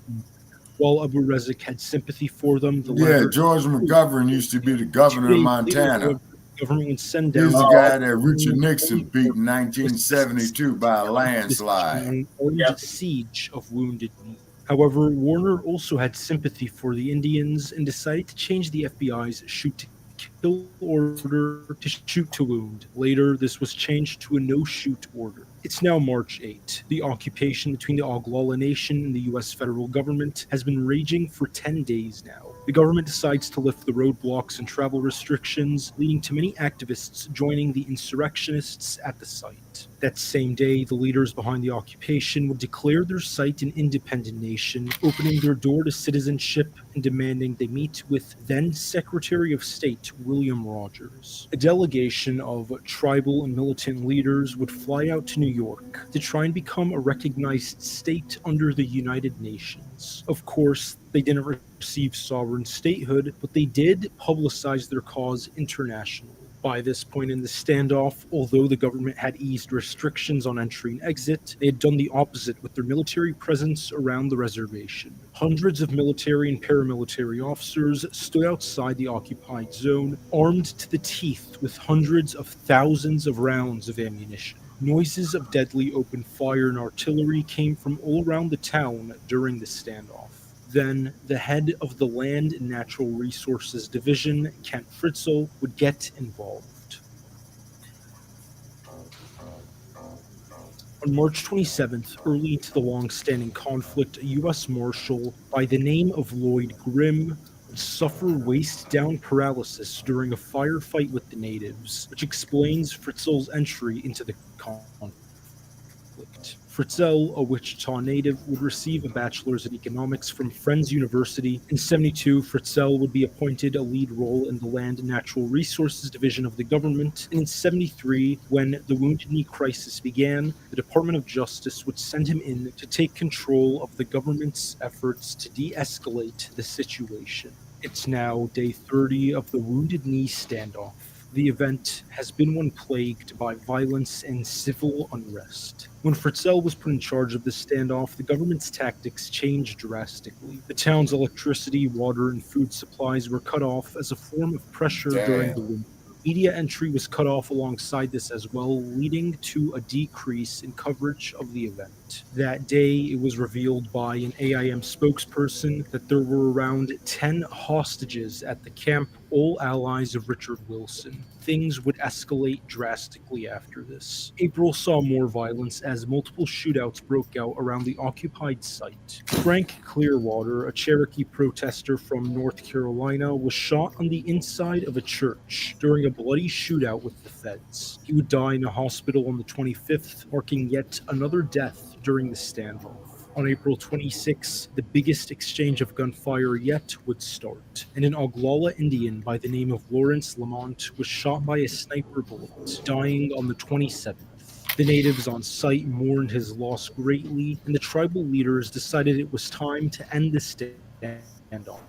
While Aburezek had sympathy for them, George McGovern used to be the governor of Montana. The government would send down He's the guy that Richard Nixon beat in 1972 by a landslide. The siege of Wounded Knee. However, Warner also had sympathy for the Indians and decided to change the FBI's shoot to kill order to shoot to wound. Later, this was changed to a no-shoot order. It's now March 8. The occupation between the Oglala Nation and the U.S. federal government has been raging for 10 days now. The government decides to lift the roadblocks and travel restrictions, leading to many activists joining the insurrectionists at the site. That same day, the leaders behind the occupation would declare their site an independent nation, opening their door to citizenship and demanding they meet with then Secretary of State William Rogers. A delegation of tribal and militant leaders would fly out to New York to try and become a recognized state under the United Nations. Of course, they didn't receive sovereign statehood, but they did publicize their cause internationally. By this point in the standoff, although the government had eased restrictions on entry and exit, they had done the opposite with their military presence around the reservation. Hundreds of military and paramilitary officers stood outside the occupied zone, armed to the teeth with hundreds of thousands of rounds of ammunition. Noises of deadly open fire and artillery came from all around the town during the standoff. Then, the head of the Land and Natural Resources Division, Kent Fritzl, would get involved. On March 27th, early into the long-standing conflict, a U.S. Marshal by the name of Lloyd Grimm would suffer waist-down paralysis during a firefight with the natives, which explains Fritzl's entry into the conflict. Fritzl, a Wichita native, would receive a bachelor's in economics from Friends University. In 72, Fritzl would be appointed a lead role in the Land and Natural Resources Division of the government. And in 73, when the Wounded Knee crisis began, the Department of Justice would send him in to take control of the government's efforts to de-escalate the situation. It's now day 30 of the Wounded Knee standoff. The event has been one plagued by violence and civil unrest. When Fritzl was put in charge of the standoff, the government's tactics changed drastically. The town's electricity, water, and food supplies were cut off as a form of pressure during the winter. Media entry was cut off alongside this as well, leading to a decrease in coverage of the event. That day, it was revealed by an AIM spokesperson that there were around 10 hostages at the camp, all allies of Richard Wilson. Things would escalate drastically after this. April saw more violence as multiple shootouts broke out around the occupied site. Frank Clearwater, a Cherokee protester from North Carolina, was shot on the inside of a church during a bloody shootout with the feds. He would die in a hospital on the 25th, marking yet another death during the standoff. On April 26, the biggest exchange of gunfire yet would start, and an Oglala Indian by the name of Lawrence Lamont was shot by a sniper bullet, dying on the 27th. The natives on site mourned his loss greatly, and the tribal leaders decided it was time to end the standoff.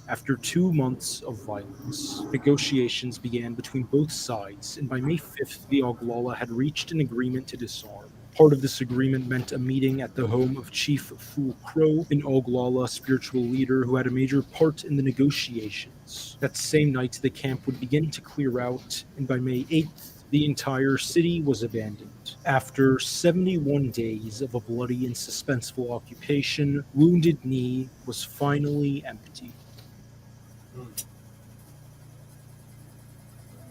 After 2 months of violence, negotiations began between both sides, and by May 5th, the Oglala had reached an agreement to disarm. Part of this agreement meant a meeting at the home of Chief Fool Crow, an Oglala spiritual leader who had a major part in the negotiations. That same night, the camp would begin to clear out, and by May 8th, the entire city was abandoned. After 71 days of a bloody and suspenseful occupation, Wounded Knee was finally empty.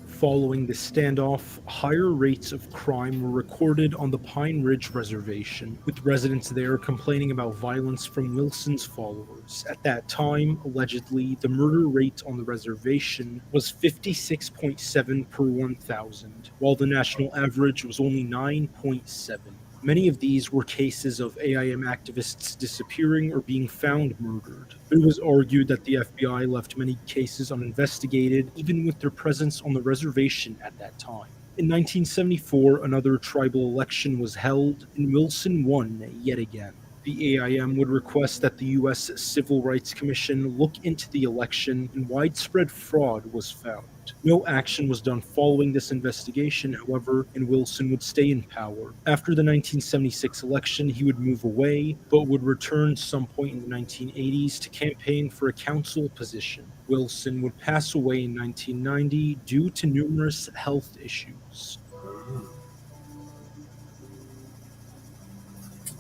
Following the standoff, higher rates of crime were recorded on the Pine Ridge Reservation, with residents there complaining about violence from Wilson's followers. At that time, allegedly, the murder rate on the reservation was 56.7 per 1,000, while the national average was only 9.7. Many of these were cases of AIM activists disappearing or being found murdered. It was argued that the FBI left many cases uninvestigated, even with their presence on the reservation at that time. In 1974, another tribal election was held, and Wilson won yet again. The AIM would request that the U.S. Civil Rights Commission look into the election, and widespread fraud was found. No action was done following this investigation, however, and Wilson would stay in power. After the 1976 election, he would move away, but would return some point in the 1980s to campaign for a council position. Wilson would pass away in 1990 due to numerous health issues.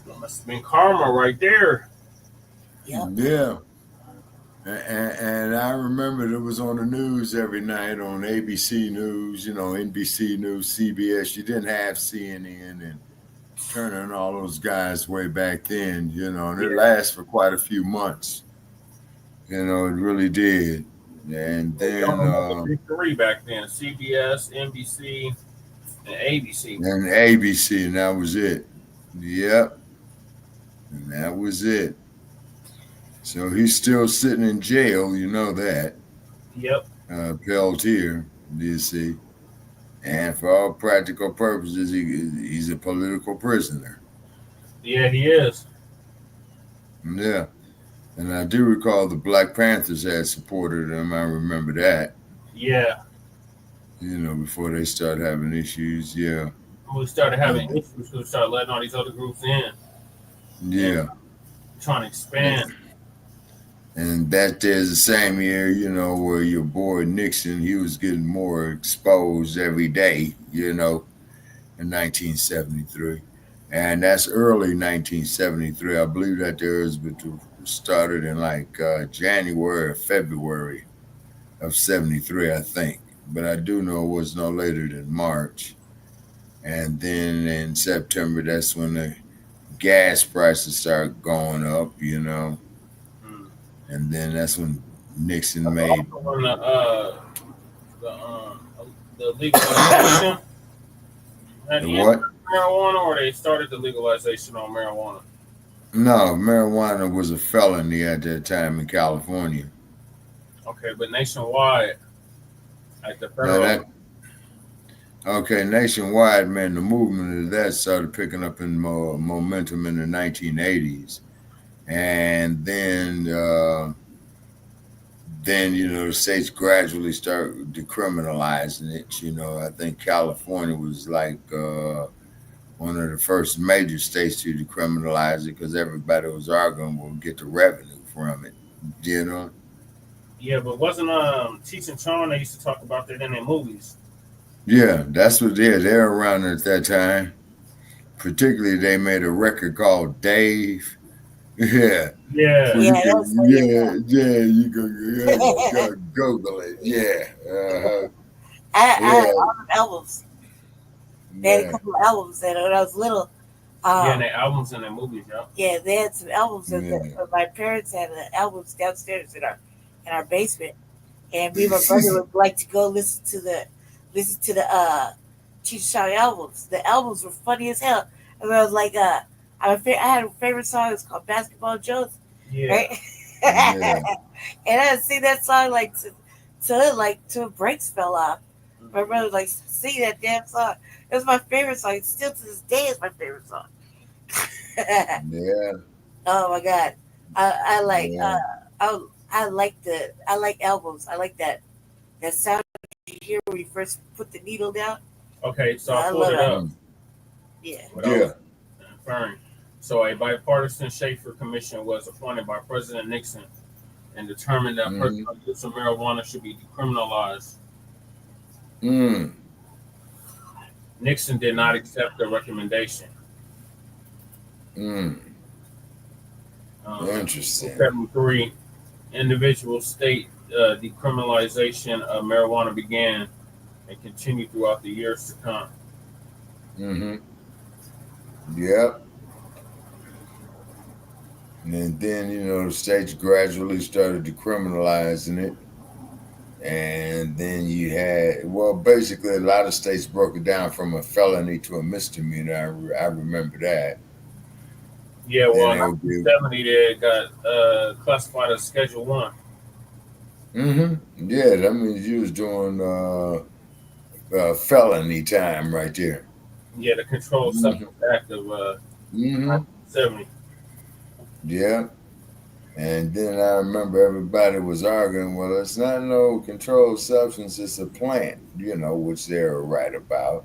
That must have been karma right there. Yeah. And I remember it was on the news every night on ABC News, NBC News, CBS. You didn't have CNN and Turner and all those guys way back then, and it lasted for quite a few months. It really did. And then big three back then: CBS, NBC, and ABC. And that was it. Yep. And that was it. So he's still sitting in jail, you know that. Yep. Peltier, you see. And for all practical purposes, he's a political prisoner. Yeah, he is. Yeah. And I do recall the Black Panthers had supported him. I remember that. Yeah. Before they started having issues. Yeah. We started having issues because we started letting all these other groups in. Yeah. Trying to expand. And that there's the same year, where your boy Nixon, he was getting more exposed every day, in 1973. And that's early 1973. I believe that started in like January or February of 73, I think. But I do know it was no later than March. And then in September, that's when the gas prices started going up, And then that's when Nixon made the legalization. The what? Marijuana, or they started the legalization on marijuana? No, marijuana was a felony at that time in California. Okay, but nationwide, at the federal. Nationwide, man, the movement of that started picking up in momentum in the 1980s. And then the states gradually start decriminalizing it. I think California was like one of the first major states to decriminalize it because everybody was arguing we'll get the revenue from it. Yeah, but wasn't Cheech and Chong, they used to talk about that in their movies. Yeah, that's what they're around at that time. Particularly, they made a record called Dave. Yeah. Yeah. You go Google it. Yeah. I had all the albums. They had a couple of albums that when I was little. And their albums and their movies, yeah. Yeah, they had some albums. My parents had albums downstairs in our basement, and me and my brother would like to go listen to the Cheech Chong albums. The albums were funny as hell. And I was like, I had a favorite song. It's called Basketball Jones. Yeah. Right? Yeah. And I sing that song till brakes fell off. My brother like sing that damn song. It was my favorite song. Still to this day is my favorite song. Yeah. Oh my God. I like albums. I like that sound you hear when you first put the needle down. Okay, so I pulled it up. Yeah. Inferring. So a bipartisan Schaefer commission was appointed by President Nixon and determined that personal use of marijuana should be decriminalized. Nixon did not accept the recommendation. Interesting. 73, individual state decriminalization of marijuana began and continued throughout the years to come. Yep. And then, the states gradually started decriminalizing it. And then you had, basically a lot of states broke it down from a felony to a misdemeanor. I remember that. Yeah, well, in 1970, they got classified as Schedule 1. Yeah, that means you was doing felony time right there. Yeah, the Controlled Substance Act of 1970. Yeah. And then I remember everybody was arguing, well, it's not no controlled substance, it's a plant, which they're right about.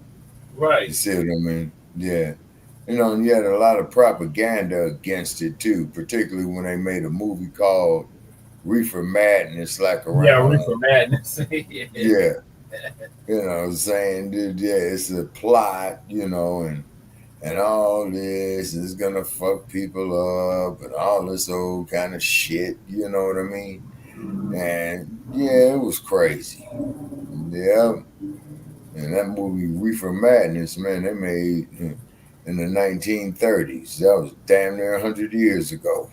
Right. You see what I mean? Yeah. And you had a lot of propaganda against it too, particularly when they made a movie called Reefer Madness, like around. Yeah, Reefer Madness. Yeah. Saying, it's a plot, and all this is gonna fuck people up and all this old kind of shit, you know what I mean? And yeah, it was crazy. Yeah. And that movie Reefer Madness, man, they made in the 1930s. That was damn near 100 years ago.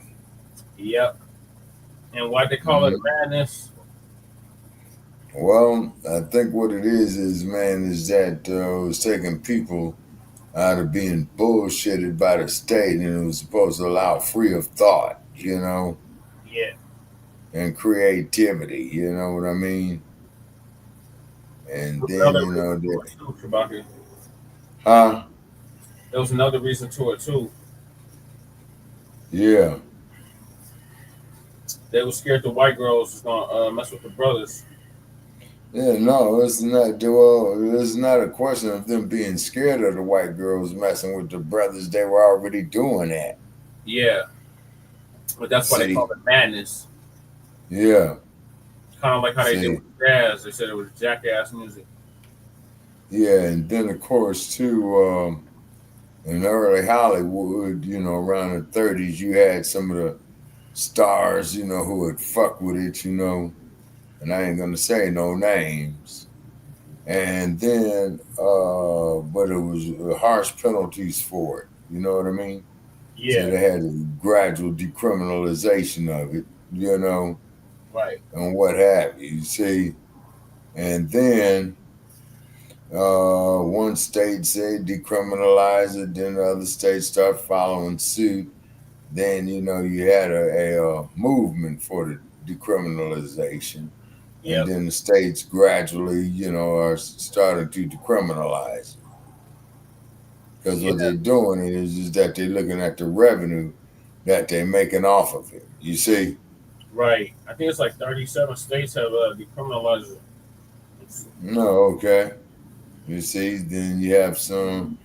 Yep. And why they call it madness? Well, I think what it is man, is that it was taking people out of being bullshitted by the state, and it was supposed to allow free of thought, you know? Yeah. And creativity, you know what I mean? And then, you know, huh? There was another reason to it too. Yeah. They were scared the white girls was gonna mess with the brothers. Yeah, no, it's not. Well, it's not a question of them being scared of the white girls messing with the brothers. They were already doing that. Yeah, but that's why they call it madness. Yeah, kind of like how they did with jazz. They said it was jackass music. Yeah, and then of course too, in early Hollywood, you know, around the 30s, you had some of the stars, you know, who would fuck with it, you know. And I ain't gonna say no names. And then, but it was harsh penalties for it. You know what I mean? Yeah. So they had a gradual decriminalization of it, you know, right, and what have you. You see, and then one state said decriminalize it, then the other states start following suit. Then you know you had a movement for the decriminalization. Yep. And then the states gradually, you know, are starting to decriminalize it. Because what they're doing is that they're looking at the revenue that they're making off of it. You see? Right. I think it's like 37 states have decriminalized it. No, okay. You see, then you have some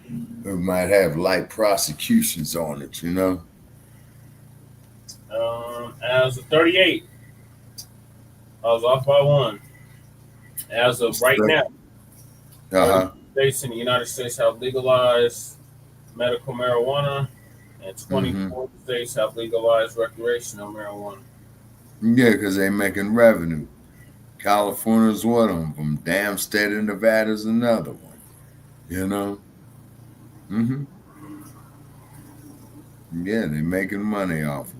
who might have light prosecutions on it, you know? As of 38. I was off by one. As of right now, states in the United States have legalized medical marijuana, and 24 states have legalized recreational marijuana. Yeah, because they're making revenue. California's one of them. Damn state of Nevada's another one. You know? Yeah, they're making money off it.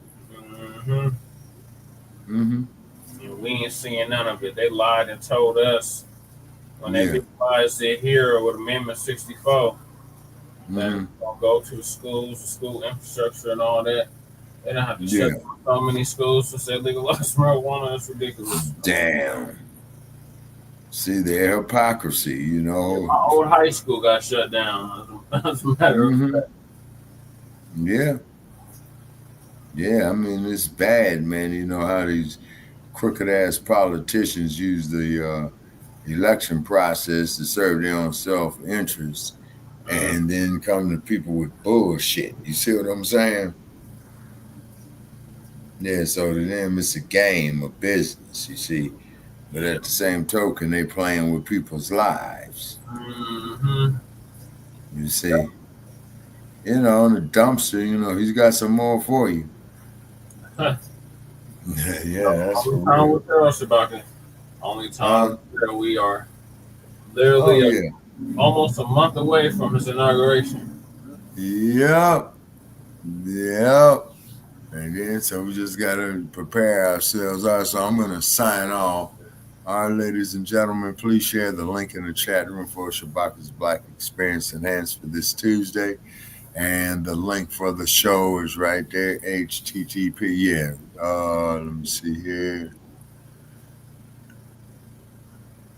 We ain't seeing none of it. They lied and told us when they legalized it here with Amendment 64 that it's gonna go to the schools, the school infrastructure, and all that. They don't have to shut down so many schools since they legalized marijuana. That's ridiculous. Damn. See their hypocrisy, you know. My old high school got shut down. As a matter of fact. Yeah. Yeah, I mean, it's bad, man. You know how these crooked ass politicians use the election process to serve their own self-interest and then come to people with bullshit. You see what I'm saying? Yeah, so to them it's a game, a business, you see. But at the same token, they playing with people's lives. You see? You know, in the dumpster, you know, he's got some more for you. Yeah, that's for real. With us about it. Only time that we are literally almost a month away from his inauguration. Yep. Yep. And then so we just gotta prepare ourselves. All right, so I'm gonna sign off. All right, ladies and gentlemen, please share the link in the chat room for Shabaka's Black Experience Enhanced for this Tuesday. And the link for the show is right there, HTTP. Yeah. Let me see here.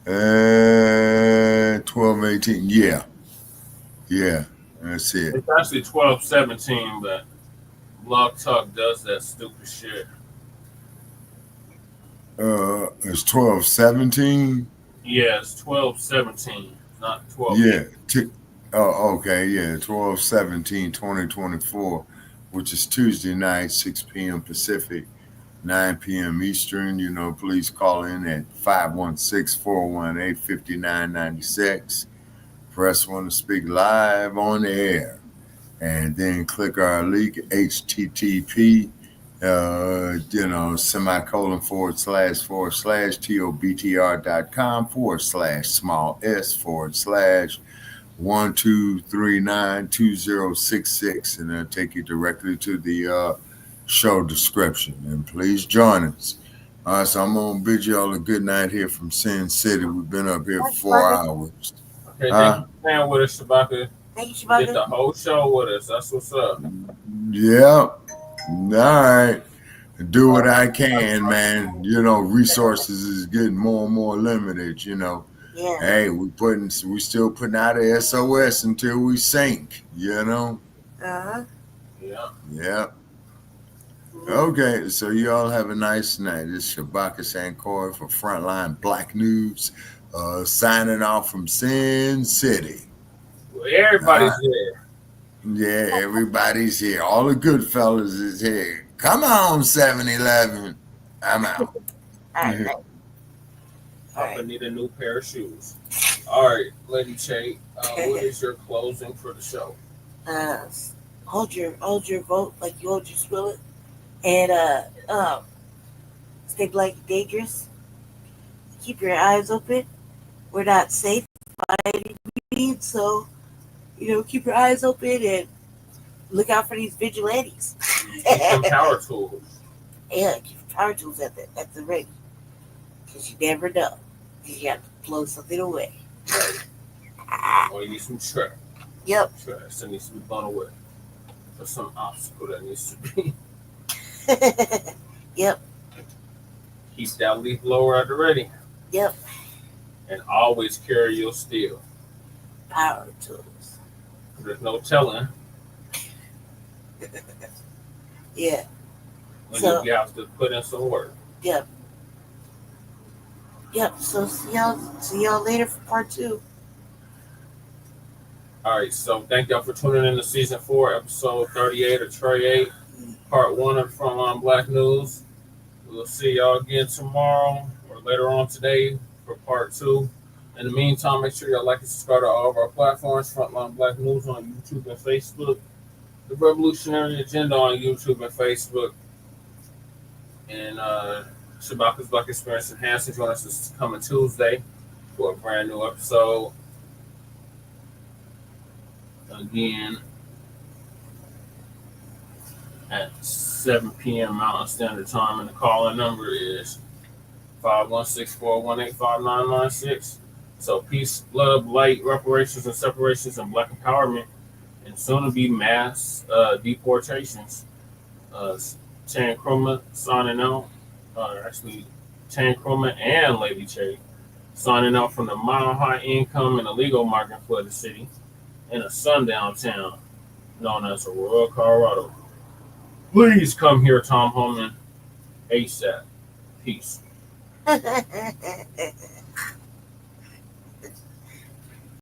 12:18. Yeah. Yeah. That's it. It's actually 12:17, but Blog Talk does that stupid shit. It's 12:17. Yeah, it's 12:17, not 12. Yeah. Oh, okay. Yeah. 12/17/2024, which is Tuesday night, 6 p.m. Pacific, 9 p.m. Eastern. You know, please call in at 516-418-5996. Press 1 to speak live on the air. And then click our link, HTTP, /tobtr.com/small/1239206 and it'll take you directly to the show description. And please join us. All right, so I'm gonna bid you all a good night here from Sin City. We've been up here for 4 hours. Okay, thank you for staying with us, Shabaka. Thank you, Shabaka. Get the whole show with us. That's what's up. Yep. All right. Do what I can, man. You know, resources is getting more and more limited, you know. Yeah. Hey, we still putting out a SOS until we sink, you know. Uh-huh. Yeah. Yeah. Okay, so you all have a nice night. This is Shabaka Sankor for Frontline Black News, signing off from Sin City. Well, everybody's there. Yeah, everybody's here. All the good fellas is here. Come on, 7-Eleven. I'm out. All right. I need a new pair of shoes. All right, Lady Che, what is your closing for the show? Hold your vote like you hold your spillet, and stay black and dangerous. Keep your eyes open. We're not safe by any means, so keep your eyes open and look out for these vigilantes. Keep some power tools. Yeah, keep your power tools at the ready, because you never know. You have to blow something away. Or you need some trash. Yep. Trash that needs to be blown away. For some obstacle that needs to be. Yep. Keep that leaf blower at the ready. Yep. And always carry your steel. Power tools. There's no telling. Yeah. When you have to put in some work. Yep. Yep. So see y'all later for part 2. All right. So thank y'all for tuning in to season 4, episode 38 of Trey 8, part 1 of Frontline Black News. We'll see y'all again tomorrow or later on today for part 2. In the meantime, make sure y'all like and subscribe to all of our platforms, Frontline Black News on YouTube and Facebook, The Revolutionary Agenda on YouTube and Facebook, and Shabaka's Black Experience Enhanced. Join us this coming Tuesday for a brand new episode. Again, at 7 p.m. Mountain Standard Time, and the call-in number is 516-418-5996. So peace, love, light, reparations, and separations, and Black empowerment, and soon to be mass deportations. Chan Krumah signing out. Chan Krumah and Lady Che signing out from the mile high income and illegal migrant flooded city in a sundown town known as Aurora, Colorado. Please come here, Tom Homan, ASAP. Peace.